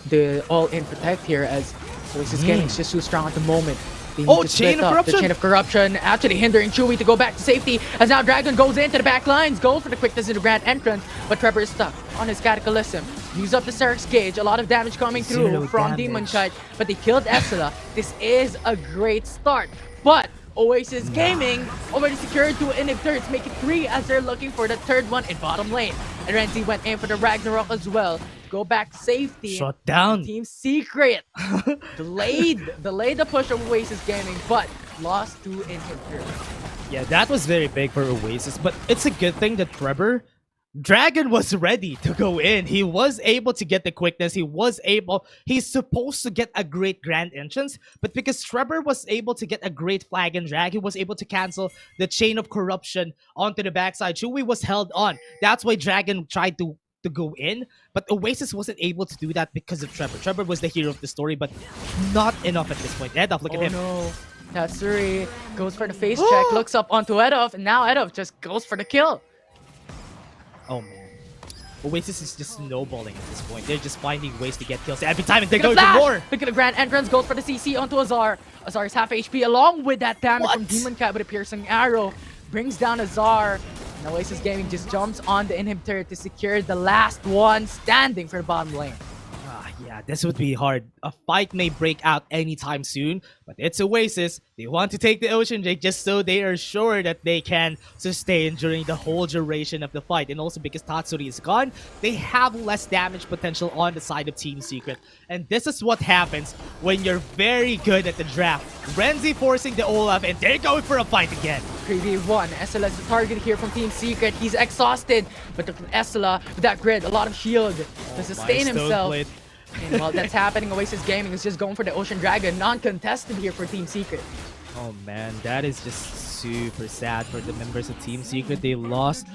the all-in protect here, as Oasis Gaming is just too strong at the moment. They need to split up. The Chain of Corruption actually hindering Chewy to go back to safety, as now Dragon goes into the back lines, goes for the quickness in the grand entrance, but Trevor is stuck on his Cataclysm. use up the Zerg's gauge. A lot of damage coming through Zero from damage. Demon Kite, but they killed Estela. This is a great start, but Oasis Gaming already secured 2 inhibitors, make it 3 as they're looking for the third one in bottom lane. And Renzi went in for the Ragnarok as well. Go back to safety. Shut down. Team Secret delayed the push of Oasis Gaming, but lost 2 inhibitors. Yeah, that was very big for Oasis, but it's a good thing that Trevor Dragon was ready to go in. He was able to get the quickness. He's supposed to get a great grand entrance, but because Trevor was able to get a great flag and drag, he was able to cancel the chain of corruption onto the backside. Chewy was held on. That's why Dragon tried to go in, but Oasis wasn't able to do that because of Trevor. Trevor was the hero of the story, but not enough at this point. Edolf, look at him. No. Tatsuri goes for the face check, looks up onto Edolf, and now Edolf just goes for the kill. Oh man. Oasis is just snowballing at this point. They're just finding ways to get kills every time, and they're Look going at for the more. flash! Look at the grand entrance, goes for the CC onto Azar. Azar is half HP along with that damage from Demon Cat with a piercing arrow. Brings down Azar. And Oasis Gaming just jumps on the inhibitor to secure the last one standing for the bottom lane. Yeah, this would be hard. A fight may break out anytime soon, but it's Oasis. They want to take the Ocean Drake just so they are sure that they can sustain during the whole duration of the fight. And also because Tatsuri is gone, they have less damage potential on the side of Team Secret. And this is what happens when you're very good at the draft. Renzi forcing the Olaf, and they're going for a fight again. 3v1. Estela is the target here from Team Secret. He's exhausted, but look at Estela with that grid, a lot of shield to sustain himself. And while that's happening, Oasis Gaming is just going for the Ocean Dragon, non-contested here for Team Secret. Oh man, that is just super sad for the members of Team Secret. They lost.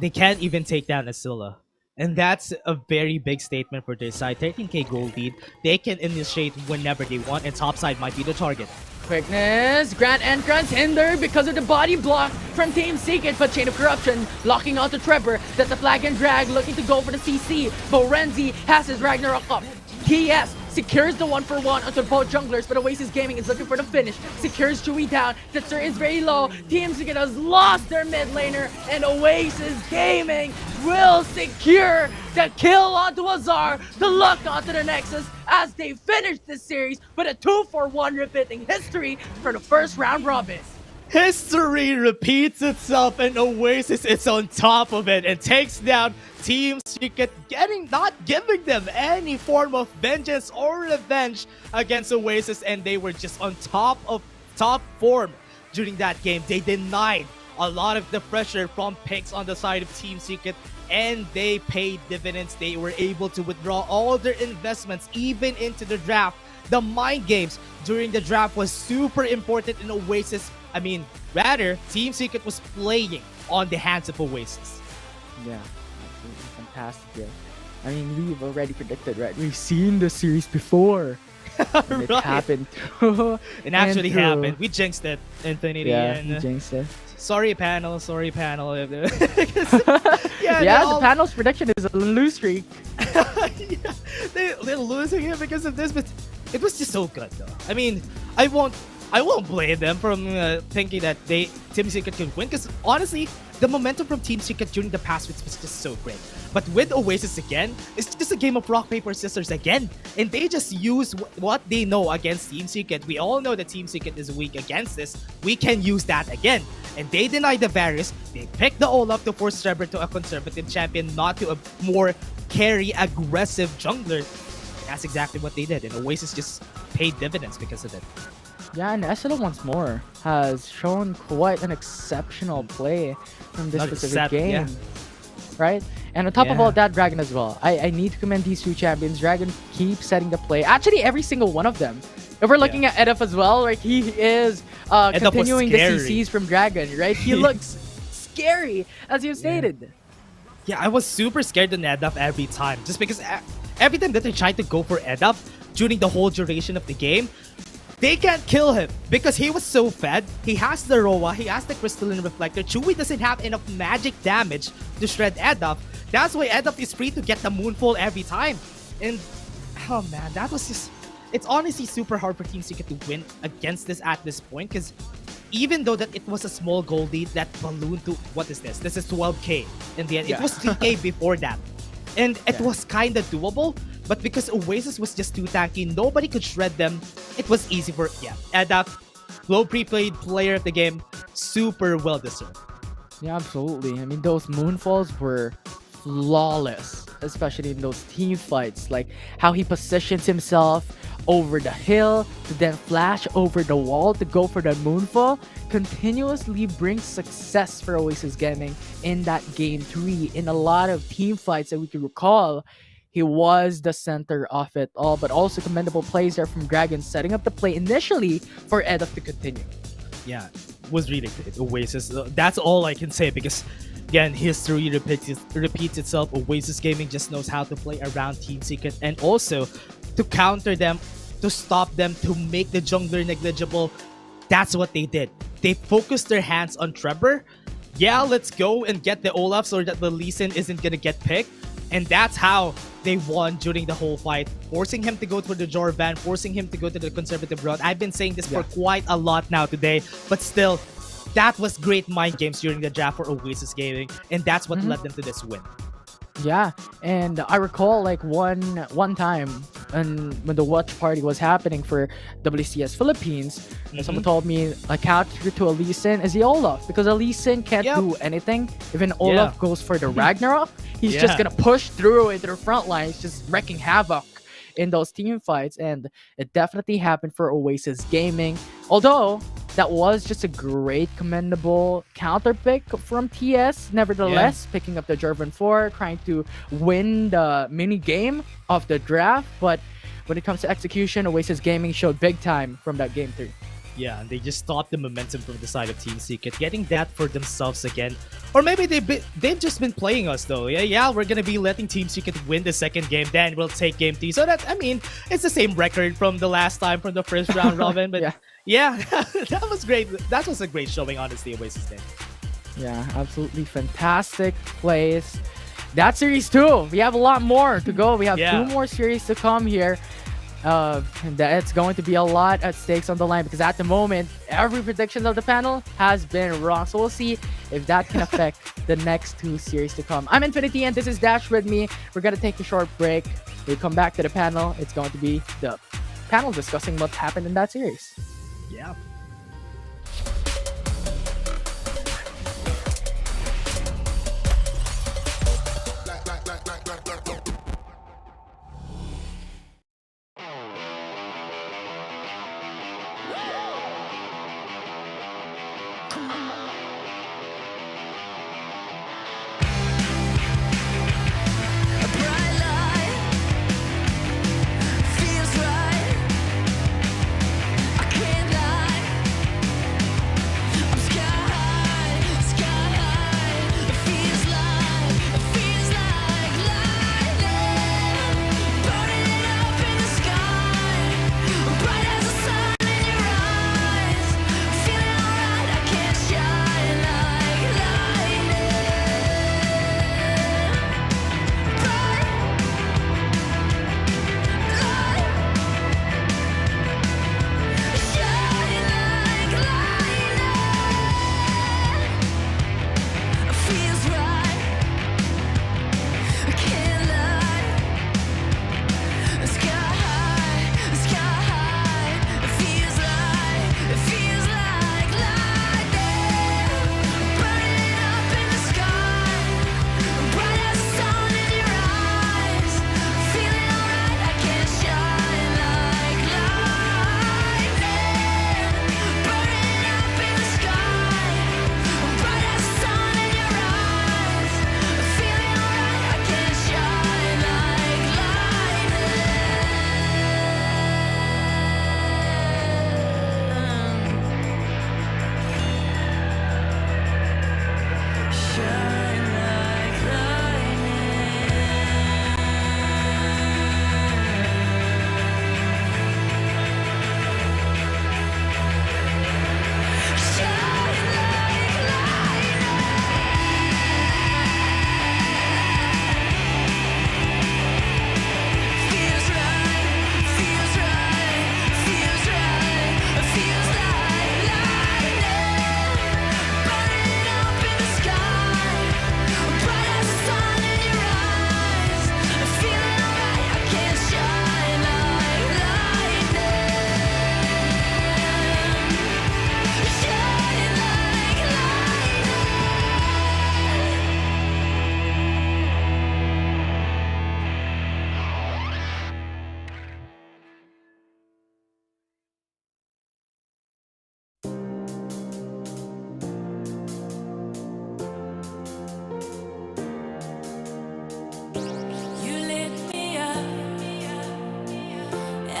They can't even take down Asilla. And that's a very big statement for their side. 13k gold lead. They can initiate whenever they want, and topside might be the target. Quickness, Grand Entrance hindered because of the body block from Team Secret, but Chain of Corruption locking onto Trevor. That's a flag and drag looking to go for the CC, but Renzi has his Ragnarok up. TS secures the 1-for-1 onto both junglers, but Oasis Gaming is looking for the finish. Secures Chewy down. Tetsuya is very low. Team Secret has lost their mid laner, and Oasis Gaming will secure the kill onto Azar, the luck onto the Nexus, as they finish this series with a 2-for-1 repeating history for the first round robin. History repeats itself, and Oasis is on top of it and takes down Team Secret, not giving them any form of vengeance or revenge against Oasis, and they were just on top form during that game. They denied a lot of the pressure from picks on the side of Team Secret, and they paid dividends. They were able to withdraw all their investments, even into the draft. The mind games during the draft was super important in Oasis. Team Secret was playing on the hands of Oasis. Yeah, absolutely fantastic. Yeah. We've already predicted, right? We've seen the series before. And it happened. It actually happened. We jinxed it, Infinity. Yeah, and, we jinxed it. Sorry, panel. The panel's prediction is a lose streak. They're losing it because of this, but it was just so good, though. I won't blame them from thinking that Team Secret could win, because honestly, the momentum from Team Secret during the past weeks was just so great. But with Oasis again, it's just a game of rock, paper, scissors again. And they just use what they know against Team Secret. We all know that Team Secret is weak against this. We can use that again. And they denied the Varus. They picked the Olaf to force Trevor to a conservative champion, not to a more carry aggressive jungler. That's exactly what they did. And Oasis just paid dividends because of it. Yeah, and Estela once more has shown quite an exceptional play from this specific game. Yeah. Right? And on top of all that, Dragon as well. I need to commend these two champions. Dragon keeps setting the play. Actually, every single one of them. If we're looking at Edolf as well, right? He is continuing the CCs from Dragon, right? He looks scary, as you stated. Yeah, I was super scared on Edolf every time. Just because every time that they tried to go for Edolf during the whole duration of the game, they can't kill him because he was so fed. He has the Roa, he has the Crystalline Reflector. Chewy doesn't have enough magic damage to shred Edolf. That's why Edolf is free to get the Moonfall every time. And, oh man, that was just... It's honestly super hard for Team Secret to win against this at this point, because even though that it was a small gold lead, that balloon to... What is this? This is 12k in the end. It was 3k before that. And it was kind of doable, but because Oasis was just too tanky, nobody could shred them. It was easy for, and that low pre-played player of the game, super well deserved. Yeah, absolutely. I mean, those moonfalls were flawless, especially in those team fights. Like how he positions himself over the hill to then flash over the wall to go for the moonfall continuously brings success for Oasis Gaming in that game 3. In a lot of team fights that we can recall, he was the center of it all, but also commendable plays there from Dragon, setting up the play initially for Edov to continue. Yeah, was really great. Oasis, that's all I can say, because again, history repeats itself. Oasis Gaming just knows how to play around Team Secret and also to counter them, to stop them, to make the jungler negligible. That's what they did. They focused their hands on Trevor. Yeah, let's go and get the Olaf so that the Lee Sin isn't gonna get picked. And that's how they won during the whole fight, forcing him to go to the Jorvan, forcing him to go to the conservative route. I've been saying this for quite a lot now today, but still, that was great mind games during the draft for Oasis Gaming, and that's what led them to this win. Yeah, and I recall like one time when the watch party was happening for WCS Philippines, someone told me a counter to a Lee Sin is the Olaf, because a Lee Sin can't do anything. If an Olaf goes for the Ragnarok, he's just gonna push through into the front lines, just wrecking havoc in those team fights, and it definitely happened for Oasis Gaming. Although that was just a great, commendable counter pick from TS. Nevertheless, picking up the Jervin 4, trying to win the mini game of the draft. But when it comes to execution, Oasis Gaming showed big time from that game 3. Yeah, and they just stopped the momentum from the side of Team Secret, getting that for themselves again. Or maybe they've just been playing us though. Yeah, we're gonna be letting Team Secret win the second game, then we'll take game 3. So that, I mean, it's the same record from the last time, from the first round robin. But yeah, that was great. That was a great showing, honestly, Oasis Gaming. Yeah, absolutely fantastic plays. That series 2, we have a lot more to go. We have 2 more series to come here. And it's going to be a lot at stakes on the line, because at the moment, every prediction of the panel has been wrong. So we'll see if that can affect the next 2 series to come. I'm Infinity, and this is Dash with me. We're going to take a short break. We come back to the panel. It's going to be the panel discussing what happened in that series. Yeah. Feels right. I can't lie.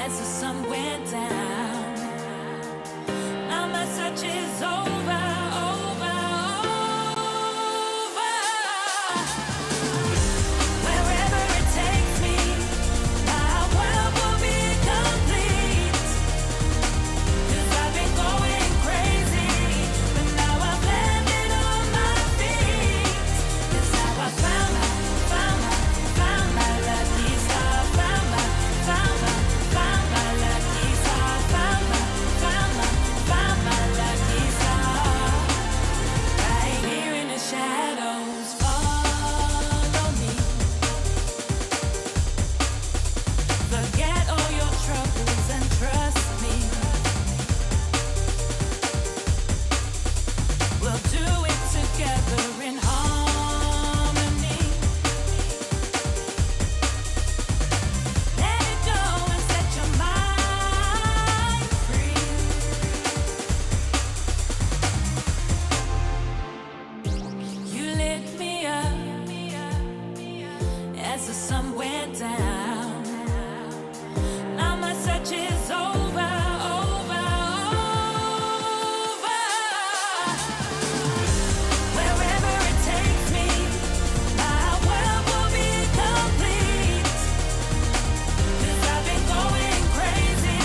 as the sun went down. Now my search is over, over, over. Wherever it takes me, my world will be complete. 'Cause I've been going crazy, but now I've landed on my feet. 'Cause now I found my lucky star. Found my lucky star. Found my lucky star. Right here in the shadows, follow me. Forget all your troubles and trust me. We'll do it together in harmony. Let it go and set your mind free. You lit me up as the sun went down. Now my search is over, over, over. Wherever it takes me, my world will be complete. 'Cause I've been going crazy,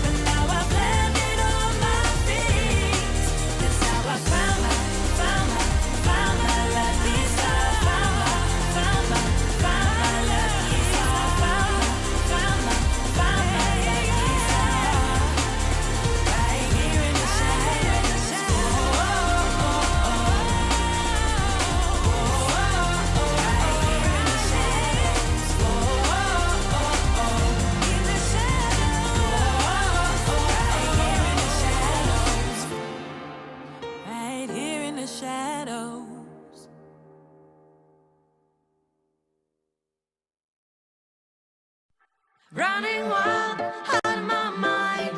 but now I've landed on my feet. 'Cause now I found my lucky star. Found my lucky star. Found my lucky star. Right here in the shadows. Right here in the shadows. Running wild out of my mind.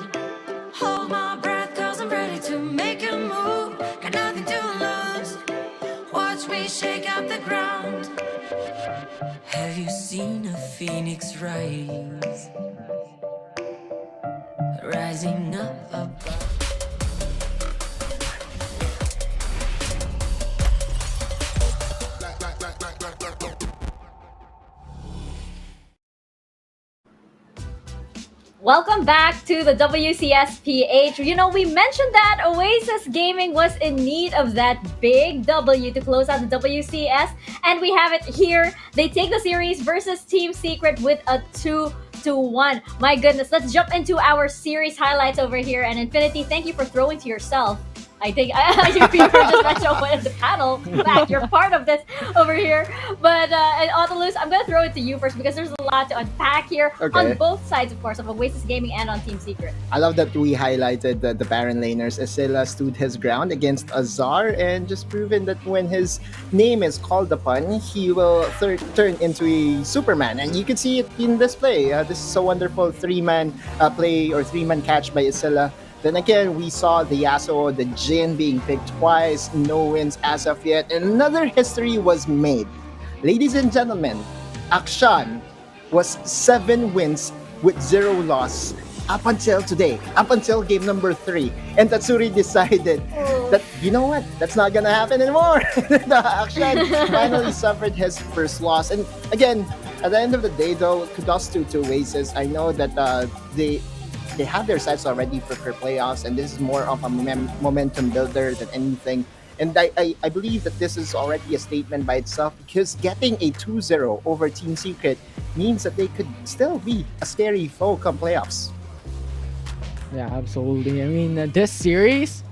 Hold my breath, 'cause I'm ready to make a move. Got nothing to lose. Watch me shake out the ground. Have you seen a phoenix rise? Rising up above. Welcome back to the WCS PH. You know, we mentioned that Oasis Gaming was in need of that big W to close out the WCS, and we have it here. They take the series versus Team Secret with a 2-1. My goodness, let's jump into our series highlights over here. And Infinity, thank you for throwing to yourself. I think you were just mentioned in the panel. Matt, you're part of this over here. But Autolus, I'm going to throw it to you first because there's a lot to unpack here on both sides, of course, of Oasis Gaming and on Team Secret. I love that we highlighted the Baron laners. Esila stood his ground against Azar and just proven that when his name is called upon, he will turn into a Superman. And you can see it in this play. This is a wonderful three-man play or three-man catch by Esila. Then again, we saw the Yasuo, the Jhin being picked twice, no wins as of yet, and another history was made. Ladies and gentlemen, Akshan was 7 wins with 0 loss up until today, up until game number 3. And Tatsuri decided that, you know what, that's not gonna happen anymore. Akshan finally suffered his first loss. And again, at the end of the day though, kudos to Oasis. I know that they have their sights already for playoffs, and this is more of a momentum builder than anything. And I believe that this is already a statement by itself, because getting a 2-0 over Team Secret means that they could still be a scary foe come playoffs. Yeah, absolutely. I mean, this series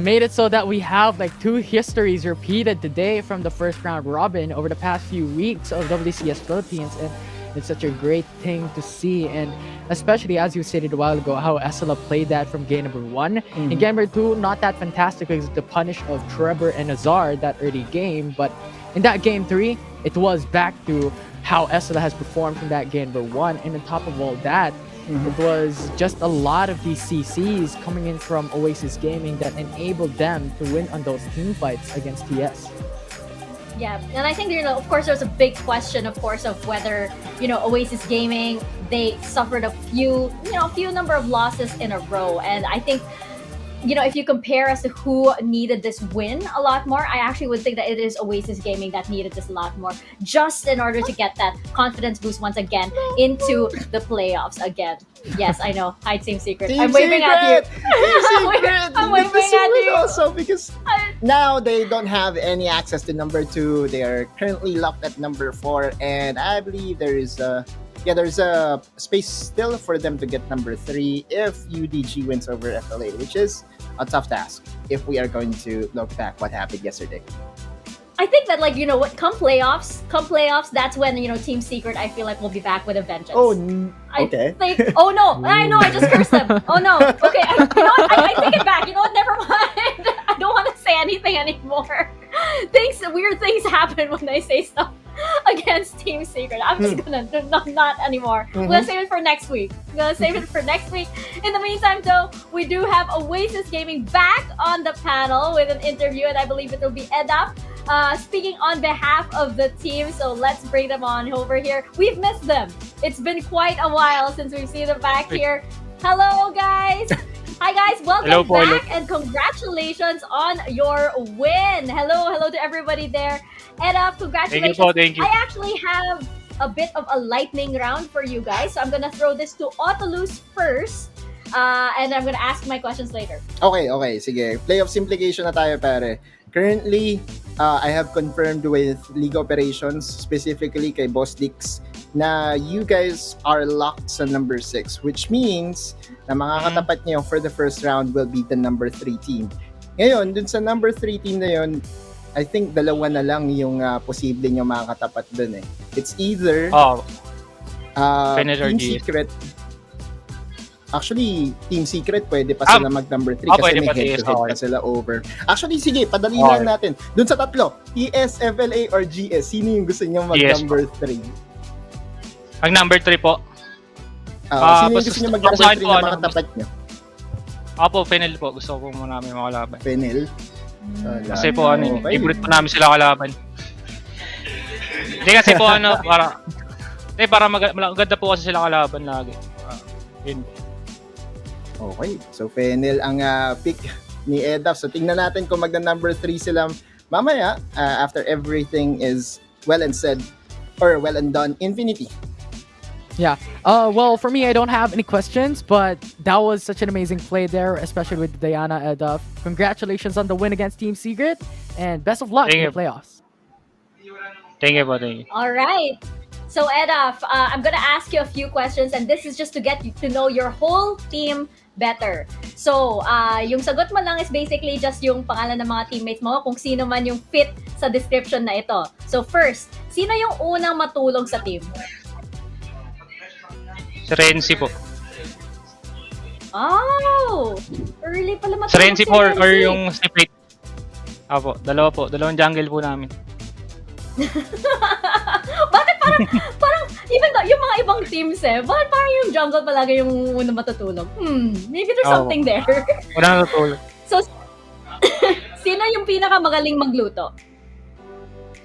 made it so that we have like 2 histories repeated today from the first round robin over the past few weeks of WCS Philippines, and it's such a great thing to see. And especially as you stated a while ago, how Esila played that from game number 1. In game number 2, not that fantastic because of the punish of Trevor and Azar that early game, but in that game 3, it was back to how Esila has performed from that game number 1. And on top of all that, it was just a lot of these CCs coming in from Oasis Gaming that enabled them to win on those team fights against TS. Yeah, and I think of course, there's a big question, of course, of whether Oasis Gaming, they suffered a few number of losses in a row, and I think if you compare as to who needed this win a lot more, I actually would think that it is Oasis Gaming that needed this a lot more, just in order to get that confidence boost once again into the playoffs again. Yes, I know. Hide Team Secret. I'm waving at you. Team Secret! I'm waving at you. Also, because now they don't have any access to number 2. They are currently locked at number 4, and I believe there's a space still for them to get number 3 if UDG wins over FLA, which is a tough task if we are going to look back what happened yesterday. I think that come playoffs, that's when Team Secret, I feel like, will be back with a vengeance. Okay. Oh no, I know, I just cursed them. Oh no, okay, I take it back. Never mind. I don't want to say anything anymore. Weird things happen when I say stuff against Team Secret. I'm just gonna not anymore. I'm gonna save it for next week. In the meantime, though, we do have Oasis Gaming back on the panel with an interview, and I believe it will be Edap speaking on behalf of the team. So let's bring them on over here. We've missed them. It's been quite a while since we've seen them back here. Hello, guys. Hi, guys. Welcome back, and congratulations on your win. Hello to everybody there. Edap, congratulations. Thank you. I actually have a bit of a lightning round for you guys. So I'm gonna throw this to Autolus first. And I'm gonna ask my questions later. Okay. Sige. Playoffs implication na tayo, pare. Currently, I have confirmed with League Operations, specifically kay Boss Dix, na you guys are locked sa number 6, which means na makakatapat niyo for the first round will be the number 3 team. Ngayon, dun sa number 3 team na yun, I think dalawa na lang yung posible niyo makakatapat dun eh. It's either Team Secret. Actually, Team Secret pwede pa sila mag number 3 kasi may head-to-head pa sila over. Actually, sige, padali lang natin. Dun sa tatlo, TS, FLA, or GS, sino yung gusto niyo mag number 3? Ang number 3 po. Sino yung gusto niyo mag number 3 na makatapat niyo? Ako po, Fennel po. Gusto ko po namin makalaban. Fennel? Kasi po, favorite po namin sila kalaban. Hindi kasi po, para maganda po kasi sila kalaban lagi. Yun. Okay, so Fennel ang pick ni Edap. So tingnan natin kung magna-number 3 sila mamaya after everything is well and said or well and done. Infinity. Yeah. Well, for me, I don't have any questions, but that was such an amazing play there, especially with Diana Edap. Congratulations on the win against Team Secret, and best of luck in the playoffs. Thank you, buddy. All right. So, Edaf, I'm gonna ask you a few questions, and this is just to get you to know your whole team better. So, yung sagot mo lang is basically just yung pangalan ng mga teammates mo, kung sino man yung fit sa description na ito. So, first, sino yung unang matulong sa team? Si Renzi po. Oh! Early pala matulong Si Renzi po or yung Snipate. Apo, dalawa po. Dalawang jungle po namin. Bakit parang even though yung mga ibang teams bakit parang yung jungle palagi yung unang matutulog? Maybe there's something there. Wala natutulog. So, sino yung pinakamagaling magluto?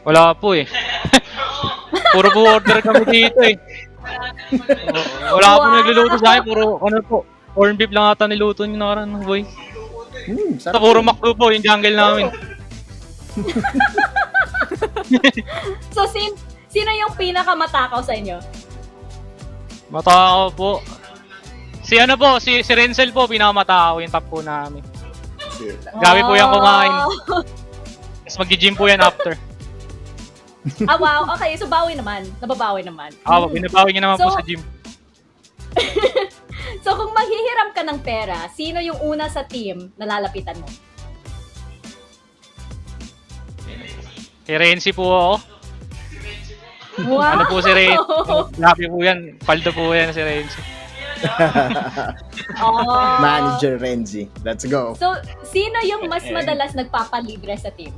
Wala po eh. Puro po order kami dito eh. Wala po nagluluto sa akin. Puro corn beef lang ata niluto nyo nakaraan, boy. Sa puro makdo po yung jungle namin. So, sino yung pinakamatakaw sa inyo? Matakaw po. Si Renzel po, pinakamatakaw yung top po namin. Gabi po yung kumain. Tapos mag-gym po yan after. Wow. Okay, so bawi naman. Nababawi naman. Binabawi niya naman po sa gym. So, kung maghihiram ka ng pera, sino yung una sa team na lalapitan mo? Si Renzi po ako. Wow! Ano po si Renzi? Lapi po yan. Paldo po yan si Renzi. Manager Renzi. Let's go. So, sino yung mas madalas nagpapalibre sa team?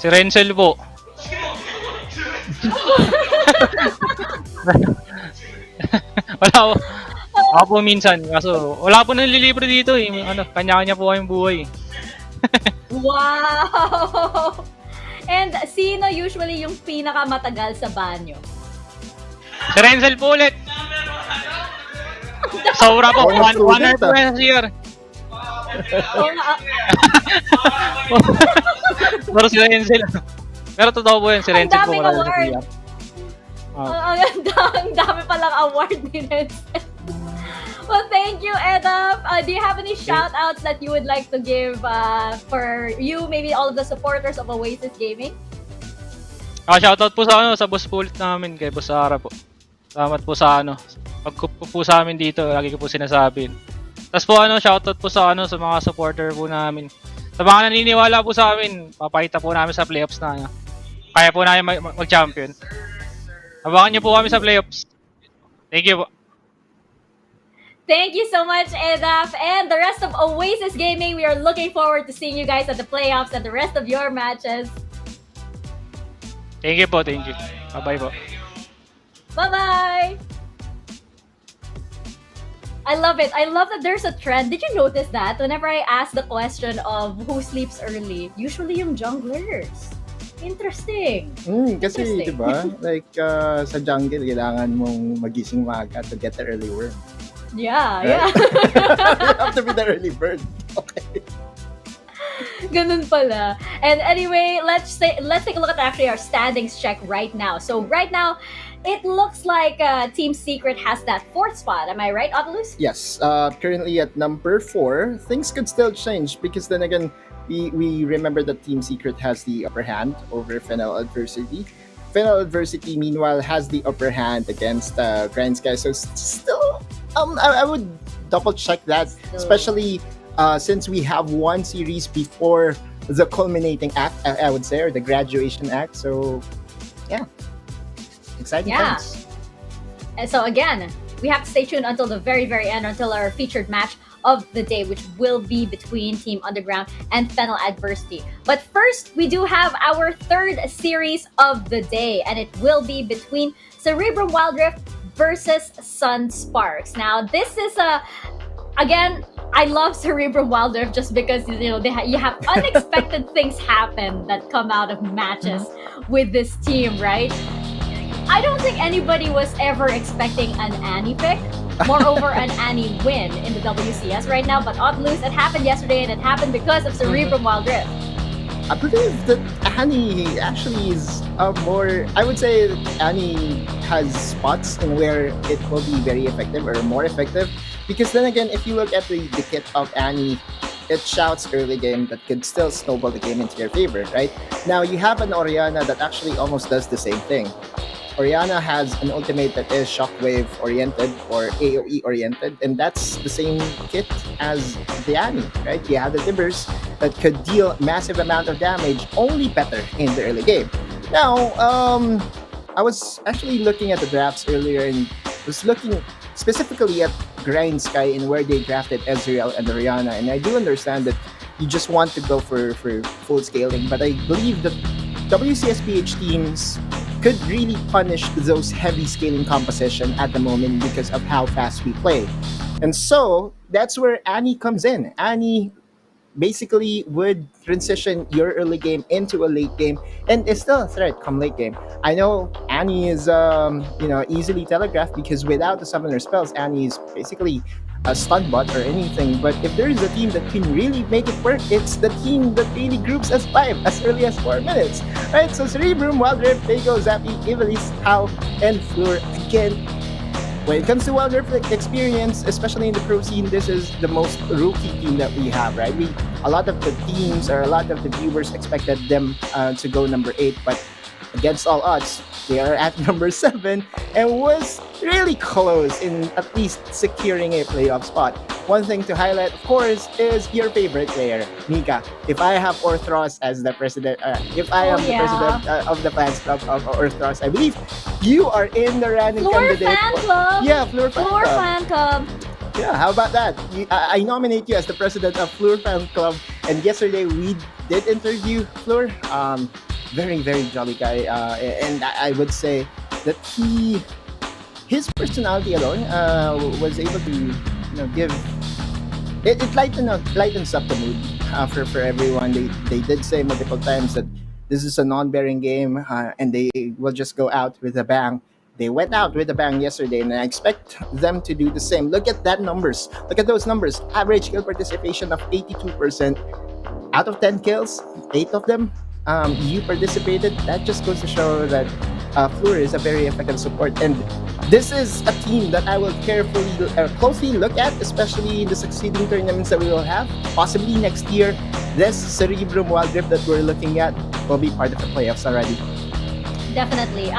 Si Renzel po. Wala po. Ako po minsan. Kaso, wala po nalilibre dito eh. Kanya-kanya po kayong buhay. Wow! And sino usually yung pinakamatagal sa banyo? Si Renzel po ulit. Sobra po. Bonus One hour student, po yan sa CR. Oo nga, Pero si Renzel. Pero totoo po yan. Si ang Renzel po daming marami sa award. CR. Ang dami palang award ni Renzel. Well, thank you, Edap. Do you have any shout-outs that you would like to give for you, maybe all of the supporters of Oasis Gaming? Shoutout po sa boss po ulit namin, kay Boss Ara po. Salamat po sa pagkup po sa amin dito, lagi ko po sinasabi. Tapos po shoutout po sa sa mga supporter po namin. Sa mga naniniwala po sa amin, papakita po namin sa playoffs na kaya po namin mag-champion. Abangan niyo po kami sa playoffs. Thank you po. Thank you so much, Edap. And the rest of Oasis Gaming, we are looking forward to seeing you guys at the playoffs and the rest of your matches. Thank you po, thank you. Bye-bye po. Bye-bye! I love it. I love that there's a trend. Did you notice that? Whenever I ask the question of who sleeps early, usually yung junglers. Interesting. Kasi, Interesting. di ba? Like, sa jungle, kailangan mong magising maaga to get the early worm. Yeah, Right? yeah. You have to be the early bird. Okay. Ganun pala. And anyway, let's take a look at actually our standings check right now. So right now, it looks like Team Secret has that 4th spot. Am I right, Oculus? Yes, currently at number 4, things could still change because then again, we remember that Team Secret has the upper hand over Fennel Adversity. Fennel Adversity, meanwhile, has the upper hand against Grindsky. So still, I would double check that, especially since we have one series before the culminating act, I would say, or the graduation act. So, yeah. Exciting times. And so again, we have to stay tuned until the very, very end, until our featured match of the day, which will be between Team Underground and Fennel Adversity. But first, we do have our 3rd series of the day, and it will be between Cerebrum Wildrift versus Sunsparks. Now, this is again, I love Cerebrum Wildrift just because you have unexpected things happen that come out of matches with this team, right? I don't think anybody was ever expecting an Annie pick. Moreover, an Annie win in the WCS right now. But Oculus, it happened yesterday, and it happened because of Cerebrum Wildrift. I believe that Annie actually is more. I would say that Annie has spots in where it will be very effective or more effective. Because then again, if you look at the kit of Annie, it shouts early game that could still snowball the game into your favor, right? Now, you have an Orianna that actually almost does the same thing. Orianna has an ultimate that is shockwave oriented or AoE oriented, and that's the same kit as the Annie, right? You have the Tibbers that could deal massive amount of damage, only better in the early game. Now, I was actually looking at the drafts earlier and was looking specifically at Grindsky and where they drafted Ezreal and Orianna, and I do understand that you just want to go for full scaling, but I believe that WCSPH teams could really punish those heavy scaling composition at the moment because of how fast we play. And so that's where Annie comes in. Annie basically would transition your early game into a late game and is still a threat come late game. I know Annie is easily telegraphed because without the summoner spells, Annie is basically a stun bot or anything. But if there is a team that can really make it work, it's the team that really groups as 5 as early as 4 minutes. Right? So Cerebrum, Wildrift, Dago, Zappy, Ivalice, Hao, and Fleur. Again, when it comes to Wildrift experience, especially in the pro scene, this is the most rookie team that we have, right? A lot of the teams or a lot of the viewers expected them to go number 8, but against all odds, they are at number 7 and was really close in at least securing a playoff spot. One thing to highlight, of course, is your favorite player, Mika. If I have Orthros as the president, if I am the president of the fans club of Orthros, I believe you are in the running Floor candidate. fan club. Yeah, Floor fan club. Yeah, how about that? I nominate you as the president of Floor Fan Club. And yesterday we did interview Floor. Very, very jolly guy. And I would say that his personality alone was able to give it lightens up the mood for everyone. They did say multiple times that this is a non-bearing game, and they will just go out with a bang. They went out with a bang yesterday, and I expect them to do the same. Look at that numbers. Look at those numbers. Average kill participation of 82%. Out of 10 kills, 8 of them you participated. That just goes to show that Fleur is a very effective support. And this is a team that I will closely look at, especially in the succeeding tournaments that we will have. Possibly next year, this Cerebrum Wildrift that we're looking at will be part of the playoffs already. Definitely.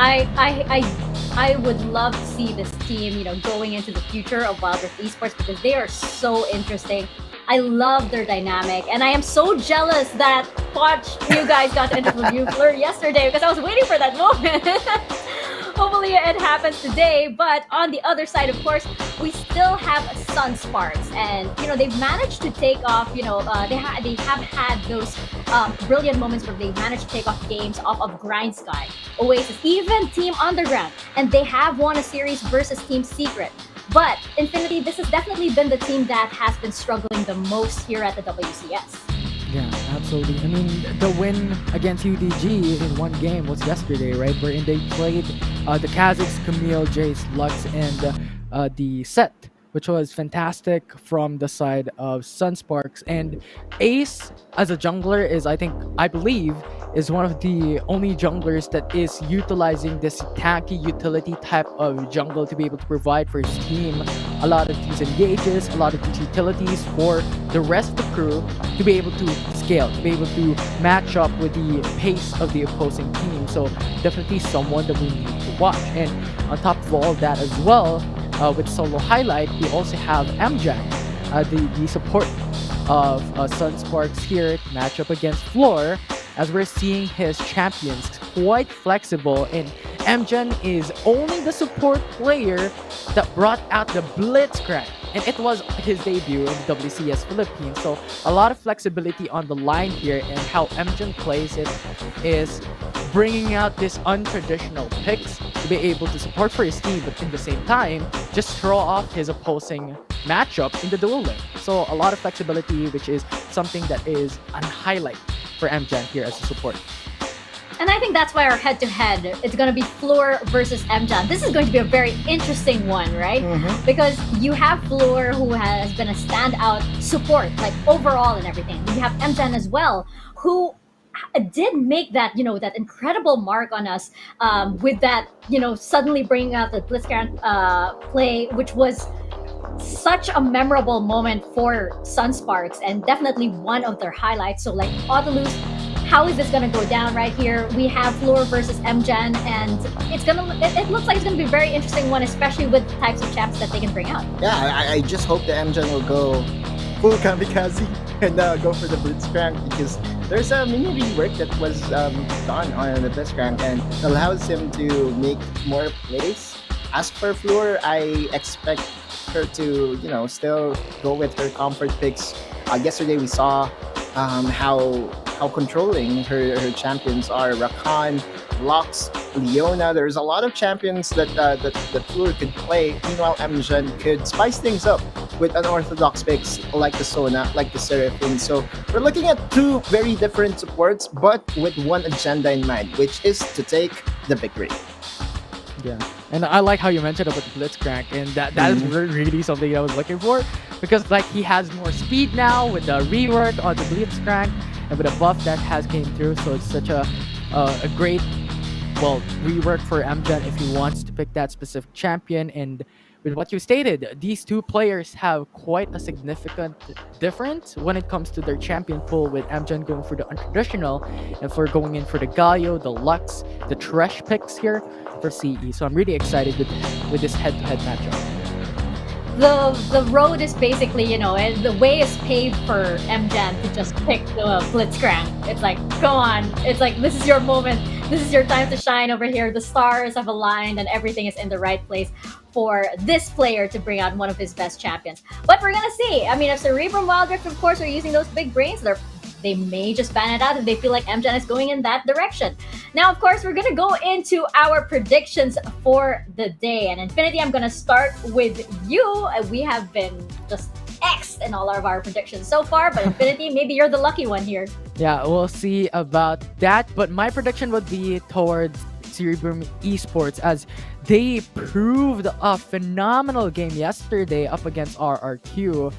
I would love to see this team, going into the future of Wildrift Esports because they are so interesting. I love their dynamic, and I am so jealous that you guys got to interview Fleur yesterday because I was waiting for that moment. Hopefully it happens today, but on the other side, of course, we still have Sunsparks, and they've managed to take off. They have had those brilliant moments where they managed to take off games off of Grindsky, Oasis, even Team Underground, and they have won a series versus Team Secret. But Infinity, this has definitely been the team that has been struggling the most here at the WCS. Yeah, absolutely. I mean, the win against UDG in one game was yesterday, right? Wherein they played the Kazakhs, Camille, Jace, Lux, and the set, which was fantastic from the side of Sunsparks. And Ace, as a jungler, I believe, is one of the only junglers that is utilizing this tanky utility type of jungle to be able to provide for his team a lot of these engages, a lot of these utilities for the rest of the crew to be able to scale, to be able to match up with the pace of the opposing team. So definitely someone that we need to watch. And on top of all that as well, with solo highlight, we also have MJan, the support of Sunsparks here to match up against Floor, as we're seeing his champions quite flexible, and MJan is only the support player that brought out the Blitzcrank, and it was his debut in the WCS Philippines. So a lot of flexibility on the line here, and how MJan plays it is bringing out this untraditional picks to be able to support for his team, but in the same time, just throw off his opposing matchup in the duel lane. So a lot of flexibility, which is something that is a highlight for MJan here as a support. And I think that's why our head-to-head is going to be Floor versus MJan. This is going to be a very interesting one, right? Mm-hmm. Because you have Floor, who has been a standout support, like overall and everything. You have MJan as well, who did make that, that incredible mark on us with that, suddenly bringing out the Blitzcrank play, which was such a memorable moment for Sunsparks and definitely one of their highlights. So like Autolus, how is this gonna go down right here? We have Floor versus MJan, and it looks like it's gonna be a very interesting one, especially with the types of champs that they can bring out. Yeah, I just hope the MJan will go full kamikaze and go for the Blitzcrank, because there's a mini rework that was done on the Blitzcrank and allows him to make more plays. As for Floor, I expect her to, still go with her comfort picks. Yesterday we saw how controlling her champions are. Rakan, Lux, Leona. There's a lot of champions that Floor could play. Meanwhile, MJan could spice things up with unorthodox picks like the Sona, like the Seraphim. So we're looking at two very different supports, but with one agenda in mind, which is to take the victory. Yeah, and I like how you mentioned about the Blitzcrank, and that is really something I was looking for, because like he has more speed now with the rework on the Blitzcrank and with a buff that has came through. So it's such a great rework for MJan if he wants to pick that specific champion. And with what you stated, these two players have quite a significant difference when it comes to their champion pool, with MJan going for the untraditional and for going in for the Galio, the Lux, the Thresh picks here for CE. So I'm really excited with this head-to-head matchup. The road is basically, and the way is paved for MJan to just pick the Blitzcrank. It's like, go on. It's like, this is your moment. This is your time to shine over here. The stars have aligned and everything is in the right place for this player to bring out one of his best champions. But we're going to see. I mean, if Cerebrum Wildrift, of course, are using those big brains, they may just ban it out if they feel like MJan is going in that direction. Now, of course, we're going to go into our predictions for the day. And Infinity, I'm going to start with you. We have been just X'd in all of our predictions so far, but Infinity, maybe you're the lucky one here. Yeah, we'll see about that. But my prediction would be towards Cerebrum Esports as they proved a phenomenal game yesterday up against RRQ.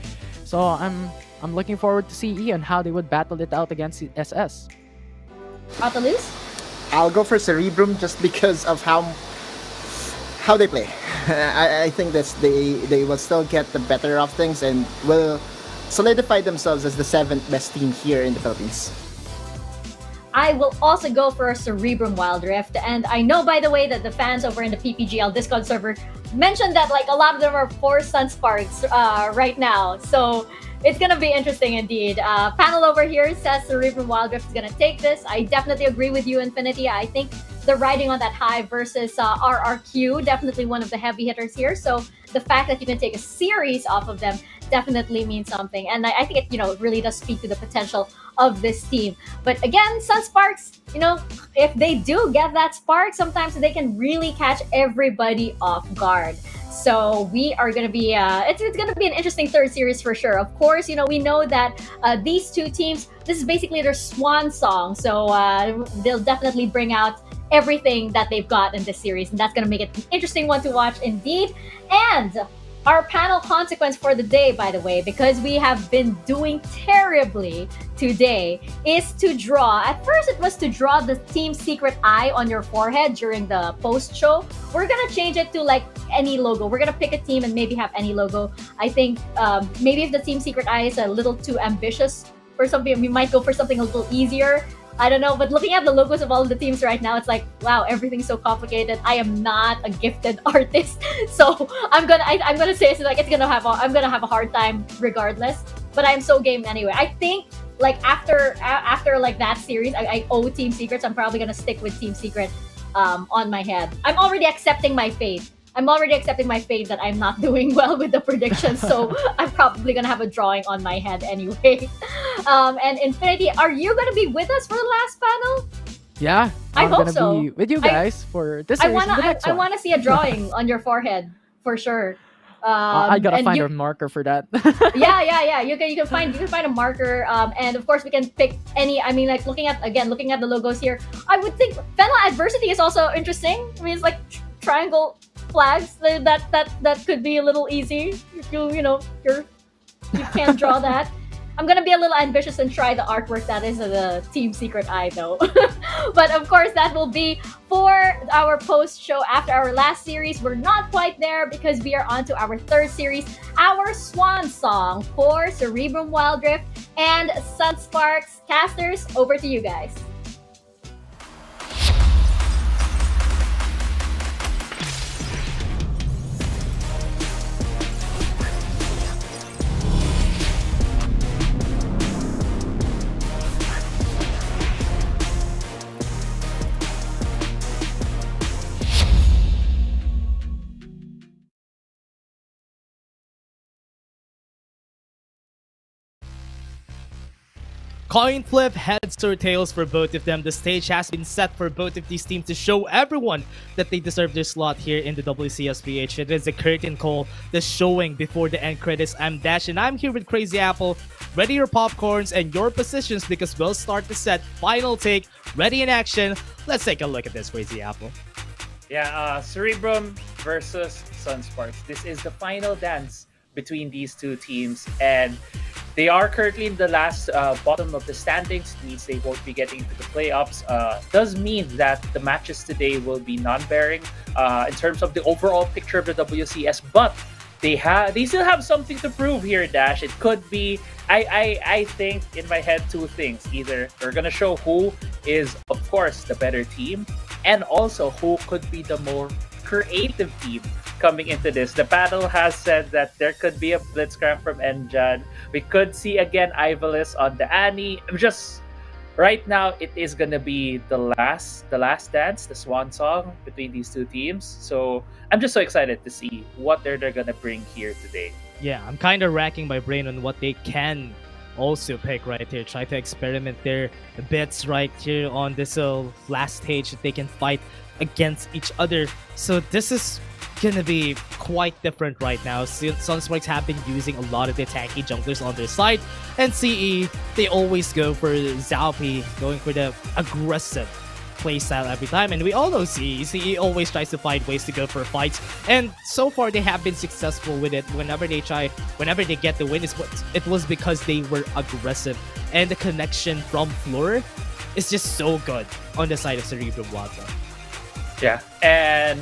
So I'm looking forward to see Ian how they would battle it out against SS. Atalus? I'll go for Cerebrum just because of how they play. I think that they will still get the better of things and will solidify themselves as the 7th best team here in the Philippines. I will also go for Cerebrum Wildrift. And I know, by the way, that the fans over in the PPGL Discord server mentioned that like a lot of them are for Sunsparks right now. So it's going to be interesting indeed. Panel over here says Cerebrum Wildrift is going to take this. I definitely agree with you, Infinity. I think they're riding on that high versus RRQ. Definitely one of the heavy hitters here. So the fact that you can take a series off of them definitely means something. And I think it really does speak to the potential of this team. But again, Sunsparks, if they do get that spark, sometimes they can really catch everybody off guard. So we are going to be, it's going to be an interesting third series for sure. Of course, we know that these two teams, this is basically their swan song. So they'll definitely bring out everything that they've got in this series. And that's going to make it an interesting one to watch indeed. And our panel consequence for the day, by the way, because we have been doing terribly today, is to draw. At first, it was to draw the team secret eye on your forehead during the post show. We're going to change it to like any logo. We're going to pick a team and maybe have any logo. I think maybe if the team secret eye is a little too ambitious for something, we might go for something a little easier. I don't know, but looking at the logos of all of the teams right now, it's like, wow, everything's so complicated. I am not a gifted artist, so I'm gonna say it's like I'm gonna have a hard time regardless. But I'm so game anyway. I think like after like that series, I owe Team Secrets. I'm probably gonna stick with Team Secret on my head. I'm already accepting my fate. That I'm not doing well with the predictions, so I'm probably gonna have a drawing on my head anyway. And Infinity, are you gonna be with us for the last panel? Yeah, I I'm hope gonna so. be with you guys for this series and the next I one. wanna see a drawing on your forehead for sure. I gotta and find you- a marker for that. yeah. You can find a marker. And of course we can pick any. I mean, like looking at the logos here, I would think Fennel Adversity is also interesting. I mean, it's like triangle flags that could be a little easy if you can't draw that. I'm gonna be a little ambitious and try the artwork that is the Team Secret Eye though. But of course that will be for our post show after our last series. We're not quite there because we are on to our third series, our swan song for Cerebrum Wildrift and Sunsparks. Casters, over to you guys. Coin flip, heads or tails for both of them. The stage has been set for both of these teams to show everyone that they deserve their slot here in the WCSPH. It is a curtain call, the showing before the end credits. I'm Dash and I'm here with Crazy Apple. Ready your popcorns and your positions because we'll start the set. Final take, ready in action. Let's take a look at this, Crazy Apple. Yeah, Cerebrum versus Sunsparks. This is the final dance between these two teams, and they are currently in the last bottom of the standings. It means they won't be getting into the playoffs. Does mean that the matches today will be non-bearing in terms of the overall picture of the WCS, but they still have something to prove here, Dash. It could be, I think in my head, two things. Either they're gonna show who is, of course, the better team, and also who could be the more creative team coming into this. The panel has said that there could be a blitzcrank from Enjan. We could see again Ivalis on the Annie. Right now it is gonna be the last dance, the swan song between these two teams. So I'm just so excited to see what they're gonna bring here today. Yeah, I'm kind of racking my brain on what they can also pick right here. Try to experiment their bits right here on this last stage that they can fight against each other. So this is gonna be quite different right now. Sunsparks have been using a lot of the tanky junglers on their side, and CE, they always go for Zalpi, going for the aggressive playstyle every time. And we all know CE always tries to find ways to go for fights, and so far they have been successful with it. Whenever they get the win, it was because they were aggressive, and the connection from floor is just so good on the side of Cerebrum Wildrift. Yeah, and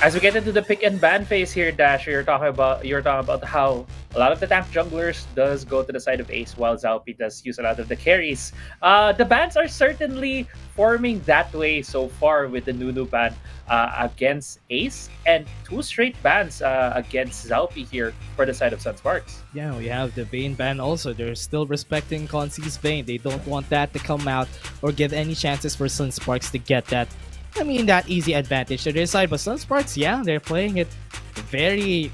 as we get into the pick and ban phase here, Dash, you're talking about how a lot of the tank junglers does go to the side of Ace, while Zalpi does use a lot of the carries. The bans are certainly forming that way so far, with the Nunu ban against Ace, and 2 straight bans against Zalpi here for the side of Sunsparks. Yeah, we have the Vayne ban also. They're still respecting Consi's Vayne. They don't want that to come out or give any chances for Sunsparks to get that easy advantage to their side. But Sunsparks, yeah, they're playing it very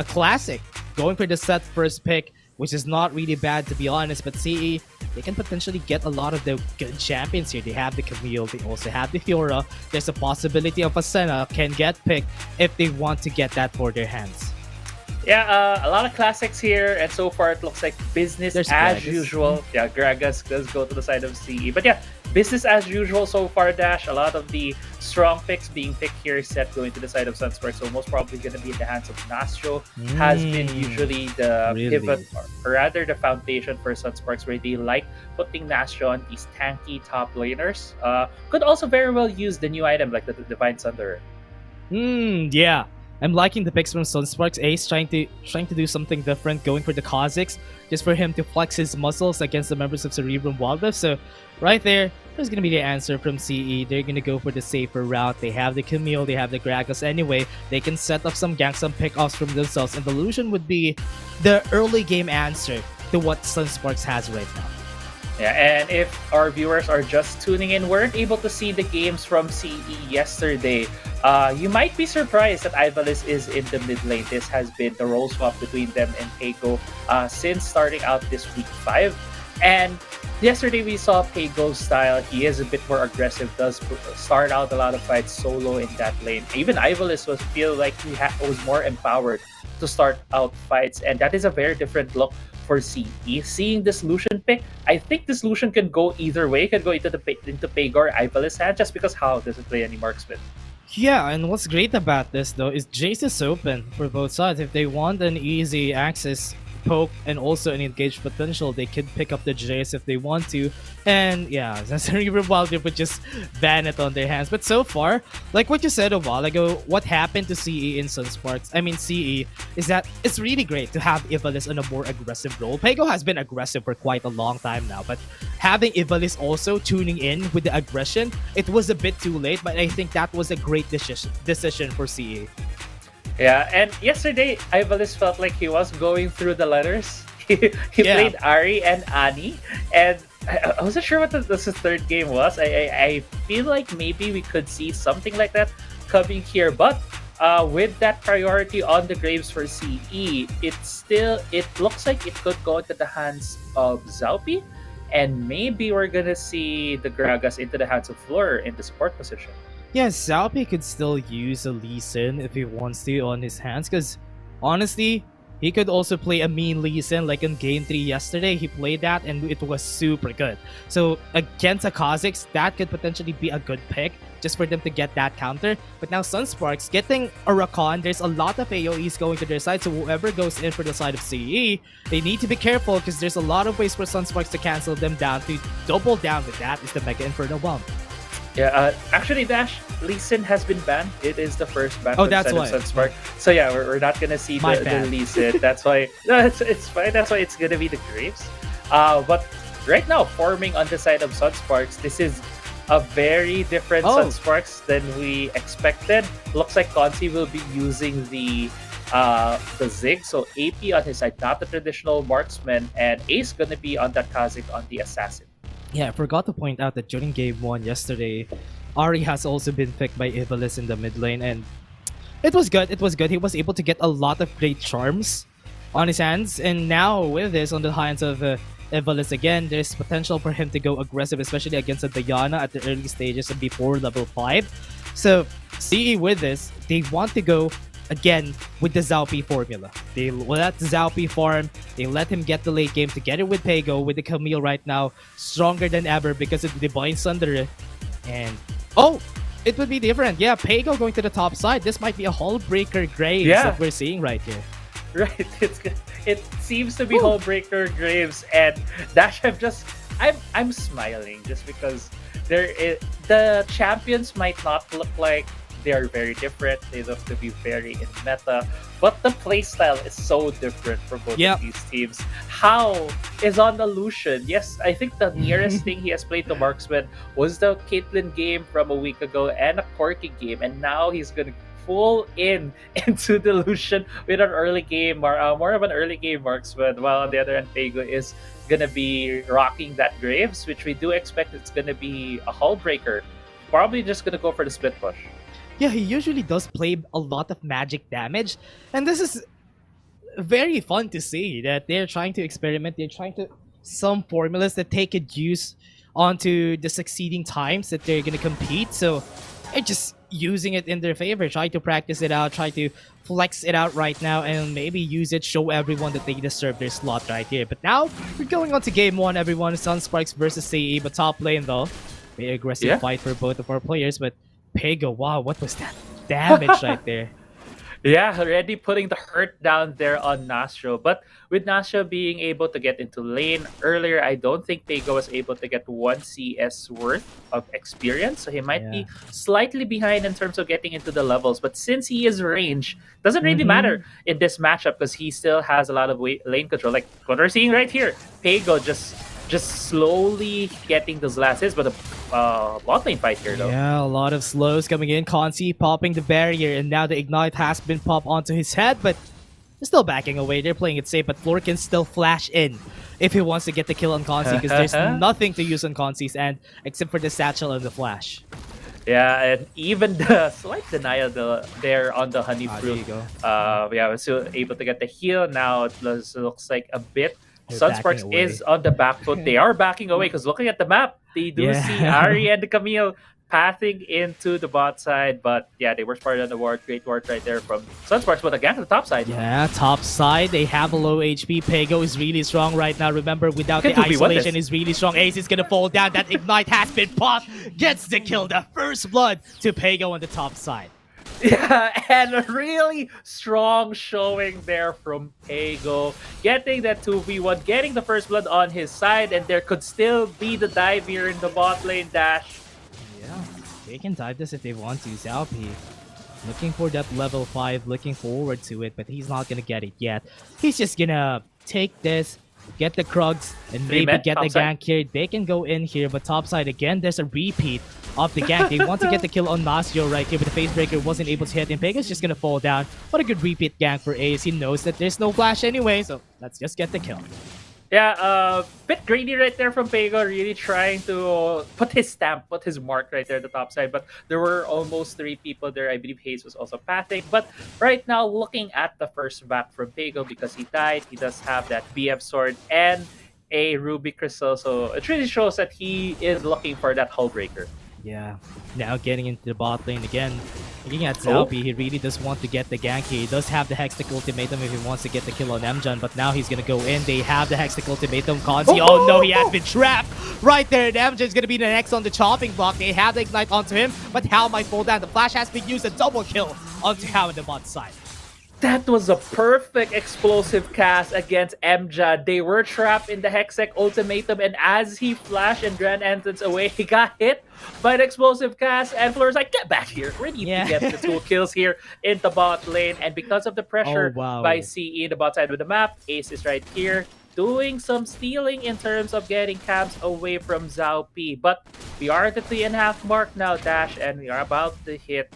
classic, going for the set first pick, which is not really bad to be honest. But CE, they can potentially get a lot of the good champions here. They have the Camille, they also have the Fiora. There's a possibility of a Senna can get picked if they want to get that for their hands. Yeah, a lot of classics here, and so far it looks like business as usual. Yeah, Gragas does go to the side of CE, but yeah, business as usual so far, Dash. A lot of the strong picks being picked here is set going to the side of Sunsparks, so most probably going to be in the hands of Nastro. Has been usually the pivot, or rather the foundation for Sunsparks, where they like putting Nastro on these tanky top laners. Could also very well use the new item like the Divine Sunderer. Yeah. I'm liking the picks from Sunsparks. Ace trying to do something different, going for the Kha'Zix, just for him to flex his muscles against the members of Cerebrum Wildrift. So right there's going to be the answer from CE. They're going to go for the safer route. They have the Camille, they have the Gragas anyway. They can set up some ganks, some pick-offs from themselves, and the Illusion would be the early game answer to what Sunsparks has right now. Yeah, and if our viewers are just tuning in, weren't able to see the games from CE yesterday, you might be surprised that Ivalice is in the mid lane. This has been the role swap between them and Pego since starting out this week 5. And yesterday we saw Pego's style. He is a bit more aggressive, does start out a lot of fights solo in that lane. Even Ivalice feel like he was more empowered to start out fights, and that is a very different look for CE. Seeing this Lucian pick, I think this Lucian can go either way. Can go into Pego or Ivalice hand, just because how doesn't play any marksman. Yeah, and what's great about this though is Jace is open for both sides. If they want an easy access poke and also an engaged potential, they could pick up the Jace if they want to. And yeah, Cerebrum Wildrift would just ban it on their hands. But so far, like what you said a while ago, what happened to CE in Sunsparks, CE, is that it's really great to have Ivalice on a more aggressive role. Pego has been aggressive for quite a long time now, but having Ivalice also tuning in with the aggression, it was a bit too late, but I think that was a great decision for CE. Yeah, and yesterday, Ivalice felt like he was going through the letters. He played Ari and Annie, and I wasn't sure what the third game was. I feel like maybe we could see something like that coming here, but with that priority on the Graves for CE, it looks like it could go into the hands of Zalpi, and maybe we're gonna see the Gragas into the hands of Fleur in the support position. Yeah, Zalpi could still use a Lee Sin if he wants to on his hands, because honestly, he could also play a mean Lee Sin like in Game 3 yesterday. He played that and it was super good. So against a Kha'Zix, that could potentially be a good pick just for them to get that counter. But now Sunsparks getting a Rakan, there's a lot of AoEs going to their side, so whoever goes in for the side of CE, they need to be careful because there's a lot of ways for Sunsparks to cancel them down. To double down with that is the Mega Inferno Bomb. Yeah, actually, Dash, Lee Sin has been banned. It is the first ban for the side of Sunspark. So yeah, we're not gonna see the Lee Sin. That's why it's fine. That's why it's gonna be the Graves. But right now, forming on the side of Sunsparks, this is a very different Sunsparks than we expected. Looks like Consi will be using the Zig, so AP on his side, not the traditional marksman, and Ace gonna be on that Kha'Zix on the assassin. Yeah, I forgot to point out that during Game 1 yesterday, Ari has also been picked by Ivalice in the mid lane, and it was good. It was good. He was able to get a lot of great charms on his hands, and now with this on the hands of Ivalice again, there's potential for him to go aggressive, especially against a Diana at the early stages and before level 5. So CE with this, they want to go again with the Zaupi formula. They let Zaupi farm, they let him get the late game together with Pego, with the Camille right now, stronger than ever because of the Divine Sunder. And oh, it would be different. Yeah, Pego going to the top side. This might be a Hullbreaker Graves that we're seeing right here. Right, it seems to be Hullbreaker Graves, and Dash. I'm smiling just because the champions might not look like they are very different. They look to be very in meta, but the playstyle is so different for both of these teams. How is on the Lucian? Yes, I think the nearest thing he has played to Marksman was the Caitlyn game from a week ago and a Corki game, and now he's gonna full into the Lucian with an early game, more of an early game Marksman, while on the other end Pego is gonna be rocking that Graves, which we do expect it's gonna be a Hullbreaker. Probably just gonna go for the split push. Yeah, he usually does play a lot of magic damage, and this is very fun to see that they're trying to experiment. They're trying to some formulas that they could use onto the succeeding times that they're gonna compete. So they're just using it in their favor, try to practice it out, try to flex it out right now, and maybe use it, show everyone that they deserve their slot right here. But now we're going on to game one, everyone. Sunsparks versus CE, but top lane though. Very aggressive fight for both of our players, but Pego, wow, what was that damage right there? Yeah, already putting the hurt down there on Nastro. But with Nastro being able to get into lane earlier, I don't think Pego was able to get 1 CS worth of experience. So he might be slightly behind in terms of getting into the levels. But since he is range, doesn't really matter in this matchup because he still has a lot of lane control. Like what we're seeing right here, Pego just slowly getting those last hits, but a bot lane fight here though. Yeah, a lot of slows coming in. Consi popping the barrier, and now the Ignite has been popped onto his head, but they're still backing away. They're playing it safe, but Floor can still flash in if he wants to get the kill on Consi, because there's nothing to use on Consi's end except for the satchel and the flash. Yeah, and even the slight denial there on the honey fruit. Yeah, we're still able to get the heal. Now it looks like a bit. Sunsparks is on the back foot. They are backing away because looking at the map, they do see Ari and the Camille pathing into the bot side. But yeah, they were spotted on the ward. Great ward right there from Sunsparks. But again, to the top side. Yeah, top side. They have a low HP. Pego is really strong right now. Remember, without the isolation is really strong. Ace is going to fall down. That Ignite has been popped. Gets the kill. The first blood to Pego on the top side. Yeah, and a really strong showing there from Pego. Getting that 2v1, getting the first blood on his side, and there could still be the dive here in the bot lane dash. Yeah, they can dive this if they want to. Zaupi looking for that level 5, looking forward to it, but he's not gonna get it yet. He's just gonna take this, get the Krugs, and maybe get the gank here. They can go in here, but topside again, there's a repeat of the gank. They want to get the kill on Nasio right here, but the Facebreaker wasn't able to hit him. Pega's just gonna fall down. What a good repeat gank for Ace. He knows that there's no flash anyway, so let's just get the kill. Yeah, bit greedy right there from Pego, really trying to put his stamp, put his mark right there at the top side. But there were almost 3 people there. I believe Hayes was also pathing. But right now, looking at the first back from Pego, because he died, he does have that BF sword and a Ruby Crystal. So it really shows that he is looking for that Hullbreaker. Yeah, now getting into the bot lane again. Looking at Zaupi, he really does want to get the gank here. He does have the Hextech ultimatum if he wants to get the kill on Mjun, but now he's gonna go in. They have the Hextech ultimatum. Consi, oh no, he has been trapped right there. And Mjun's gonna be the next on the chopping block. They have the Ignite onto him, but Hal might fall down. The flash has been used, a double kill onto Hal in the bot side. That was a perfect explosive cast against Mja. They were trapped in the Hextech ultimatum, and as he flashed and Grand Entrance away, he got hit by an explosive cast, and Floor's like, get back here. We need to get the 2 kills here in the bot lane, and because of the pressure by CE in the bot side of the map, Ace is right here doing some stealing in terms of getting camps away from Zaupi. But we are at the 3.5 mark now, Dash, and we are about to hit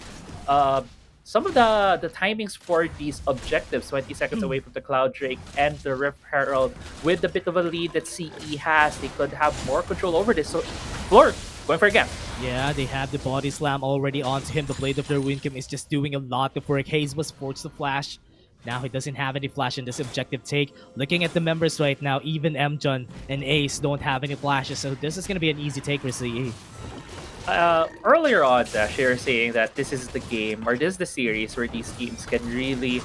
some of the timings for these objectives, 20 seconds away from the Cloud Drake and the Rift Herald. With the bit of a lead that CE has, they could have more control over this. So, Floor, going for a gap. Yeah, they have the body slam already onto him. The Blade of their Windcam is just doing a lot of work. Hayes was forced to flash. Now he doesn't have any flash in this objective take. Looking at the members right now, even Mjun and Ace don't have any flashes, so this is going to be an easy take for CE. earlier on, Dash, you were saying that this is the game or this is the series where these teams can really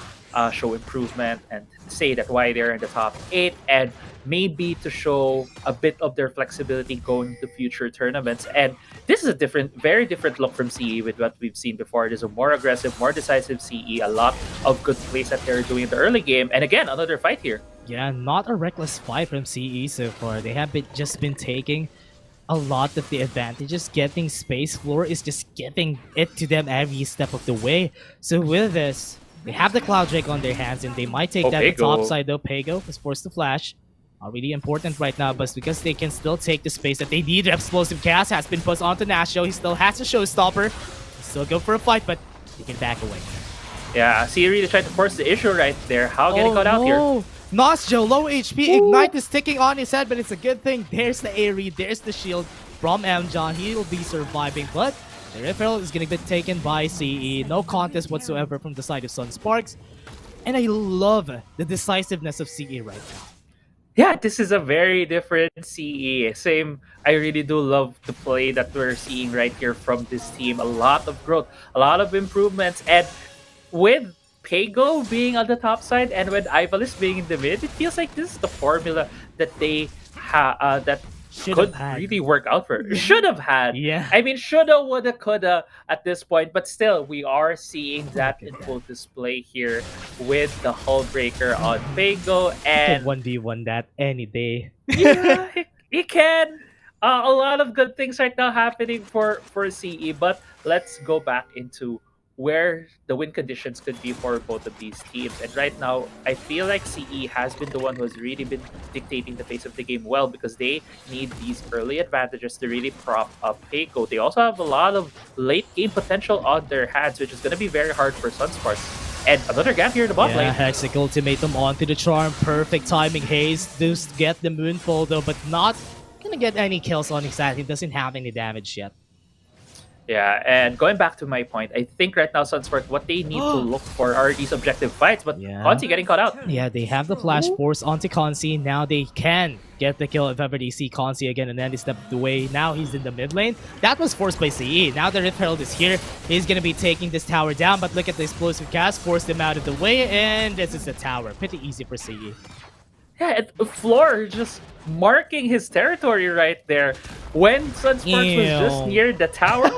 show improvement and say that why they're in the top 8 and maybe to show a bit of their flexibility going to future tournaments. And this is a very different look from CE with what we've seen before. It is a more aggressive, more decisive CE, a lot of good plays that they're doing in the early game. And again, another fight here. Yeah, not a reckless fight from CE so far. They have just been taking a lot of the advantages. Getting space, Floor is just giving it to them every step of the way. So with this, they have the Cloud Drake on their hands and they might take that to the top side though. Pago is forced to flash. Not really important right now, but because they can still take the space that they need. Explosive Cast has been pushed onto Nasho. He still has a showstopper. He still go for a fight, but he can back away. Yeah, see, really tried to force the issue right there. How getting caught out here? Nasjo, low HP. Ignite is ticking on his head, but it's a good thing. There's the A read, there's the shield from Amjon. He'll be surviving, but the referral is going to be taken by CE. No contest whatsoever from the side of Sunsparks. And I love the decisiveness of CE right now. Yeah, this is a very different CE. Same, I really do love the play that we're seeing right here from this team. A lot of growth, a lot of improvements. And with Pago being on the top side and with Ivalice being in the mid, it feels like this is the formula that they that could really work out for. Should have had. Yeah. I mean, shoulda, woulda, coulda at this point, but still, we are seeing that in full display here with the Hull Breaker on Pago and 1v1 that any day. yeah, he can. A lot of good things right now happening for CE, but let's go back into where the win conditions could be for both of these teams. And right now, I feel like CE has been the one who has really been dictating the pace of the game well because they need these early advantages to really prop up Pago. They also have a lot of late game potential on their hands, which is going to be very hard for Sunsparks. And another gap here in the bot lane. Hexic Ultimatum onto the Charm. Perfect timing. Haze does get the Moonfall though, but not gonna get any kills on his side. He doesn't have any damage yet. Yeah, and going back to my point, I think right now Sunspark, what they need to look for are these objective fights, but Conti getting caught out. Yeah, they have the Flash Force onto Consi. Now they can get the kill if ever they see Consi again, and then they step away. Now he's in the mid lane. That was forced by CE. Now the Rift Herald is here. He's going to be taking this tower down, but look at the explosive cast. Forced him out of the way, and this is the tower. Pretty easy for CE. Yeah, Floor just marking his territory right there. When Sunsparks was just near the tower.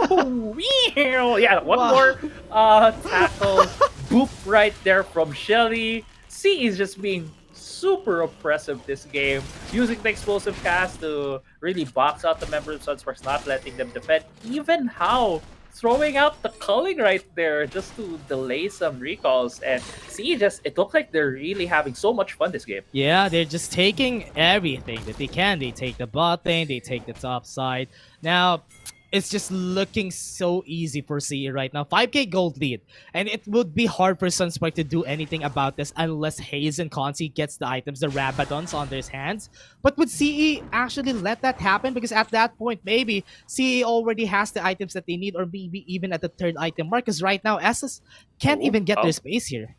Yeah, one more tackle. Boop right there from Shelly. C is just being super oppressive this game. Using the explosive cast to really box out the members of Sunsparks, not letting them defend. Even how throwing out the culling right there just to delay some recalls. And see, it looks like they're really having so much fun this game. Yeah, they're just taking everything that they can. They take the bot lane, they take the top side. Now, it's just looking so easy for CE right now. 5k gold lead. And it would be hard for Sunspark to do anything about this unless Haze and Consi gets the items, the Rabadons on their hands. But would CE actually let that happen? Because at that point, maybe CE already has the items that they need, or maybe even at the third item mark. Because right now, SS can't even get their space here.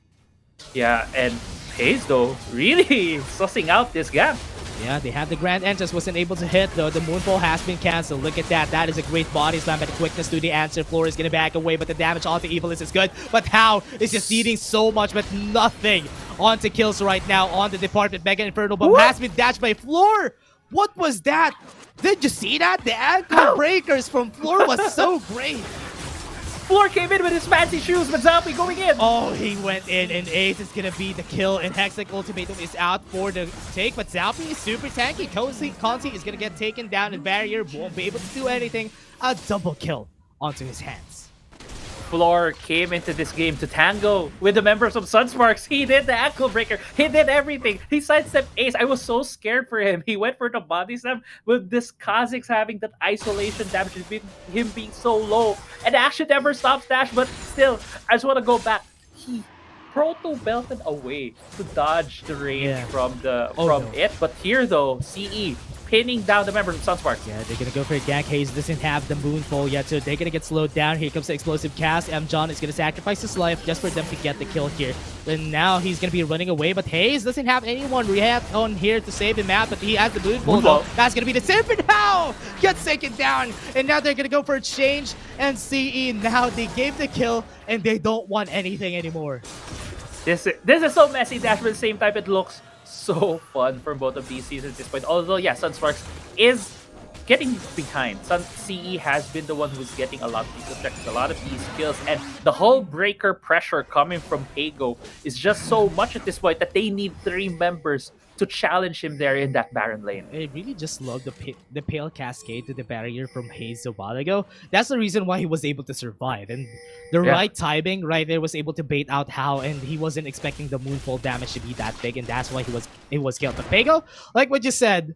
Yeah, and Haze, though, really sussing out this gap. Yeah, they have the Grand Entrance, wasn't able to hit though. The Moonfall has been cancelled. Look at that. That is a great body slam, but the quickness to the answer. Floor is going to back away, but the damage onto Evilist is good. But how is just needing so much, but nothing onto kills right now on the Department. Mega Inferno Bomb has been dashed by Floor. What was that? Did you see that? The ankle breakers from Floor was so great. Floor came in with his fancy shoes, but Zombie going in. Oh, he went in, and Ace is going to be the kill, and Hexic Ultimatum is out for the take, but Zombie is super tanky. Consi is going to get taken down, and Barrier won't be able to do anything. A double kill onto his hands. Floor came into this game to tango with the members of Sunsparks. He did the ankle breaker. He did everything. He sidestepped Ace. I was so scared for him. He went for the body slam with this Kha'Zix having that isolation damage, him being so low. And Action never stops Dash, but still, I just want to go back. He proto-belted away to dodge the range from it. But here though, CE pinning down the member from Sunsparks. Yeah, they're gonna go for a gank. Hayes doesn't have the Moonfall yet, so they're gonna get slowed down. Here comes the explosive cast. John is gonna sacrifice his life just for them to get the kill here. And now he's gonna be running away, but Hayes doesn't have anyone react on here to save him out, but he has the Moonfall. Though. That's gonna be the save, and how gets taken down. And now they're gonna go for a change, and CE now they gave the kill, and they don't want anything anymore. This is so messy, Dash, but at the same time, it looks so fun for both of these seasons at this point. Although, yeah, Sunsparks is getting behind. CE has been the one who's getting a lot of these objectives, a lot of these kills, and the whole breaker pressure coming from Pago is just so much at this point that they need 3 members to challenge him there in that Baron lane. I really just love the pale cascade to the barrier from Hayes a while ago. That's the reason why he was able to survive. And the right timing right there was able to bait out How, and he wasn't expecting the Moonfall damage to be that big, and that's why he was killed. But Pago, like what you said,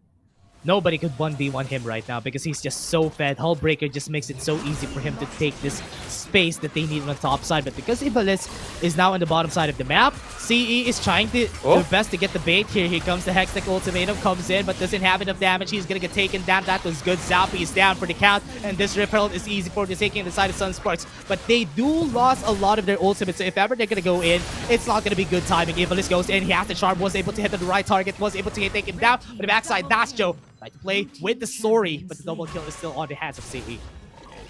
nobody could 1v1 him right now because he's just so fed. Hullbreaker just makes it so easy for him to take this space that they need on the top side. But because Ivalice is now on the bottom side of the map, CE is trying to do best to get the bait here. Here comes the Hextech Ultimatum, comes in but doesn't have enough damage. He's gonna get taken down. That was good. Zalpi is down for the count, and this Rift Herald is easy for the taking the side of Sunsparks. But they do lost a lot of their ultimates, so if ever they're gonna go in, it's not gonna be good timing. Ivalice goes in, he has the charm, was able to hit the right target, was able to take him down. But the backside, Nasjo tried to play with the story, but the double kill is still on the hands of CE.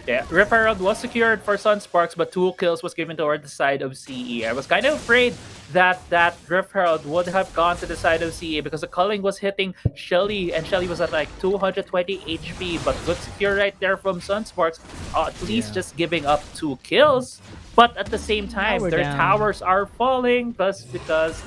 Yeah, Rift Herald was secured for Sunsparks, but 2 kills was given toward the side of CE. I was kind of afraid that Rift Herald would have gone to the side of CE because the culling was hitting Shelly, and Shelly was at like 220 HP, but good secure right there from Sunsparks, at least just giving up 2 kills. But at the same time, their towers are falling because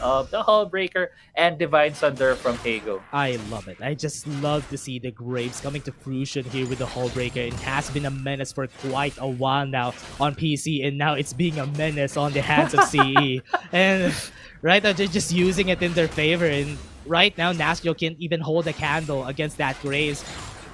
of the Hullbreaker and Divine Sunder from Pago. I love it. I just love to see the Graves coming to fruition here with the Hullbreaker. It has been a menace for quite a while now on PC, and now it's being a menace on the hands of CE. And right now, they're just using it in their favor. And right now, Nasjo can't even hold a candle against that Graves.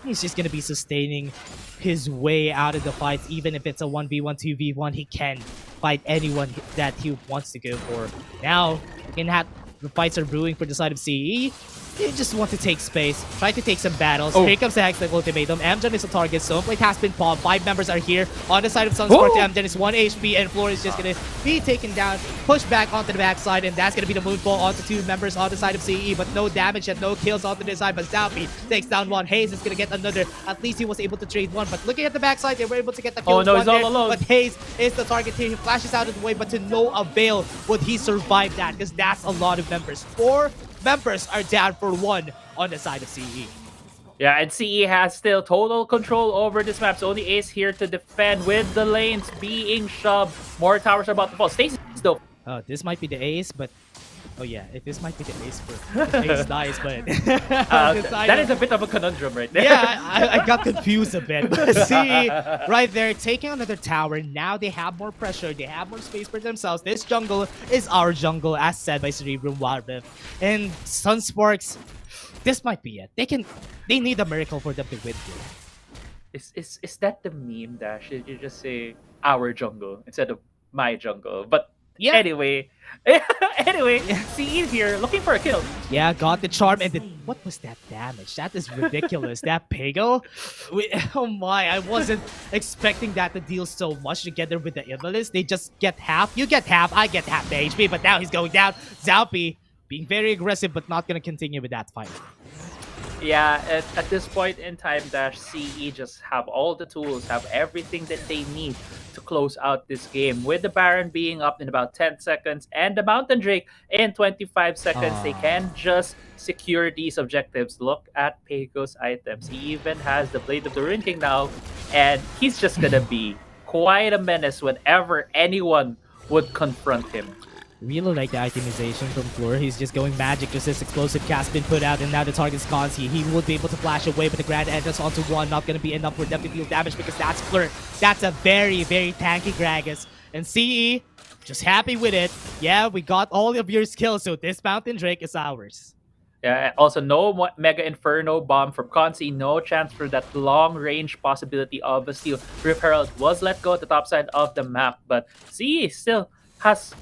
He's just going to be sustaining his way out of the fights. Even if it's a 1v1, 2v1, he can fight anyone that he wants to go for. Now, the fights are brewing for the side of CE. They just want to take space, try to take some battles. Here comes the Hextech Ultimatum. Amgen is a target. Stoneblade has been pawned. 5 members are here on the side of Sunsparks. Amgen is 1 HP, and Floor is just going to be taken down, pushed back onto the backside, and that's going to be the Moonfall onto 2 members on the side of CE, but no damage and no kills onto the side. But Zalpi takes down 1. Hayes is going to get another. At least he was able to trade 1, but looking at the backside, they were able to get the kill. Oh no, he's all alone. But Hayes is the target here. He flashes out of the way, but to no avail would he survive that, because that's a lot of members. 4 members are down for 1 on the side of CE. Yeah, and CE has still total control over this map. So only Ace here to defend with the lanes being shoved. More towers are about to fall. Stacy still. This might be the Ace, but oh yeah, this might be the Ace for Ace dies, but that is a bit of a conundrum right there. Yeah, I got confused a bit. But see, right there, taking another tower. Now they have more pressure. They have more space for themselves. This jungle is our jungle, as said by Cerebrum, Wildrift, and Sunsparks. This might be it. They need a miracle for them to win here. Is that the meme, Dash? You just say our jungle instead of my jungle. But yeah. Anyway, CE here looking for a kill. Yeah, got the charm, and what was that damage? That is ridiculous. That Pago? Oh my, I wasn't expecting that to deal so much together with the Ivalice. They just get half. You get half, I get half the HP, but now he's going down. Zalpi being very aggressive, but not going to continue with that fight. Yeah, at this point in time, Dash, CE just have all the tools, have everything that they need to close out this game. With the Baron being up in about 10 seconds and the Mountain Drake in 25 seconds, they can just secure these objectives. Look at Pago's items. He even has the Blade of the Ruin King now, and he's just gonna be quite a menace whenever anyone would confront him. Really like the itemization from Floor. He's just going magic, just his explosive cast been put out, and now the target's Grindsky. He would be able to flash away, but the Grand Entrance onto 1, not going to be enough for them to deal damage because that's Floor. That's a very, very tanky Gragas. And CE, just happy with it. Yeah, we got all of your skills, so this Mountain Drake is ours. Yeah, also no Mega Inferno Bomb from Consi, no chance for that long-range possibility of a steal. Rift Herald was let go at the top side of the map, but CE still has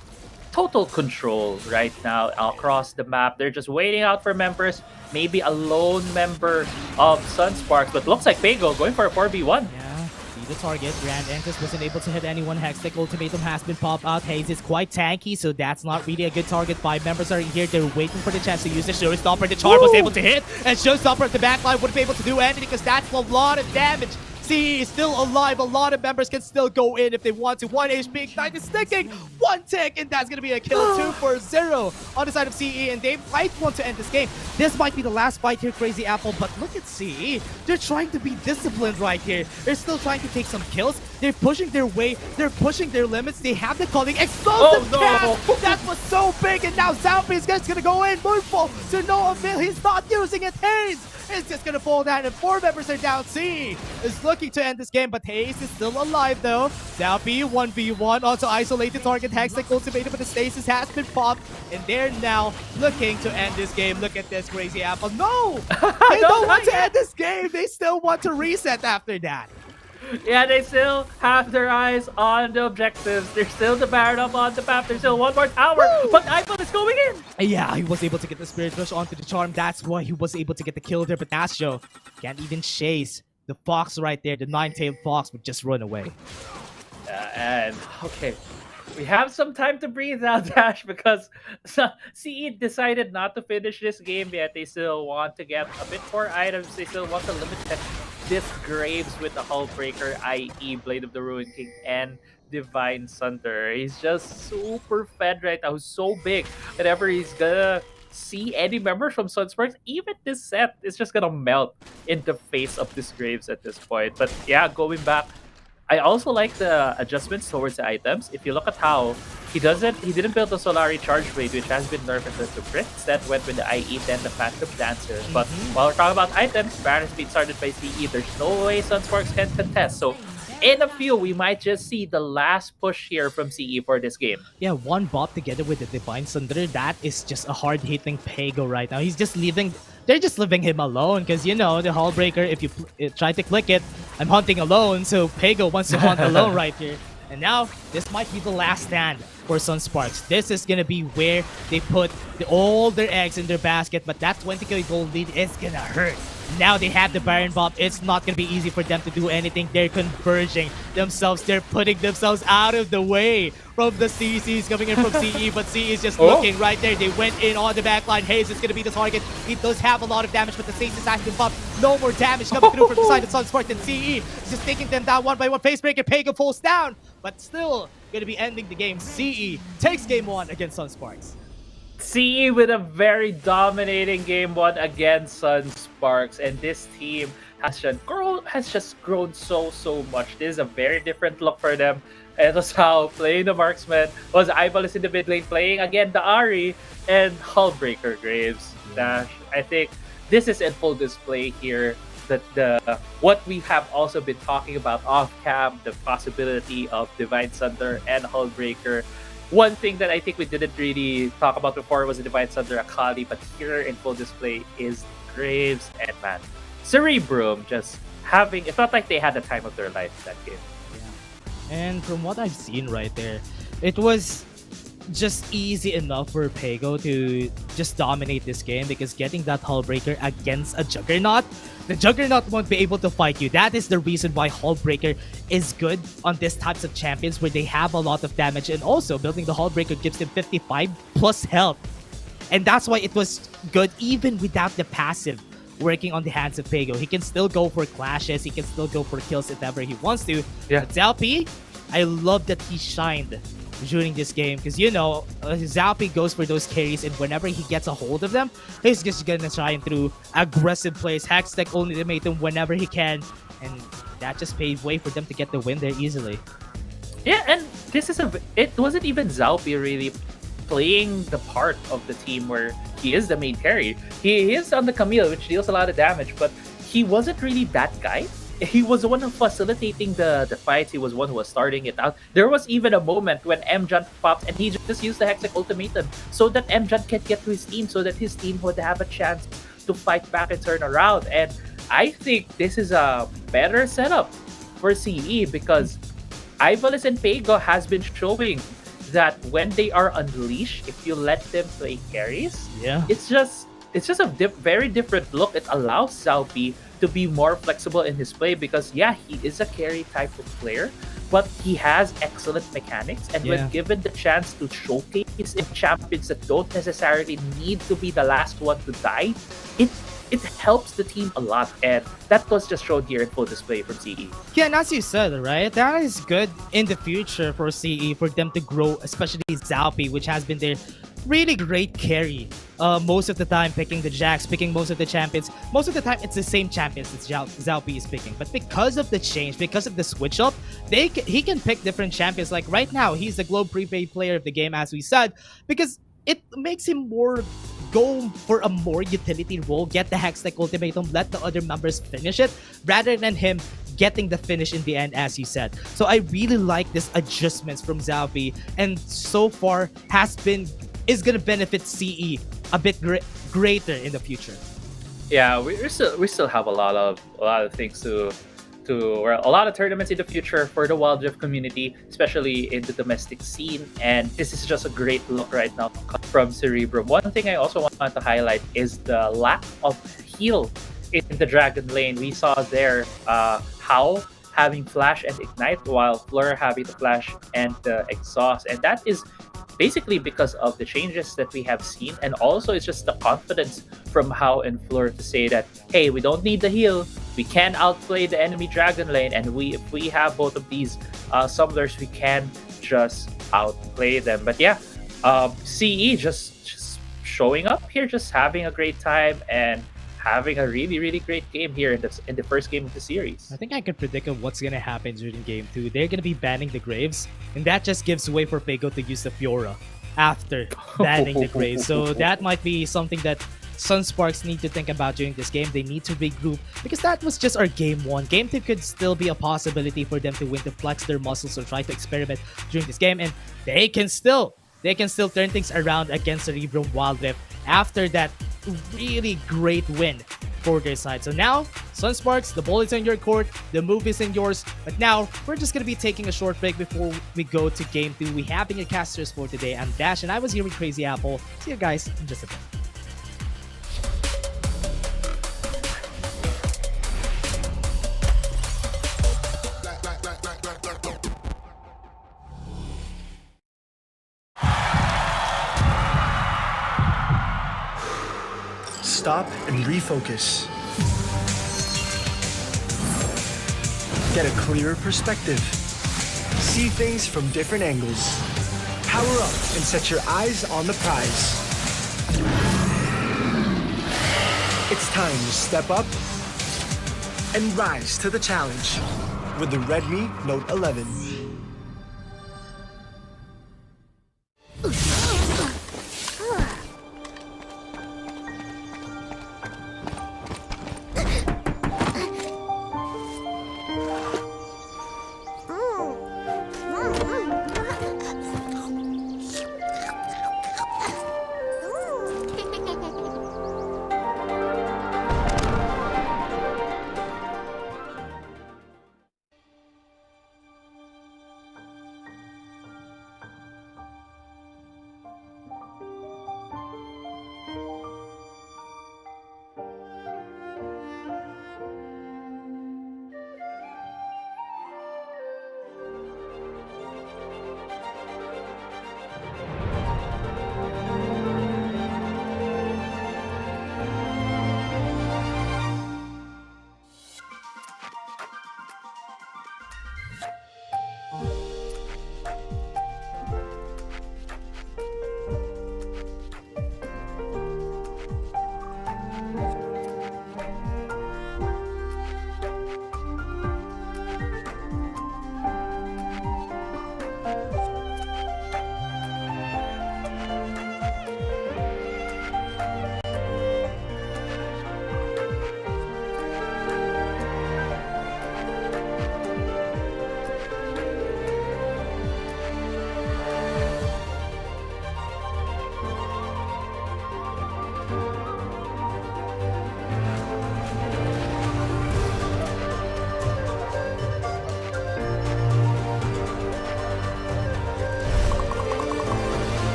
total control right now across the map. They're just waiting out for members, maybe a lone member of Sunsparks, but looks like Pego going for a 4v1. Yeah, see the target. Grand Entrance wasn't able to hit anyone. Hextech Ultimatum has been popped out. Haze is quite tanky, so that's not really a good target. 5 members are here. They're waiting for the chance to use the Showstopper. The Charm was able to hit, and Showstopper at the backline wouldn't be able to do anything because that's a lot of damage. CE is still alive. A lot of members can still go in if they want to. 1 HP Ignite is sticking. 1 tick, and that's going to be a kill. 2 for 0 on the side of CE, and they might want to end this game. This might be the last fight here, Crazy Apple, but look at CE. They're trying to be disciplined right here. They're still trying to take some kills. They're pushing their way. They're pushing their limits. They have the calling. Explosive cast! That was so big, and now Zombie is just going to go in. Moonfall to no avail. He's not using it. Haze is just going to fall down, and 4 members are down. CE is looking to end this game, but Haze is still alive though. Zombie 1v1 onto isolated target. Hextech Ultimatum, but the stasis has been popped, and they're now looking to end this game. Look at this, Crazy Apple. No! They don't want to end this game. They still want to reset after that. Yeah, they still have their eyes on the objectives. They're still the Baron up on the map. There's still one more tower, but iPhone is going in. Yeah, he was able to get the Spirit Rush onto the Charm. That's why he was able to get the kill there, but Astro can't even chase. The Fox right there, the 9-tailed Fox, would just run away. And, okay, we have some time to breathe now, Dash, because CE decided not to finish this game yet. They still want to get a bit more items. They still want to limit this Graves with the Hullbreaker, i.e. Blade of the Ruin King and Divine Sunder. He's just super fed right now. He's so big. Whenever he's gonna see any members from Sunsparks, even this set is just gonna melt in the face of this Graves at this point. But yeah, going back, I also like the adjustments towards the items. If you look at how he didn't build the Solari Charge Blade, which has been nerfed into the Crit. Instead went with the IE10, the Phantom Dancer. But while we're talking about items, Baron has been started by CE. There's no way Sunsparks can contest. So in a few, we might just see the last push here from CE for this game. Yeah, 1 bot together with the Divine Sunder. That is just a hard-hitting Pego right now. He's just leaving. They're just leaving him alone because, you know, the Hullbreaker, if you try to click it, I'm hunting alone. So Pego wants to hunt alone right here. And now, this might be the last stand for Sunsparks. This is going to be where they put all their eggs in their basket, but that 20k gold lead is going to hurt. Now they have the Baron Bomb. It's not going to be easy for them to do anything. They're converging themselves. They're putting themselves out of the way from the CCs coming in from CE, but CE is just looking right there. They went in on the backline. Haze is going to be the target. He does have a lot of damage, but the Stasis has been buffed. No more damage coming through from the side of Sunspark, and CE is just taking them down one by one. Facebreaker, Pego falls down, but still going to be ending the game. CE takes game 1 against Sunsparks. CE with a very dominating game 1 against Sunsparks, and this team has just grown so much. This is a very different look for them. It was how playing the marksman was Eyeballs in the mid lane, playing again the Ahri and Hullbreaker Graves. Dash, I think this is in full display here. That what we have also been talking about off cam, the possibility of Divine Sunder and Hullbreaker. One thing that I think we didn't really talk about before was the Divine Sunder Akali, but here in full display is Graves and man, Cerebrum just having, it felt like they had the time of their life that game. Yeah. And from what I've seen right there, it was just easy enough for Pego to just dominate this game because getting that Hullbreaker against a Juggernaut, the Juggernaut won't be able to fight you. That is the reason why Hullbreaker is good on these types of champions where they have a lot of damage, and also building the Hullbreaker gives them 55 plus health. And that's why it was good even without the passive working on the hands of Pego. He can still go for clashes, he can still go for kills if ever he wants to. Yeah. But Zalpi, I love that he shined during this game because, you know, Zalpi goes for those carries, and whenever he gets a hold of them, he's just gonna shine through aggressive plays, Hextech Ultimatum whenever he can, and that just paved way for them to get the win there easily. Yeah, and it wasn't even Zalpi really playing the part of the team where he is the main carry. He is on the Camille, which deals a lot of damage, but he wasn't really that guy. He was the one who facilitating the fights. He was one who was starting it out. There was even a moment when MJan popped and he just used the Hextech Ultimatum so that MJan can get to his team, so that his team would have a chance to fight back and turn around. And I think this is a better setup for CE because Ivalis and Pego has been showing that when they are unleashed, if you let them play carries, Yeah. it's just a very different look. It allows Zalpi to be more flexible in his play because yeah, he is a carry type of player, but he has excellent mechanics, and when given the chance to showcase in champions that don't necessarily need to be the last one to die, it helps the team a lot, and that was just shown here in full display from CE. Yeah, and as you said, right, that is good in the future for CE, for them to grow, especially Zalpi, which has been their really great carry. Most of the time picking the Jax, picking most of the champions. Most of the time it's the same champions that Zalpi is picking. But because of the change, because of the switch up, he can pick different champions. Like right now, he's the Globe prepaid player of the game, as we said, because it makes him more go for a more utility role, get the Hextech ultimatum, let the other members finish it, rather than him getting the finish in the end, as you said. So I really like this adjustments from Zalpi, and so far is gonna benefit CE a bit greater in the future. Yeah, we still have a lot of things or a lot of tournaments in the future for the Wildrift community, especially in the domestic scene. And this is just a great look right now from Cerebrum. One thing I also want to highlight is the lack of heal in the Dragon lane. We saw there How having Flash and Ignite, while Fleur having the Flash and the Exhaust. And that is basically because of the changes that we have seen, and also it's just the confidence from How and Fleur to say that, hey, we don't need the heal, we can outplay the enemy Dragon lane, and if we have both of these summoners, we can just outplay them. But yeah, CE just showing up here, just having a great time and having a really great game here in the first game of the series. I think I could predict what's gonna happen during game 2. They're gonna be banning the Graves, and that just gives way for Pego to use the Fiora after banning the Graves. So that might be something that Sunsparks need to think about during this game. They need to regroup, because that was just our game 1. Game 2 could still be a possibility for them to win, to flex their muscles or try to experiment during this game, and they can still turn things around against Cerebrum Wildrift after that really great win for their side. So now, Sunsparks, the ball is in your court, the move is in yours, but now we're just going to be taking a short break before we go to game 2. We have been your casters for today. I'm Dash, and I was here with Crazy Apple. See you guys in just a bit. Stop and refocus. Get a clearer perspective. See things from different angles. Power up and set your eyes on the prize. It's time to step up and rise to the challenge with the Redmi Note 11.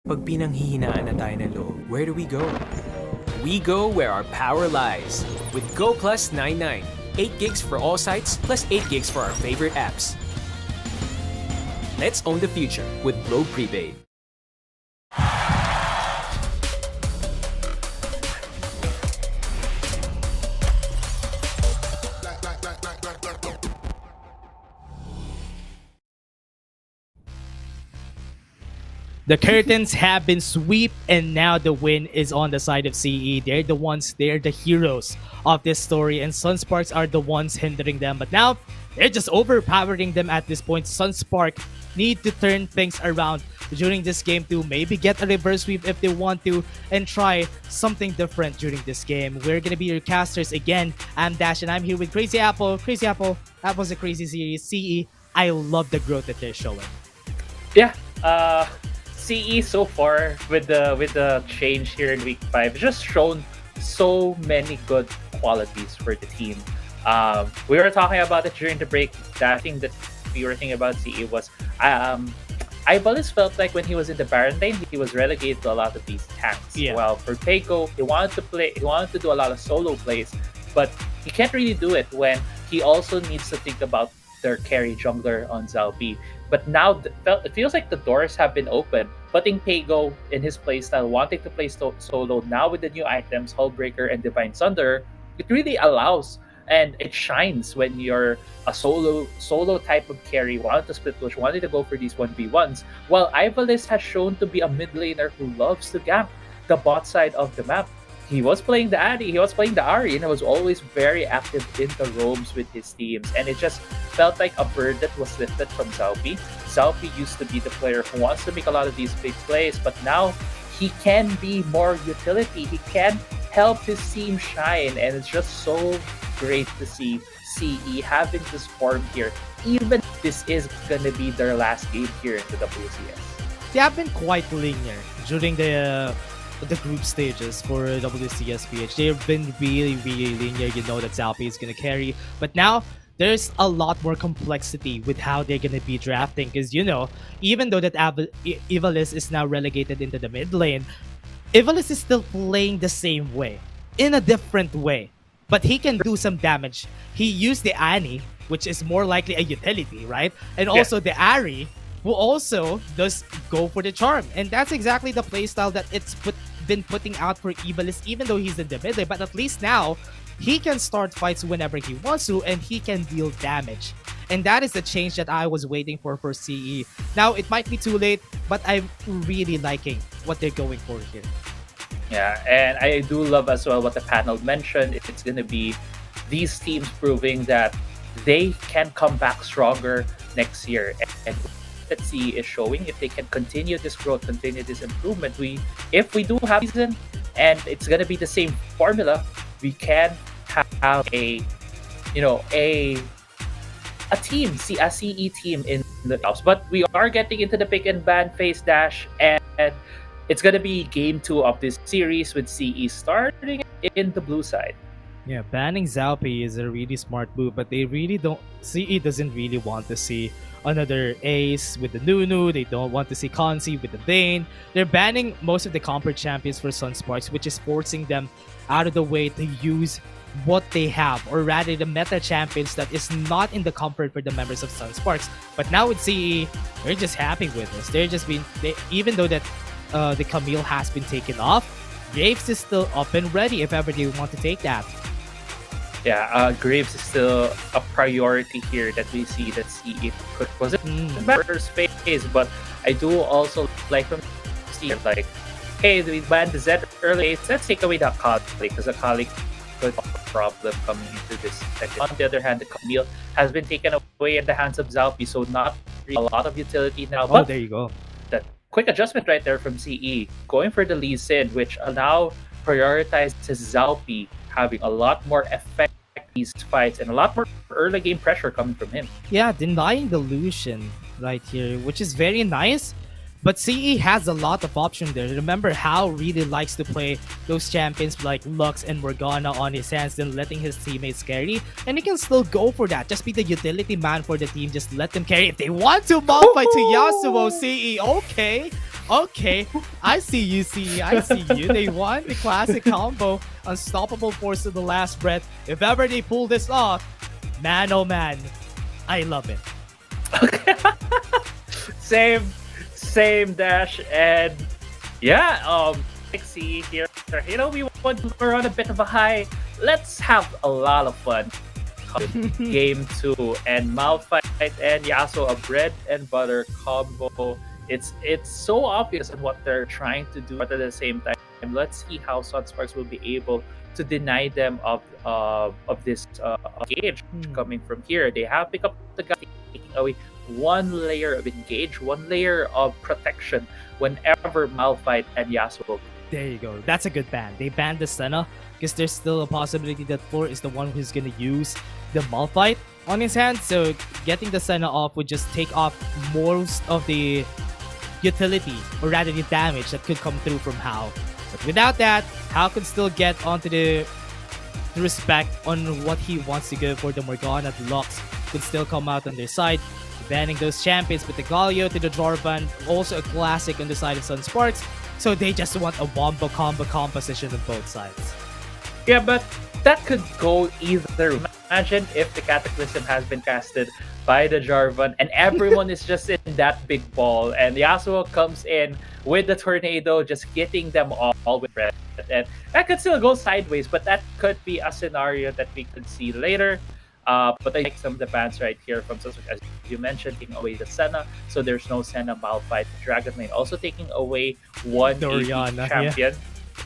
Pag pinanghihinaan na tayo ng loob, where do we go? We go where our power lies. With Go Plus 99. 8 gigs for all sites, plus 8 gigs for our favorite apps. Let's own the future with Globe Prepaid. The curtains have been swept, and now the win is on the side of CE. They're the heroes of this story, and Sunsparks are the ones hindering them. But now, they're just overpowering them at this point. Sunspark need to turn things around during this game to maybe get a reverse sweep if they want to, and try something different during this game. We're gonna be your casters again. I'm Dash, and I'm here with Crazy Apple. Crazy Apple, that was a crazy series. CE, I love the growth that they're showing. Yeah, CE so far with the change here in week 5 just shown so many good qualities for the team. We were talking about it during the break. The thing that we were thinking about CE was Ibalis felt like when he was in the Baron lane, he was relegated to a lot of these tanks. Yeah. Well, for Peiko, he wanted to do a lot of solo plays, but he can't really do it when he also needs to think about their carry jungler on Zalpi. But now it feels like the doors have been open. Putting Pego in his playstyle, wanting to play solo, now with the new items, Hullbreaker and Divine Sunder, it really allows and it shines when you're a solo type of carry, wanting to split push, wanting to go for these 1v1s, while Ivalis has shown to be a mid laner who loves to gamp the bot side of the map. He was playing the Addy, he was playing the Ari, and he was always very active in the roams with his teams. And it just felt like a bird that was lifted from Zalpi. Zalpi used to be the player who wants to make a lot of these big plays, but now he can be more utility. He can help his team shine, and it's just so great to see CE having this form here, even if this is going to be their last game here in the WCS. They have been quite linear during the group stages for WCS PH. They've been really linear. You know that Zalpi is going to carry. But now, there's a lot more complexity with how they're going to be drafting. Because, you know, even though that Ivalis is now relegated into the mid lane, Ivalis is still playing the same way, in a different way. But he can do some damage. He used the Annie, which is more likely a utility, right? And also the Ari, who also does go for the charm. And that's exactly the playstyle that it's been putting out for Ivalis, even though he's in the mid lane. But at least now, he can start fights whenever he wants to, and he can deal damage. And that is the change that I was waiting for CE. Now, it might be too late, but I'm really liking what they're going for here. Yeah, and I do love as well what the panel mentioned. It's going to be these teams proving that they can come back stronger next year. And that CE is showing, if they can continue this growth, continue this improvement, if we do have a season and it's going to be the same formula, we can have a team, a CE team in the tops. But we are getting into the pick and ban phase, Dash, and it's going to be game 2 of this series with CE starting in the blue side. Yeah, banning Zalpi is a really smart move, but they really don't. CE doesn't really want to see another ace with the Nunu. They don't want to see Consi with the Vayne. They're banning most of the comfort champions for Sunsparks, which is forcing them out of the way to use what they have, or rather the meta champions that is not in the comfort for the members of Sunsparks. But now with CE, they're just happy with this. Even though that the Camille has been taken off, Graves is still up and ready if ever they want to take that. Yeah, Graves is still a priority here that we see that CE was it better space, but I do also like from CE, like, hey, we banned the Zed early, let's take away that Akali, because Akali could have a problem coming into this second. On the other hand, the Camille has been taken away in the hands of Zalpi, so not really a lot of utility now. But there you go. That quick adjustment right there from CE, going for the Lee Sin, which now prioritizes Zalpi having a lot more effect in these fights and a lot more early game pressure coming from him. Yeah, denying the Lucian right here, which is very nice. But CE has a lot of options there. Remember how really likes to play those champions like Lux and Morgana on his hands and letting his teammates carry. And he can still go for that. Just be the utility man for the team. Just let them carry. If they want to Malphite to Yasuo, CE, okay. Okay, I see you, CE. I see you. They won the classic combo. Unstoppable force to the last breath. If ever they pull this off, man, oh man, I love it. Same Dash, and yeah, see here. You know, we're on a bit of a high. Let's have a lot of fun. Game 2 and Malphite and Yasuo, a bread and butter combo. It's so obvious in what they're trying to do, but at the same time, let's see how Sunsparks will be able to deny them of this engage coming from here. They have picked up the guy, taking away one layer of engage, one layer of protection whenever Malphite and Yasuo. There you go. That's a good ban. They banned the Senna because there's still a possibility that Floor is the one who's gonna use the Malphite on his hand. So getting the Senna off would just take off most of the utility, or rather the damage that could come through from Hao. But without that, Hao could still get onto the respect on what he wants to go for. The Morgana, the Lux could still come out on their side. Banning those champions with the Galio to the Jorvan, also a classic on the side of Sunsparks. So they just want a wombo combo composition on both sides. Yeah, but that could go either. Imagine if the Cataclysm has been casted by the Jarvan and everyone is just in that big ball, and Yasuo comes in with the tornado, just hitting them all with red. And that could still go sideways, but that could be a scenario that we could see later. But I like some of the bans right here from Sunsparks, as you mentioned, taking away the Senna, so there's no Senna Malphite. Dragon Lane also taking away one Doriana, champion.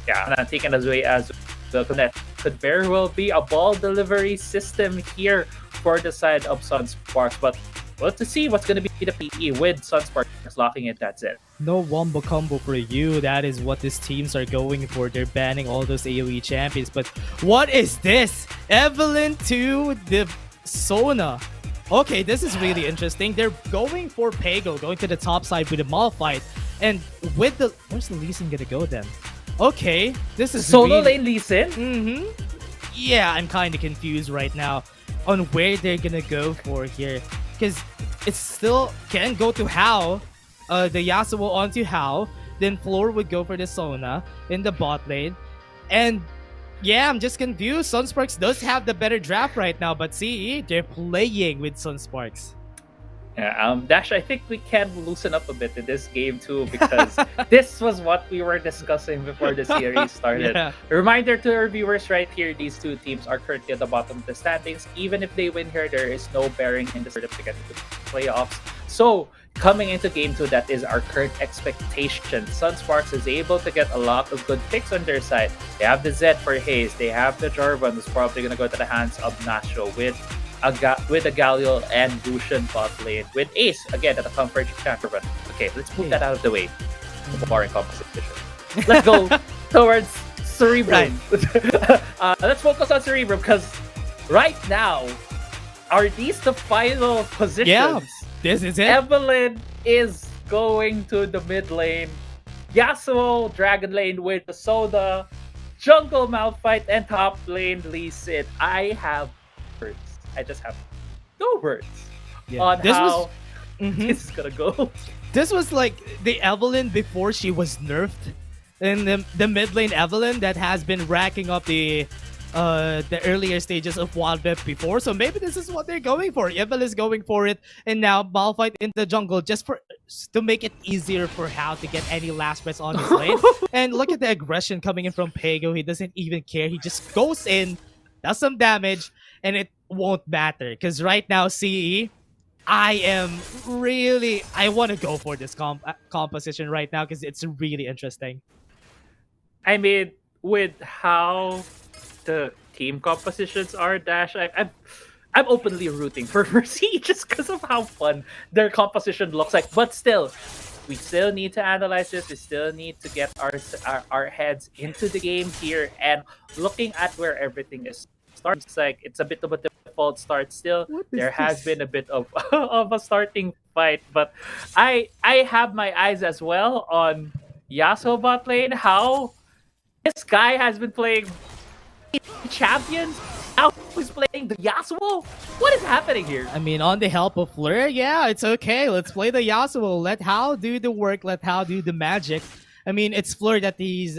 Yeah, and taken away as well. That could very well be a ball delivery system here for the side of Sunsparks. But we'll have to see what's going to be the PE with Sunsparks locking it. That's it. No wombo combo for you. That is what these teams are going for. They're banning all those AoE champions. But what is this? Evelyn to the Sona. Okay, this is really interesting. They're going for Pago, going to the top side with the Malphite. And with the... Where's the Lee Sin gonna go then? Okay, this is solo really... lane Lee Sin? Mm-hmm. Yeah, I'm kind of confused right now on where they're gonna go for here. Because it still can go to Hao. The Yasuo onto Hao. Then Floor would go for the Sona in the bot lane. And yeah, I'm just confused. Sunsparks does have the better draft right now, but see, they're playing with Sunsparks. Yeah, Dash, I think we can loosen up a bit in this game too, because this was what we were discussing before the series started. Yeah. A reminder to our viewers right here, these two teams are currently at the bottom of the standings. Even if they win here, there is no bearing in the to get to the playoffs. So, coming into game 2, that is our current expectation. Sunsparks is able to get a lot of good picks on their side. They have the Zed for Haze, they have the Jarvan, who's probably going to go to the hands of Nashro with a Galio and Lucian bot lane, with Ace again at the comfort champion. Okay, let's move that out of the way. Boring composition. Let's go towards Cerebrum. Let's focus on Cerebrum, because right now, are these the final positions? Yeah, this is it. Evelyn is going to the mid lane. Yasuo, Dragon Lane with the Soda, Jungle Malphite, and top lane Lee Sin. I have words. I just have no words on how this is gonna go. This was like the Evelyn before she was nerfed. And the mid lane Evelyn that has been racking up the earlier stages of Wildrift before. So maybe this is what they're going for. Evelyn is going for it, and now Malphite in the jungle just to make it easier for Hao to get any last breaths on his lane. And look at the aggression coming in from Pago. He doesn't even care. He just goes in, does some damage, and it won't matter. Because right now, CE, I want to go for this composition right now because it's really interesting. I mean, with how the team compositions are, Dash, I'm openly rooting for Mercy just because of how fun their composition looks like. But still, we still need to analyze this. We still need to get our heads into the game here and looking at where everything is. Starts like it's a bit of a default start still. There has been a bit of a starting fight, but I have my eyes as well on Yasuo bot lane. How this guy has been playing champions. Now Who's playing the Yasuo? What is happening here? I mean, on the help of Fleur, yeah, it's okay. Let's play the Yasuo. Let Hao do the work. Let Hao do the magic. I mean, it's Fleur that he's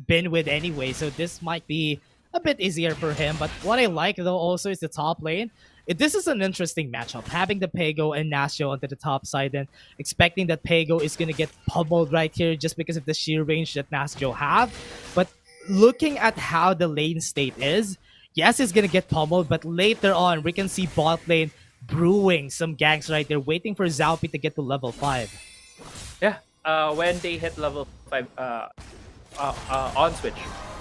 been with anyway, so this might be a bit easier for him. But what I like, though, also is the top lane. This is an interesting matchup. Having the Pego and Nasio onto the top side and expecting that Pego is going to get pummeled right here just because of the sheer range that Nasio have. But looking at how the lane state is, yes, he's going to get pummeled, but later on, we can see bot lane brewing some ganks right there, waiting for Zalpi to get to level 5. Yeah, when they hit level 5 on switch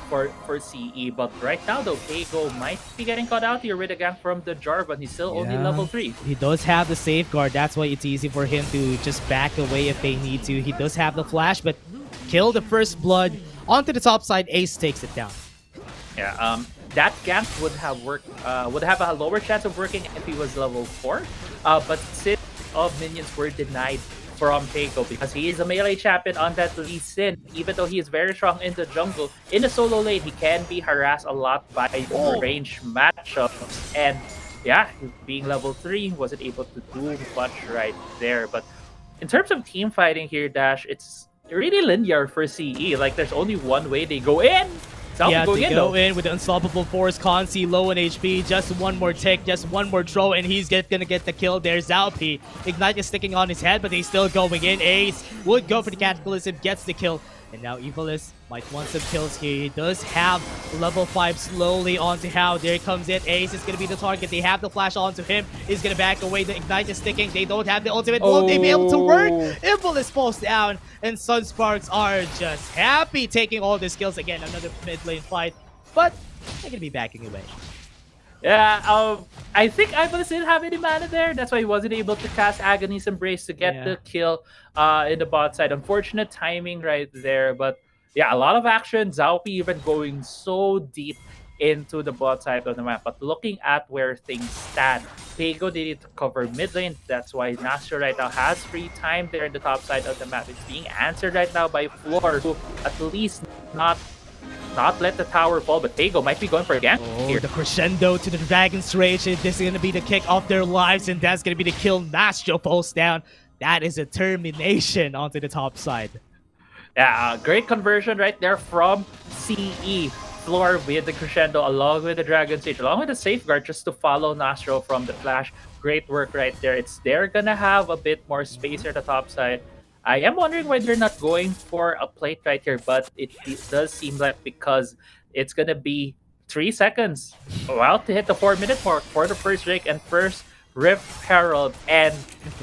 for CE, but right now though, Pego might be getting caught out here with a gank from the Jar, but he's still only level 3. He does have the safeguard, that's why it's easy for him to just back away if they need to. He does have the flash, but kill the first blood onto the top side. Ace takes it down. Yeah, that gank would have a lower chance of working if he was level 4, but since of minions were denied from Pego because he is a melee champion on that Lee Sin. Even though he is very strong in the jungle, in the solo lane, he can be harassed a lot by range matchups. And yeah, being level 3, wasn't able to do much right there. But in terms of team fighting here, Dash, it's really linear for CE. Like, there's only one way they go in. Yeah, to go in with the unstoppable force. Consi low on HP. Just one more tick, just one more throw, and he's gonna get the kill there. Zalpi. Ignite is sticking on his head, but he's still going in. Ace would go for the Cataclysm, gets the kill. And now Evilis might want some kills here. He does have level 5 slowly onto Hao. There comes it. Ace is going to be the target. They have the flash onto him. He's going to back away. The Ignite is sticking. They don't have the ultimate. Won't they be able to work? Evilis falls down. And Sunsparks are just happy taking all the kills. Again, another mid lane fight. But they're going to be backing away. Yeah, I think Ivalis didn't have any mana there. That's why he wasn't able to cast Agony's Embrace to get the kill in the bot side. Unfortunate timing right there. But yeah, a lot of action. Zalpi even going so deep into the bot side of the map. But looking at where things stand, Pego needed to cover mid lane. That's why Nasio right now has free time there in the top side of the map. It's being answered right now by Floor, who at least not let the tower fall, but Pego might be going for a gank here. The crescendo to the Dragon's Rage. This is going to be the kick of their lives, and that's going to be the kill. Nasio falls down. That is a termination onto the top side. Yeah, great conversion right there from CE. Floor with the crescendo, along with the Dragon's Rage, along with the safeguard, just to follow Nasio from the flash. Great work right there. They're going to have a bit more space at the top side. I am wondering why they're not going for a plate right here, but it does seem like because it's going to be 3 seconds to hit the 4-minute mark for the first Drake and first Rift Herald. And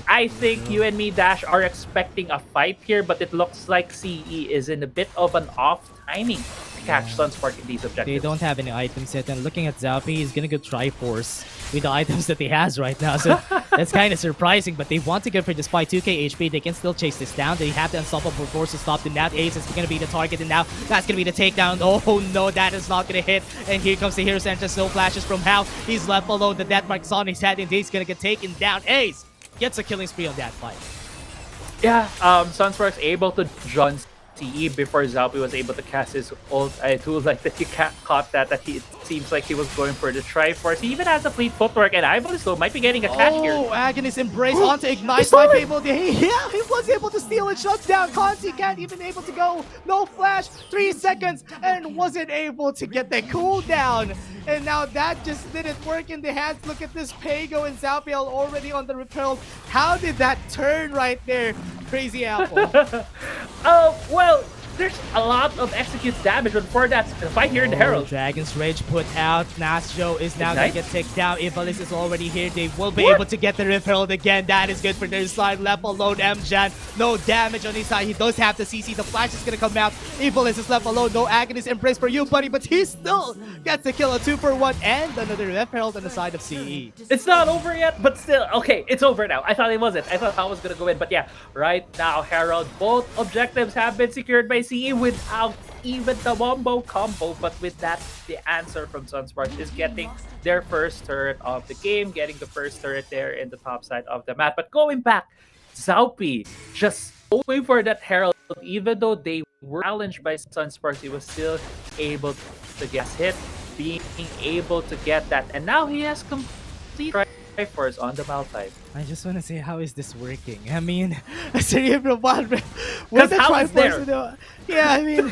I think you and me, Dash, are expecting a fight here, but it looks like CE is in a bit of an off timing to catch Sunspark in these objectives. They don't have any items yet, and looking at Zalpi, he's gonna go Triforce with the items that he has right now, so that's kind of surprising, but they want to go for this fight. 2k HP, they can still chase this down. They have the unstoppable force to stop them. Now Ace is gonna be the target, and now that's gonna be the takedown. Oh no, that is not gonna hit, and here comes the Hero's Entrance. No flashes from Hao. He's left alone. The death mark's on his head, and he's gonna get taken down. Ace gets a killing spree on that fight. Yeah, Sunsparks able to join CE before Zalpi was able to cast his ult. I do like that he caught that it seems like he was going for the Triforce. He even has the fleet footwork, and Ivory still might be getting a catch here. Oh, Agony's Embrace onto Ignite. Might be able to, he was able to steal and shut down. Consi can't even able to go. No flash, 3 seconds, and wasn't able to get the cooldown. And now that just didn't work in the hands. Look at this, Pego and Zalpiel already on the repel. How did that turn right there? Crazy Apple. Well, there's a lot of execute damage, but for that fight here in the Herald. Dragon's Rage put out. Nasio is now going to get taken down. Evilis is already here. They will be able to get the Rift Herald again. That is good for their side. Left alone, Mjan. No damage on his side. He does have the CC. The flash is going to come out. Evilis is left alone. No Agony's Embrace for you, buddy, but he still gets the kill. A 2-for-1 and another Rift Herald on the side of CE. It's not over yet, but still, okay, it's over now. I thought it wasn't. I thought I was going to go in, but yeah, right now, Herald, both objectives have been secured by CE without even the wombo combo, but with that, the answer from Sunsparks is getting their first turret of the game, getting the first turret there in the top side of the map. But going back, Zalpi just going for that Herald, even though they were challenged by Sunsparks, he was still able to get hit. being able to get that, and now he has complete Triforce on the Malphite. I just want to say, how is this working? I mean, Cerebrum Wildrift with the how is there? Triforce. Yeah, I mean,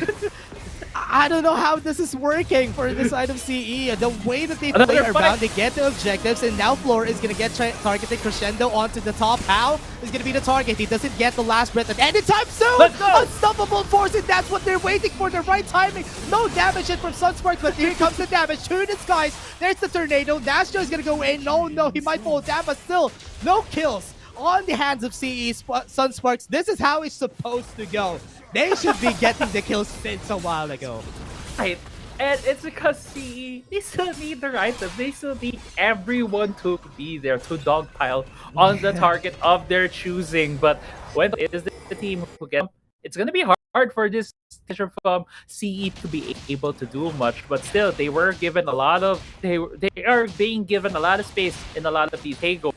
I don't know how this is working for the side of CE. The way that they play around, they get the objectives, and now Floor is going to get targeted Crescendo onto the top. How is going to be the target? He doesn't get the last breath at any time soon. Unstoppable Force, and that's what they're waiting for, the right timing. No damage in from Sunsparks, but here comes the damage to the skies. There's the tornado. Nastro is going to go in. No, he might fall down, but still, no kills on the hands of CE Sunsparks. This is how it's supposed to go. They should be getting the kills since a while ago. Right. And it's because CE, they still need their items. They still need everyone to be there to dogpile on the target of their choosing. But when it is the team who gets, it's going to be hard for this teacher from CE to be able to do much. But still, they were given a lot of, they are being given a lot of space in a lot of these. Hago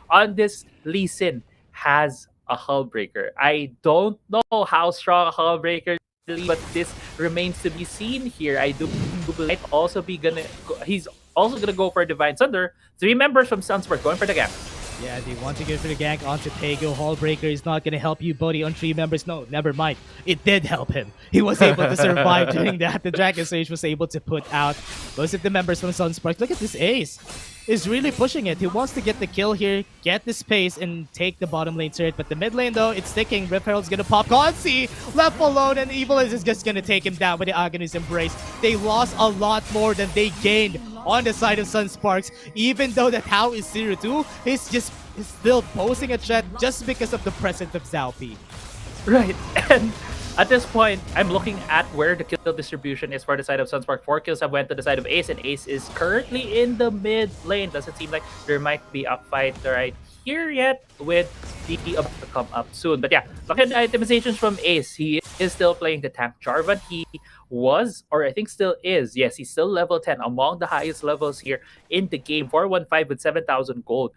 on this Lee Sin has a hull breaker. I don't know how strong a hull breaker is, but this remains to be seen here. I do believe also be gonna he's also gonna go for Divine Thunder. 3 members from Sunsparks going for the gap. Yeah, they want to go for the gank onto Tego. Hullbreaker is not going to help you, buddy, on 3 members. No, never mind. It did help him. He was able to survive during that. The Dragon Sage was able to put out most of the members from Sunsparks. Look at this Ace. Is really pushing it. He wants to get the kill here, get the space, and take the bottom lane turret. But the mid lane, though, it's sticking. Rip Herald's going to pop. Grindsky left alone, and Evil is just going to take him down with the Aghanis Embrace. They lost a lot more than they gained on the side of Sunsparks. Even though that How is 0-2, he's still posing a threat just because of the presence of Zalpi. Right, and at this point, I'm looking at where the kill distribution is for the side of Sunspark. 4 kills have went to the side of Ace, and Ace is currently in the mid lane. Doesn't seem like there might be a fight right here yet with DP about to come up soon. But yeah, look at the itemizations from Ace. He is still playing the tank Jarvan. He was, or I think still is, yes, he's still level 10, among the highest levels here in the game. 415 with 7,000 gold.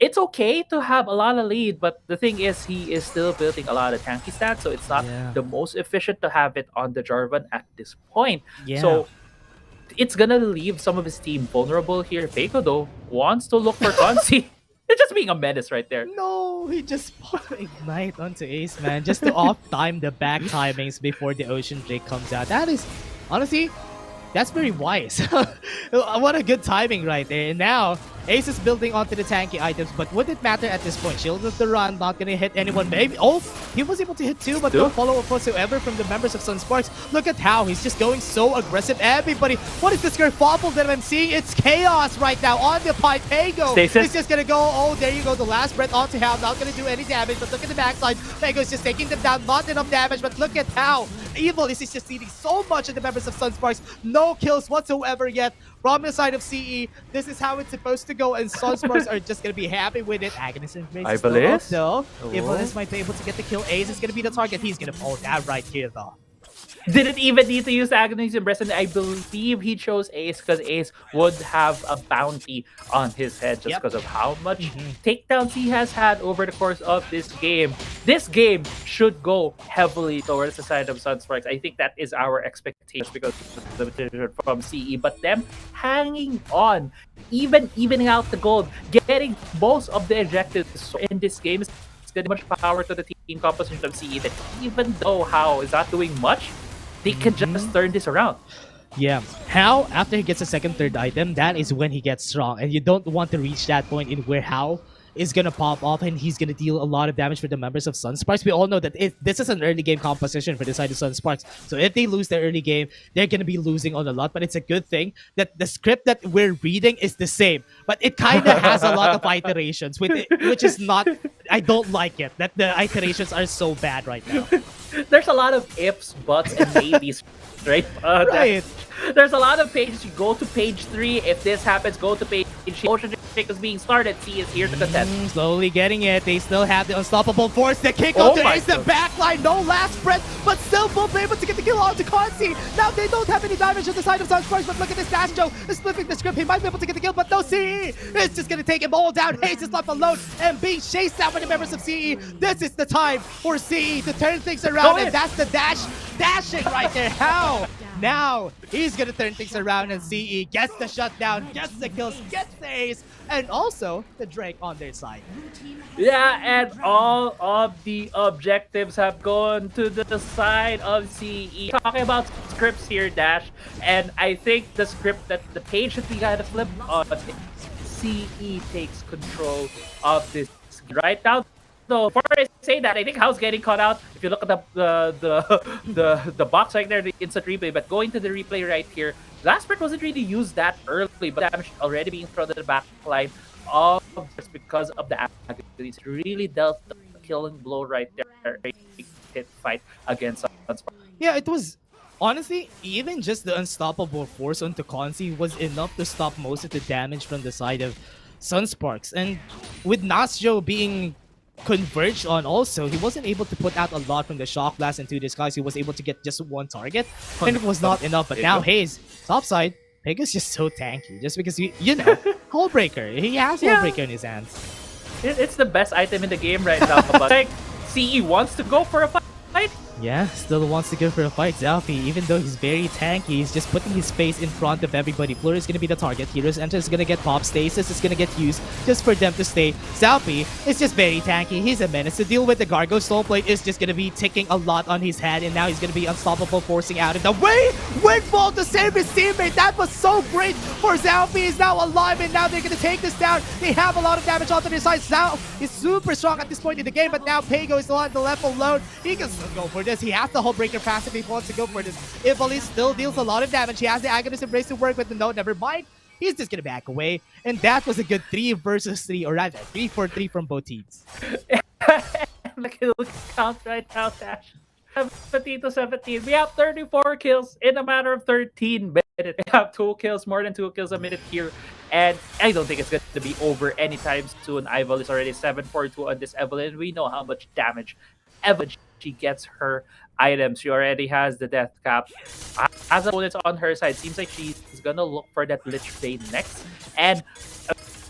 It's okay to have a lot of lead, but the thing is, he is still building a lot of tanky stats, so it's not the most efficient to have it on the Jarvan at this point. So it's gonna leave some of his team vulnerable here. Faker, though, wants to look for Grindsky. It's just being a menace right there. No, he just popped Ignite onto Ace, man, just to off-time the back timings before the Ocean Drake comes out. That is, honestly, that's very wise. What a good timing right there. And now, Ace is building onto the tanky items, but would it matter at this point? Shield of the Run, not gonna hit anyone. Maybe, oh, he was able to hit 2, but no follow-up whatsoever from the members of Sunsparks. Look at how he's just going so aggressive. Everybody, what is this kerfuffle that I'm seeing? It's chaos right now on the pipe. Pego is just gonna go, oh, there you go, the last breath onto how, not gonna do any damage, but look at the backside. Pego is just taking them down, not enough damage, but look at how Evil is just eating so much of the members of Sunsparks. No kills whatsoever yet from the side of CE. This is how it's supposed to go, and Sunsparks are just going to be happy with it. Aghanis Embrace is still up, though. Evilness might be able to get the kill. Ace is going to be the target. He's going to fall down right here, though. Didn't even need to use Aghanis Embrace, and I believe he chose Ace because Ace would have a bounty on his head just because of how much takedowns he has had over the course of this game. This game should go heavily towards the side of Sunsparks. I think that is our expectation because of the competition from CE, but them hanging on, evening out the gold, getting most of the objectives in this game is going to be much power to the team composition of CE that even though How is not doing much, they can just turn this around. Yeah. How, after he gets a second, third item, that is when he gets strong. And you don't want to reach that point in where How is going to pop off and he's going to deal a lot of damage for the members of Sunsparks. We all know that this is an early game composition for the side of Sunsparks. So if they lose their early game, they're going to be losing on a lot. But it's a good thing that the script that we're reading is the same. But it kind of has a lot of iterations, with it, which is not... I don't like it, that the iterations are so bad right now. There's a lot of ifs, buts, and maybes, right? Right. There's a lot of pages. You go to page 3. If this happens, go to page 8. Ocean Drake is being started. C is here to contest. Slowly getting it. They still have the unstoppable force. The kick onto Ace, the backline. No last breath, but still will be able to get the kill onto Grindsky. Now they don't have any damage on the side of Sunsparks, but look at this Astro is flipping the script. He might be able to get the kill, but no, CE is just going to take him all down. Ace is left alone and being chased out by the members of CE. This is the time for CE to turn things around, and that's the dashing right there. How now he's gonna turn things around, and CE gets the shutdown, gets the kills, gets the ace, and also the Drake on their side. Yeah, and all of the objectives have gone to the side of CE. Talking about scripts here, Dash, and I think the script the page that we gotta flip on, CE takes control of this right now. So before I say that, I think How's getting caught out. If you look at the box right there, the instant replay, but going to the replay right here, last breath wasn't really used that early, but damage already being thrown to the back line of just because of the agonies. Really dealt the killing blow right there. Hit fight against Sunsparks. Yeah, it was honestly, even just the unstoppable force onto Consi was enough to stop most of the damage from the side of Sunsparks. And with Nasjo being converged on also, he wasn't able to put out a lot from the shock blast into the skies. He was able to get just one target, and it was not enough. But now Hayes, topside, Pega's just so tanky, just because you know, Hullbreaker. He has Hullbreaker in his hands. It's the best item in the game right now, but like CE wants to go for a fight. Yeah, still wants to go for a fight. Zalfi, even though he's very tanky, he's just putting his face in front of everybody. Fleur is going to be the target. Heroes Enter is going to get pop. Stasis is going to get used just for them to stay. Zalfi is just very tanky. He's a menace. To deal with the Gargo Soul Plate is just going to be ticking a lot on his head, and now he's going to be unstoppable, forcing out of the way. Windfall to save his teammate. That was so great for Zalfi. He's now alive, and now they're going to take this down. They have a lot of damage onto their side. Zal is super strong at this point in the game, but now Pago is still on the left alone. He can still go for this. He has the Hullbreaker passive. He wants to go for this. Ivali still deals a lot of damage. He has the Agonist Embrace to work with, the no, never mind. He's just gonna back away. And that was a good 3 versus 3, or rather 3 for 3 from both teams. Look at the count right now, Dash. 17 to 17. We have 34 kills in a matter of 13 minutes. We have 2 kills, more than 2 kills a minute here. And I don't think it's going to be over anytime soon. Ival is already 7-4-2 on this Evelyn. We know how much damage Evelyn she gets her items. She already has the death cap. As opponents on her side, seems like she's gonna look for that Lich Bane next. And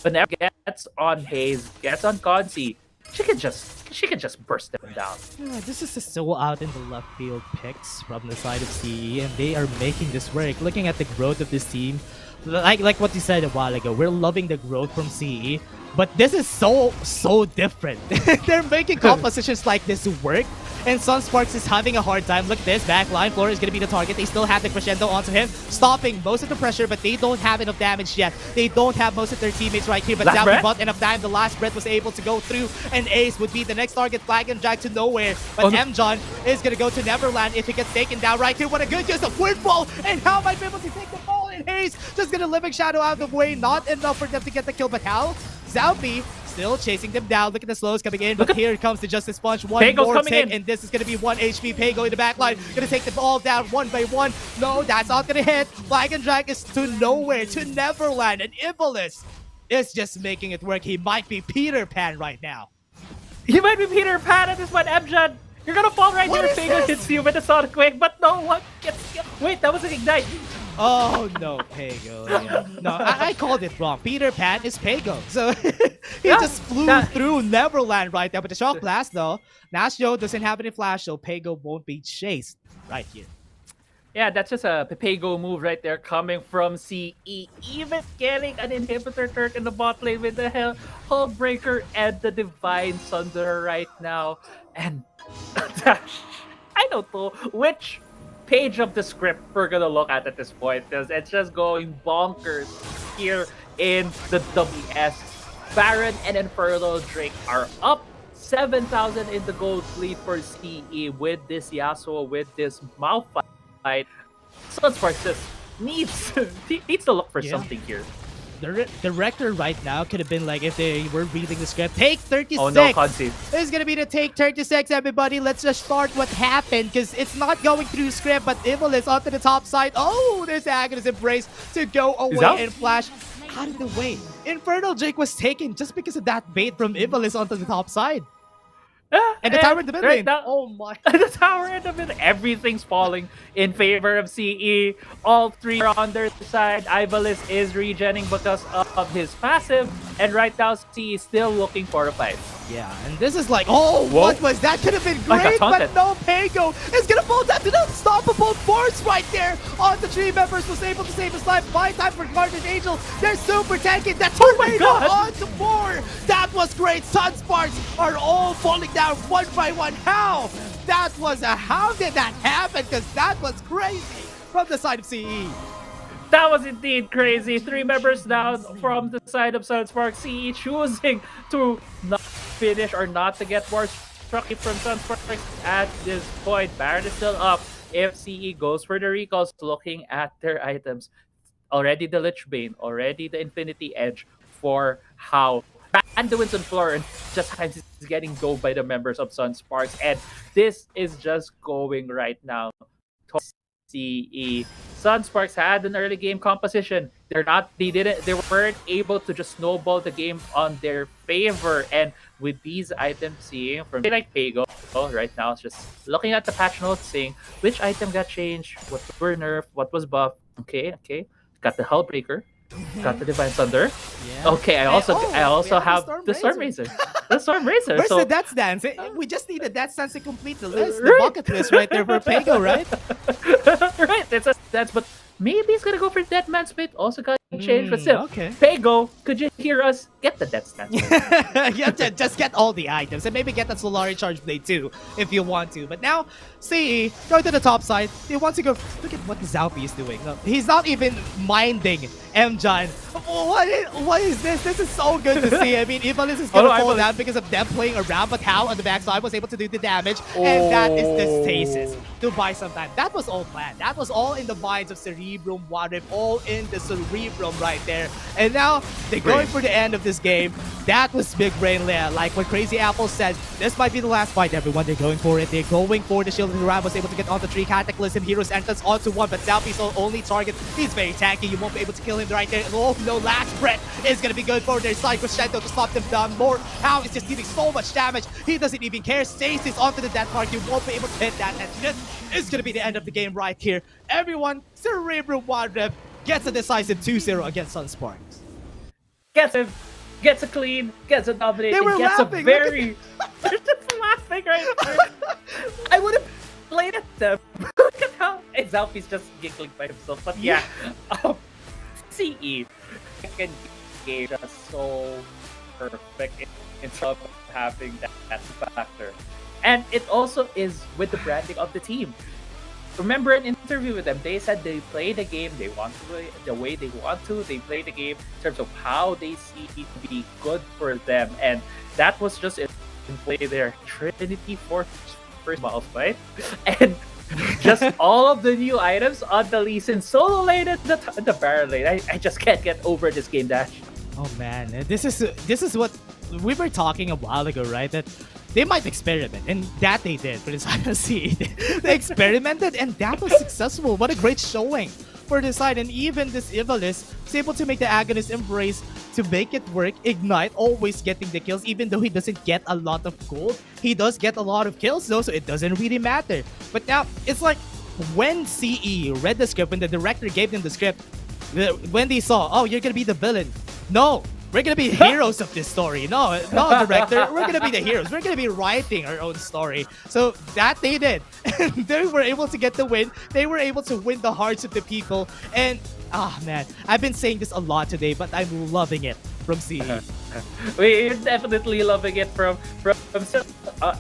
whenever gets on Hayes, gets on Consi, she can just burst them down. Yeah, this is so out in the left field picks from the side of CE, and they are making this work. Looking at the growth of this team, like what you said a while ago, we're loving the growth from CE, but this is so different. They're making compositions like this work, and Sunsparks is having a hard time. Look at this, back line, Flora is going to be the target. They still have the crescendo onto him, stopping most of the pressure, but they don't have enough damage yet. They don't have most of their teammates right here, but Zalfi bought enough time. The last breath was able to go through, and Ace would be the next target. Flag and drag to nowhere, but M-John is going to go to Neverland if he gets taken down right here. What a good use of Windfall, and how might be able to take the ball, and Hayes just going to Living Shadow out of the way. Not enough for them to get the kill, but how? Zalfi still chasing them down. Look at the slows coming in, but here comes the Justice Punch. One more hit, and this is going to be 1 HP. Pago in the back line, going to take the ball down one by one. No, that's not going to hit. Flag and Drag is to nowhere, to Neverland, and Ivalis is just making it work. He might be Peter Pan right now. He might be Peter Pan at this point, Emjan. You're going to fall right here. Pago hits you with a Sonic Wave, but no one gets... Wait, that was an Ignite. Oh no, Pago. Yeah. No, I called it wrong. Peter Pan is Pago. So he just flew through Neverland right there. But the Shock Blast though, Nasjo doesn't have any flash, so Pago won't be chased right here. Yeah, that's just a Pago move right there coming from CE. Even getting an inhibitor turret in the bot lane with the Hullbreaker and the Divine Sunder right now. And I don't know which page of the script we're gonna look at this point, because it's just going bonkers here in the WS. Baron and Infernal Drake are up 7,000 in the gold lead for CE with this Yasuo, with this Malphite. Sunsparks just needs to look for something here. The director right now could have been like, if they were reading the script, take 36. Oh no, Consi. This is gonna be the take 36, everybody. Let's just start what happened, because it's not going through script, but Evil is onto the top side. Oh, there's Agonist Embrace to go away and flash out of the way. Infernal Drake was taken just because of that bait from Ivalis onto the top side. And the tower in the mid lane. Oh my. The tower in the mid. Everything's falling in favor of CE. All three are on their side. Ivalis is regenning because of his passive. And right now, CE is still looking for a fight. Yeah, and this is like, oh, what was that? Could have been great, but no, Pago is gonna fall down to the unstoppable force right there on the three members. Was able to save his life. Buy time for Guardian Angel. They're super tanky. That tornado on the 4. That was great. Sunsparks are all falling down one by one. How? How did that happen? Because that was crazy from the side of CE. That was indeed crazy. 3 members down from the side of Sunsparks. CE choosing to not finish or not to get more strucky from Sunsparks at this point. Baron is still up. If CE goes for the recalls, looking at their items, already the Lich Bane, already the Infinity Edge for how and the Winston Floor, and just times is getting dove by the members of Sunsparks, and this is just going right now to CE. Sunsparks had an early game composition. They weren't able to just snowball the game on their favor, and with these items seeing from like Pago right now, it's just looking at the patch notes saying which item got changed, what were nerfed, what was buffed. Okay, got the Hellbreaker. Got the Divine Thunder. Yeah. Okay, I also have the Storm Razor. The Storm Razor. Where's the Death Dance? We just need a Death Dance to complete the list. The bucket list right there for Pago, right? Right, it's a Dance, but maybe he's gonna go for Dead Man's Fate. Also got changed, but still. Okay. Pago, could you hear us? Get the Death Dance. Yeah, just get all the items and maybe get that Solari Charge Blade too if you want to. But now, CE, going to the top side. They want to go. Look at what Zalpi is doing. No, he's not even minding MJohn. What is this? This is so good to see. I mean, Ivalice is gonna fall down because of them playing around, but Hal on the backside was able to do the damage, and that is the stasis to buy some time. That was all planned. That was all in the minds of Cerebrum, Wildrift, all in the Cerebrum right there. And now they're going for the end of this game. That was big brain layer. Like what Crazy Apple said, this might be the last fight, everyone. They're going for it. They're going for the shield. Ram was able to get on the 3 Cataclysm. Hero's entrance onto 1, but Zalpi's only target. He's very tanky. You won't be able to kill him right there. Oh no, last breath is gonna be good for their side. Crescendo to stop them down more. How is just dealing so much damage. He doesn't even care. Stasis onto the death mark. You won't be able to hit that. And this is gonna be the end of the game right here. Everyone, Cerebrum Wildrift gets a decisive 2-0 against Sunsparks. Gets a clean, gets a dominate, they were gets laughing. A very... They're just laughing right there. I would have played at them. Look at how... Zalpi's just giggling by himself. But yeah, CE. Second game just so perfect in terms of having that factor. And it also is with the branding of the team. Remember an interview with them, they said they play the game they want to play the way they want to. They play the game in terms of how they see it to be good for them. And that was just in play there. Trinity first boss fight. And just all of the new items on the Lee Sin solo lane and the Baron lane. I just can't get over this game, Dash. Oh man, this is what we were talking a while ago, right? That they might experiment, and that they did for this ILC. They experimented, and that was successful. What a great showing for this side. And even this Ivalice was able to make the Agonist Embrace to make it work. Ignite always getting the kills, even though he doesn't get a lot of gold. He does get a lot of kills though, so it doesn't really matter. But now, it's like when CE read the script, when the director gave them the script, when they saw, oh, you're gonna be the villain. No, we're gonna be heroes of this story. No, director, we're gonna be the heroes. We're gonna be writing our own story. So that they did. And they were able to get the win. They were able to win the hearts of the people. And, man, I've been saying this a lot today, but I'm loving it from CE. We're definitely loving it from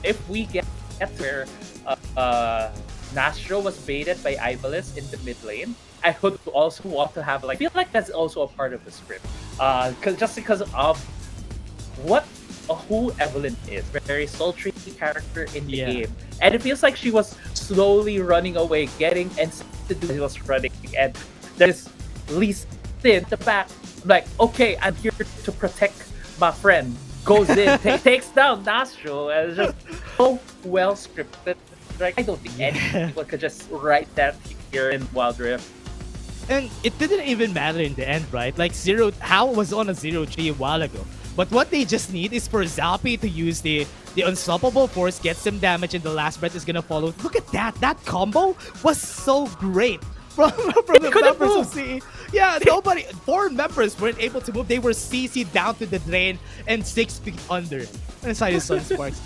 if we get where Nastro was baited by Ivalice in the mid lane, I would also want to have, like, I feel like that's also a part of the script. Because of who Evelyn is. Very sultry character in the game. And it feels like she was slowly running away, getting and to do she was running. And there's Lee Sin at the back. I'm like, okay, I'm here to protect my friend. Goes in, takes down Nastro, and it's just so well scripted. Like, I don't think anyone could just write that here in Wildrift. And it didn't even matter in the end, right? Like Hal was on a 0-3 a while ago. But what they just need is for Zalpi to use the unstoppable force, get some damage, and the last breath is gonna follow. Look at that! That combo was so great from the couldn't members move. of CE. Yeah, nobody. 4 members weren't able to move. They were CC'd down to the drain and 6 feet under. Inside the Sunsparks.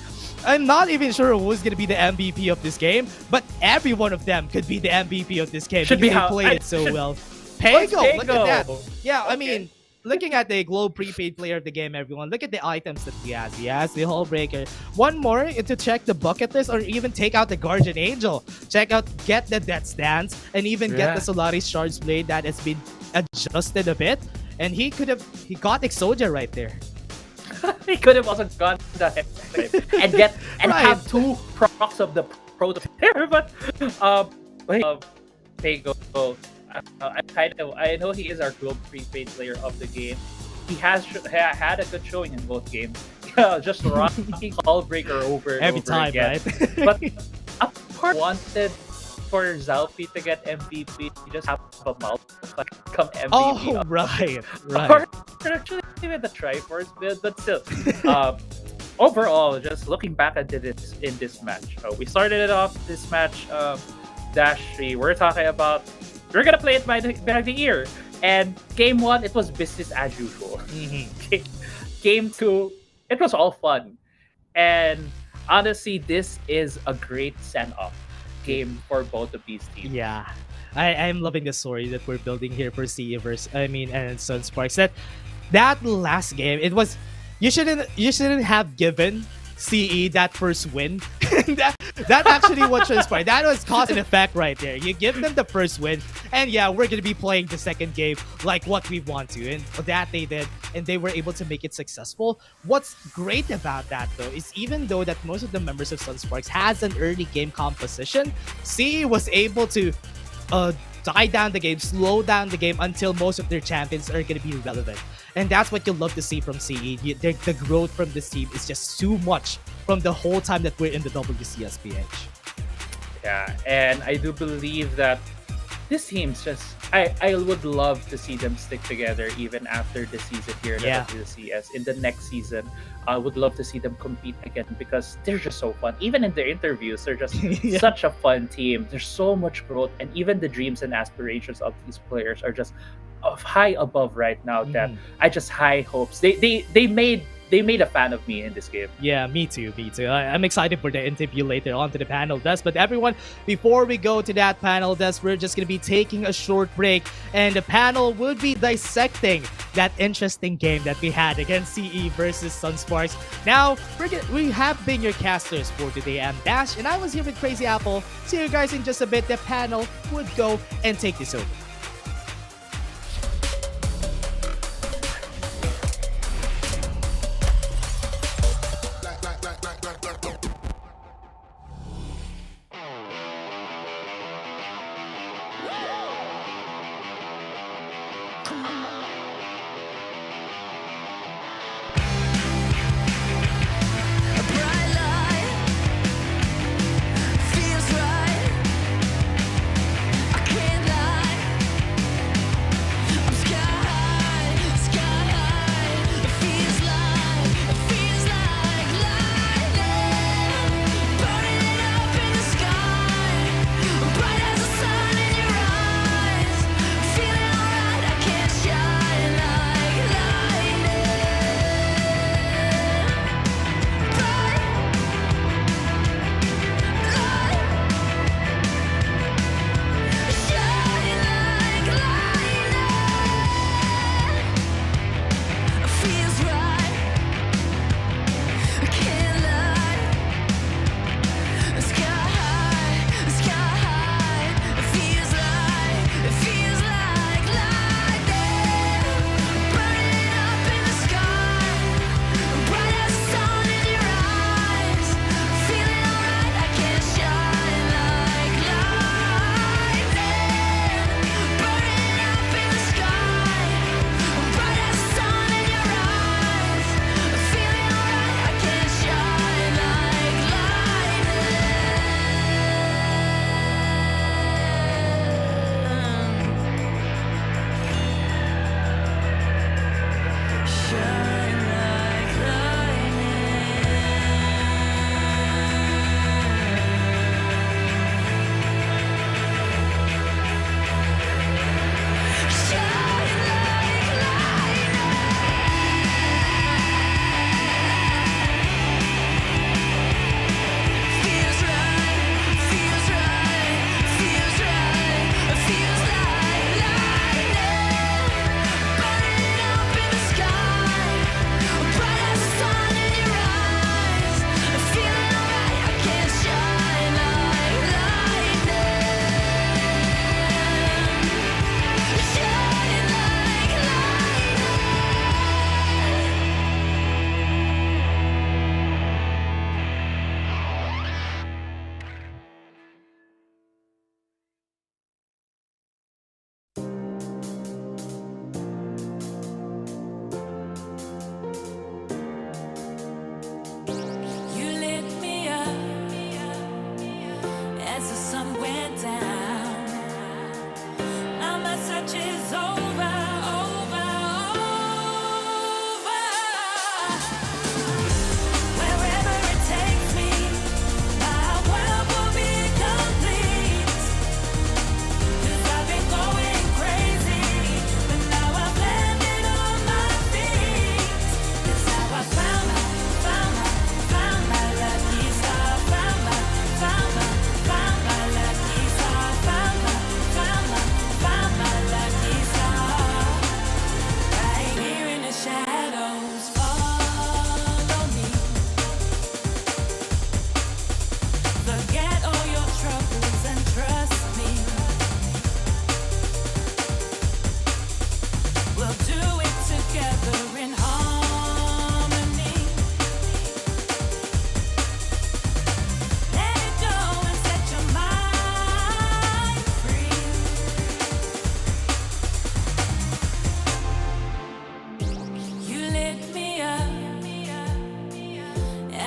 I'm not even sure who's gonna be the MVP of this game, but every one of them could be the MVP of this game Should because be they how- played it so well. Pago, look at that. Yeah, I mean, looking at the Globe prepaid player of the game, everyone, look at the items that he has. He has the Hull Breaker. One more to check the bucket list or even take out the Guardian Angel. Check out, get the Death Stance, and even get the Solaris Shards Blade that has been adjusted a bit. And he got Exodia right there. He could have also gone that and have 2 procs of the prototype. But Pago, I know he is our global prepaid player of the game. He has had a good showing in both games. Just rocking Hullbreaker over and Every over time, again. right? But apart wanted for Zalpi to get MVP, he just have a mouth come MVP. Oh, right. Or actually even the Triforce build, but still. Overall, just looking back at this in this match, we started it off this match. Dash 3, we're talking about we're gonna play it by the ear. And game 1, it was business as usual. Game 2, it was all fun. And honestly, this is a great send-off game for both of these teams. Yeah. I'm loving the story that we're building here for CE and Sunsparks. That last game, it was you shouldn't have given CE that first win. that actually what transpired. That was cause and effect right there. You give them the first win, and yeah, we're gonna be playing the second game like what we want to, and that they did, and they were able to make it successful. What's great about that though is even though that most of the members of Sunsparks has an early game composition, CE was able to die down the game, slow down the game until most of their champions are going to be relevant. And that's what you'll love to see from CE. The growth from this team is just too much from the whole time that we're in the WCS PH. Yeah, and I do believe that this team's just I would love to see them stick together even after the season here in the WCS. In the next season, I would love to see them compete again because they're just so fun. Even in their interviews, they're just such a fun team. There's so much growth, and even the dreams and aspirations of these players are just high above right now. That I just high hopes. They made a fan of me in this game. Yeah, me too. I'm excited for the interview later on to the panel desk. But everyone, before we go to that panel desk, we're just going to be taking a short break. And the panel will be dissecting that interesting game that we had against CE versus Sunsparks. Now, we have been your casters for today. I'm Dash, and I was here with Crazy Apple. See you guys in just a bit. The panel would go and take this over.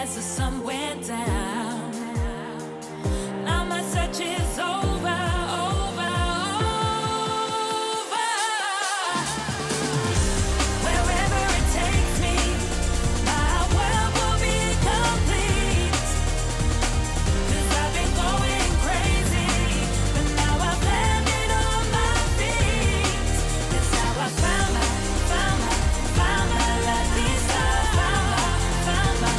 as the sun went down. Now my search is over, over, over. Wherever it takes me, my world will be complete. 'Cause I've been going crazy, but now I've landed on my feet. That's how I found my lucky star. Found my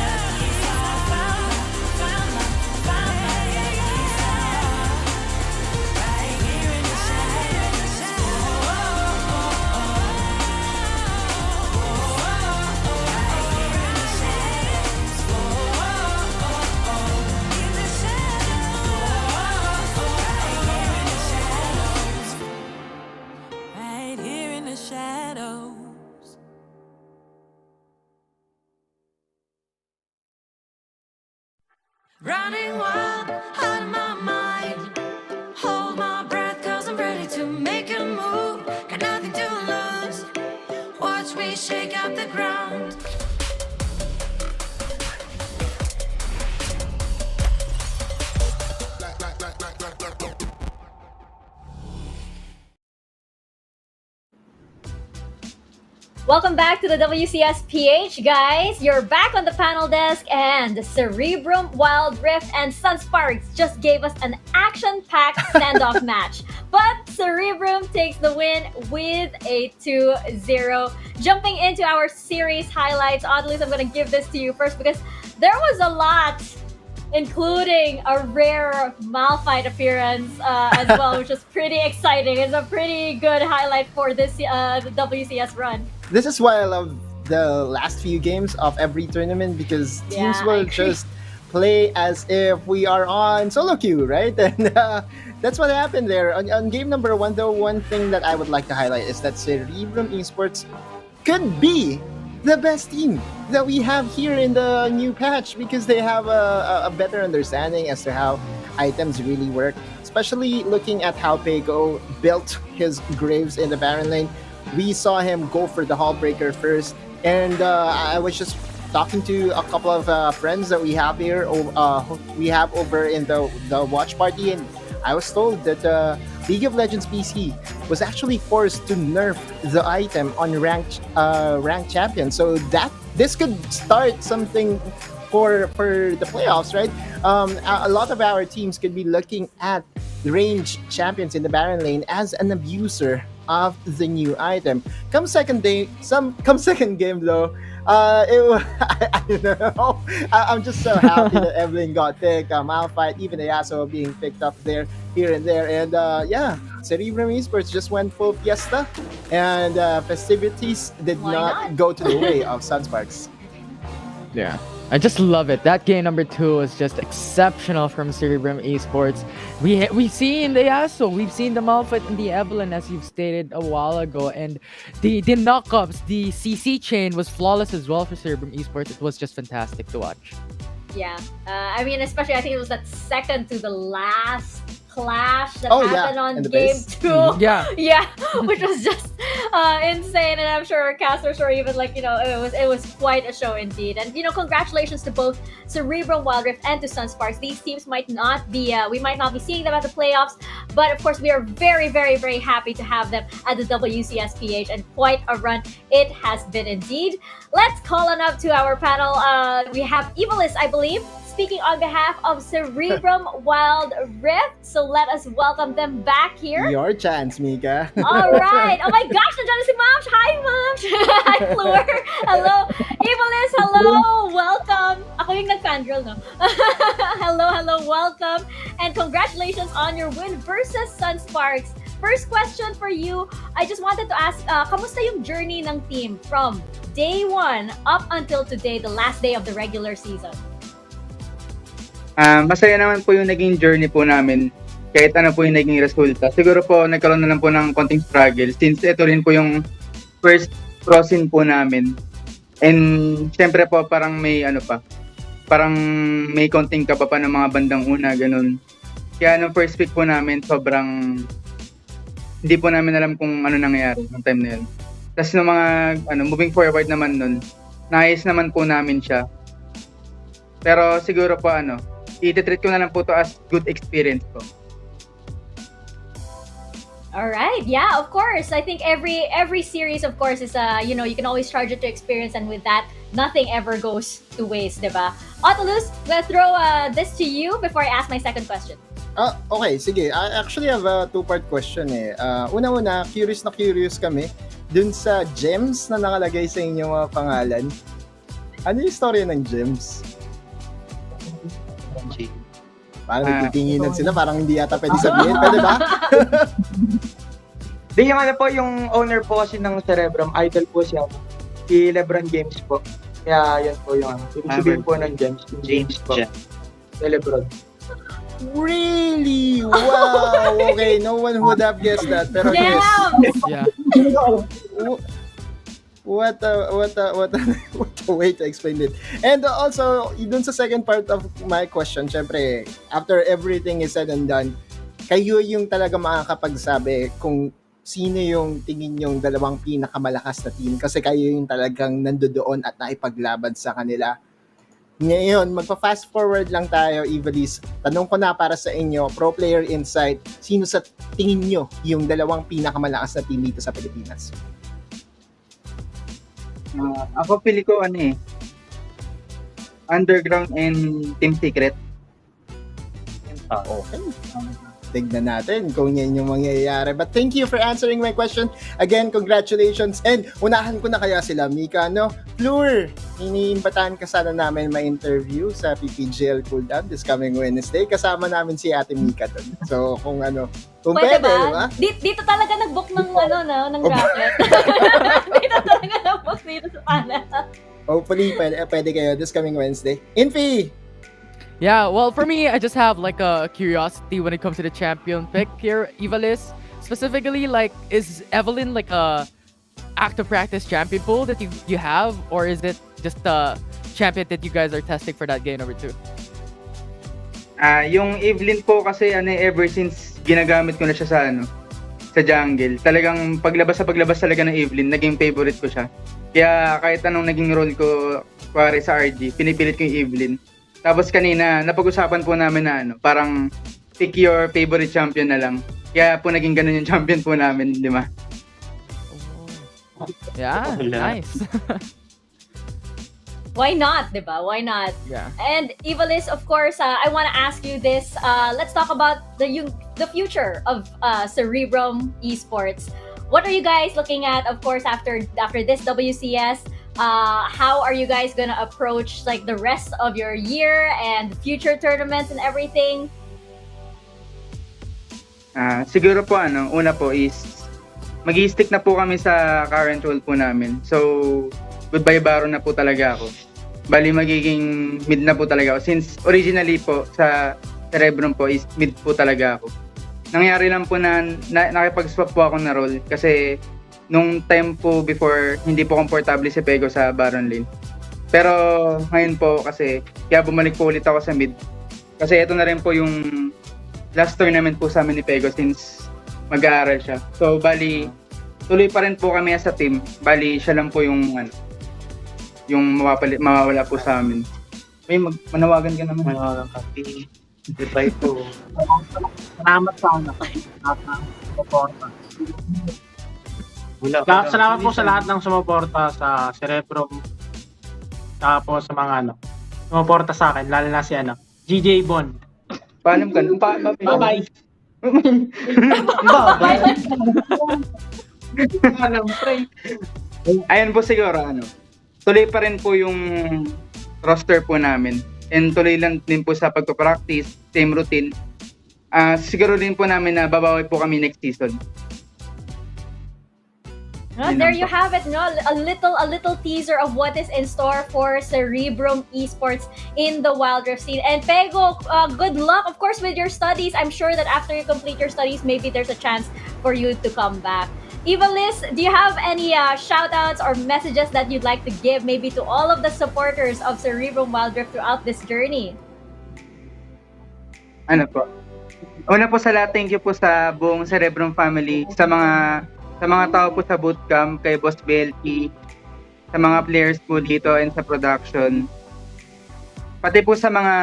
lucky star. Found my lucky star. Right here in the shadows. Right here in the shadows. In the shadows. Right here in the shadows. Running wild out of my mind. Hold my breath, 'cause I'm ready to make a move. Got nothing to lose. Watch me shake out the ground. Welcome back to the WCS PH, guys. You're back on the panel desk, and Cerebrum, Wildrift, and Sunsparks just gave us an action-packed standoff match. But Cerebrum takes the win with a 2-0. Jumping into our series highlights, Audley, I'm going to give this to you first because there was a lot, including a rare Malphite appearance as well, which is pretty exciting. It's a pretty good highlight for this the WCS run. This is why I love the last few games of every tournament, because teams Yeah, I will agree. just play as if we are on solo queue, right? And that's what happened there. On game number 1, though, one thing that I would like to highlight is that Cerebrum Esports could be the best team that we have here in the new patch, because they have a better understanding as to how items really work, especially looking at how Pego built his graves in the Baron lane. We saw him go for the Hall Breaker first, and I was just talking to a couple of friends that we have here, we have over in the watch party, and I was told that League of Legends PC was actually forced to nerf the item on ranked champions, so that this could start something for the playoffs, right? A lot of our teams could be looking at ranged champions in the Baron lane as an abuser of the new item. Come second game though, I don't know. I'm just so happy that Evelyn got picked. Malphite, even Yasuo being picked up there, here and there, and yeah, Cerebrum Esports just went full fiesta, and festivities did not go to the way of Sunsparks. Yeah, I just love it. That game number 2 was just exceptional from Cerebrum Esports. We've seen the Yasuo, we've seen the Malphite and the Evelyn, as you've stated a while ago, and the knockups, the CC chain was flawless as well for Cerebrum Esports. It was just fantastic to watch. Yeah, I mean, especially I think it was that second to the last clash that Oh, yeah, happened on in the game base. 2. Yeah. Yeah, which was just insane, and I'm sure our casters were even like, it was quite a show indeed. And congratulations to both Cerebrum, Wildrift, and to Sunsparks. These teams might not be we might not be seeing them at the playoffs, but of course we are very, very, very happy to have them at the WCS PH, and quite a run it has been indeed. Let's call on up to our panel. We have Evilis, I believe, speaking on behalf of Cerebrum Wildrift. So let us welcome them back here. Your chance, Mika. All right. Oh my gosh, nandiyan na si Mamsh. Hi, Mamsh. Hi, Floor. Hello. Evilis, hello. Welcome. Ako yung nag-fangirl, no? Hello, welcome. And congratulations on your win versus Sunsparks. First question for you, I just wanted to ask, kamusta yung journey ng team from day 1 up until today, the last day of the regular season? Masaya naman po yung naging journey po namin kahit ano po yung naging resulta. Siguro po nagkaroon na lang po ng konting struggle since ito rin po yung first crossing po namin. And syempre po parang may parang may konting kaba pa ng mga bandang una, ganun. Kaya nung first pick po namin, sobrang hindi po namin alam kung ano nangyayari ng time na yun. Tapos nung mga moving forward naman nun, naayos naman po namin siya. Pero siguro po i-treat ko na lang po to as good experience po. All right. Yeah, of course. I think every series, of course, is you can always charge it to experience, and with that, nothing ever goes to waste, diba? Otolus, I'm gonna throw this to you before I ask my second question. Okay, sige. I actually have a two-part question eh. Una-una, curious kami dun sa gems na nakalagay sa inyong mga pangalan. Ano yung storya ng gems? Parang nagtitinginan sila, parang hindi yata pwede sabihin. Pwede ba? Di yung yung owner po kasi ng Cerebrum, idol po siya. Si Lebron James po. Kaya yan po yung ibig sabihin po ng James po. Si Lebron. Really? Wow! Okay, no one would have guessed that. Pero yes. Yeah. What a way to explain it. And also, dun sa second part of my question, syempre, after everything is said and done, kayo yung talaga makakapagsabi kung sino yung tingin yung dalawang pinakamalakas na team kasi kayo yung talagang nandoon at naipaglaban sa kanila. Ngayon, magpa-fast forward lang tayo, Ivalis. Tanong ko na para sa inyo, pro player insight, sino sa tingin nyo yung dalawang pinakamalakas na team dito sa Pilipinas? Ako pili ko Underground and Team Secret. Okay. Tignan natin kung yan yung mangyayari. But thank you for answering my question. Again, congratulations. And unahan ko na kaya sila, Mika, no? Fleur, iniimbatahan ka sana namin ma-interview sa PPGL Cooldown this coming Wednesday. Kasama namin si Ate Mika doon. So, kung pwede ba? Dito talaga nag-book ng ng bracket. Dito talaga nag-book dito sa panel. Hopefully, pwede kayo this coming Wednesday. Infi! Yeah, well, for me, I just have like a curiosity when it comes to the champion pick here, Evalis. Specifically, like, is Evelyn like a active practice champion pool that you have, or is it just a champion that you guys are testing for that game number 2? Yung Evelyn po kasi ever since ginagamit ko na siya sa jungle. Talagang paglabas talaga ng Evelyn, naging favorite ko siya. Kaya kahit anong naging role ko pare sa RG, pinipilit ko yung Evelyn. Tapos kanina, napag-usapan po namin na parang pick your favorite champion na lang. Kaya po naging ganun yung champion po namin, di ba? Yeah, nice. Why not, diba? Why not? Yeah. And Evalis, of course, I want to ask you this. Let's talk about the future of Cerebrum Esports. What are you guys looking at, of course, after this WCS? How are you guys gonna approach like the rest of your year and future tournaments and everything? Siguro po una po is mag-i-stick na po kami sa current role po namin. So, goodbye Baron na po talaga ako. Bali magiging mid na po talaga ako. Since originally po sa Cerebrum po is mid po talaga ako. Nangyari lang po na nakipag-swap po ako na role kasi nung time po before, hindi po komportable si Pego sa Baron lane. Pero ngayon po kasi, kaya bumalik po ulit ako sa mid. Kasi ito na rin po yung last tournament po sa amin ni Pego since mag-aaral siya. So bali, tuloy pa rin po kami as a team. Bali, siya lang po yung mawawala po sa amin. May manawagan ka naman. Manawagan ka. Goodbye po. Salamat sa suporta. Salamat po sa lahat ng sumuporta sa Cerebrum. Tapos sa mga sumuporta sa akin, lalo na si GJ Bond. Paalam ka. Bye-bye. Ayan po siguro tuloy pa rin po yung roster po namin. And tuloy lang din po sa pagpa-practice, same routine. Siguro din po namin na babawi po kami next season. There you have it, a little teaser of what is in store for Cerebrum Esports in the Wildrift scene. And Pego, good luck, of course, with your studies. I'm sure that after you complete your studies, maybe there's a chance for you to come back. Evalis, do you have any shout-outs or messages that you'd like to give maybe to all of the supporters of Cerebrum Wildrift throughout this journey? Una po sa lahat, thank you po sa buong Cerebrum family, sa mga tao po sa bootcamp, kay Boss BLT, sa mga players po dito and sa production. pati po sa mga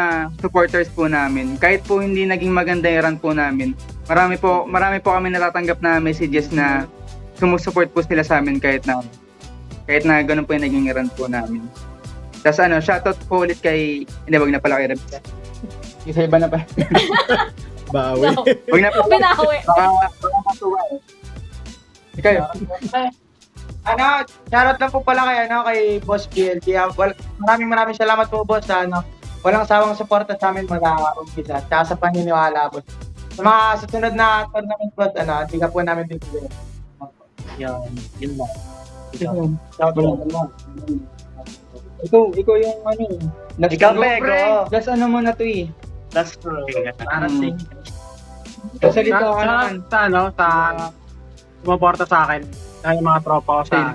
supporters po namin, kahit po hindi naging maganda yung run po namin, marami po kami natatanggap na messages na sumusupport po sila sa amin kahit na ganun po yung naging run po namin. Tapos shoutout po ulit kay, hindi, wag na pala kay Rebs. Isa iba na pa. Bawi. No. Wag na pala. Binawi. Baka matuwa eh. Ikaw. Shoutout lang po pala kay Boss BLT. Maraming salamat po, boss, sa walang sawang suporta sa amin mula umpisa. Tsaka sa paniniwala, boss. Sa mga susunod na tournament, boss, hindi ka po namin bibigyan. Yun lang. Shoutout lang. Ikaw yung last Ikaw, go, Pego. pre. Last mo na to eh. Last pro. Salita ka naman. Sa sumaporta sa akin, yung mga tropa ko sa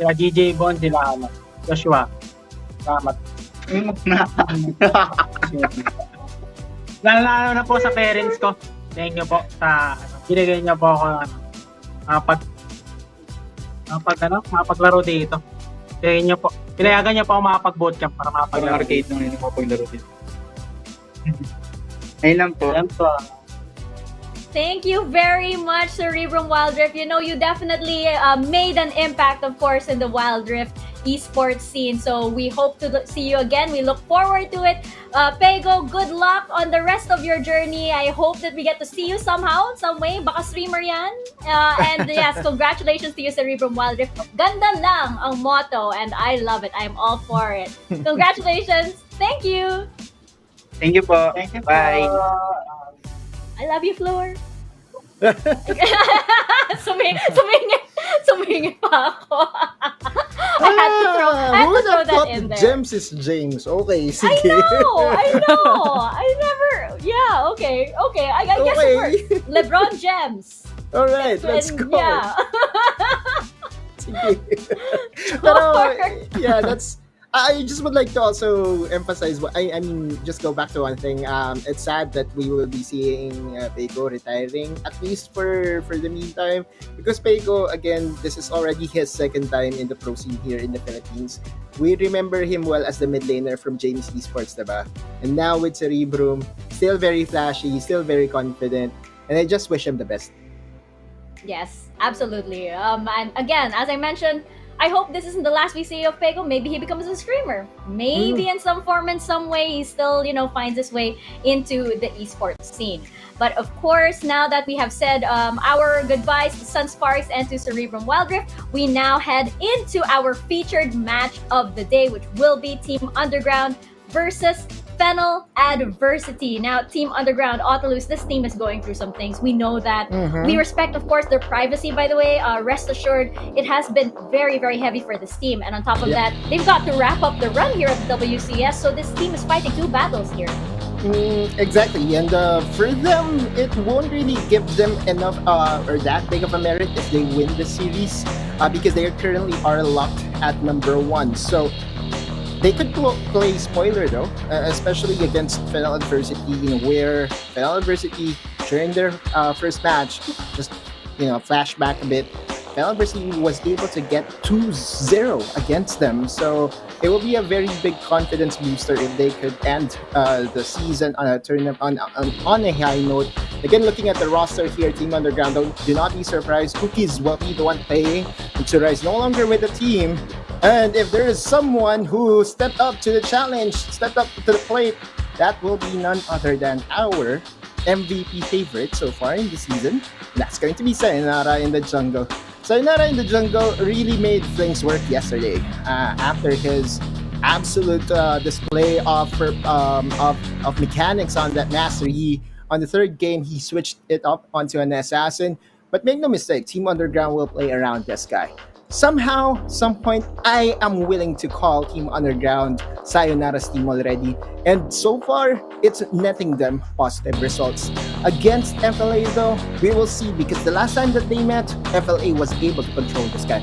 sila GJ Bon, sila Joshua. Salamat. Lalo na po sa parents ko. Thank you po sa binigay niyo po ako mapaglaro dito. Pinayagan niyo po ako makapag-bootcamp para mapaglaro. Arcade lang yun, mapaglaro dito. Ayun lang po. Thank you very much, Cerebrum Wildrift. You know, you definitely made an impact, of course, in the Wildrift esports scene. So we hope to see you again. We look forward to it. Pego, good luck on the rest of your journey. I hope that we get to see you somehow, some way. Baka streamer yan. And yes, congratulations to you, Cerebrum Wildrift. Ganda lang ang motto, and I love it. I'm all for it. Congratulations. Thank you. Thank you po. Bye. I love you, Floor. Sumingi pa ako. I had to throw Who would have that thought in there. James is James? Okay, sige. I know. I never. Yeah. Okay. I guess Okay. we're LeBron James. All right, let's go. Yeah. Sige. Pero, yeah, that's... I just would like to also emphasize, I mean, just go back to one thing. It's sad that we will be seeing Pego retiring, at least for the meantime. Because Pego, again, this is already his second time in the pro scene here in the Philippines. We remember him well as the mid laner from James Esports, diba? And now with Cerebrum, still very flashy, still very confident. And I just wish him the best. Yes, absolutely. And again, as I mentioned, I hope this isn't the last we see of Pego. Maybe he becomes a streamer. Maybe in some form, in some way, he still, finds his way into the esports scene. But of course, now that we have said our goodbyes to Sunsparks and to Cerebrum Wildrift, we now head into our featured match of the day, which will be Team Underground versus Fennel Adversity. Now, Team Underground, Autolus, this team is going through some things. We know that. We respect, of course, their privacy, by the way. Rest assured, it has been very, very heavy for this team. And on top of that, they've got to wrap up the run here at the WCS. So this team is fighting two battles here. Exactly, and for them, it won't really give them enough or that big of a merit if they win the series because they currently are locked at number 1. So they could play spoiler though, especially against Fennel Adversity, where Fennel Adversity during their first match, just flashback a bit, Fennel Adversity was able to get 2-0 against them. So it will be a very big confidence booster if they could end the season on a tournament on a high note. Again, looking at the roster here, Team Underground, do not be surprised. Cookies will be the one playing. Tsura is no longer with the team. And if there is someone who stepped up to the challenge, stepped up to the plate, that will be none other than our MVP favorite so far in the season. That's going to be Sayonara in the Jungle. Sayonara in the Jungle really made things work yesterday after his absolute display of mechanics on that master. On the third game, he switched it up onto an assassin. But make no mistake, Team Underground will play around this guy. Somehow, some point, I am willing to call Team Underground Sayonara's team already. And so far, it's netting them positive results. Against FLA though, we will see, because the last time that they met, FLA was able to control this guy.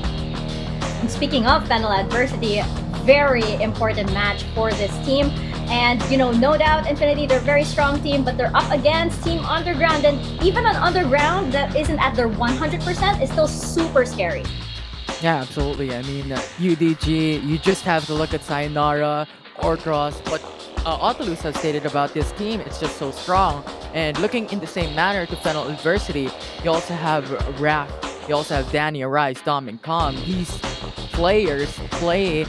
And speaking of Fennel Adversity, very important match for this team. And, no doubt, Infinity, they're a very strong team, but they're up against Team Underground. And even an Underground that isn't at their 100% is still super scary. Yeah, absolutely. I mean, UDG, you just have to look at Sayonara, Orcross, what Autolus has stated about this team, it's just so strong. And looking in the same manner to Fennel Adversity, you also have Raph, you also have Danny, Arise, Dom, and Calm. These players play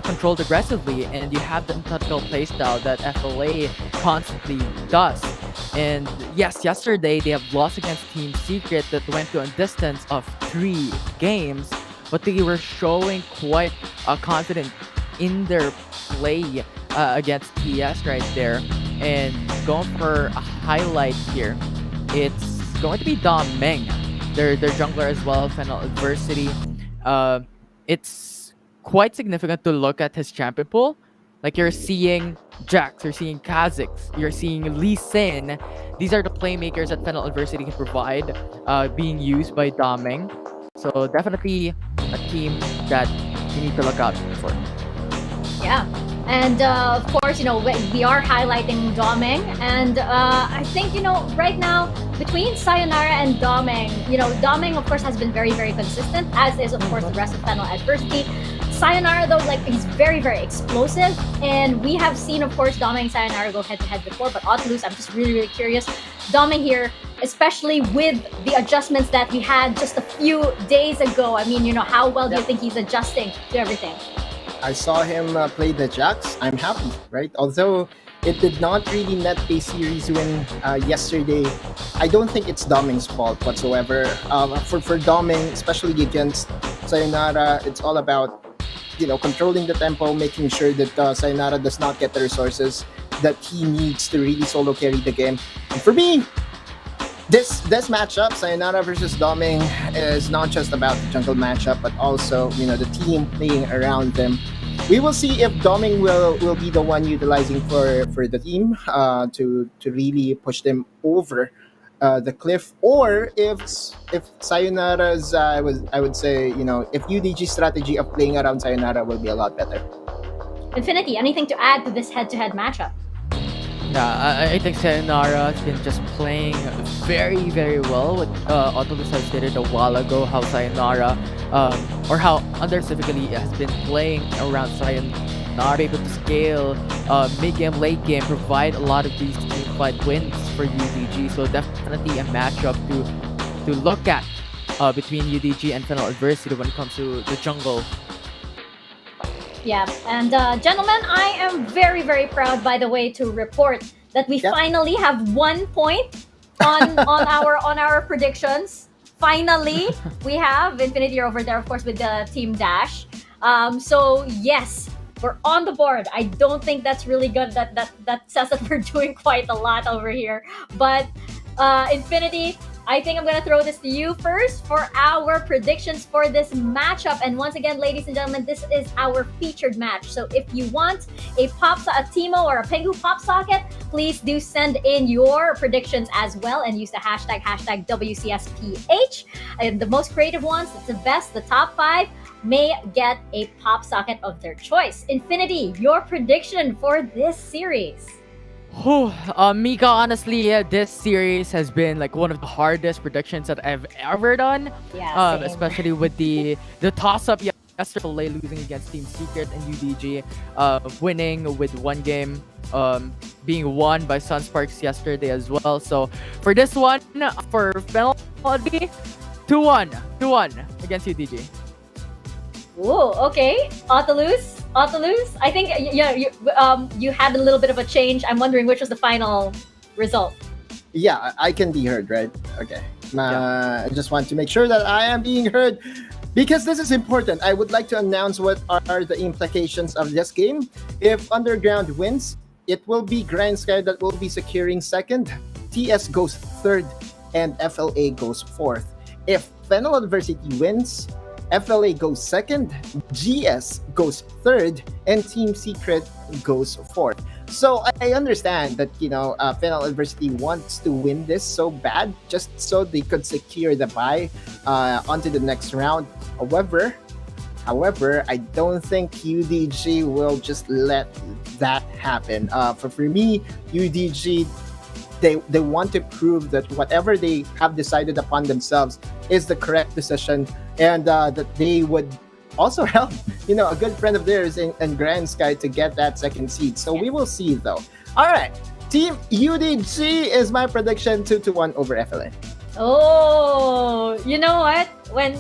controlled aggressively, and you have the tactical playstyle that FLA constantly does. And yes, yesterday they have lost against Team Secret that went to a distance of 3 games, but they were showing quite confident in their play against TS right there. And going for a highlight here, it's going to be Dom Meng, their jungler as well, Fennel Adversity. It's quite significant to look at his champion pool. Like you're seeing Jax, you're seeing Kha'Zix, you're seeing Lee Sin. These are the playmakers that Fennel Adversity can provide, being used by Doming. So definitely a team that you need to look out for. Yeah. And of course, we are highlighting Doming. And I think, right now, between Sayonara and Doming, Doming, of course, has been very, very consistent, as is, of course, the rest of Fennel Adversity. Sayonara, though, he's very, very explosive. And we have seen, of course, Doming and Sayonara go head-to-head before. But Autolus, I'm just really, really curious. Doming here, especially with the adjustments that we had just a few days ago. I mean, how well do you think he's adjusting to everything? I saw him play the Jax. I'm happy, right? Although it did not really net a series win yesterday, I don't think it's Doming's fault whatsoever. For Doming, especially against Sayonara, it's all about controlling the tempo, making sure that Sayonara does not get the resources that he needs to really solo carry the game. And for me, this matchup, Sayonara versus Doming, is not just about the jungle matchup, but also the team playing around them. We will see if Doming will be the one utilizing for the team to really push them over the cliff, or if Sayonara's I would say if UDG's strategy of playing around Sayonara will be a lot better. Infinity, anything to add to this head-to-head matchup? Yeah, I think Sayonara has been just playing very, very well. What Autolus has stated a while ago, how Sayonara, or how specifically has been playing around Sayonara, able to scale mid-game, late-game, provide a lot of these team fight wins for UDG. So definitely a matchup to look at between UDG and Fennel Adversity when it comes to the jungle. Yeah, and gentlemen, I am very, very proud, by the way, to report that we finally have 1 point on our predictions. Finally, we have Infinity over there, of course, with the Team Dash. So yes, we're on the board. I don't think that's really good. That says that we're doing quite a lot over here. But Infinity, I think I'm going to throw this to you first for our predictions for this matchup. And once again, ladies and gentlemen, this is our featured match. So if you want a Timo or a Pengu Pop Socket, please do send in your predictions as well and use the hashtag WCSPH. And the most creative ones, the best, the top 5, may get a Pop Socket of their choice. Infinity, your prediction for this series? Mika, honestly, this series has been like one of the hardest predictions that I've ever done. Yeah, same. Especially with the toss-up yesterday, losing against Team Secret and UDG, winning with 1 game, being won by Sunsparks yesterday as well. So for this one, for Fennel, 2-1 against UDG. Ooh, okay. Autolus, I think you had a little bit of a change. I'm wondering which was the final result. Yeah, I can be heard, right? Okay. I just want to make sure that I am being heard because this is important. I would like to announce what are the implications of this game. If Underground wins, it will be Grindsky that will be securing 2nd, TS goes 3rd, and FLA goes 4th. If Fennel Adversity wins, FLA goes 2nd, GS goes 3rd, and Team Secret goes 4th. So I understand that Fennel Adversity wants to win this so bad just so they could secure the bye onto the next round. However, I don't think UDG will just let that happen. For me, UDG, they want to prove that whatever they have decided upon themselves, is the correct decision, and that they would also help, a good friend of theirs in Grindsky to get that second seed. So we will see, though. All right, Team UDG is my prediction 2-1 over FLA. Oh, you know what? When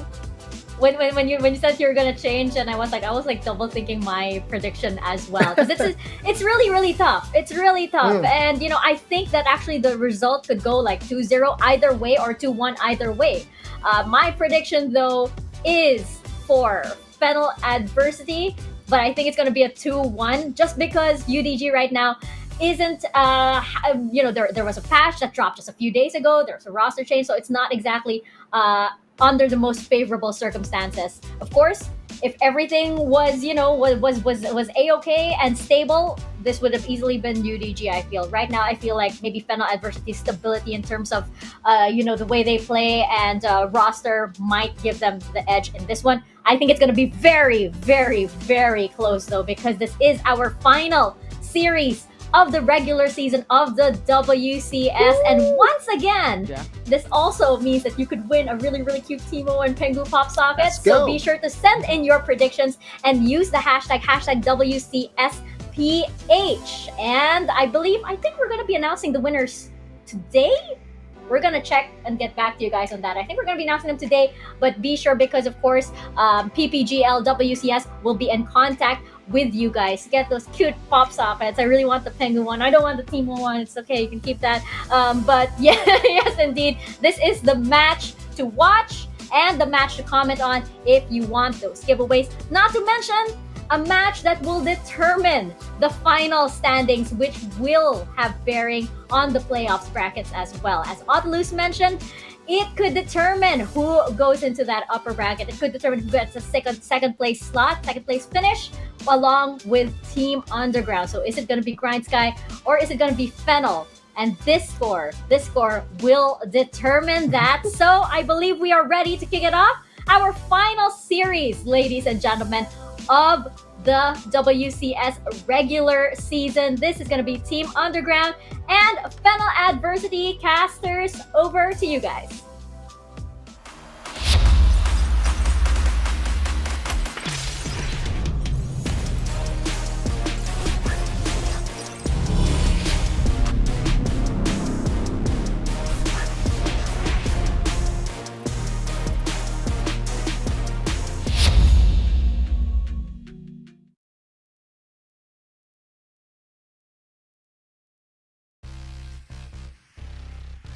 you said you were gonna change, and I was like double thinking my prediction as well, because it's really tough. It's really tough, and I think that actually the result could go like 2-0 either way or 2-1 either way. My prediction though is for Fennel Adversity, but I think it's gonna be a 2-1 just because UDG right now isn't there was a patch that dropped just a few days ago. There's a roster change, so it's not exactly under the most favorable circumstances. Of course, if everything was was a-okay and stable, this would have easily been UDG. I feel right now, I feel like maybe Fennel Adversity stability in terms of the way they play and roster might give them the edge in this one. I think it's going to be very, very, very close though, because this is our final series of the regular season of the WCS. And once again, this also means that you could win a really, really cute Timo and Pengu Pop Socket. So be sure to send in your predictions and use the hashtag WCSPH. And I think we're going to be announcing the winners today. We're going to check and get back to you guys on that. I think we're going to be announcing them today, but be sure, because of course, PPGL WCS will be in contact with you guys to get those cute pop sockets. I really want the Penguin one. I don't want the Timo one. It's okay. You can keep that. But yeah, yes, indeed. This is the match to watch and the match to comment on if you want those giveaways. Not to mention a match that will determine the final standings, which will have bearing on the playoffs brackets as well. As Otilus mentioned, it could determine who goes into that upper bracket. It could determine who gets a second place slot, second place finish, along with Team Underground. So is it going to be Grindsky or is it going to be Fennel? And this score will determine that. So I believe we are ready to kick it off. Our final series, ladies and gentlemen, of the WCS regular season. This is going to be Team Underground and Fennel Adversity. Casters, over to you guys.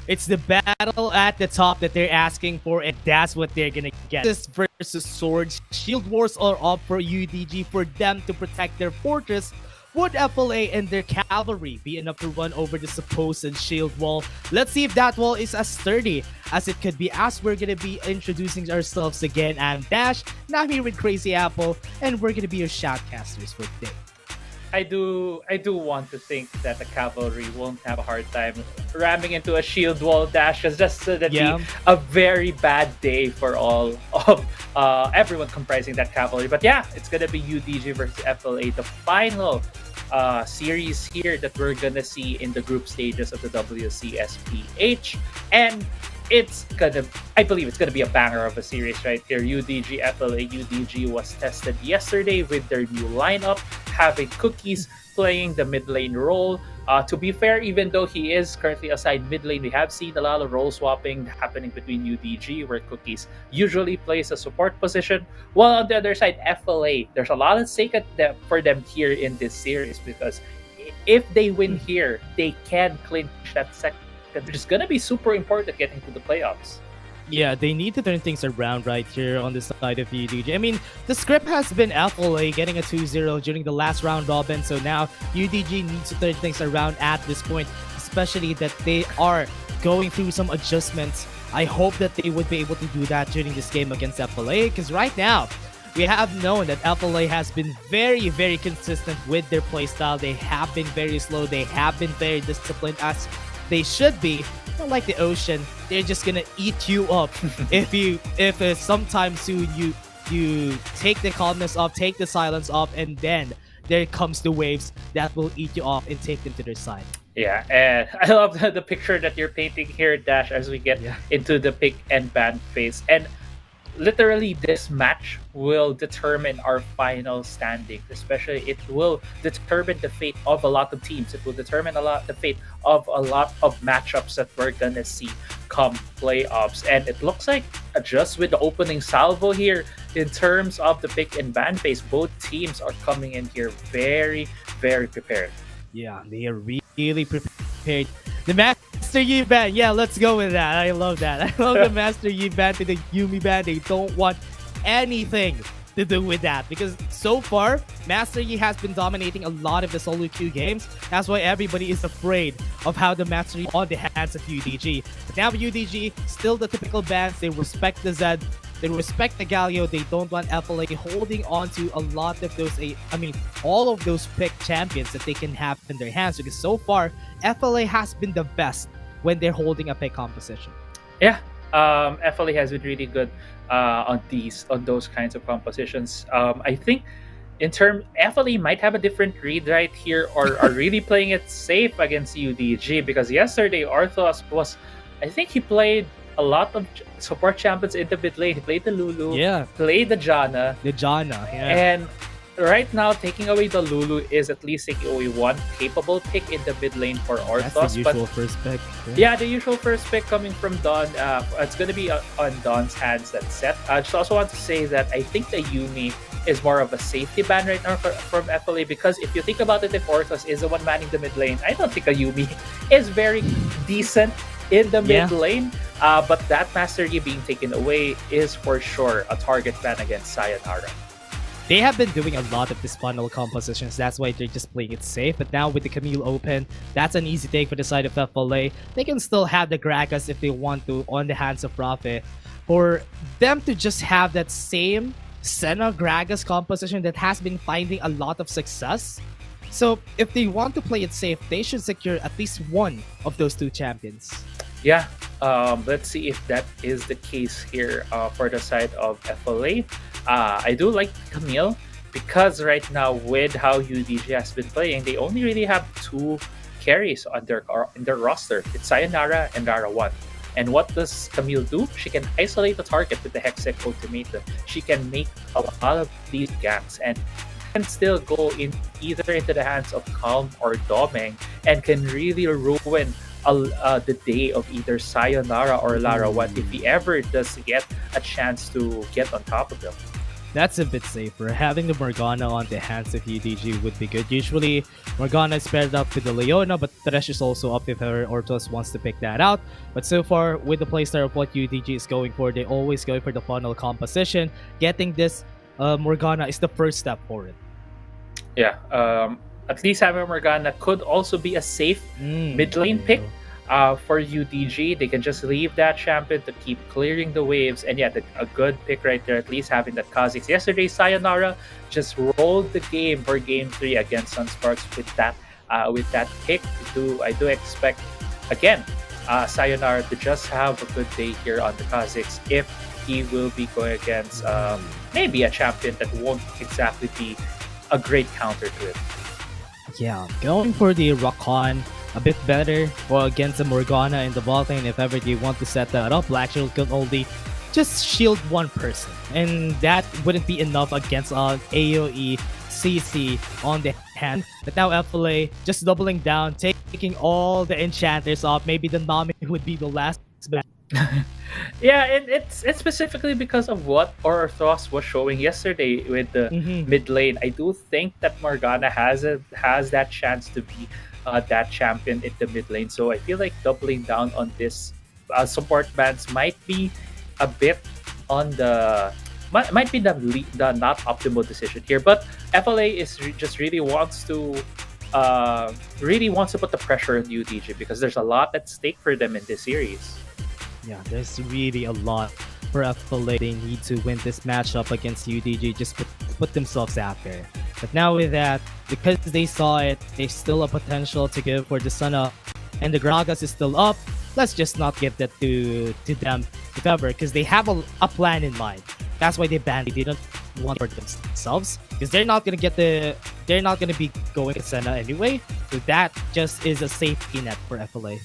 It's the battle at the top that they're asking for, and that's what they're gonna get. This versus Swords. Shield Wars are up for UDG for them to protect their fortress. Would FLA and their cavalry be enough to run over the supposed shield wall? Let's see if that wall is as sturdy as it could be, as we're gonna be introducing ourselves again. I'm Dash, now here with Crazy Apple, and we're gonna be your shoutcasters for today. I do want to think that the cavalry won't have a hard time ramming into a shield wall dash, because that's gonna be a very bad day for all of everyone comprising that cavalry. But yeah, it's gonna be UDG versus FLA, the final series here that we're gonna see in the group stages of the WCSPH, and I believe it's gonna be a banger of a series right here. UDG FLA. UDG was tested yesterday with their new lineup, having Cookies playing the mid lane role. To be fair, even though he is currently assigned mid lane, we have seen a lot of role swapping happening between UDG, where Cookies usually plays a support position, while on the other side, FLA, there's a lot at stake for them here in this series, because if they win here, they can clinch that second, which is going to be super important getting to the playoffs. Yeah, they need to turn things around right here on the side of UDG. I mean, the script has been FLA getting a 2-0 during the last round robin, so now UDG needs to turn things around at this point, especially that they are going through some adjustments. I hope that they would be able to do that during this game against FLA, because right now, we have known that FLA has been very, very consistent with their playstyle. They have been very slow. They have been very disciplined, as they should be. Not like the ocean, they're just gonna eat you up if sometime soon you take the calmness off, take the silence off, and then there comes the waves that will eat you off and take them to their side. Yeah, and I love the picture that you're painting here, Dash, as we get into the pick and ban phase. And literally, this match will determine our final standing. Especially, it will determine the fate of a lot of teams. It will determine the fate of a lot of matchups that we're gonna see come playoffs. And it looks like just with the opening salvo here, in terms of the pick and ban phase, both teams are coming in here very, very prepared. Yeah, they are really prepared. The Master Yi ban, yeah, let's go with that. I love that. I love the Master Yi ban to the Yumi ban. They don't want anything to do with that because so far, Master Yi has been dominating a lot of the solo queue games. That's why everybody is afraid of how the Master Yi on the hands of UDG. But now UDG, still the typical bans. They respect the Zed. They respect the Galio. They don't want FLA holding on to a lot of those, all of those picked champions that they can have in their hands because so far, FLA has been the best when they're holding a pick composition. Yeah, FLA has been really good on those kinds of compositions. I think FLA might have a different read right here or are really playing it safe against UDG because yesterday Arthos was, I think he played a lot of support champions in the mid lane. He played the Lulu, played the Janna. And right now, taking away the Lulu is at least taking away one capable pick in the mid lane for Arthos. That's the usual first pick. Yeah, the usual first pick coming from Dawn. It's going to be on Dawn's hands, that set. I just also want to say that I think the Yumi is more of a safety ban right now from FLA because if you think about it, if Arthos is the one manning the mid lane, I don't think a Yumi is very decent in the mid lane. But that Master Yi being taken away is for sure a target ban against Sayonara. They have been doing a lot of these funnel compositions. That's why they're just playing it safe. But now with the Camille open, that's an easy take for the side of FLA. They can still have the Gragas if they want to on the hands of Rafe. For them to just have that same Senna Gragas composition that has been finding a lot of success. So if they want to play it safe, they should secure at least one of those two champions. Yeah, let's see if that is the case here for the side of FLA. I do like Camille because right now with how UDG has been playing, they only really have two carries in their roster. It's Sayonara and Rara1. And what does Camille do? She can isolate the target with the Hextech ultimatum. She can make a lot of these ganks and can still go either into the hands of Calm or Domeng and can really ruin the day of either Sayonara or Lara1 if he ever does get a chance to get on top of them. That's a bit safer. Having the Morgana on the hands of UDG would be good. Usually, Morgana is paired up with the Leona, but Thresh is also up if her Ortos wants to pick that out. But so far, with the playstyle of what UDG is going for, they always go for the funnel composition. Getting this Morgana is the first step for it. Yeah, at least having Morgana could also be a safe mid lane pick for UDG. They can just leave that champion to keep clearing the waves. And yeah, a good pick right there, at least having that Kha'Zix. Yesterday, Sayonara just rolled the game for Game 3 against Sunsparks with that pick. I do expect, again, Sayonara to just have a good day here on the Kha'Zix if he will be going against maybe a champion that won't exactly be a great counter to it. Yeah, going for the Rakan a bit better or against the Morgana in the bot lane if ever they want to set that up. Black Shield can only just shield one person, and that wouldn't be enough against AoE CC on the hand. But now FLA just doubling down, taking all the enchanters off. Maybe the Nami would be the last back. Yeah, and it's specifically because of what Orthros was showing yesterday with the mid lane. I do think that Morgana has that chance to be that champion in the mid lane. So I feel like doubling down on this support bans might be a bit on the might be the not optimal decision here. But FLA is just really wants to put the pressure on UDG because there's a lot at stake for them in this series. Yeah, there's really a lot for FLA. They need to win this matchup against UDG, just put themselves out there. But now with that, because they saw it, there's still a potential to give for the Sun Up, and the Gragas is still up. Let's just not give that to them if ever, because they have a plan in mind. That's why they banned it. They didn't want for themselves, because they're not going to get the they're not going to be going to Senna anyway. So that just is a safety net for FLA.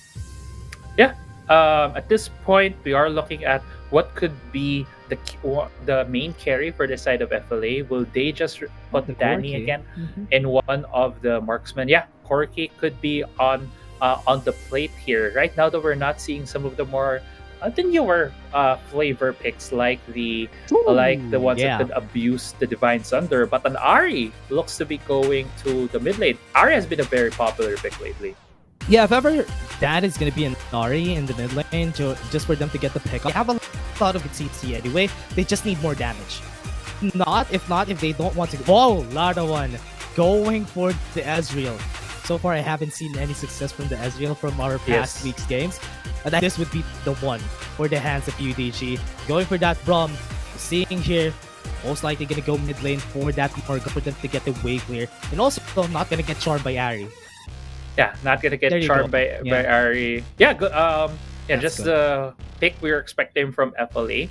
Yeah. At this point, we are looking at what could be the main carry for the side of FLA. Will they just put Danny Corki. again in one of the marksmen? Yeah, Corki could be on the plate here. Right now, though, we're not seeing some of the more the newer flavor picks like the ones that could abuse the Divine Thunder. But an Ari looks to be going to the mid lane. Ari has been a very popular pick lately. Yeah, if ever that is going to be an Ari in the mid lane just for them to get the pick up. They have a lot of CC anyway. They just need more damage. If they don't want to. Whoa, Lara one going for the Ezreal. So far, I haven't seen any success from the Ezreal from our past week's games. And this would be the one for the hands of UDG. Going for that Brum. Seeing here, most likely going to go mid lane for that or for them to get the wave clear. And also not going to get charmed by Ari. Yeah, not gonna get charmed by Ari. Yeah, good. Just the pick we were expecting from FLA.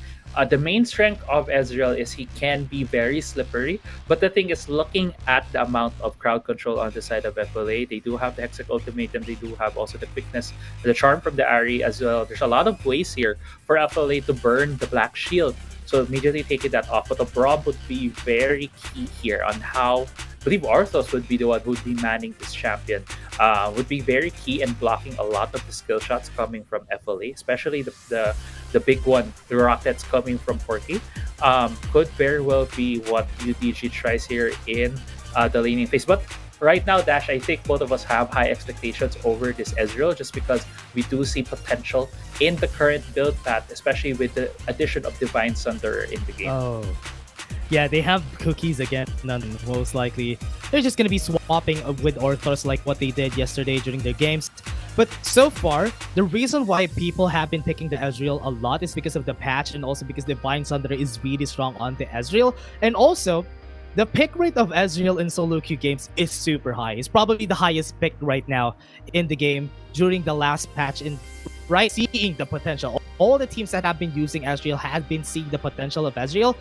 The main strength of Ezreal is he can be very slippery, but the thing is, looking at the amount of crowd control on the side of FLA, they do have the Hextech Ultimatum, they do have also the quickness, the charm from the Ari as well. There's a lot of ways here for FLA to burn the Black Shield, so immediately taking that off. But the Braum would be very key here on how I believe Arthos would be the one who would be manning this champion. Would be very key in blocking a lot of the skill shots coming from FLA, especially the big one, the rockets coming from Porky. Could very well be what UDG tries here in the laning phase. But right now, Dash, I think both of us have high expectations over this Ezreal just because we do see potential in the current build path, especially with the addition of Divine Thunder in the game. Oh. Yeah, they have cookies again, most likely. They're just going to be swapping with Orthos like what they did yesterday during their games. But so far, the reason why people have been picking the Ezreal a lot is because of the patch and also because Divine Thunder is really strong on the Ezreal. And also, the pick rate of Ezreal in solo queue games is super high. It's probably the highest pick right now in the game during the last patch in seeing the potential. All the teams that have been using Ezreal have been seeing the potential of Ezreal.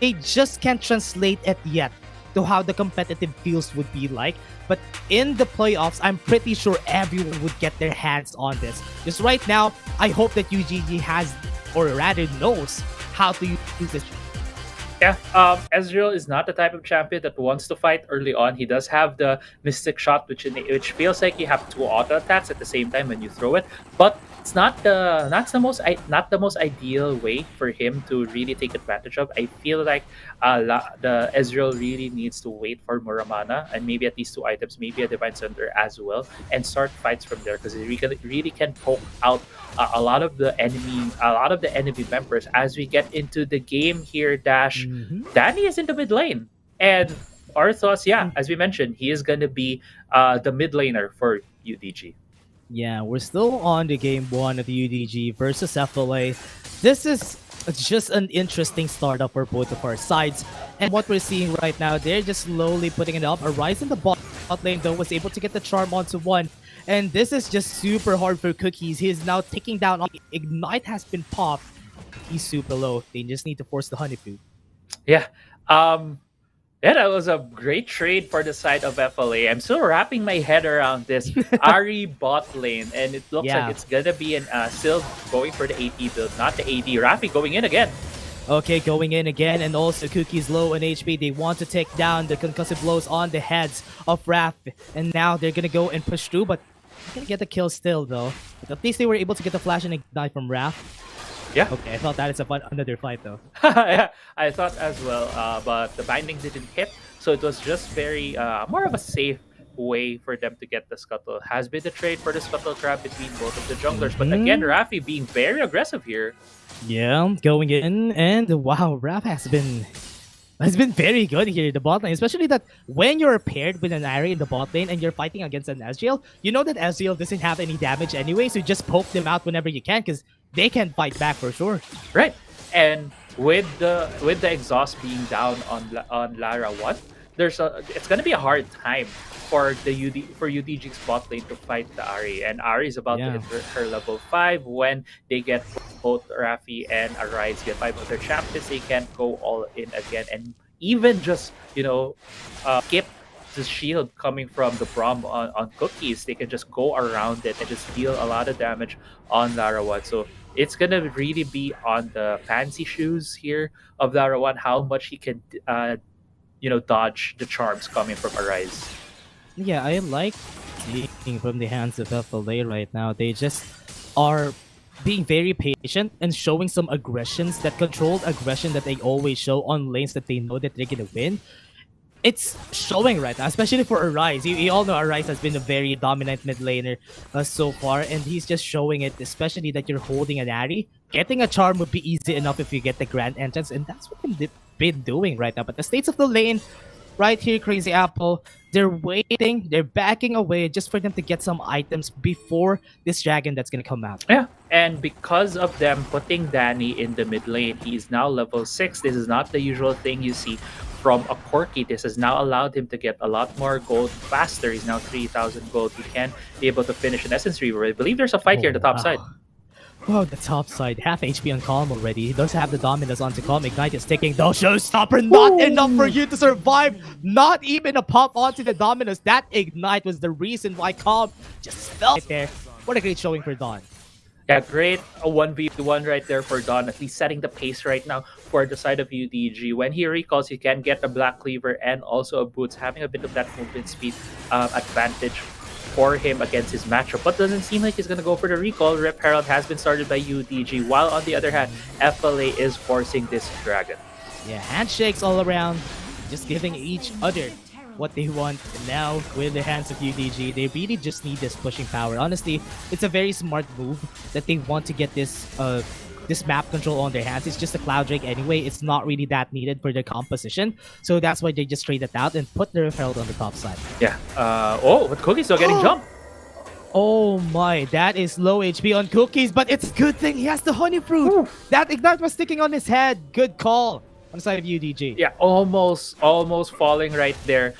They just can't translate it yet to how the competitive feels would be like. But in the playoffs, I'm pretty sure everyone would get their hands on this. Just right now, I hope that UGG has, or rather knows, how to use this. Yeah, Ezreal is not the type of champion that wants to fight early on. He does have the Mystic Shot, which feels like you have two auto attacks at the same time when you throw it, but it's not the most ideal way for him to really take advantage of. I feel like the Ezreal really needs to wait for Muramana and maybe at least two items, maybe a Divine Thunder as well, and start fights from there because he really can poke out a lot of the enemy members as we get into the game here. Dash, Danny is in the mid lane, and Arthos, as we mentioned, he is gonna be the mid laner for UDG. Yeah, we're still on the game one of UDG versus FLA. This is just an interesting startup for both of our sides. And what we're seeing right now, they're just slowly putting it up. Arise in the bot lane, though, was able to get the charm onto one. And this is just super hard for Cookies. He is now taking down. Ignite has been popped. He's super low. They just need to force the honeypoo. Yeah. That was a great trade for the side of FLA. I'm still wrapping my head around this Ari bot lane, and it looks like it's gonna be still going for the AD build, not the AD. Rafi going in again. Okay, going in again, and also Cookies low on HP. They want to take down the concussive blows on the heads of Raf, and now they're gonna go and push through, but they're gonna get the kill still, though. But at least they were able to get the flash and ignite from Raf. Yeah. Okay, I thought that is another fight, though. Yeah, I thought as well, but the binding didn't hit, so it was just very more of a safe way for them to get the scuttle. Has been the trade for the scuttle trap between both of the junglers, but again, Rafi being very aggressive here. Yeah, going in, and wow, Raf has been very good here in the bot lane, especially that when you're paired with an Ari in the bot lane and you're fighting against an Ezreal, you know that Ezreal doesn't have any damage anyway, so just poke them out whenever you can because they can fight back for sure. Right, and with the exhaust being down on Lara 1, it's gonna be a hard time for UDG's bot lane to fight the Ari, and Ari is about to enter her level 5 when they get both Rafi and Arise get 5 other champions. They can't go all in again and even just skip the shield coming from the Braum on Cookies, they can just go around it and just deal a lot of damage on Larawan. So it's gonna really be on the fancy shoes here of Larawan, how much he can dodge the charms coming from Arise. Yeah, I like seeing from the hands of FLA right now. They just are being very patient and showing some aggressions, that controlled aggression that they always show on lanes that they know that they're gonna win. It's showing right now, especially for Arise. You all know Arise has been a very dominant mid laner so far, and he's just showing it, especially that you're holding an Ari. Getting a charm would be easy enough if you get the Grand Entrance, and that's what they've been doing right now. But the states of the lane, right here, Crazy Apple, they're waiting, they're backing away just for them to get some items before this dragon that's gonna come out. Yeah, and because of them putting Danny in the mid lane, he is now level 6. This is not the usual thing you see from a Corki. This has now allowed him to get a lot more gold faster. He's now 3,000 gold. He can be able to finish an Essence Reaver. I believe there's a fight here on the top side. Oh, the top side. Half HP on Calm already. He does have the Dominus onto Calm. Ignite is ticking. The Showstopper, not enough for you to survive. Not even a pop onto the Dominus. That Ignite was the reason why Calm just fell right there. What a great showing for Dawn. Yeah, great. A 1v1 right there for Dawn, at least setting the pace right now for the side of UDG. When he recalls, he can get a Black Cleaver and also a Boots, having a bit of that movement speed advantage for him against his matchup. But doesn't seem like he's going to go for the recall. Rip Herald has been started by UDG, while on the other hand, FLA is forcing this Dragon. Yeah, handshakes all around, just giving each other what they want. And now with the hands of UDG, they really just need this pushing power. Honestly, it's a very smart move that they want to get this this map control on their hands. It's just a Cloud Drake anyway. It's not really that needed for their composition, so that's why they just trade it out and put the Herald on the top side. Yeah. But Cookie's still getting jumped. Oh my, that is low HP on Cookies, but it's a good thing he has the Honey Fruit. That Ignite was sticking on his head. Good call on the side of UDG. Yeah, almost falling right there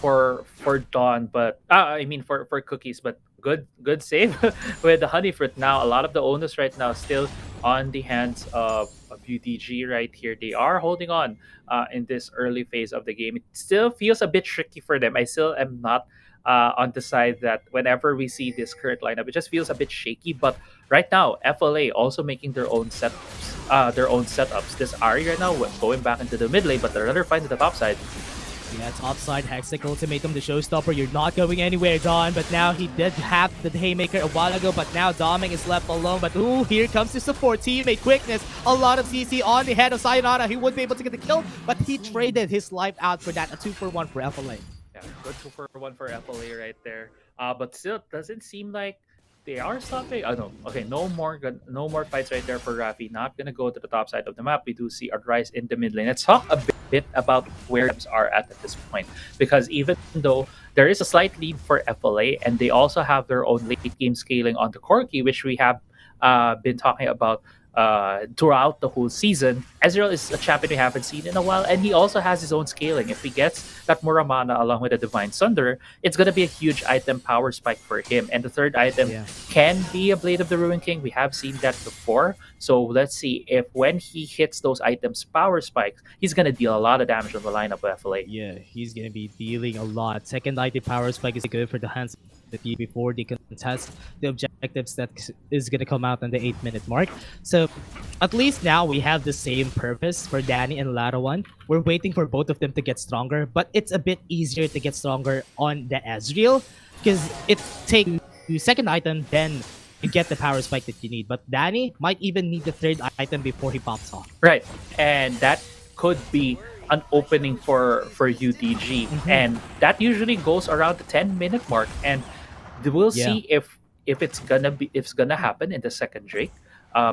for Dawn, but I mean for Cookies, but good save with the Honey Fruit. Now a lot of the onus right now still on the hands of UDG right here. They are holding on in this early phase of the game. It still feels a bit tricky for them. I still am not on the side that whenever we see this current lineup, it just feels a bit shaky. But right now, FLA also making their own setups. This Ari right now going back into the mid lane, but another fight to the top side. Yeah, top side Hexic Ultimatum, the Showstopper. You're not going anywhere, Dawn. But now he did have the Haymaker a while ago, but now Doming is left alone. But ooh, here comes the support. Teammate Quickness, a lot of CC on the head of Sayonara. He wouldn't be able to get the kill, but he traded his life out for that. A 2-for-1 for FLA. Yeah, good 2-for-1 for FLA right there. But still, it doesn't seem like they are stopping. Oh no, okay, no more fights right there for Rafi. Not gonna go to the top side of the map. We do see a Rise in the mid lane. Let's talk a bit about where teams are at this point, because even though there is a slight lead for FLA, and they also have their own late game scaling on the Corki, which we have been talking about throughout the whole season. Ezreal is a champion we haven't seen in a while, and he also has his own scaling. If he gets that Muramana along with the Divine Sunder, it's going to be a huge item power spike for him. And the third item can be a Blade of the Ruin King. We have seen that before. So let's see if when he hits those items power spikes, he's going to deal a lot of damage on the lineup of FLA. Yeah, he's going to be dealing a lot. Second item power spike is good for the hands of the team before they contest the objectives that is going to come out on the 8-minute mark. So at least now we have the same purpose for Danny and Larawan. We're waiting for both of them to get stronger, but it's a bit easier to get stronger on the Ezreal because it takes the second item, then you get the power spike that you need. But Danny might even need the third item before he pops off. Right, and that could be an opening for UDG, and that usually goes around the 10-minute mark, and we'll see if it's gonna happen in the second Drake.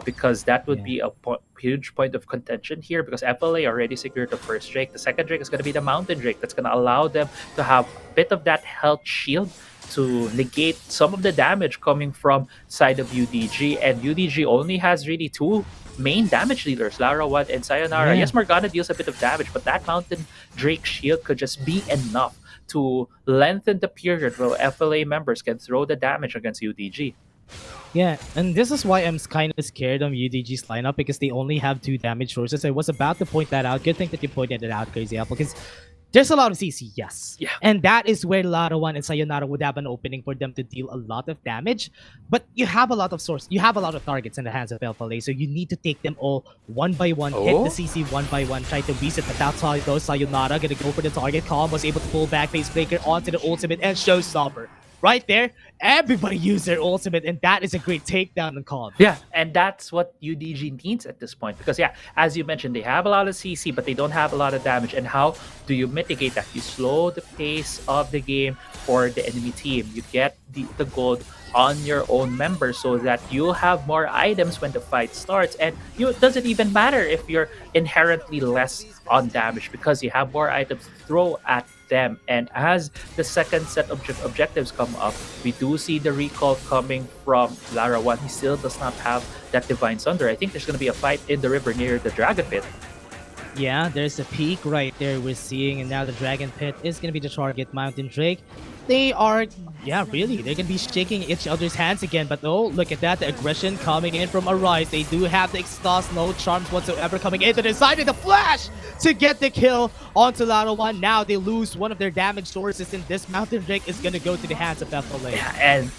Because that would be a huge point of contention here, because FLA already secured the first Drake. The second Drake is going to be the Mountain Drake. That's going to allow them to have a bit of that health shield to negate some of the damage coming from side of UDG. And UDG only has really two main damage dealers, Larawan and Sayonara. Yes, Morgana deals a bit of damage, but that Mountain Drake shield could just be enough to lengthen the period where FLA members can throw the damage against UDG. Yeah, and this is why I'm kind of scared on UDG's lineup, because they only have 2 damage sources. I was about to point that out. Good thing that you pointed it out, Crazy Apple, because There's a lot of CC, yes. Yeah. And that is where Larawan and Sayonara would have an opening for them to deal a lot of damage. But you have a lot of you have a lot of targets in the hands of FLA, so you need to take them all one by one, hit the CC one by one, try to reset. But that's how it goes. Sayonara gonna go for the target. Calm was able to pull back Face Breaker onto the ultimate and Showstopper. Right there, everybody used their ultimate, and that is a great takedown on Calm. Yeah, and that's what UDG needs at this point. Because, yeah, as you mentioned, they have a lot of CC, but they don't have a lot of damage. And how do you mitigate that? You slow the pace of the game for the enemy team. You get the gold on your own members so that you'll have more items when the fight starts. And it doesn't even matter if you're inherently less on damage because you have more items to throw at them. And as the second set of objectives come up, we do see the recall coming from Larawan. He still does not have that Divine Sunder. I think there's going to be a fight in the river near the Dragon Pit. Yeah, there's a peak right there we're seeing, and now the Dragon Pit is going to be the target. Mountain Drake, they are, yeah, really, they're going to be shaking each other's hands again. But oh, look at that, the aggression coming in from Arise. They do have the exhaust, no charms whatsoever coming in. They decided to flash to get the kill onto Larawan. Now they lose one of their damage sources, and this Mountain Drake is going to go to the hands of FLA. Yeah, and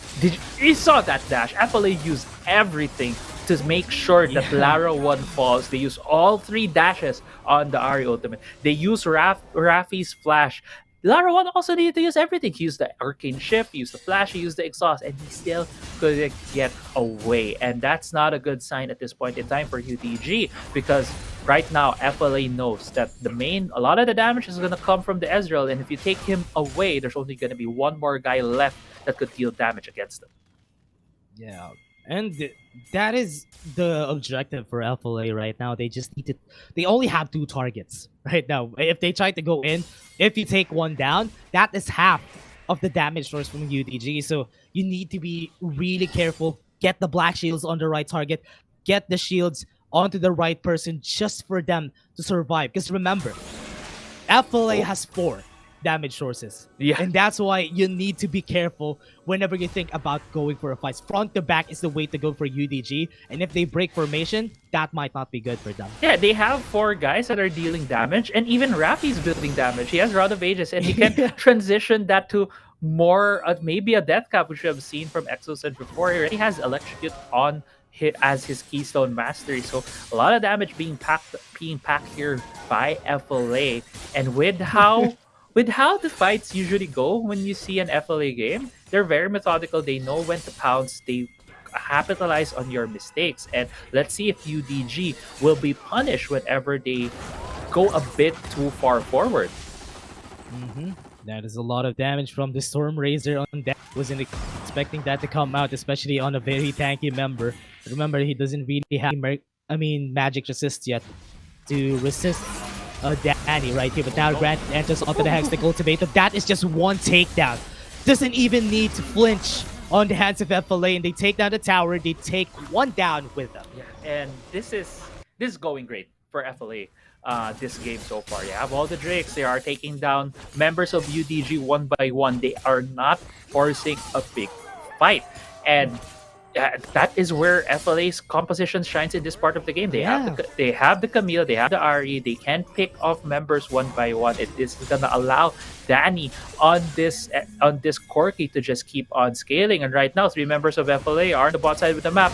you saw that dash. FLA used everything to make sure that Larawan falls. They use all 3 dashes on the Ari ultimate. They use Rafi's flash. Larawan also needed to use everything. He used the Arcane Shift, he used the Flash, he used the Exhaust, and he still couldn't get away. And that's not a good sign at this point in time for UDG, because right now FLA knows that a lot of the damage is going to come from the Ezreal, and if you take him away, there's only going to be one more guy left that could deal damage against them. Yeah. And that is the objective for FLA right now. They just need to... They only have 2 targets right now. If they try to go in, if you take one down, that is half of the damage source from UDG. So you need to be really careful. Get the black shields on the right target. Get the shields onto the right person just for them to survive. Because remember, FLA has 4 damage sources. Yeah. And that's why you need to be careful whenever you think about going for a fight. Front to back is the way to go for UDG. And if they break formation, that might not be good for them. Yeah, they have 4 guys that are dealing damage, and even Rafi's building damage. He has Rod of Ages, and he can transition that to more, maybe a Death Cap, which we have seen from Exocet before. He already has Electrocute on as his Keystone Mastery. So a lot of damage being packed here by FLA. And with how the fights usually go when you see an FLA game, they're very methodical. They know when to pounce. They capitalize on your mistakes. And let's see if UDG will be punished whenever they go a bit too far forward. That is a lot of damage from the Storm Razor on that. Wasn't expecting that to come out, especially on a very tanky member. Remember, he doesn't really have magic resist yet to resist Danny right here. But now Grant enters onto the Hextech ultimatum. That is just one takedown. Doesn't even need to flinch on the hands of FLA, and they take down the tower. They take one down with them. Yeah, and this is going great for FLA. This game so far. You have all the Drakes. They are taking down members of UDG one by one. They are not forcing a big fight. And that is where FLA's composition shines in this part of the game. They have the Camille, they have the Ari. They can pick off members one by one. It is gonna allow Danny on this Corki to just keep on scaling. And right now, 3 members of FLA are on the bot side of the map.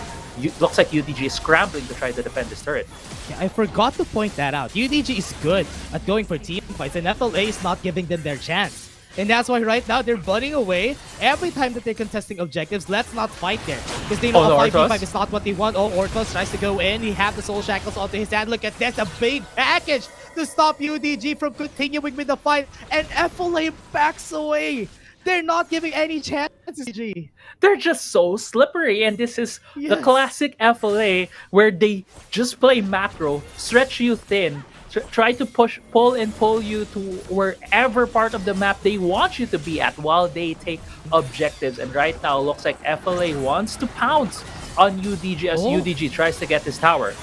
Looks like UDG is scrambling to try to defend this turret. Yeah, I forgot to point that out. UDG is good at going for team fights, and FLA is not giving them their chance. And that's why right now they're running away every time that they're contesting objectives. Let's not fight there, because they know a 5v5 is not what they want. Oh, Orthos tries to go in. He has the Soul Shackles onto his hand. Look at this, a big package to stop UDG from continuing with the fight. And FLA backs away. They're not giving any chances. They're just so slippery, and this is the classic FLA where they just play macro, stretch you thin, try to pull you to wherever part of the map they want you to be at while they take objectives. And right now, looks like FLA wants to pounce on UDG as UDG tries to get this tower.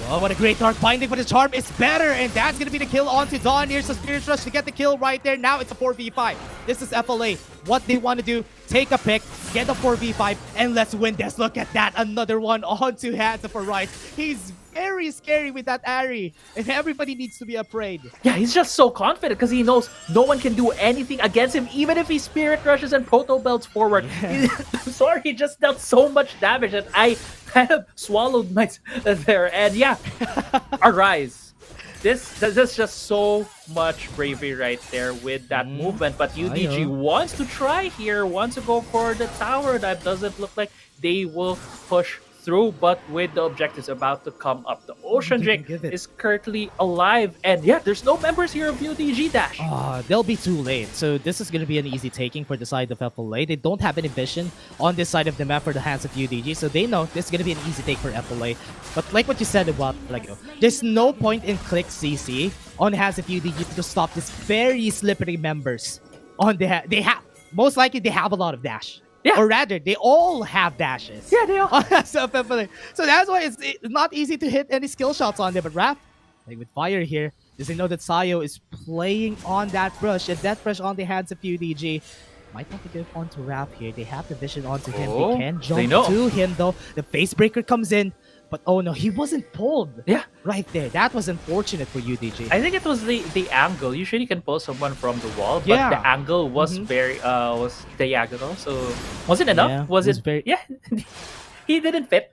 Oh, what a great Dark Binding, but his charm is better, and that's going to be the kill onto Dawn. Here's the Spirit Rush to get the kill right there. Now it's a 4v5. This is FLA. What they want to do, take a pick, get a 4v5, and let's win this. Look at that. Another one onto hands of Arise. He's very scary with that Ari, and everybody needs to be afraid. Yeah, he's just so confident because he knows no one can do anything against him, even if he Spirit Rushes and Proto Belts forward. I'm sorry, he just dealt so much damage that I kind of swallowed my there. And yeah, Arise. This is just so much bravery right there with that movement. But UDG wants to try here, wants to go for the tower. That doesn't look like they will push through, but with the objectives about to come up. The Ocean Drake is currently alive, and yeah, there's no members here of UDG Dash. They'll be too late, so this is going to be an easy taking for the side of FLA. They don't have any vision on this side of the map for the hands of UDG, so they know this is going to be an easy take for FLA. But like what you said a while ago, there's no point in click CC on the hands of UDG to stop these very slippery members. Most likely they have a lot of dash. Yeah. Or rather, they all have dashes. Yeah, they all. So that's why it's not easy to hit any skill shots on them. But Raph, like with Fire here, does he know that Sayo is playing on that brush, and that brush on the hands of UDG might want to go onto Raph here. They have the vision onto him. They can jump to him though. The face breaker comes in. But oh no, he wasn't pulled. Yeah. Right there. That was unfortunate for UDG. I think it was the angle. Usually you can pull someone from the wall, but Yeah. the angle was very was diagonal. So was it enough? Yeah, was it was it very- Yeah. He didn't fit.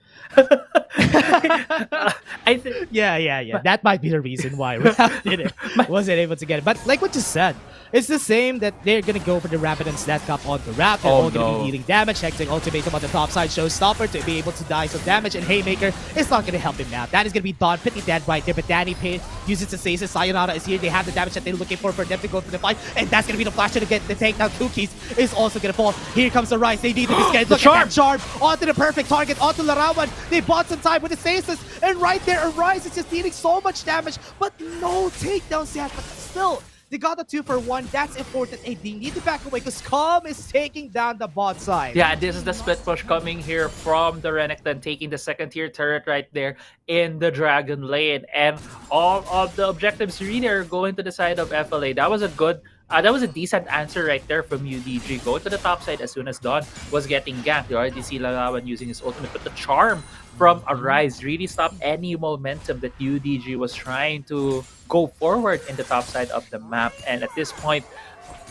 I think Yeah. That might be the reason why Raph wasn't able to get it. But like what you said, it's the same that they're gonna go for the rapid and stat cap onto Raph. They're all gonna be dealing damage. Hexing ultimatum on the top side, Showstopper to be able to die some damage, and Haymaker is not gonna help him out. That is gonna be Don pretty dead right there, but Danny Payne uses the stasis. Sayonara is here. They have the damage that they're looking for them to go for the fight, and that's gonna be the flash to get the takedown. Cookies is also gonna fall. Here comes the Rise. They need to be scared. Look at that charm onto the perfect target, onto Larawan. They bought some time with the stasis, and right there, Arise is just dealing so much damage, but no takedowns yet. But still, they got a 2-for-1. That's important. And they need to back away because Calm is taking down the bot side. Yeah, this is the split push coming here from the Renekton, taking the second tier turret right there in the Dragon Lane. And all of the objectives really are going to the side of FLA. That was a good, that was a decent answer right there from UDG. Go to the top side as soon as Dawn was getting ganked. You already see Lalawan using his ultimate, but the charm from Arise really stopped any momentum that UDG was trying to go forward in the top side of the map. And at this point,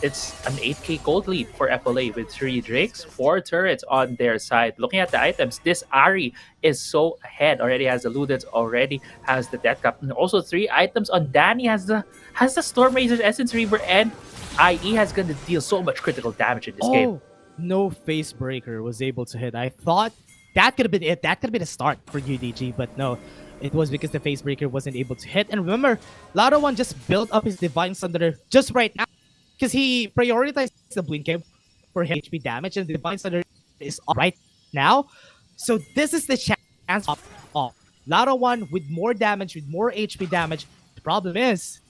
it's an 8k gold lead for FLA with 3 Drakes, 4 turrets on their side. Looking at the items, this Ari is so ahead. Already has the Ludens, already has the Death Cap, and also 3 items on Danny. Has the Storm Razor's Essence Reaver, and IE has gonna deal so much critical damage in this game. No face breaker was able to hit. I thought that could have been it. That could have been a start for UDG, but no. It was because the face breaker wasn't able to hit. And remember, Larawan just built up his Divine Thunder just right now because he prioritized the Blink Cave for him HP damage, and the Divine Thunder is up right now. So this is the chance of Larawan with more damage, with more HP damage. The problem is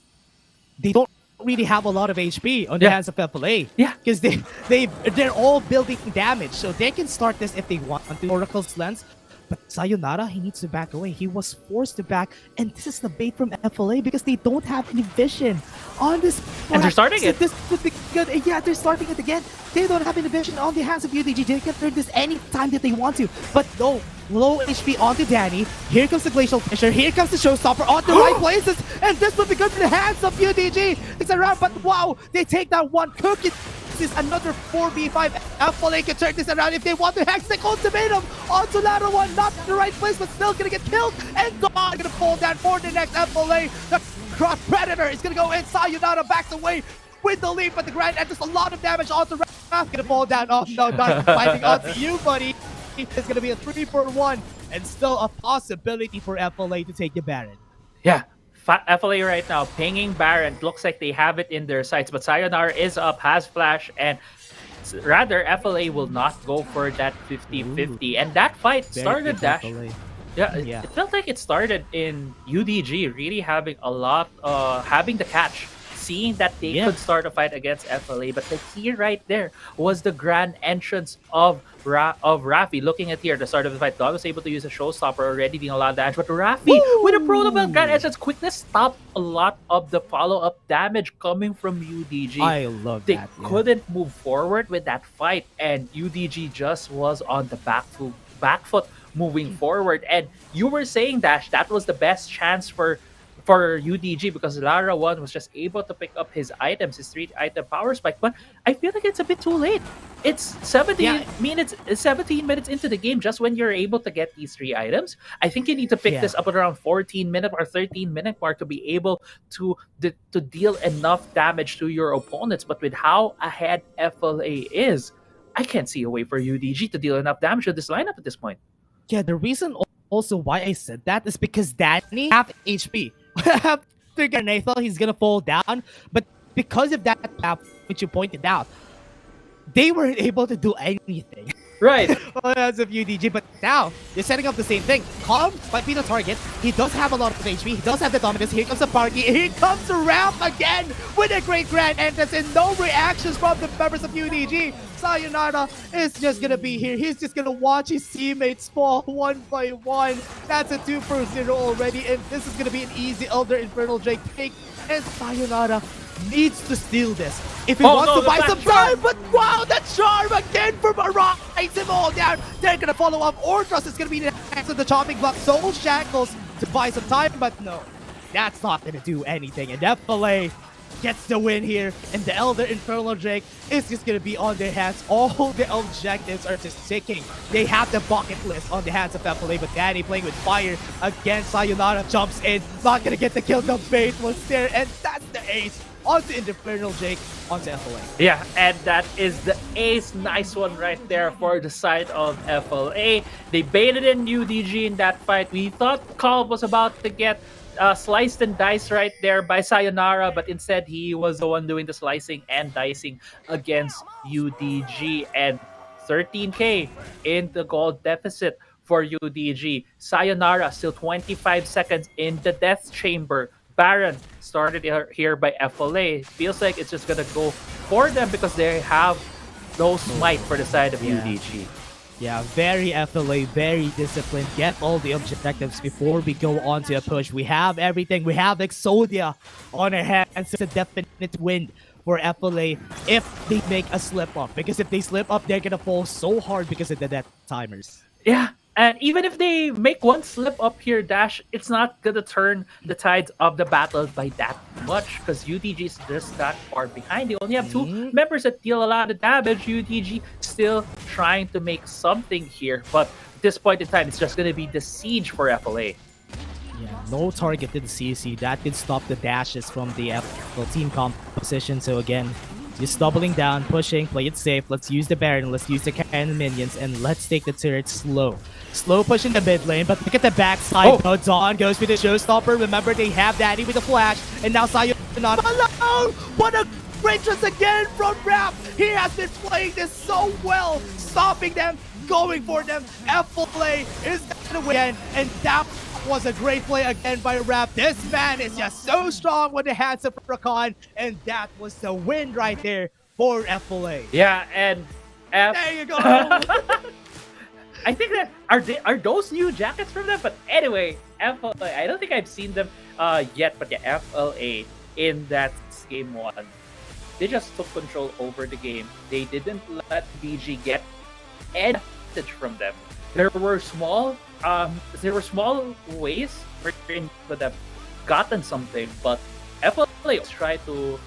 they don't really have a lot of HP on the hands of FLA. Yeah. Because they're all building damage. So they can start this if they want to. Oracle's Lens. But Sayonara, he needs to back away. He was forced to back. And this is the bait from FLA because they don't have any vision on this. And they're starting it. This would be good. Yeah, they're starting it again. They don't have any vision on the hands of UDG. They can turn this any time that they want to. But no. Low HP onto Danny. Here comes the Glacial Fisher. Here comes the Showstopper on the right places. And this would be good for the hands of UDG. It's around, but wow, they take that one. Cookie. This is another 4v5. FLA can turn this around if they want to. Hextech ultimatum onto ladder one. Not in the right place, but still gonna get killed. And Dawn gonna pull down for the next FLA. The Cross Predator is gonna go in. Sayonara backs away with the lead, but the grind and just a lot of damage onto Raph. Gonna fall down. Oh no, not fighting onto you, buddy. It's going to be a 3-for-1 and still a possibility for FLA to take the Baron. Yeah, FLA right now pinging Baron. Looks like they have it in their sights, but Sayonara is up, has flash, and rather FLA will not go for that 50-50. And that fight started Dash. Yeah, it felt like it started in UDG really having a lot, having the catch. seeing that they could start a fight against FLA, but the key right there was the grand entrance of Rafi. Looking at here, the start of the fight, God was able to use a showstopper already, doing a lot of damage, but Rafi with a protocol grand entrance quickness stopped a lot of the follow-up damage coming from UDG. I love they that. couldn't move forward with that fight, and UDG just was on the back foot moving forward. And you were saying, Dash, that was the best chance for UDG because Lara 1 was just able to pick up his items, his 3-item power spike. But I feel like it's a bit too late. It's 17 minutes into the game just when you're able to get these 3 items. I think you need to pick this up at around 14-minute or 13-minute mark to be able to deal enough damage to your opponents. But with how ahead FLA is, I can't see a way for UDG to deal enough damage to this lineup at this point. Yeah, the reason also why I said that is because Danny half HP. After getting, I thought he's gonna fall down, but because of that gap, which you pointed out, they weren't able to do anything. Right. As of UDG, but now they're setting up the same thing. Calm might be the target. He does have a lot of HP. He does have the dominance. Here comes the party. Here comes the ramp again with a great grand entrance and no reactions from the members of UDG. Sayonara is just gonna be here. He's just gonna watch his teammates fall one by one. That's a 2-0 already, and this is gonna be an easy Elder Infernal Drake pick. And Sayonara needs to steal this if he wants to buy some time. But wow, that charm again from Arak takes him all down. They're gonna follow up. Ortros is gonna be next to the chopping block. Soul Shackles to buy some time, but no, that's not gonna do anything. And FLA gets the win here, and the Elder Infernal Drake is just gonna be on their hands. All the objectives are just ticking. They have the bucket list on the hands of FLA, but Danny playing with fire again. Sayonara jumps in, not gonna get the kill. The bait was there, and that's the ace onto Infernal Drake, onto FLA. Yeah, and that is the ace. Nice one right there for the side of FLA. They baited in UDG in that fight. We thought Call was about to get sliced and diced right there by Sayonara, but instead he was the one doing the slicing and dicing against UDG. And 13k in the gold deficit for UDG. Sayonara still 25 seconds in the death chamber. Baron started here by FLA. Feels like it's just gonna go for them because they have no smite for the side of UDG. Yeah, very FLA, very disciplined. Get all the objectives before we go on to a push. We have everything. We have Exodia on our hands. It's a definite win for FLA if they make a slip up. Because if they slip up, they're gonna fall so hard because of the death timers. Yeah. And even if they make one slip up here, Dash, it's not gonna turn the tides of the battle by that much because UDG is just that far behind. They only have 2 members that deal a lot of damage. UDG still trying to make something here, but at this point in time, it's just gonna be the siege for FLA. Yeah, no target to the CC. That did stop the dashes from the FL team composition. So again, just doubling down, pushing, play it safe. Let's use the Baron, let's use the cannon minions, and let's take the turret slow. Slow push in the mid lane, but look at the backside. Oh. Dawn goes with the showstopper. Remember, they have Daddy with the flash, and now Sayonara alone. What a great trust again from Rap. He has been playing this so well, stopping them, going for them. FLA is gonna win, and that was a great play again by Rap. This man is just so strong with the hands of Rakan, and that was the win right there for FLA. Yeah, and there you go. I think that are those new jackets from them? But anyway, FLA, I don't think I've seen them yet, but yeah, FLA in that game 1, they just took control over the game. They didn't let BG get any advantage from them. There were small ways where they could have gotten something, but FLA tried to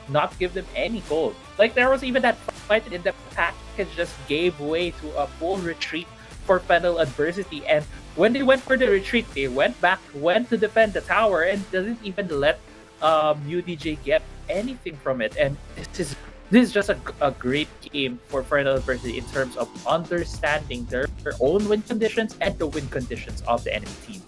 not give them any gold. Like there was even that fight in the package just gave way to a full retreat for Fennel adversity, and when they went for the retreat, they went to defend the tower and doesn't even let UDG get anything from it. And this is just a great game for Fennel adversity in terms of understanding their own win conditions and the win conditions of the enemy team.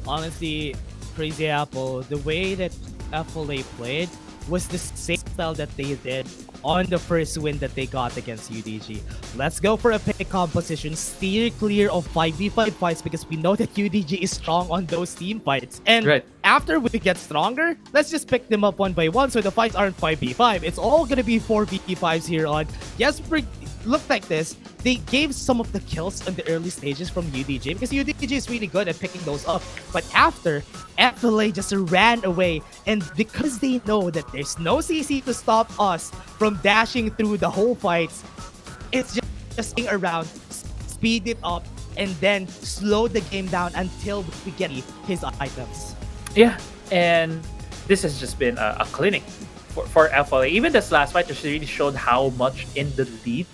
Honestly, Crazy Apple, the way that FLA played was the same spell that they did on the first win that they got against UDG. Let's go for a pick composition, steer clear of 5v5 fights because we know that UDG is strong on those team fights. And after we get stronger, let's just pick them up one by one so the fights aren't 5v5. It's all gonna be 4v5s here on. Yes, look like this. They gave some of the kills in the early stages from UDG because UDG is really good at picking those up. But after, FLA just ran away, and because they know that there's no CC to stop us from dashing through the whole fights, it's just staying around, speed it up, and then slow the game down until we get his items. Yeah, and this has just been a clinic for FLA. Even this last fight just really showed how much in the lead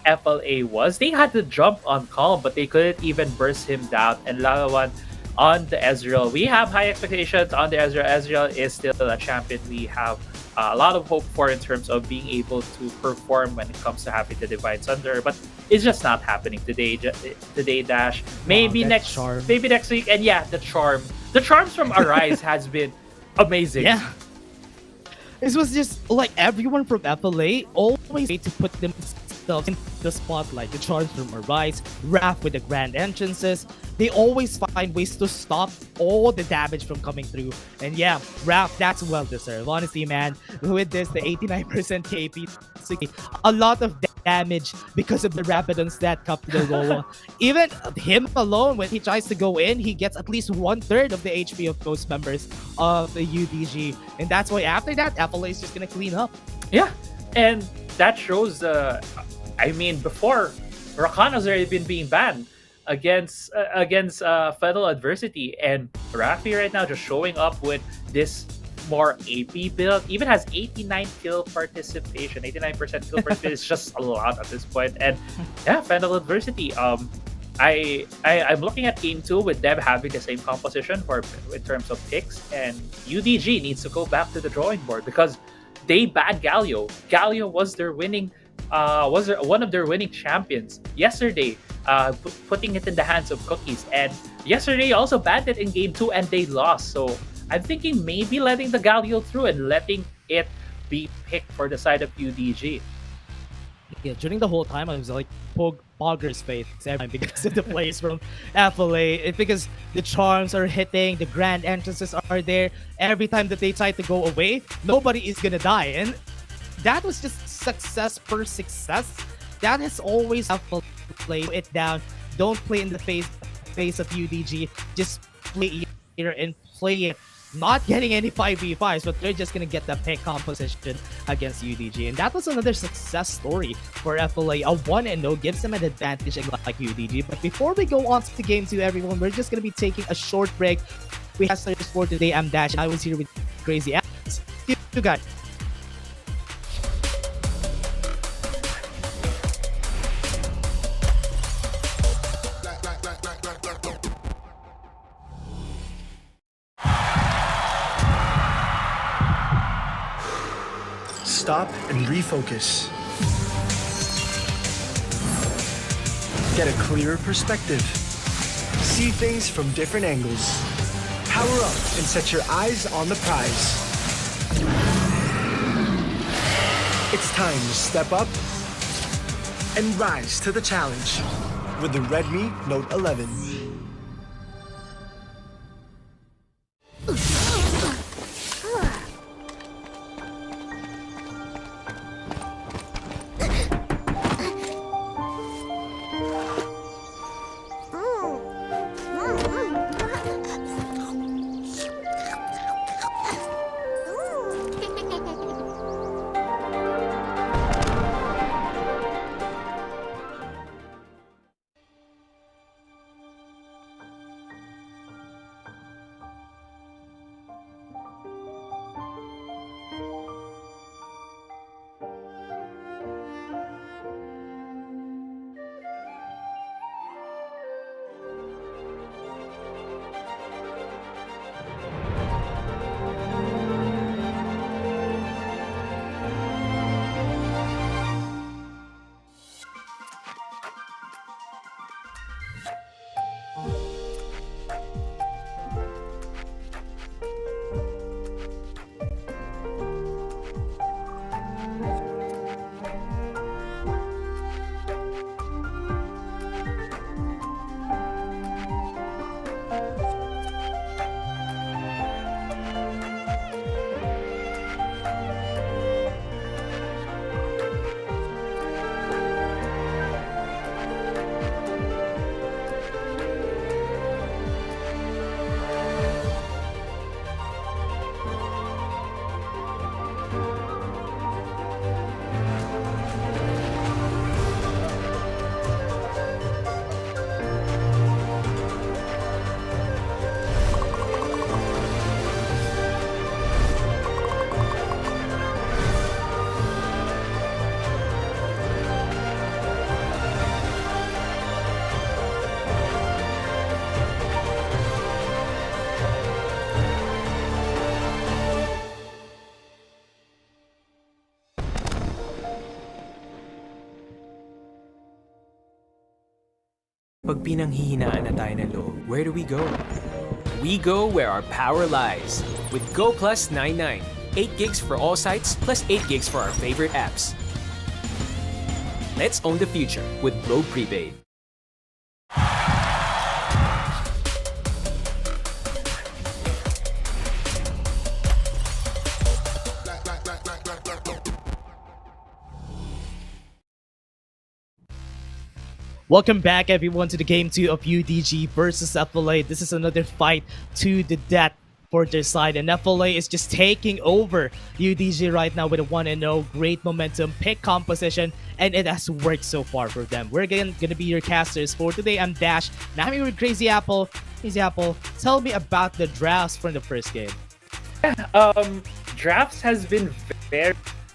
FLA was. They had to jump on Calm, but they couldn't even burst him down. And Lalawan on the Ezreal. We have high expectations on the Ezreal. Ezreal is still a champion we have a lot of hope for in terms of being able to perform when it comes to having the Divine Thunder, but it's just not happening today. Dash. Maybe next week. And yeah, the charms from Arise has been amazing. Yeah. This was just like everyone from FLA always way to put themselves in the spotlight. The charms from Arise, Raph with the grand entrances, they always find ways to stop all the damage from coming through. And yeah, Raph, that's well deserved. Honestly, man, with this, the 89% KP, a lot of damage because of the Rapidon stat cup to the Roa. Even him alone, when he tries to go in, he gets at least 1/3 of the HP of those members of the UDG. And that's why after that, FLA is just gonna clean up. Yeah, and that shows before Rakana's already been being banned against Fennel adversity, and Rafi right now just showing up with this more AP build. Even has 89 kill participation, 89% kill participation is just a lot at this point. And yeah, Fennel adversity. I'm looking at game 2 with them having the same composition in terms of picks, and UDG needs to go back to the drawing board because they banned Galio. Galio was their winning one of their winning champions yesterday, putting it in the hands of Cookies. And yesterday also banned it in game 2 and they lost. So I'm thinking maybe letting the Galio through and letting it be picked for the side of UDG. Yeah, during the whole time I was like Pogger's face every time because of the plays from FLA. It's because the charms are hitting, the grand entrances are there. Every time that they try to go away, nobody is gonna die. And that was just success per success. That has always have to play it down. Don't play in the face of UDG. Just play here and play it. Not getting any 5v5s, but they're just gonna get the pick composition against UDG. And that was another success story for FLA. A 1-0 gives them an advantage like UDG. But before we go on to game 2, everyone, we're just gonna be taking a short break. We have started for today. I'm Dash, and I was here with Crazy Alex. You guys. Stop and refocus. Get a clearer perspective. See things from different angles. Power up and set your eyes on the prize. It's time to step up and rise to the challenge with the Redmi Note 11. Pag pinanghihinaan na tayo ng loob, where do we go? We go where our power lies. With Go Plus 99. 8 gigs for all sites, plus 8 gigs for our favorite apps. Let's own the future with Globe Prepaid. Welcome back, everyone, to the game 2 of UDG versus FLA. This is another fight to the death for their side, and FLA is just taking over UDG right now with a 1-0, great momentum, pick composition, and it has worked so far for them. We're gonna be your casters for today. I'm Dash, and I'm here with Crazy Apple. Crazy Apple, tell me about the drafts from the first game. Drafts has been very,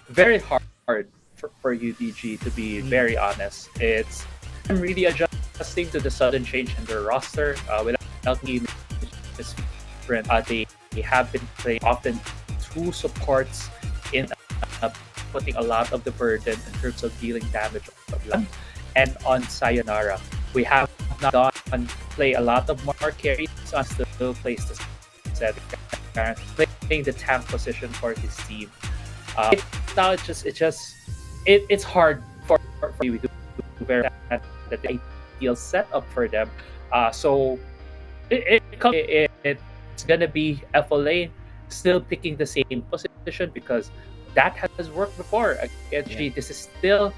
very hard for UDG, to be very honest. I'm really adjusting to the sudden change in their roster. Without me, they have been playing often two supports in putting a lot of the burden in terms of dealing damage and on Sayonara. We have not done play a lot of more carries on still plays the set, playing the tank position for his team. Now it's hard for you to very the ideal setup for them. So it's gonna be FLA still picking the same position because that has worked before. Actually, this is still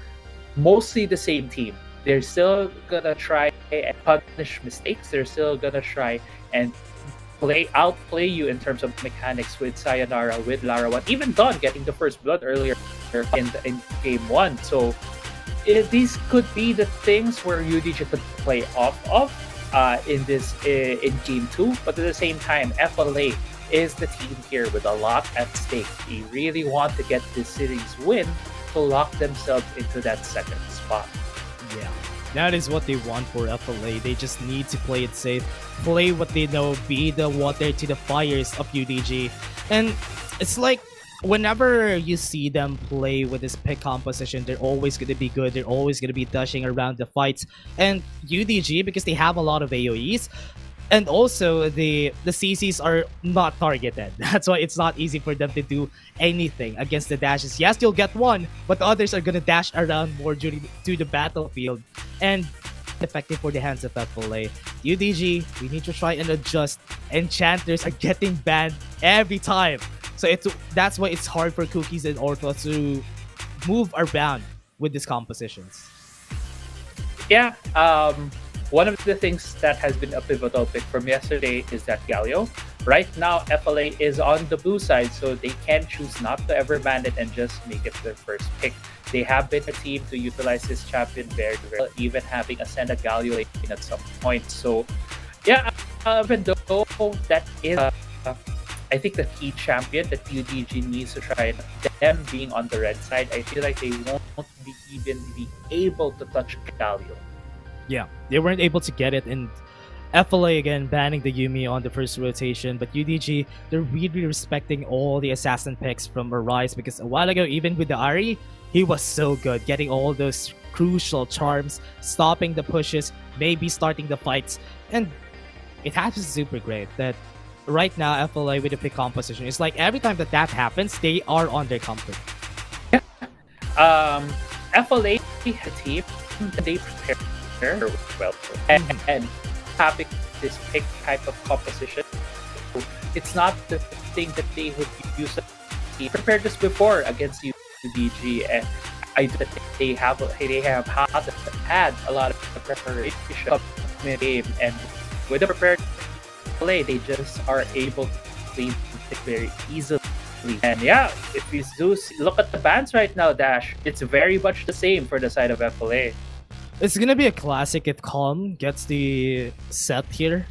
mostly the same team. They're still gonna try and punish mistakes. They're still gonna try and outplay you in terms of mechanics with Sayonara, with Larawan, even Dawn getting the first blood earlier in game 1. So these could be the things where UDG could play off of in game 2, but at the same time, FLA is the team here with a lot at stake. They really want to get this series win to lock themselves into that second spot. Yeah, that is what they want for FLA. They just need to play it safe, play what they know, be the water to the fires of UDG. And it's like, whenever you see them play with this pick composition, they're always going to be good. They're always going to be dashing around the fights. And UDG, because they have a lot of AoEs, and also the CCs are not targeted. That's why it's not easy for them to do anything against the dashes. Yes, you'll get one, but the others are going to dash around more to the battlefield. And effective for the hands of FLA. UDG, we need to try and adjust. Enchanters are getting banned every time. So that's why it's hard for Cookies and Orthos to move around with these compositions. Yeah, one of the things that has been a pivotal pick from yesterday is that Galio. Right now, FLA is on the blue side, so they can choose not to ever ban it and just make it their first pick. They have been a team to utilize this champion very, very well, even having Ascenda Galio at some point. So, yeah, even though that is I think the key champion that UDG needs to try, them being on the red side, I feel like they won't even be able to touch Galio. Yeah, they weren't able to get it, and FLA again banning the Yumi on the first rotation, but UDG, they're really respecting all the assassin picks from Arise, because a while ago, even with the Ari, he was so good, getting all those crucial charms, stopping the pushes, maybe starting the fights, and it happens super great that right now FLA with the pick composition, it's like every time that happens, they are on their comfort. Yeah. FLA team, they prepare well, and having this pick type of composition, it's not the thing that they would use. They prepared this before against UDG, and they have had a lot of preparation in the game, and with the prepared play, they just are able to play very easily. And yeah, if you do look at the bans right now, Dash, it's very much the same for the side of FLA. It's gonna be a classic if Calm gets the set here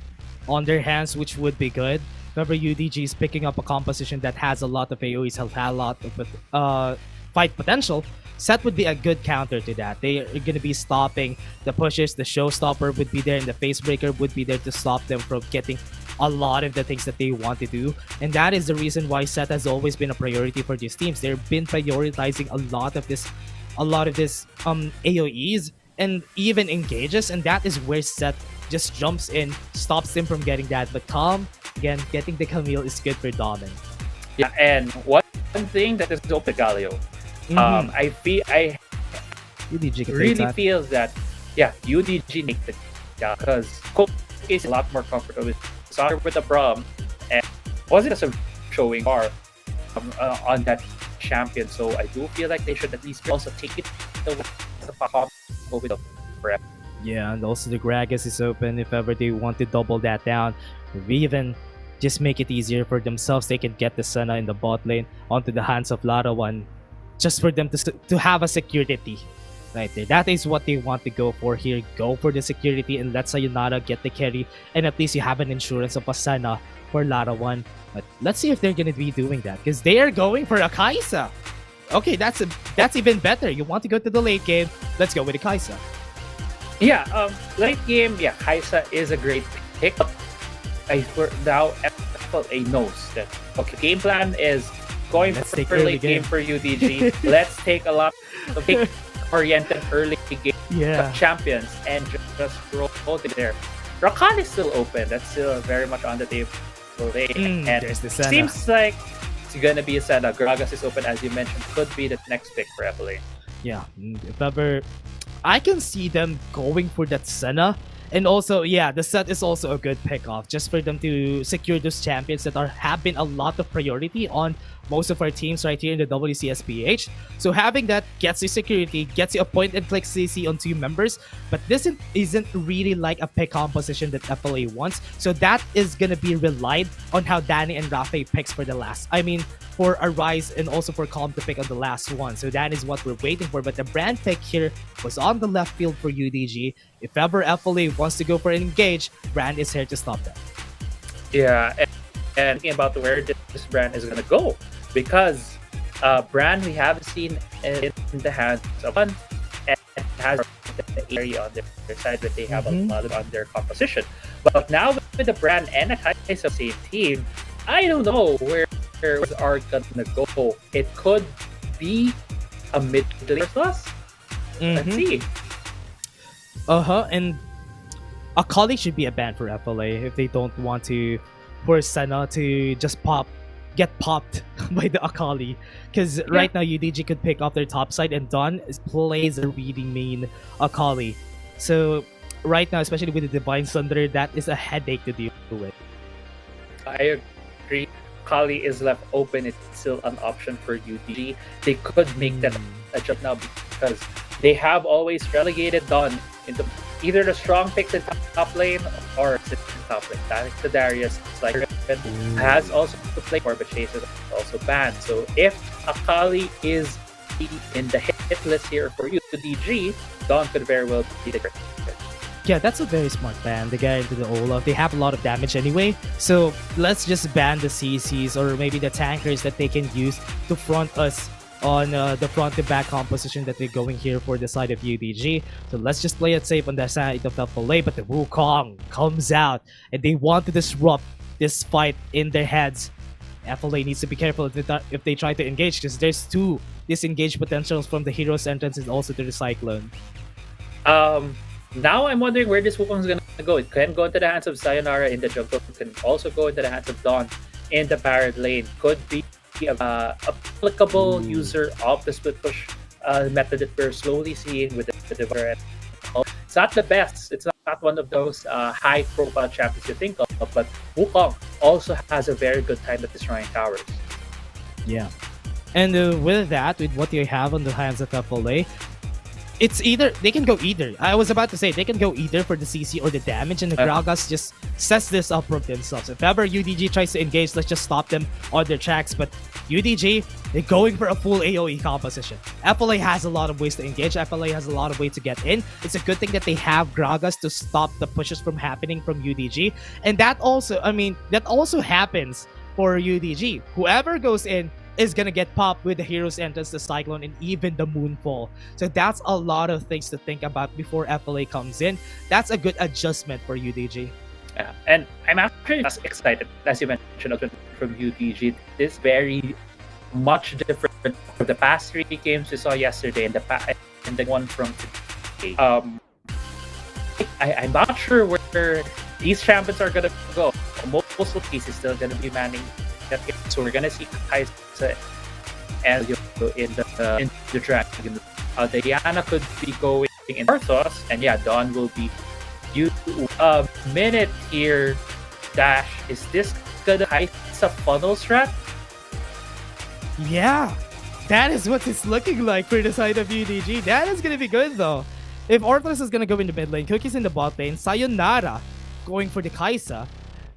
on their hands, which would be good. Remember, UDG is picking up a composition that has a lot of AoEs, have a lot of fight potential. Set would be a good counter to that. They are going to be stopping the pushes. The showstopper would be there, and the facebreaker would be there to stop them from getting a lot of the things that they want to do. And that is the reason why Set has always been a priority for these teams. They've been prioritizing a lot of this AoEs and even engages, and that is where Seth just jumps in, stops him from getting that. But Tom, again, getting the Camille is good for Domin. Yeah, and one thing that is open Galio. I UDG can really take that. feels that UDG make the because Coke is a lot more comfortable with soccer with the Brum and wasn't just a showing bar on that champion. So I do feel like they should at least also take it the pop with the prep. Yeah, and also the Gragas is open if ever they want to double that down. Maybe even just make it easier for themselves. They can get the Senna in the bot lane onto the hands of Larawan just for them to have a security right there. That is what they want to go for here. Go for the security and let Sayonara get the carry, and at least you have an insurance of a Senna for Larawan. But let's see if they're gonna be doing that, because they are going for a Kaisa. Okay, that's even better. You want to go to the late game, let's go with a Kaisa. Yeah, late game, Kaisa is a great pick. Now FLA knows that game plan is going for late game for UDG. Let's take a lot of oriented early game champions and just roll it there. Rakan is still open. That's still very much on the table. And there's the Senna. Seems like it's gonna be a Senna. Gragas is open, as you mentioned. Could be the next pick for FLA. Yeah, if ever, I can see them going for that Senna. And also, the set is also a good pick off just for them to secure those champions that have been a lot of priority on most of our teams right here in the WCS. So having that gets you security, gets you a point and click CC on 2 members, but this isn't really like a pick composition that FLA wants. So that is gonna be relied on how Danny and Rafe picks for the last. I mean, for Arise and also for Calm to pick on the last one. So that is what we're waiting for. But the brand pick here was on the left field for UDG. If ever FLA wants to go for an engage, Brand is here to stop them. Yeah, and thinking about where this brand is going to go, because brand we have seen in the hands of one and has the area on their side, but they have a lot on their composition. But now with the brand and a Kaisa same team, I don't know where are gonna go. It could be a mid laner plus. Let's see. And Akali should be a ban for FLA if they don't want to force Senna to just get popped by the Akali. Because right now UDG could pick off their top side and Dawn plays a really mean Akali. So right now, especially with the Divine Thunder, that is a headache to deal with. I agree. Akali is left open. It's still an option for UDG. They could make that adjust now because they have always relegated Dawn into either the strong picks in top lane or top lane. Thanks to Darius, has also to play for, but Chase is also banned. So if Akali is in the hit list here for UDG, Dawn could very well be the correct. Yeah, that's a very smart ban. They get into the Olaf. They have a lot of damage anyway. So let's just ban the CCs or maybe the tankers that they can use to front us on the front to back composition that we're going here for the side of UDG. So let's just play it safe on the side of FLA. But the Wukong comes out and they want to disrupt this fight in their heads. FLA needs to be careful if they try to engage, because there's 2 disengage potentials from the hero's entrance and also to the Cyclone. Now I'm wondering where this Wukong is going to go. It can go into the hands of Sayonara in the jungle. It can also go into the hands of Dawn in the Barret lane. Could be applicable user of the split push method that we're slowly seeing with the Diver. It's not the best. It's not one of those high-profile champions you think of, but Wukong also has a very good time at destroying towers. Yeah. And with that, with what you have on the hands of FLA, it's either they can go either. I was about to say they can go either for the CC or the damage, and the Gragas just sets this up for themselves. If ever UDG tries to engage, let's just stop them on their tracks. But UDG, they're going for a full AoE composition. FLA has a lot of ways to engage. FLA has a lot of ways to get in. It's a good thing that they have Gragas to stop the pushes from happening from UDG, and that also happens for UDG. Whoever goes in is gonna get popped with the hero's entrance, the Cyclone, and even the Moonfall. So that's a lot of things to think about before FLA comes in. That's a good adjustment for UDG. Yeah, and I'm actually excited, as you mentioned, from UDG. This very much different from the past 3 games we saw yesterday and the one from today. case. I'm not sure where these champions are gonna go. Most of the cases still gonna be manning that game. So we're gonna see Kaisa and in the dragon. Diana could be going in Arthos, and yeah, Dawn will be minute here. Dash, is this gonna Kaisa funnel strat? Yeah, that is what it's looking like for the side of UDG. That is gonna be good though. If Orthos is gonna go in the mid lane, Cookies in the bot lane, Sayonara going for the Kaisa,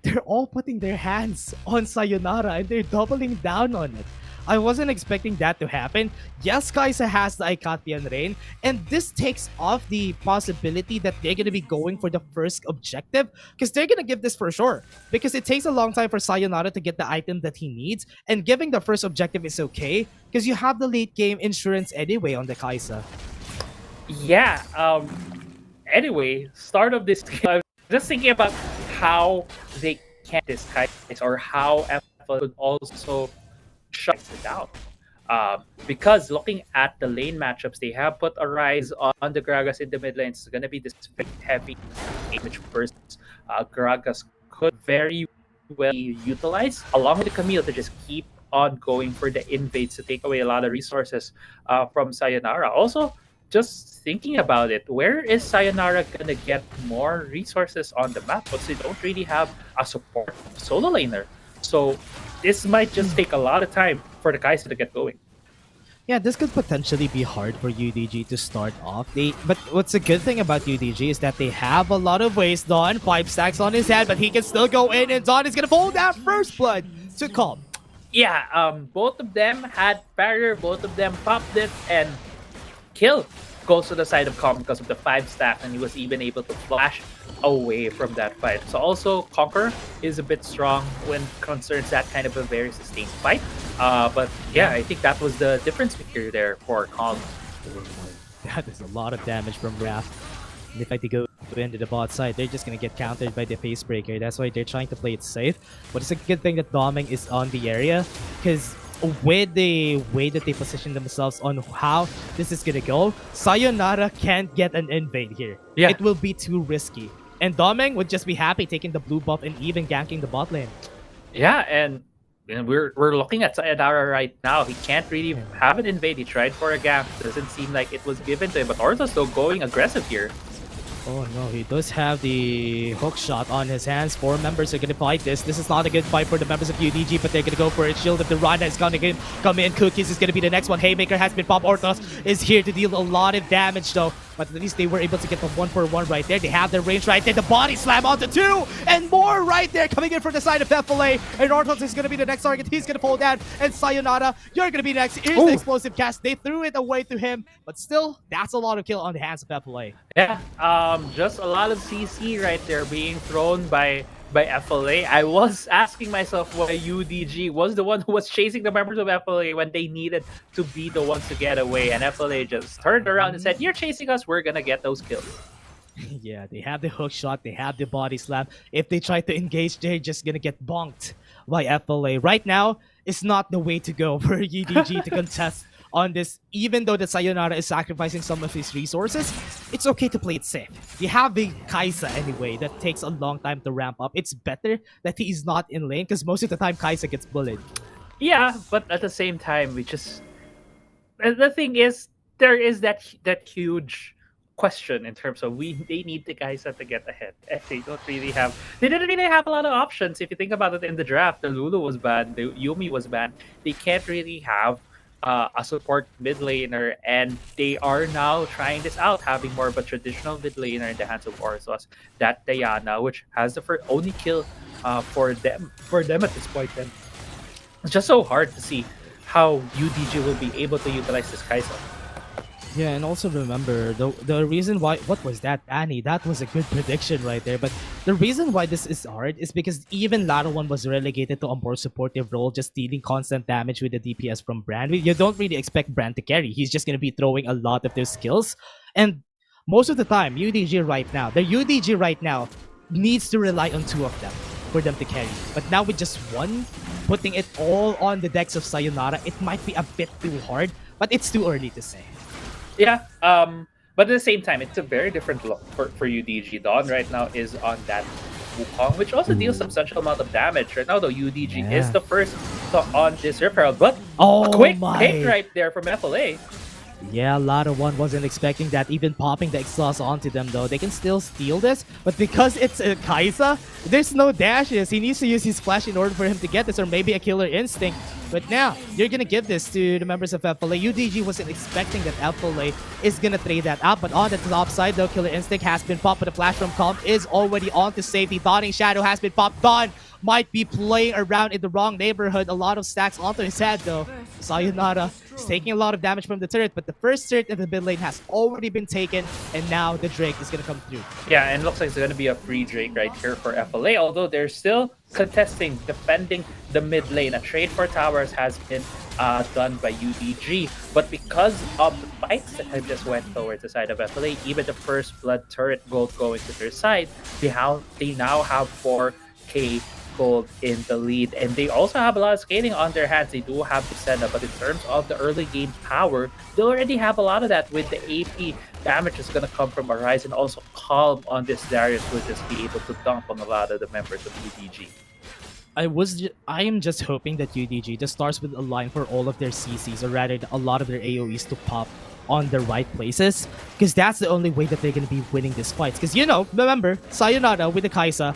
they're all putting their hands on Sayonara and they're doubling down on it. I wasn't expecting that to happen. Yes, Kaisa has the Icatian Rain, and this takes off the possibility that they're gonna be going for the first objective, because they're gonna give this for sure. Because it takes a long time for Sayonara to get the item that he needs, and giving the first objective is okay, because you have the late game insurance anyway on the Kaisa. Yeah. Anyway, start of this game, I was just thinking about how they can disguise or how FL could also shut it down. Because looking at the lane matchups, they have put a rise on the Gragas in the mid lane. It's going to be this very heavy damage burst. Gragas could very well be utilized along with the Camille to just keep on going for the invades to take away a lot of resources from Sayonara. Also, just thinking about it, where is Sayonara gonna get more resources on the map? Because they don't really have a support solo laner. So this might just take a lot of time for the Kaisa to get going. Yeah, this could potentially be hard for UDG to start off. But what's a good thing about UDG is that they have a lot of ways. Dawn, 5 stacks on his head, but he can still go in, and Dawn is gonna fold that first blood to Calm. Yeah, both of them had barrier, both of them popped it, and kill goes to the side of Calm because of the 5 stack, and he was even able to flash away from that fight. So also Conquer is a bit strong when concerns that kind of a very sustained fight. But yeah, I think that was the difference maker there for Calm. That is a lot of damage from Wrath. And if I go into the bot side, they're just gonna get countered by the face breaker. That's why they're trying to play it safe. But it's a good thing that Doming is on the area, because with the way that they position themselves on how this is gonna go, Sayonara can't get an invade here. Yeah. It will be too risky. And Doming would just be happy taking the blue buff and even ganking the bot lane. Yeah, and we're looking at Sayonara right now. He can't really have an invade. He tried for a gank. Doesn't seem like it was given to him. But Orthos though going aggressive here. Oh no, he does have the hook shot on his hands. 4 members are going to fight this. This is not a good fight for the members of UDG, but they're going to go for it. Shield of the Rana is going to come in. Cookies is going to be the next one. Haymaker has been popped. Orthos is here to deal a lot of damage though. But at least they were able to get the 1-for-1 right there. They have their range right there. The body slam onto 2 and more right there coming in from the side of FLA. And Orthos is going to be the next target. He's going to fall down. And Sayonara, you're going to be next. Here's the explosive cast. They threw it away to him. But still, that's a lot of kill on the hands of FLA. Yeah, just a lot of CC right there being thrown by FLA. I was asking myself why UDG was the one who was chasing the members of FLA when they needed to be the ones to get away, and FLA just turned around and said, "You're chasing us, we're gonna get those kills." Yeah, they have the hook shot, they have the body slam. If they try to engage, they're just gonna get bonked by FLA. Right now, it's not the way to go for UDG to contest on this. Even though that Sayonara is sacrificing some of his resources, it's okay to play it safe. You have the Kaisa anyway that takes a long time to ramp up. It's better that he is not in lane because most of the time Kaisa gets bullied. Yeah, but at the same time, the thing is, there is that huge question in terms of they need the Kaisa to get ahead. They didn't really have a lot of options. If you think about it, in the draft, the Lulu was banned, the Yumi was banned. They can't really have a support mid laner, and they are now trying this out, having more of a traditional mid laner in the hands of Orthos, that Diana, which has the only kill for them at this point. And it's just so hard to see how UDG will be able to utilize this Kaisa. Yeah, and also remember, the reason why... What was that, Annie? That was a good prediction right there. But the reason why this is hard is because even Larawan was relegated to a more supportive role, just dealing constant damage with the DPS from Brand. You don't really expect Brand to carry. He's just going to be throwing a lot of their skills. And most of the time, the UDG right now needs to rely on 2 of them for them to carry. But now with just 1, putting it all on the decks of Sayonara, it might be a bit too hard, but it's too early to say. Yeah, But at the same time, it's a very different look for UDG. Dawn right now is on that Wukong, which also deals substantial amount of damage. Right now, though, UDG is the first on this Rift Herald, but a quick hit right there from FLA. Yeah, a lot of one wasn't expecting that. Even popping the exhaust onto them, though, they can still steal this. But because it's a Kaisa, there's no dashes. He needs to use his flash in order for him to get this, or maybe a killer instinct. But now, you're gonna give this to the members of FLA. UDG wasn't expecting that FLA is gonna trade that out. But on the top side, though, killer instinct has been popped, but the flash from Calm is already on to safety. Dawning Shadow has been popped. Dawn might be playing around in the wrong neighborhood. A lot of stacks onto his head, though. Sayonara is taking a lot of damage from the turret, but the first turret in the mid lane has already been taken, and now the Drake is going to come through. Yeah, and it looks like it's going to be a free Drake right here for FLA, although they're still contesting, defending the mid lane. A trade for towers has been done by UDG, but because of the fights that have just went towards the side of FLA, even the first blood turret gold going to their side, they now have 4k gold in the lead, and they also have a lot of scaling on their hands. They do have the setup, but in terms of the early game power, they already have a lot of that. With the AP damage is going to come from Horizon, also Calm on this Darius will just be able to dump on a lot of the members of UDG. I am just hoping that UDG just starts with a line for all of their CCs, or rather a lot of their AoEs to pop on the right places, because that's the only way that they're going to be winning this fight. Because, you know, remember, Sayonara with the Kaisa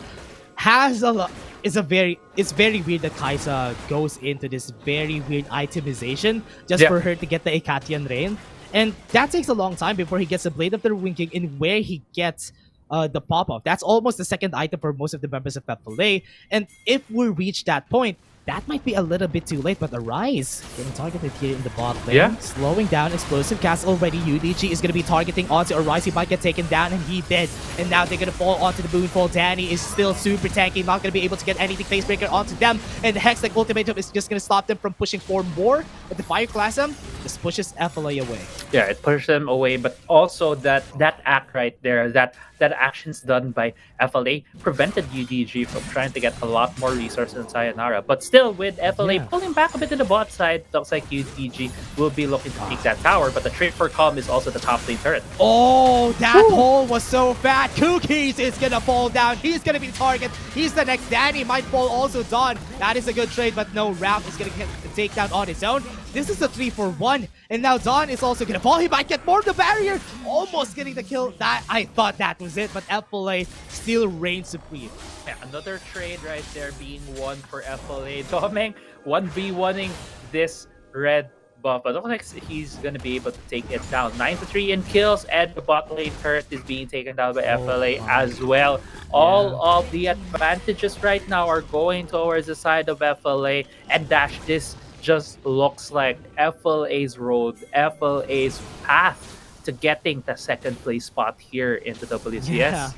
has a lot. It's very weird that Kaisa goes into this very weird itemization just for her to get the Ekatian Rain. And that takes a long time before he gets the Blade of the Ruin King, and where he gets the pop-off. That's almost the second item for most of the members of FLA. And if we reach that point, that might be a little bit too late, but Arise getting targeted here in the bot lane. Slowing down, explosive cast already. UDG is going to be targeting onto Arise. He might get taken down, and he did. And now they're going to fall onto the Moonfall. Danny is still super tanky, not going to be able to get anything Facebreaker onto them. And the Hextech Ultimatum is just going to stop them from pushing for more. But the Fire Classum just pushes FLA away. Yeah, it pushes them away, but also that act right there, that actions done by FLA prevented UDG from trying to get a lot more resources in Sayonara. But still, with FLA pulling back a bit to the bot side, looks like UDG will be looking to take that tower, but the trade for Calm is also the top lane turret. Oh, that hole was so fat. Cookies is gonna fall down. He's gonna be target. He's the next. Danny might fall also. Dawn. That is a good trade, but no, Ralph is gonna get the takedown on his own. This is a 3-for-1, and now Dawn is also gonna fall. He might get more of the barrier. Almost getting the kill. That I thought that was it, but FLA still reigns supreme. Yeah, another trade right there being won for FLA. Domeng 1v1ing this red buff, but it looks like he's gonna be able to take it down. 9-3 in kills, and the bot lane turret is being taken down by FLA as well. All of the advantages right now are going towards the side of FLA, and Dash, this just looks like FLA's road, FLA's path to getting the second place spot here in the WCS. Yeah.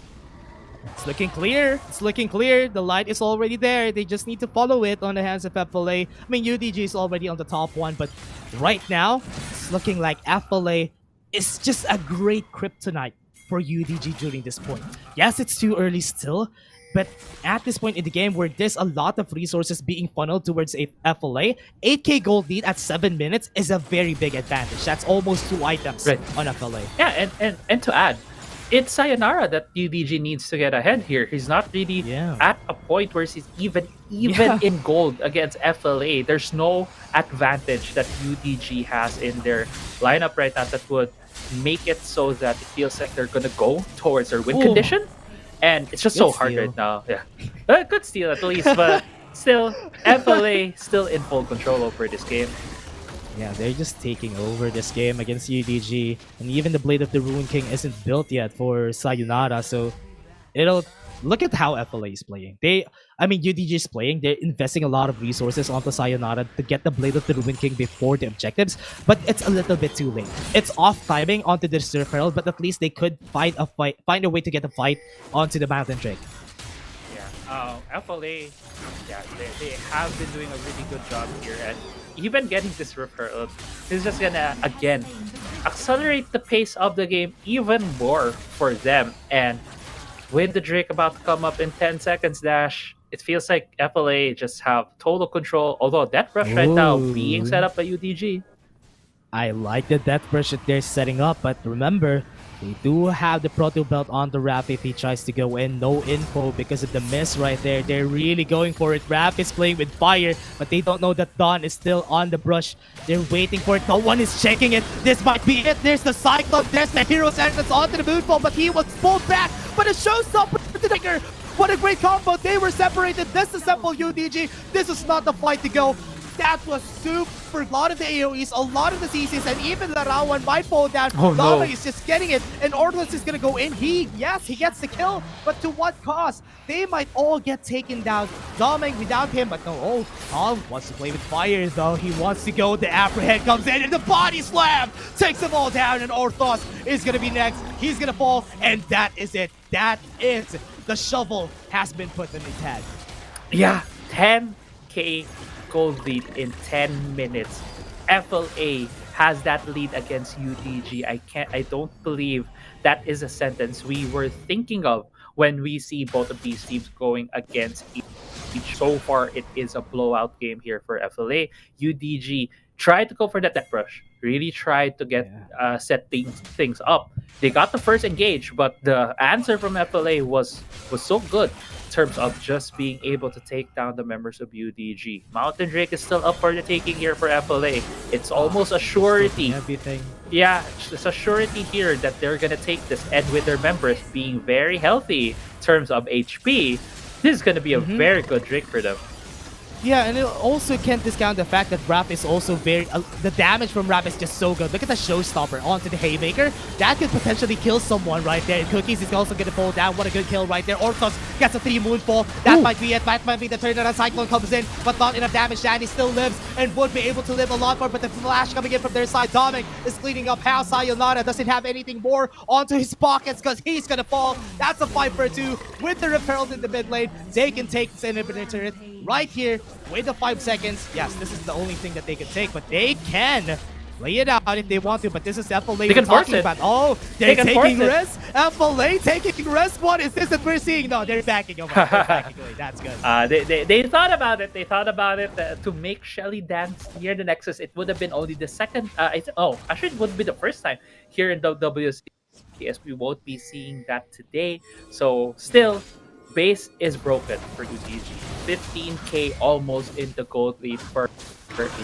It's looking clear. It's looking clear. The light is already there. They just need to follow it on the hands of FLA. I mean, UDG is already on the top one, but right now, it's looking like FLA is just a great kryptonite for UDG during this point. Yes, it's too early still, but at this point in the game where there's a lot of resources being funneled towards a FLA, 8k gold lead at 7 minutes is a very big advantage. That's almost 2 items on FLA. Yeah, and to add, it's Sayonara that UDG needs to get ahead here. He's not really at a point where he's even in gold against FLA. There's no advantage that UDG has in their lineup right now that would make it so that it feels like they're gonna go towards their win condition. And it's just so hard right now. Yeah, good steal at least, but still, FLA still in full control over this game. Yeah, they're just taking over this game against UDG, and even the Blade of the Ruin King isn't built yet for Sayonara, so it'll look at how FLA is playing. UDG is playing, they're investing a lot of resources onto Sayonara to get the Blade of the Ruin King before the objectives, but it's a little bit too late. It's off timing onto the Surf Herald, but at least they could find a way to get a fight onto the Mountain Drake. Yeah, FLA, they have been doing a really good job here, and even getting this referral is just gonna, again, accelerate the pace of the game even more for them. And with the Drake about to come up in 10 seconds, Dash, it feels like FLA just have total control, although Death Rush right now being set up by UDG. I like the Death Rush that they're setting up, but remember, They do have the Proto Belt on the Raph if he tries to go in. No info because of the miss right there. They're really going for it. Raph is playing with fire, but they don't know that Dawn is still on the brush. They're waiting for it. No one is checking it. This might be it. There's the Cyclone. There's the Hero's Entrance onto the Moonfall, but he was pulled back. But a showstopper to the trigger. What a great combo. They were separated. Disassemble UDG. This is not the fight to go. That was super. A lot of the AoEs, a lot of the CCs, and even Larawan might fall down. Lava is just getting it, and Orthodox is gonna go in. He gets the kill, but to what cost? They might all get taken down. Doming without him, but no. Tom wants to play with fire though. He wants to go. The Apprehead comes in, and the body slam takes them all down, and Orthos is gonna be next. He's gonna fall, and that is it. That is the shovel has been put in his head. Yeah, 10k gold lead in 10 minutes. FLA has that lead against UDG. I don't believe that is a sentence we were thinking of when we see both of these teams going against each. So far, it is a blowout game here for FLA. UDG tried to go for that rush. Really tried to get set things up. They got the first engage, but the answer from FLA was so good in terms of just being able to take down the members of UDG. Mountain Drake is still up for the taking here for FLA. It's almost a surety. Everything. Yeah, it's a surety here that they're gonna take this, and with their members being very healthy in terms of HP, this is gonna be a very good Drake for them. Yeah, and it also can't discount the fact that Raph is also very... the damage from Raph is just so good. Look at the showstopper onto the Haymaker. That could potentially kill someone right there. And Cookies is also going to fall down. What a good kill right there. Orthos gets a 3 Moonfall. That might be it. That might be the turnaround. Cyclone comes in, but not enough damage. Danny still lives and would be able to live a lot more, but the flash coming in from their side. Dominic is cleaning up house. Sayonara doesn't have anything more onto his pockets because he's going to fall. That's a 5 for 2 with the repels in the mid lane. They can take this inhibitor turret right here with the 5 seconds. Yes, this is the only thing that they can take, but they can lay it out if they want to, but this is FLA they can force it. about. Oh, they're taking risks. FLA taking risks. What is this that we're seeing? No, they're backing away. That's good. They thought about it. They thought about it to make Shelly dance near the Nexus. It would have been only the second. Actually, it would be the first time here in the WCS. We won't be seeing that today. So still, base is broken for UDG. 15k almost in the gold lead for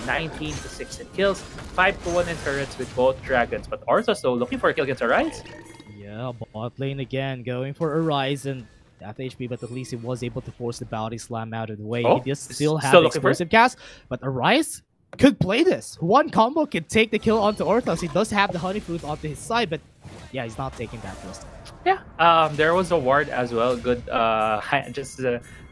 19 to 6 in kills, 5 to 1 in turrets with both dragons. But Orthos though looking for a kill against Arise. Yeah, bot lane again, going for Arise and half HP, but at least he was able to force the body slam out of the way. He does still have explosive cast, but Arise could play this. One combo can take the kill onto Orthos. He does have the honey fruit onto his side, but yeah, he's not taking that risk. Yeah, there was a ward as well. Good, just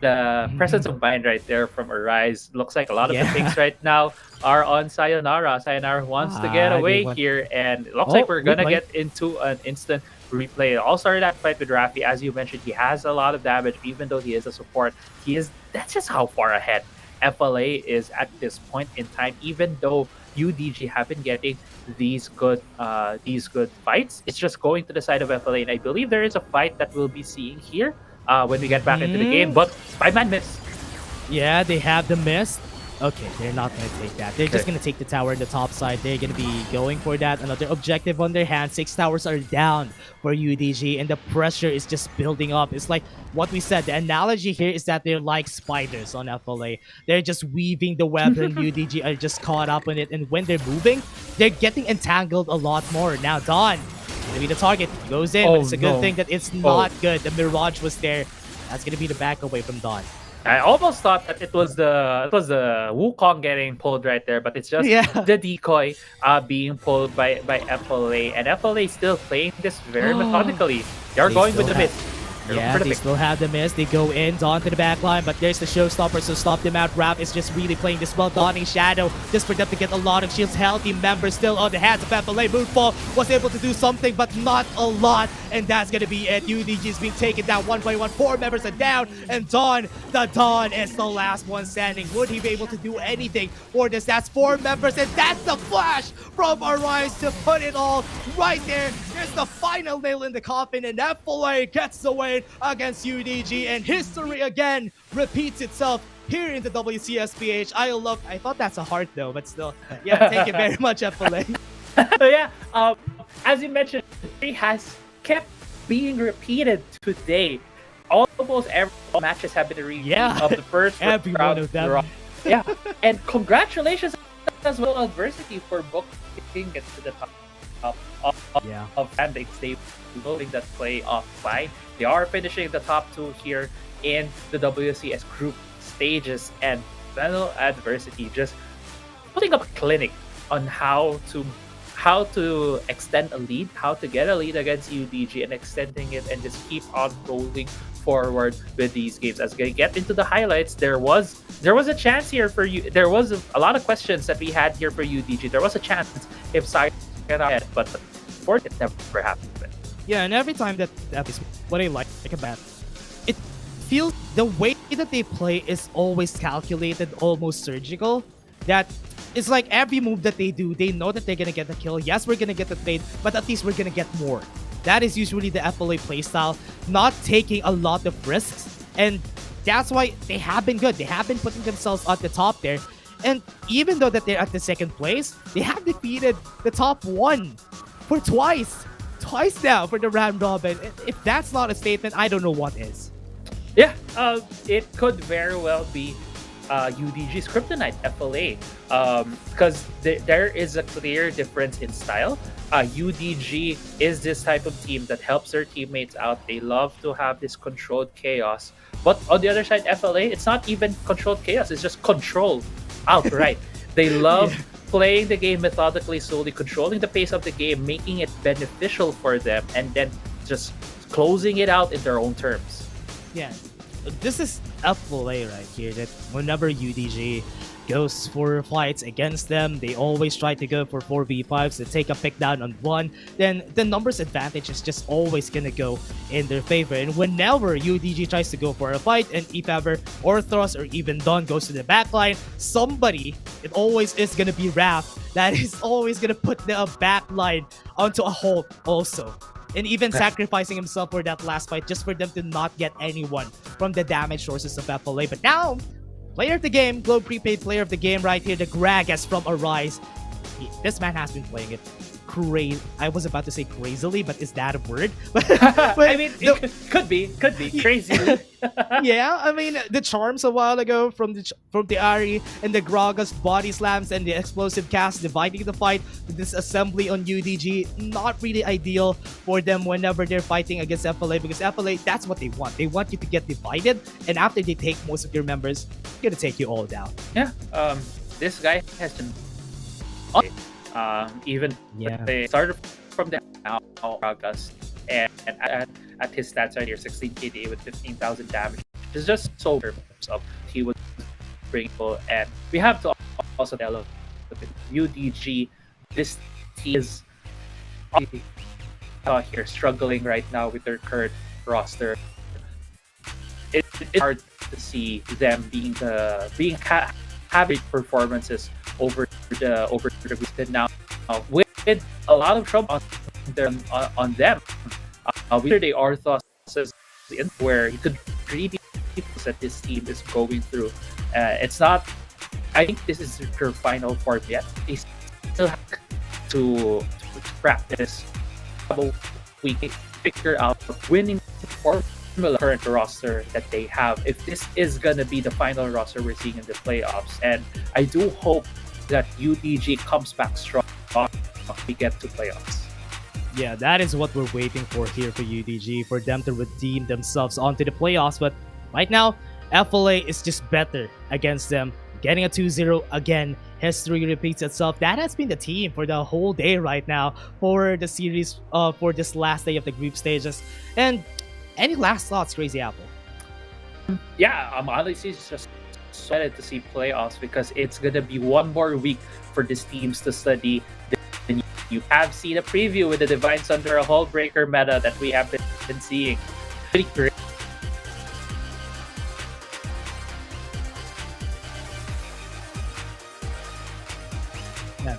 the presence of mind right there from Arise. Looks like a lot of the things right now are on Sayonara. Sayonara wants to get away here, and it looks like we're gonna get into an instant replay. It all started that fight with Rafi. As you mentioned, he has a lot of damage, even though he is a support. That's just how far ahead FLA is at this point in time, even though UDG have been getting these good fights. It's just going to the side of FLA, and I believe there is a fight that we'll be seeing here when we get back into the game, but 5-man miss. Yeah, they have the miss. Okay, they're not going to take that. They're just going to take the tower in the top side. They're going to be going for that. Another objective on their hand. 6 towers are down for UDG, and the pressure is just building up. It's like what we said. The analogy here is that they're like spiders on FLA. They're just weaving the web, and UDG are just caught up in it. And when they're moving, they're getting entangled a lot more. Now, Dawn, going to be the target. He goes in, but it's a good thing that it's not good. The Mirage was there. That's going to be the back away from Dawn. I almost thought that it was the Wukong getting pulled right there, but it's just the decoy being pulled by FLA, and FLA still playing this very methodically. They're going with the mid. Yeah, they still have the miss. They go in, Dawn to the back line, but there's the showstopper, so stop them out. Raph is just really playing this well. Dawning Shadow, just for them to get a lot of shields. Healthy members still on the hands of FLA. Moonfall was able to do something, but not a lot, and that's going to be it. UDG is being taken down 1 by 1. 4 members are down, and Dawn is the last one standing. Would he be able to do anything for this? That's 4 members, and that's the flash from Arise to put it all right there. There's the final nail in the coffin, and FLA gets the win against UDG, and history again repeats itself here in the WCSPH. I thought that's a heart though, but still, yeah, thank you very much, FLA. Yeah, as you mentioned, it has kept being repeated today. Almost every matches have been a repeat of the first every round one of them. Yeah, and congratulations as well, Adversity, for booking it to the top of standings. They building that playoff fight. They are finishing the top 2 here in the WCS group stages, and Fennel Adversity just putting up a clinic on how to extend a lead, how to get a lead against UDG and extending it, and just keep on rolling forward with these games. As we get into the highlights, there was a chance here for you. There was a lot of questions that we had here for UDG. There was a chance if Sai got ahead, but for it never happened. Yeah, and every time that is what I like about it, feels the way that they play is always calculated, almost surgical. That it's like every move that they do, they know that they're gonna get the kill. Yes, we're gonna get the trade, but at least we're gonna get more. That is usually the FLA playstyle, not taking a lot of risks, and that's why they have been good. They have been putting themselves at the top there, and even though that they're at the second place, they have defeated the top 1 for twice now for the round robin. If that's not a statement, I don't know what is. Yeah, it could very well be UDG's Kryptonite, FLA, because there is a clear difference in style. UDG is this type of team that helps their teammates out. They love to have this controlled chaos. But on the other side, FLA, it's not even controlled chaos. It's just control outright. They love playing the game methodically, slowly controlling the pace of the game, making it beneficial for them, and then just closing it out in their own terms. Yeah, this is FLA right here, that whenever UDG goes for fights against them, they always try to go for 4v5s to take a pick down on one, then the numbers advantage is just always gonna go in their favor. And whenever UDG tries to go for a fight, and if ever Orthros or even Dawn goes to the backline, somebody, it always is gonna be Raph, that is always gonna put the backline onto a halt also. And even sacrificing himself for that last fight just for them to not get anyone from the damage sources of FLA. But now, player of the game, Globe Prepaid player of the game right here, the Gragas from Arise. This man has been playing it crazy. I was about to say crazily, but is that a word? But I mean, it could be crazy. Yeah, I mean, the charms a while ago from the Ari and the Gragas body slams and the explosive cast dividing the fight with this assembly on UDG, not really ideal for them whenever they're fighting against FLA, because FLA, that's what they want. They want you to get divided, and after they take most of your members, they're gonna take you all down. Yeah, this guy has been even they started from the August, and at his stats right here, 16 KD with 15,000 damage. It's just so of he was bringing, and we have to also tell of UDG. This team is here struggling right now with their current roster. It's hard to see them having performances over the weekend now with a lot of trouble on them. They are thoughts where you could really that this team is going through. It's not. I think this is their final form yet. They still have to practice. We can figure out winning formula current roster that they have. If this is gonna be the final roster we're seeing in the playoffs, and I do hope that UDG comes back strong. We get to playoffs. Yeah, that is what we're waiting for here for UDG, for them to redeem themselves onto the playoffs. But right now, FLA is just better against them. Getting a 2-0 again, history repeats itself. That has been the team for the whole day right now for the series, for this last day of the group stages. And any last thoughts, Crazy Apple? Yeah, honestly, it's just excited to see playoffs because it's gonna be one more week for these teams to study. Then you have seen a preview with the Divine Thunder, a Hull Breaker meta that we have been seeing. Pretty great. Yeah,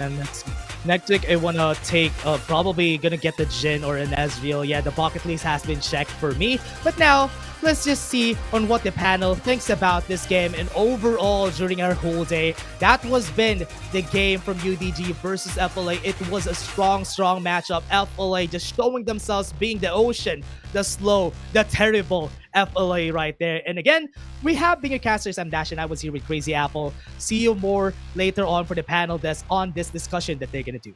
and that's Next week, I want to take, probably going to get the Jin or an Ezreal. Yeah, the bucket list has been checked for me. But now, let's just see on what the panel thinks about this game. And overall, during our whole day, that was been the game from UDG versus FLA. It was a strong matchup. FLA just showing themselves being the ocean, the slow, the terrible FLA right there. And again, we have Being a Caster, Sam Dash, and I was here with Crazy Apple. See you more later on for the panel that's on this discussion that they're gonna do.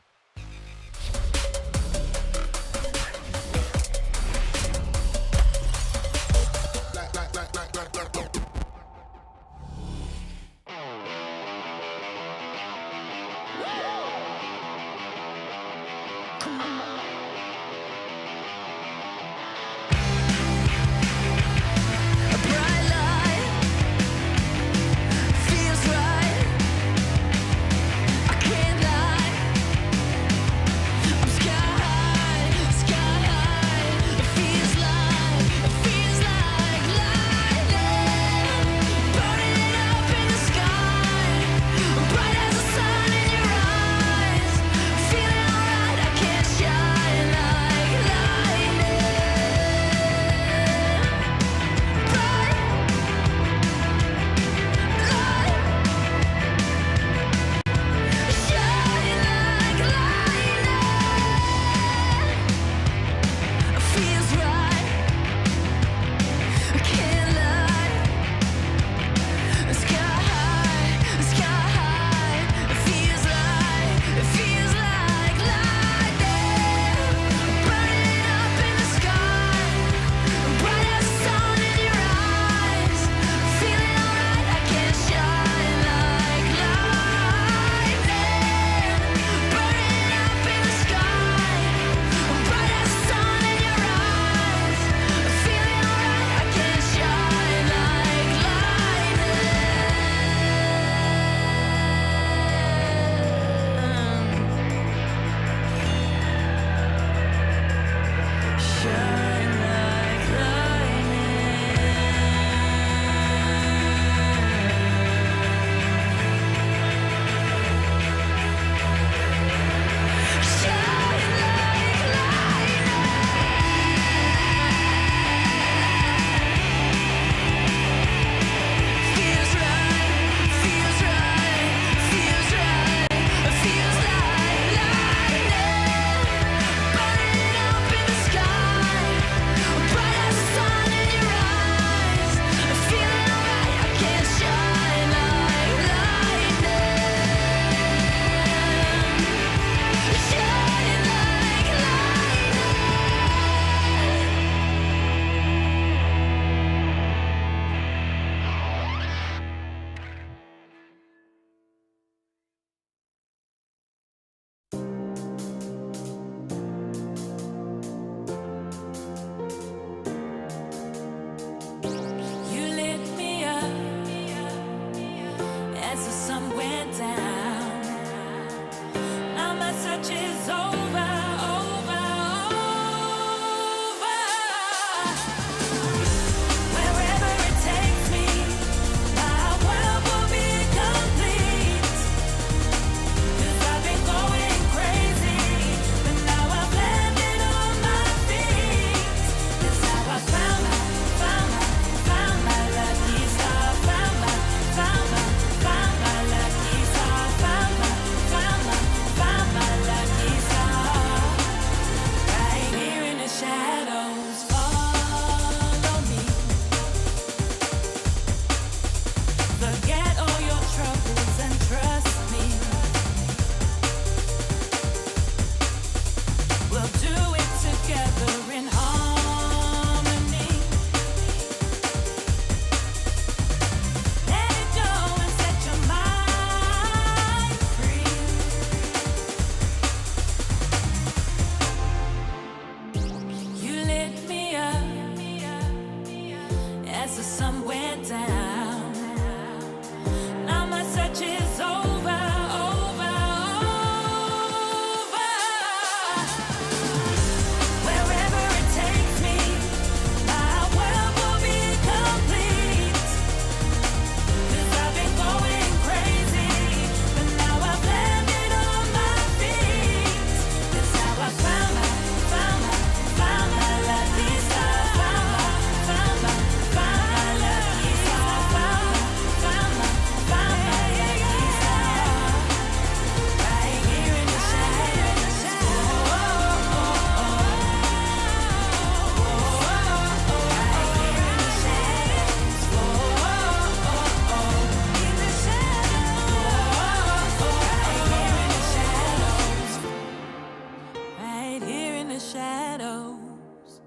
lose.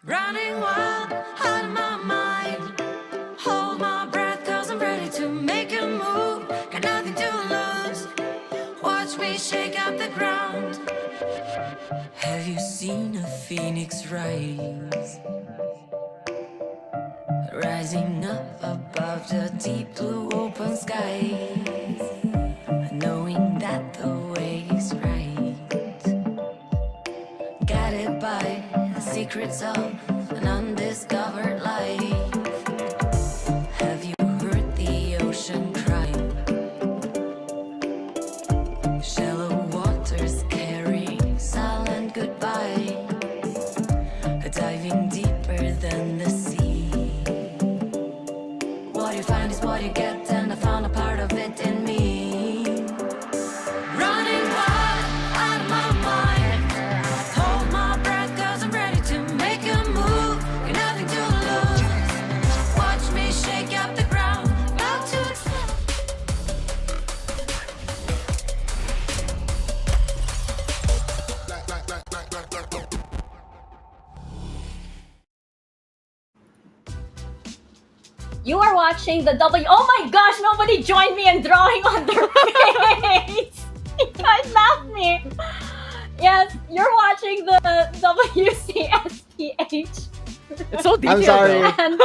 Running wild out of my mind. Hold my breath, cause I'm ready to make a move. Got nothing to lose. Watch me shake up the ground. Have you seen a phoenix rise? Rising up above the deep blue open skies, knowing that the way is right, guided by the secrets of an undiscovered life. Have you heard the ocean cry? Shallow waters carrying silent goodbye, diving deeper than the sea. What you find is what you get, and I found a part of it in me. Running wild out of my mind. Hold my breath, cause I'm ready to make a move. Got nothing to lose. Watch me shake up the ground. About to explode. You are watching the W. Oh my gosh, nobody joined me in drawing on their face. You guys laughed me. Yes, you're watching the WCSPH. It's so detailed. I'm sorry. And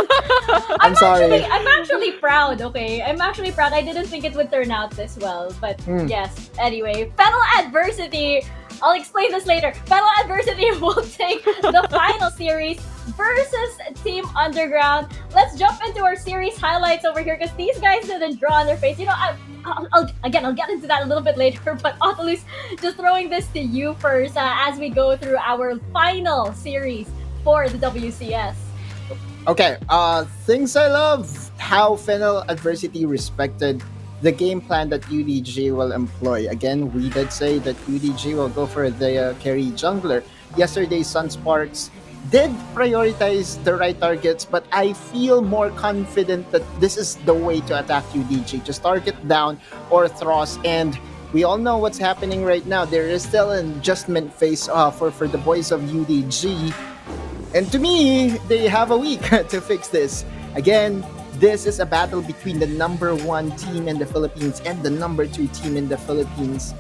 I'm sorry. I'm actually proud, okay? I'm actually proud. I didn't think it would turn out this well, but yes. Anyway, Fennel Adversity. I'll explain this later. Fennel Adversity will take the final series versus Team Underground. Let's jump into our series highlights over here because these guys didn't draw on their face. You know, I'll get into that a little bit later, but Autolus, just throwing this to you first as we go through our final series for the WCS. Okay, things I love, how Fennel Adversity respected the game plan that UDG will employ. Again, we did say that UDG will go for the carry jungler. Yesterday, Sunsparks did prioritize the right targets, but I feel more confident that this is the way to attack UDG. Just target down or thrust, and we all know what's happening right now. There is still an adjustment phase for the boys of UDG. And to me, they have a week to fix this. Again, this is a battle between the number 1 team in the Philippines and the number 2 team in the Philippines.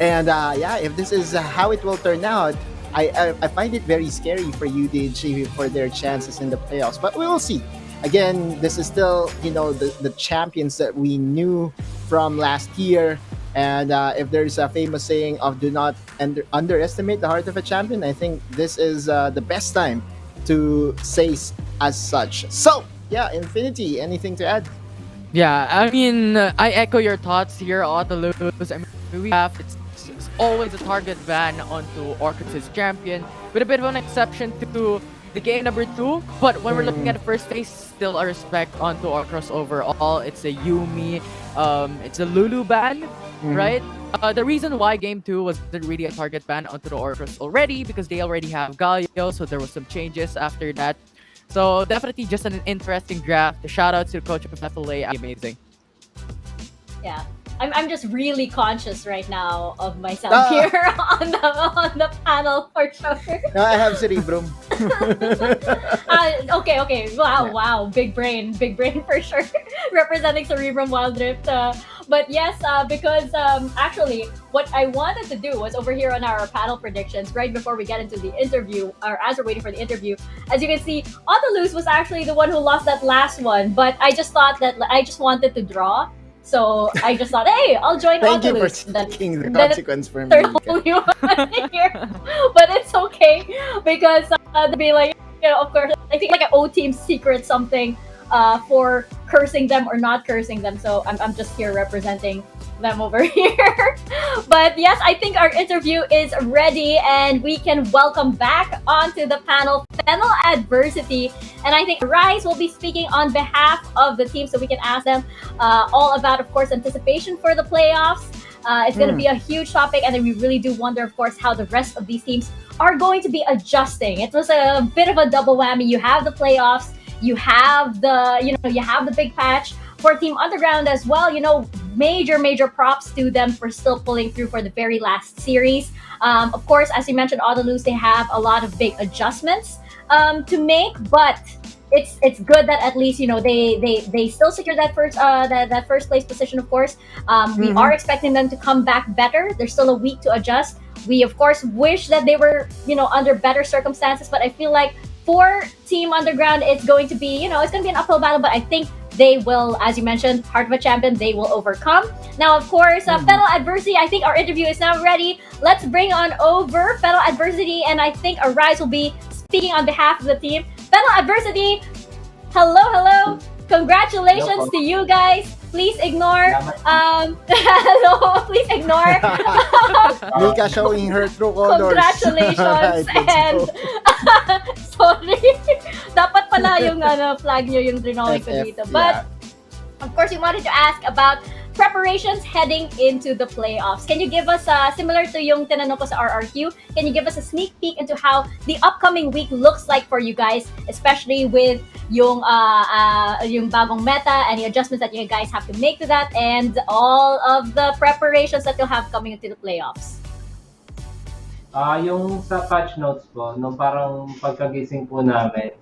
And yeah, if this is how it will turn out, I find it very scary for UDG for their chances in the playoffs. But we will see. Again, this is still, you know, the champions that we knew from last year. And if there's a famous saying of do not underestimate the heart of a champion, I think this is the best time to say as such. So, yeah, Infinity, anything to add? Yeah, I mean, I echo your thoughts here, Autolus. I mean, we have it's always a target ban onto Orchid's champion, with a bit of an exception to the game number 2. But when we're looking at the first phase, still a respect onto Orcros overall. It's a Yumi, it's a Lulu ban, right? The reason why game 2 wasn't really a target ban onto the Orcros already, because they already have Galio, so there was some changes after that. So definitely just an interesting draft. Shout out to the coach of FLA, amazing. Yeah. I'm just really conscious right now of myself here on the panel for sure. No, I have Cerebrum. Okay. Wow. Big brain for sure. Representing Cerebrum Wildrift. But yes, because actually what I wanted to do was over here on our panel predictions, right before we get into the interview, or as we're waiting for the interview, as you can see, Autolus was actually the one who lost that last one, but I just thought that I just wanted to draw. So I just thought, hey, I'll join Thank Autolus. you for taking the consequence for me. But it's okay because they'll be like, you know, of course, I think like an O team secret something for cursing them or not cursing them. So I'm just here representing them over here. But yes, I think our interview is ready and we can welcome back onto the panel Fennel Adversity. And I think Rise will be speaking on behalf of the team, so we can ask them all about, of course, anticipation for the playoffs. It's going to be a huge topic, and then we really do wonder, of course, how the rest of these teams are going to be adjusting. It was a bit of a double whammy. You have the playoffs, you have the big patch for Team Underground as well. You know, major props to them for still pulling through for the very last series. Of course, as you mentioned, Autolus, they have a lot of big adjustments to make, but it's good that at least they still secure that first place position. Of course, we are expecting them to come back better. There's still a week to adjust. We of course wish that they were under better circumstances, but I feel like for Team Underground, it's going to be it's going to be an uphill battle. But I think they will, as you mentioned, Heart of a Champion, they will overcome. Now, of course, Fennel Adversity, I think our interview is now ready. Let's bring on over Fennel Adversity, and I think Arise will be speaking on behalf of the team. Fennel Adversity, hello. Congratulations to you guys. Please ignore. Hello, please ignore. Mika showing her true colors. Congratulations. And sorry. Dapat pala yung flag nyo yung drinolic ko dito. But of course, we wanted to ask about preparations heading into the playoffs. Can you give us, similar to yung tinanong ko sa RRQ, can you give us a sneak peek into how the upcoming week looks like for you guys, especially with yung bagong meta, any adjustments that you guys have to make to that, and all of the preparations that you'll have coming into the playoffs? Yung sa patch notes po, nung parang pagkagising po namin,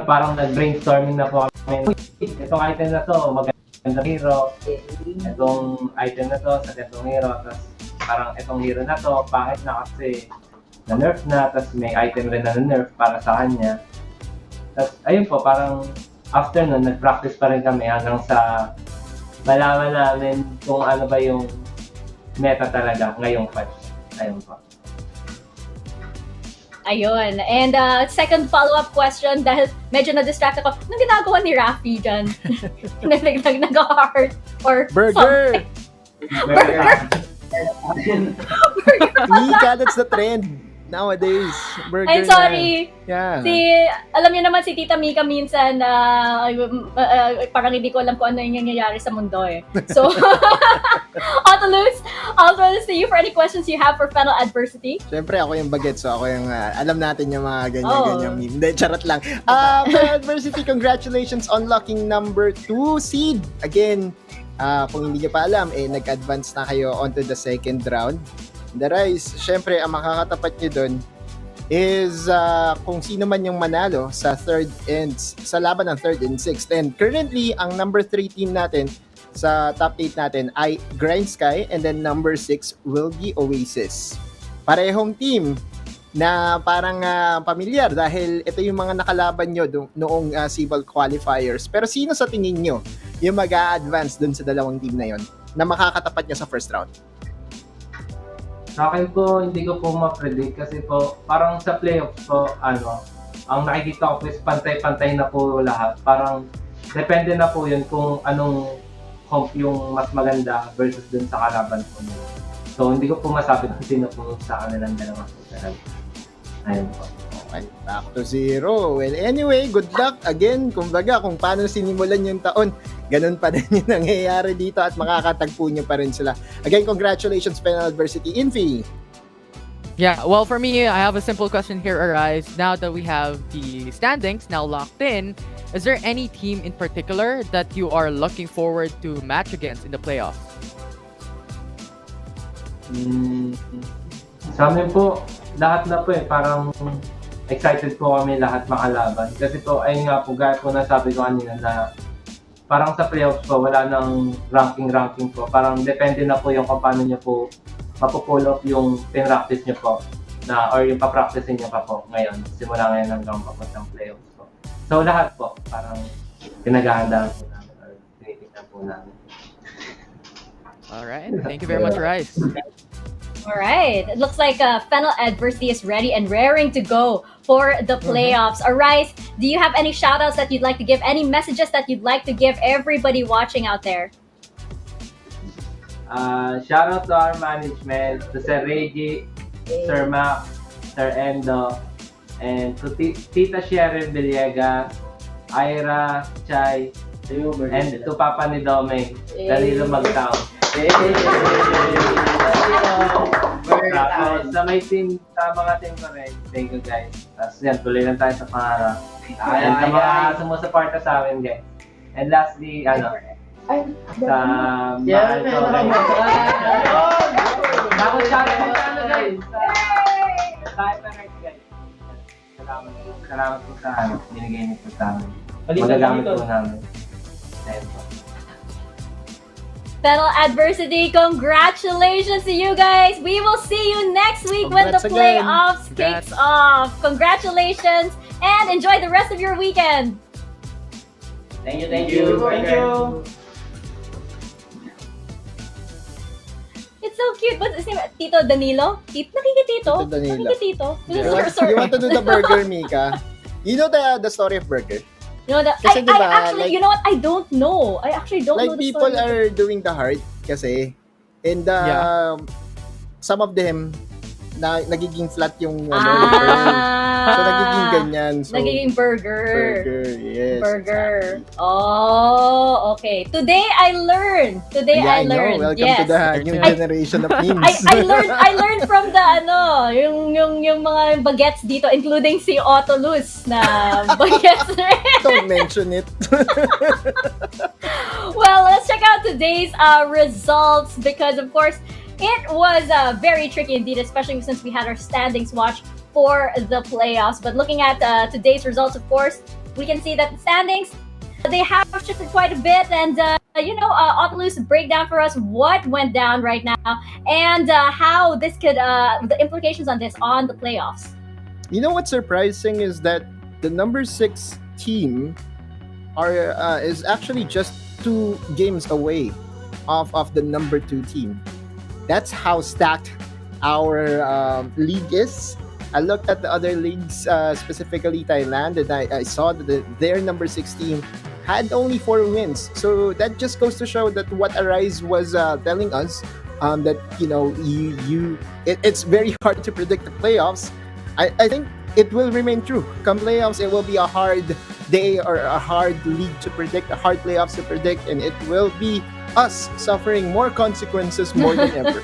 parang nag-brainstorming na po kami. Itong item na to, magandang hero. Itong item na to, sa itong hero. Tapos parang itong hero na to, pangit na kasi na-nerf na. Tapos may item rin na na-nerf para sa kanya. Tapos ayun po, parang after nun, nag-practice pa rin kami hanggang sa malaman namin kung ano ba yung meta talaga ngayong patch. Ayun po. Ayun. And second follow-up question, dahil medyo na-distract ako, anong ginagawa ni Rafi dyan? Nag-heart or burger! Something? Burger! Mika, that's the trend nowadays. Burger. I'm sorry. Yeah. Alam niyo naman si Tita Mika minsan parang hindi ko alam kung ano yung nangyayari sa mundo eh. So, Autolus, to you for any questions you have for Fennel Adversity. Siyempre, ako yung baget, so ako yung alam natin yung mga ganyan-ganyan meme. Hindi, charot lang. Fennel Adversity, congratulations on unlocking number 2 seed. Again, kung hindi nyo pa alam, nag-advance na kayo onto the second round. The Rise, syempre, ang makakatapat nyo dun is kung sino man yung manalo sa sa laban ng 3rd and 6th. And currently, ang number 3 team natin sa top 8 natin ay Grindsky, and then number 6 will be Oasis. Parehong team na parang pamilyar dahil ito yung mga nakalaban nyo noong Civil qualifiers. Pero sino sa tingin nyo yung mag-a-advance dun sa dalawang team na yon na makakatapat nyo sa first round? Sa akin po, hindi ko po ma-predict kasi po, parang sa playoffs po, ang nakikita ko po is pantay-pantay na po lahat. Parang, depende na po yun kung anong comp yung mas maganda versus dun sa kalaban po nila. So, hindi ko po masabi kung sino po sa kanilang dalawa po talaga. Ayun po. Okay, back to zero. Well, anyway, good luck again. Kumbaga, kung paano sinimulan yung taon, ganun pa din yung nangyayari dito at makakatagpo nyo pa rin sila. Again, congratulations, Fennel Adversity. Infi! Yeah, well, for me, I have a simple question here, Arise. Now that we have the standings now locked in, is there any team in particular that you are looking forward to match against in the playoffs? Sa amin po, lahat na po parang excited po kami lahat makalaban. Kasi po, ayun nga po, gaya po nasabi ko kanina na parang sa playoffs po, wala nang ranking po. Parang depende na po yung kung paano nyo po mapupull off yung pinractice nyo po or yung papracticein nyo pa po ngayon. Simula ngayon hanggang papuntang playoffs po. So lahat po, parang pinaghahandaan po namin or tinitignan po namin. Alright, thank you very much, Rice. All right. It looks like Fennel Adversity is ready and raring to go for the playoffs. Arise, do you have any shout-outs that you'd like to give? Any messages that you'd like to give everybody watching out there? Shout out to our management, to Sir Reggie, Sir Mac, Sir Endo, and to Tita Sharon Villegas, Ira, Chai, and to Papa ni Domeng, Dalilo Magtao. Tapos sa may team, sa mga team ko rin, thank you guys. Tapos yan, tuloy lang tayo sa pangarap. And sa mga sumusuporta sa amin guys. And lastly, Sa mahal ko guys. Tapos shoutout po sa guys. Sa FNX guys. Salamat po sa binigay niyo po sa amin. Magagamit po namin. Ayun po. Fennel Adversity, congratulations to you guys. We will see you next week when the Congrats again. playoffs kicks off. Congratulations and enjoy the rest of your weekend. Thank you. It's so cute. What's his name? Tito Danilo? Nakikitito? Tito Danilo. Nakikitito? You want to do the burger, Mika? You know the story of burger? You know, Kasi I diba, actually, like- you know what? I don't know. I actually don't know Like the people story. are doing the heart kasi, and some of them nagiging flat yung liver. So nagiging ganyan. So, Nagiging burger. burger, yes. Burger. Oh, okay. Today I learned. I know. Welcome to the new generation of memes. I learned from the yung mga bagets dito, including si Otto Luz na bagets rin. Don't mention it. Well, let's check out today's results because, of course, it was very tricky indeed, especially since we had our standings watch for the playoffs. But looking at today's results, of course, we can see that the standings, they have shifted quite a bit. And, Otto's breakdown for us what went down right now and how this could, the implications on this on the playoffs. You know what's surprising is that the number 6 team is actually just 2 games away of the number 2 team. That's how stacked our league is. I looked at the other leagues, specifically Thailand, and I saw that their number 6 team had only 4 wins. So that just goes to show that what Arise was telling us, that it's very hard to predict the playoffs. I think it will remain true. Come playoffs, it will be a hard day or a hard league to predict, a hard playoffs to predict, and it will be us suffering more consequences more than ever.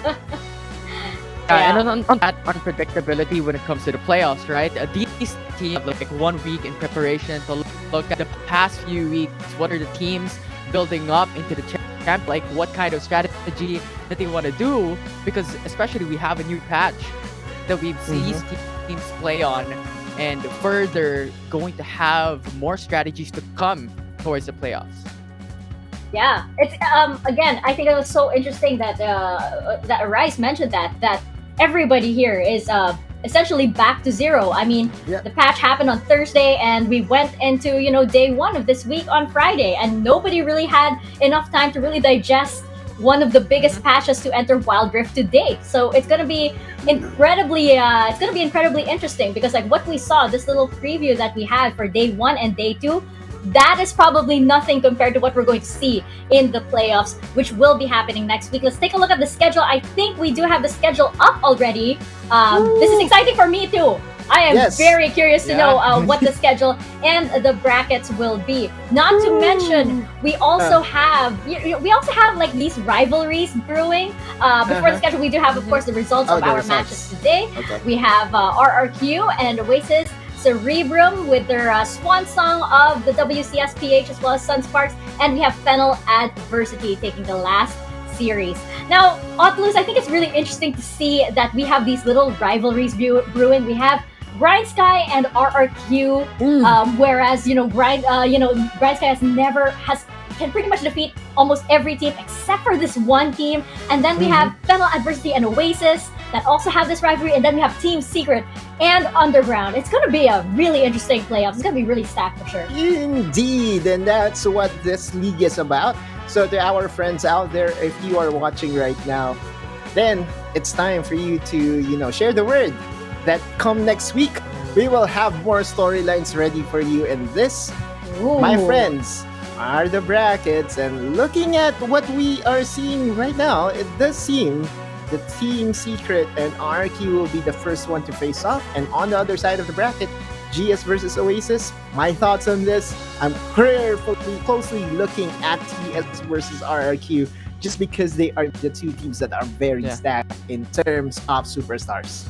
And on that unpredictability when it comes to the playoffs, right? These teams have like 1 week in preparation to look at the past few weeks. What are the teams building up into the champ? Like what kind of strategy that they want to do? Because especially we have a new patch that we've seen teams play on, and further going to have more strategies to come towards the playoffs. Yeah, it's again, I think it was so interesting that that Arise mentioned that everybody here is essentially back to zero. I mean, the patch happened on Thursday, and we went into day 1 of this week on Friday, and nobody really had enough time to really digest one of the biggest patches to enter Wildrift to date. So it's gonna be incredibly interesting because like what we saw, this little preview that we had for day 1 and day 2. That is probably nothing compared to what we're going to see in the playoffs, which will be happening next week. Let's take a look at the schedule. I think we do have the schedule up already. This is exciting for me too. I am very curious to know what the schedule and the brackets will be. Not to mention, we also have like these rivalries brewing. Before the schedule, we do have, of course, the results of our matches today. Okay. We have RRQ and Oasis. Cerebrum with their swan song of the WCS PH, as well as Sunsparks, and we have Fennel Adversity taking the last series. Now, Otlus, I think it's really interesting to see that we have these little rivalries brewing. We have Grindsky and RRQ, whereas Grindsky can pretty much defeat almost every team except for this one team. And then we have Fennel Adversity and Oasis that also have this rivalry, and then we have Team Secret and Underground. It's going to be a really interesting playoffs. It's going to be really stacked for sure. Indeed, and that's what this league is about. So to our friends out there, if you are watching right now, then it's time for you to, share the word that come next week, we will have more storylines ready for you. And this, my friends, are the brackets. And looking at what we are seeing right now, it does seem the Team Secret and RQ will be the first one to face off. And on the other side of the bracket, GS versus Oasis. My thoughts on this, I'm closely looking at TS versus RRQ just because they are the 2 teams that are very stacked in terms of superstars.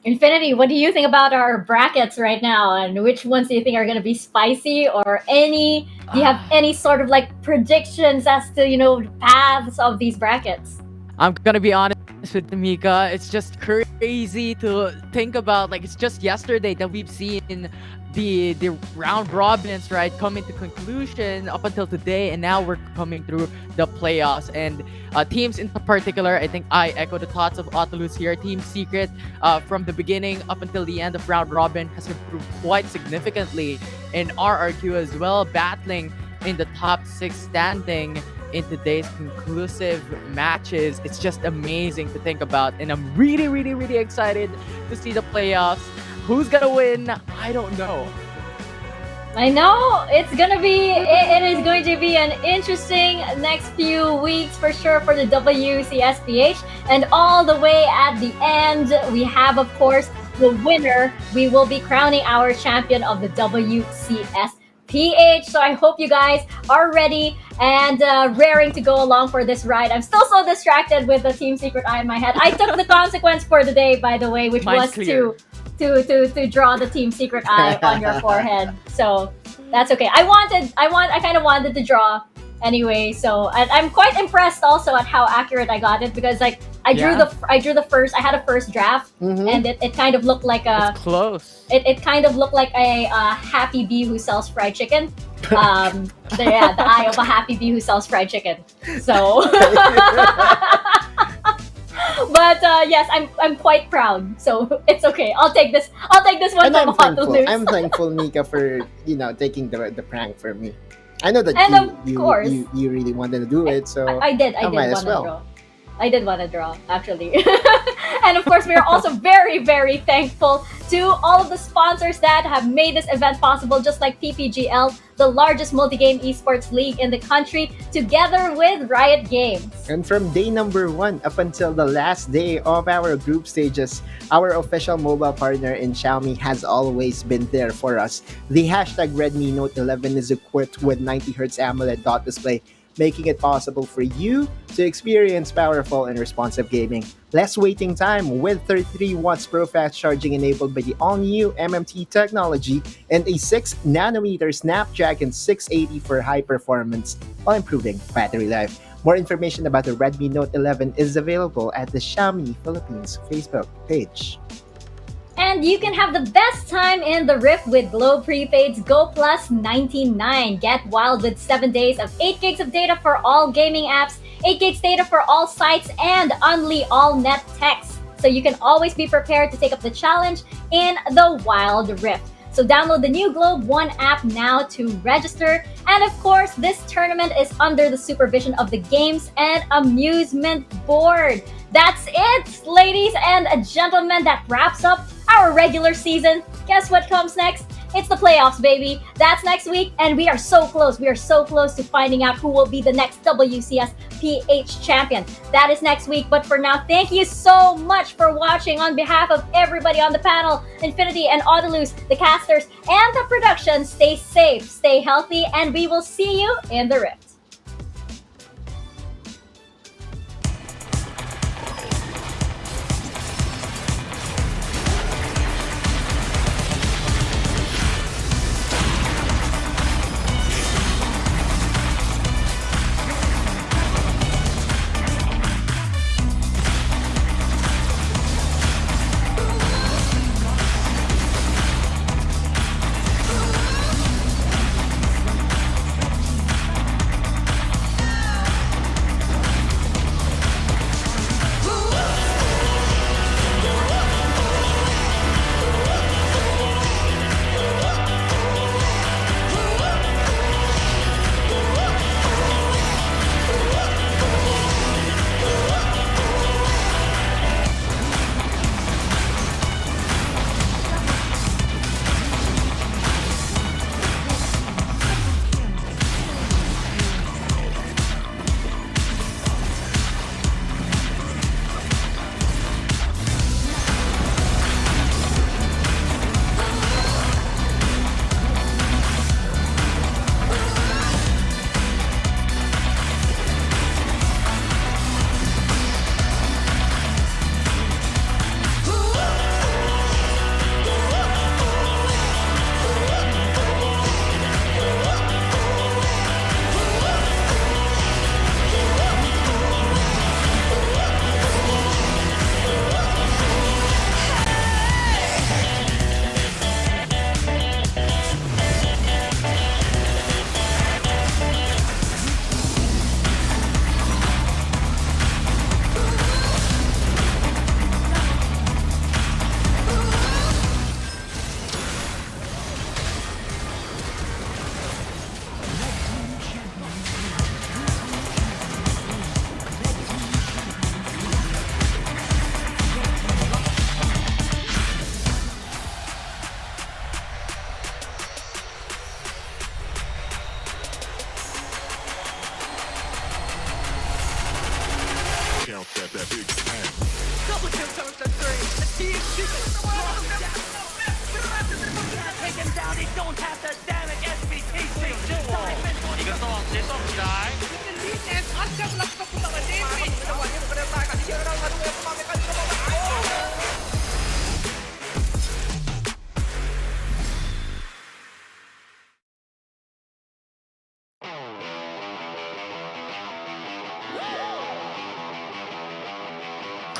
Infinity, what do you think about our brackets right now, and which ones do you think are going to be spicy, or any Do you have any sort of like predictions as to paths of these brackets? I'm gonna be honest with Mika. It's just crazy to think about. Like, it's just yesterday that we've seen the round robins, right, coming to conclusion up until today, and now we're coming through the playoffs. And teams in particular, I think I echo the thoughts of Otolus here. Team Secret, from the beginning up until the end of round robin, has improved quite significantly in RRQ as well, battling in the top 6 standing in today's conclusive matches. It's just amazing to think about, and I'm really, really, really excited to see the playoffs. Who's gonna win? I don't know. I know it's gonna be. It is going to be an interesting next few weeks for sure for the WCSPH, and all the way at the end, we have, of course, the winner. We will be crowning our champion of the WCSPH. So I hope you guys are ready and raring to go along for this ride. I'm still so distracted with the Team Secret Eye in my head. I took the consequence for the day, by the way, which Mine's was clear. to draw the Team Secret Eye on your forehead. So that's okay. I kind of wanted to draw anyway. So I'm quite impressed also at how accurate I got it, because like I drew the first. I had a first draft, and it kind of looked like a It's close. It kind of looked like a happy bee who sells fried chicken. The eye of a happy bee who sells fried chicken. So, but yes, I'm quite proud. So it's okay. I'll take this one And from I'm Hot to thankful. Lose. I'm thankful, Mika, for taking the prank for me. I know that And of course. you really wanted to do it, so I did might want as to well. draw. I did want to draw, actually. And of course, we are also very, very thankful to all of the sponsors that have made this event possible, just like PPGL, the largest multi-game esports league in the country, together with Riot Games. And from day number 1 up until the last day of our group stages, our official mobile partner in Xiaomi has always been there for us. The hashtag Redmi Note 11 is equipped with 90Hz AMOLED dot display, making it possible for you to experience powerful and responsive gaming. Less waiting time with 33 watts Pro Fast charging enabled by the all-new MMT technology, and a 6nm Snapdragon 680 for high performance while improving battery life. More information about the Redmi Note 11 is available at the Xiaomi Philippines Facebook page. And you can have the best time in the Rift with Globe Prepaid's Go Plus 99. Get wild with 7 days of 8 gigs of data for all gaming apps, 8 gigs data for all sites, and only all net text. So you can always be prepared to take up the challenge in the Wild Rift. So download the new Globe One app now to register. And of course, this tournament is under the supervision of the Games and Amusement Board. That's it, ladies and gentlemen. That wraps up our regular season. Guess what comes next? It's the playoffs, baby. That's next week, and we are so close. We are so close to finding out who will be the next WCS PH champion. That is next week. But for now, thank you so much for watching. On behalf of everybody on the panel, Infinity and Odalus, the casters, and the production, stay safe, stay healthy, and we will see you in the Rift.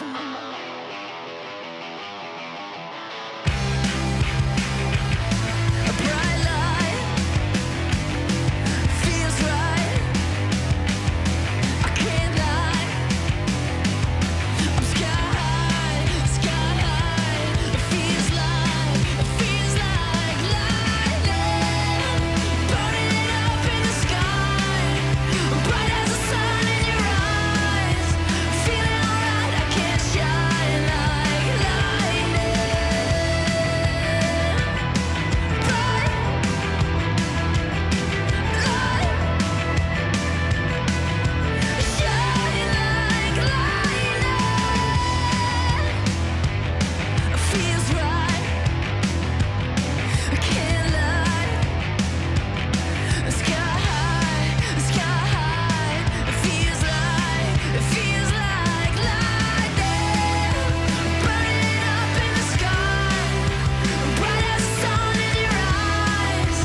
A bright light feels right. I can't lie. I'm sky high, sky high. It feels like lightning, burning up in the sky, bright as the sun in your eyes. Feeling alright, I can't shine like lightning. Shine like lightning. Feels right. I can't lie. Sky high, sky high. It feels like lightning, burning up in the sky, bright as the sun in your eyes.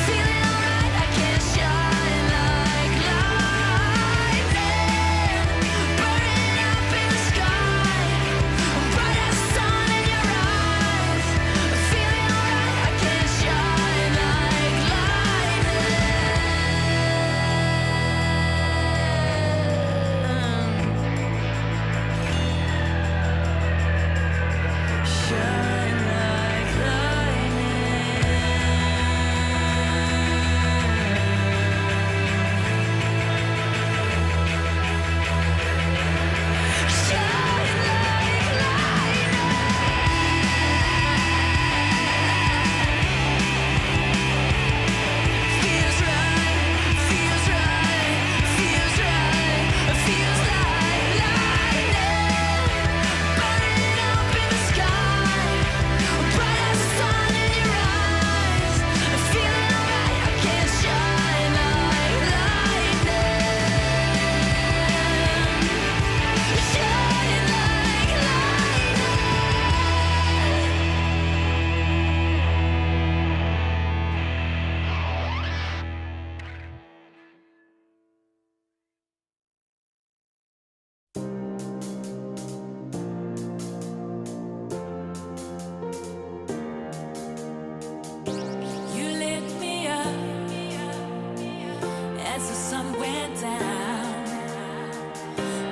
Feeling alright, I can't shine like lightning, burning up in the sky, bright as the sun in your eyes. Feeling alright, I can't shine like lightning. Shine like lightning. Shine like feels right, feels right, feels right. Feels like lightning, burning up in the sky, bright as the sun in your eyes. Feeling alright, I can't shine like lightning. Shine like you lit me up as the sun went down.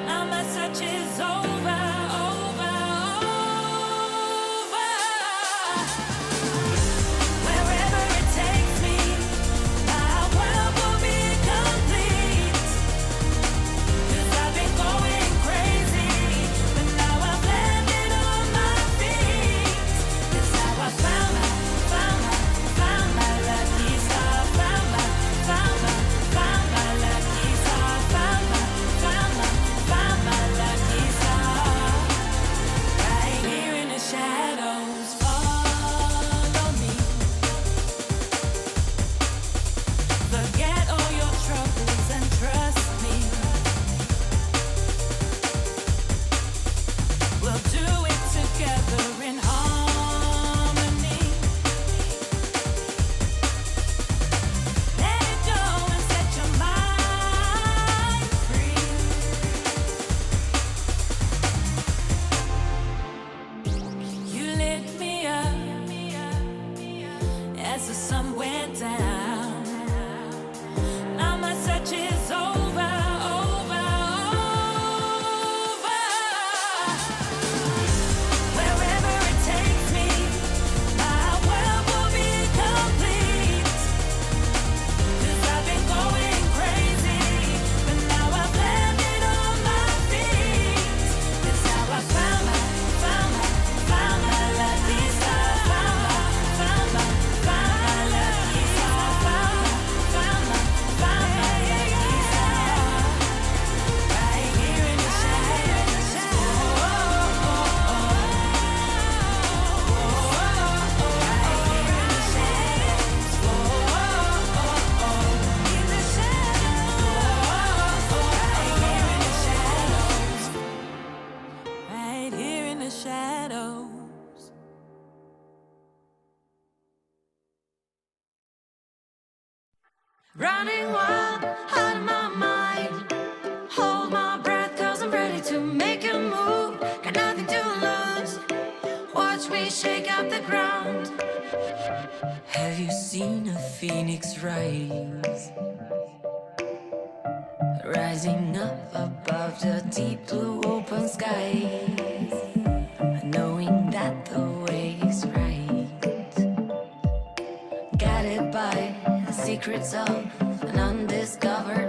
Now my search is over, over, over. Wherever it takes me, my world will be complete. 'Cause I've been going crazy, but now I've landed on my feet. That's how I found my lucky star. Found my lucky star. Found my lucky star. Right here in the shadows, follow me. Forget all your troubles and trust me. We'll do it together in harmony. Let it go and set your mind free. You lit me up as the sun went down. Now my search is over, over, over. Wherever it takes me, my world will be complete. 'Cause I've been going crazy, but now I've landed on my feet. That's how I found my lucky star. Found my lucky star. Found my lucky star. Right here in the shadows. Right here in the shadows. In the shadows. Right here in the shadows. Running wild out of my mind. Hold my breath, 'cause I'm ready to make a move. Got slowly shake up the ground. Have you seen a phoenix rise? Rising up above the deep blue open skies, knowing that the way is right, guided by the secrets of an undiscovered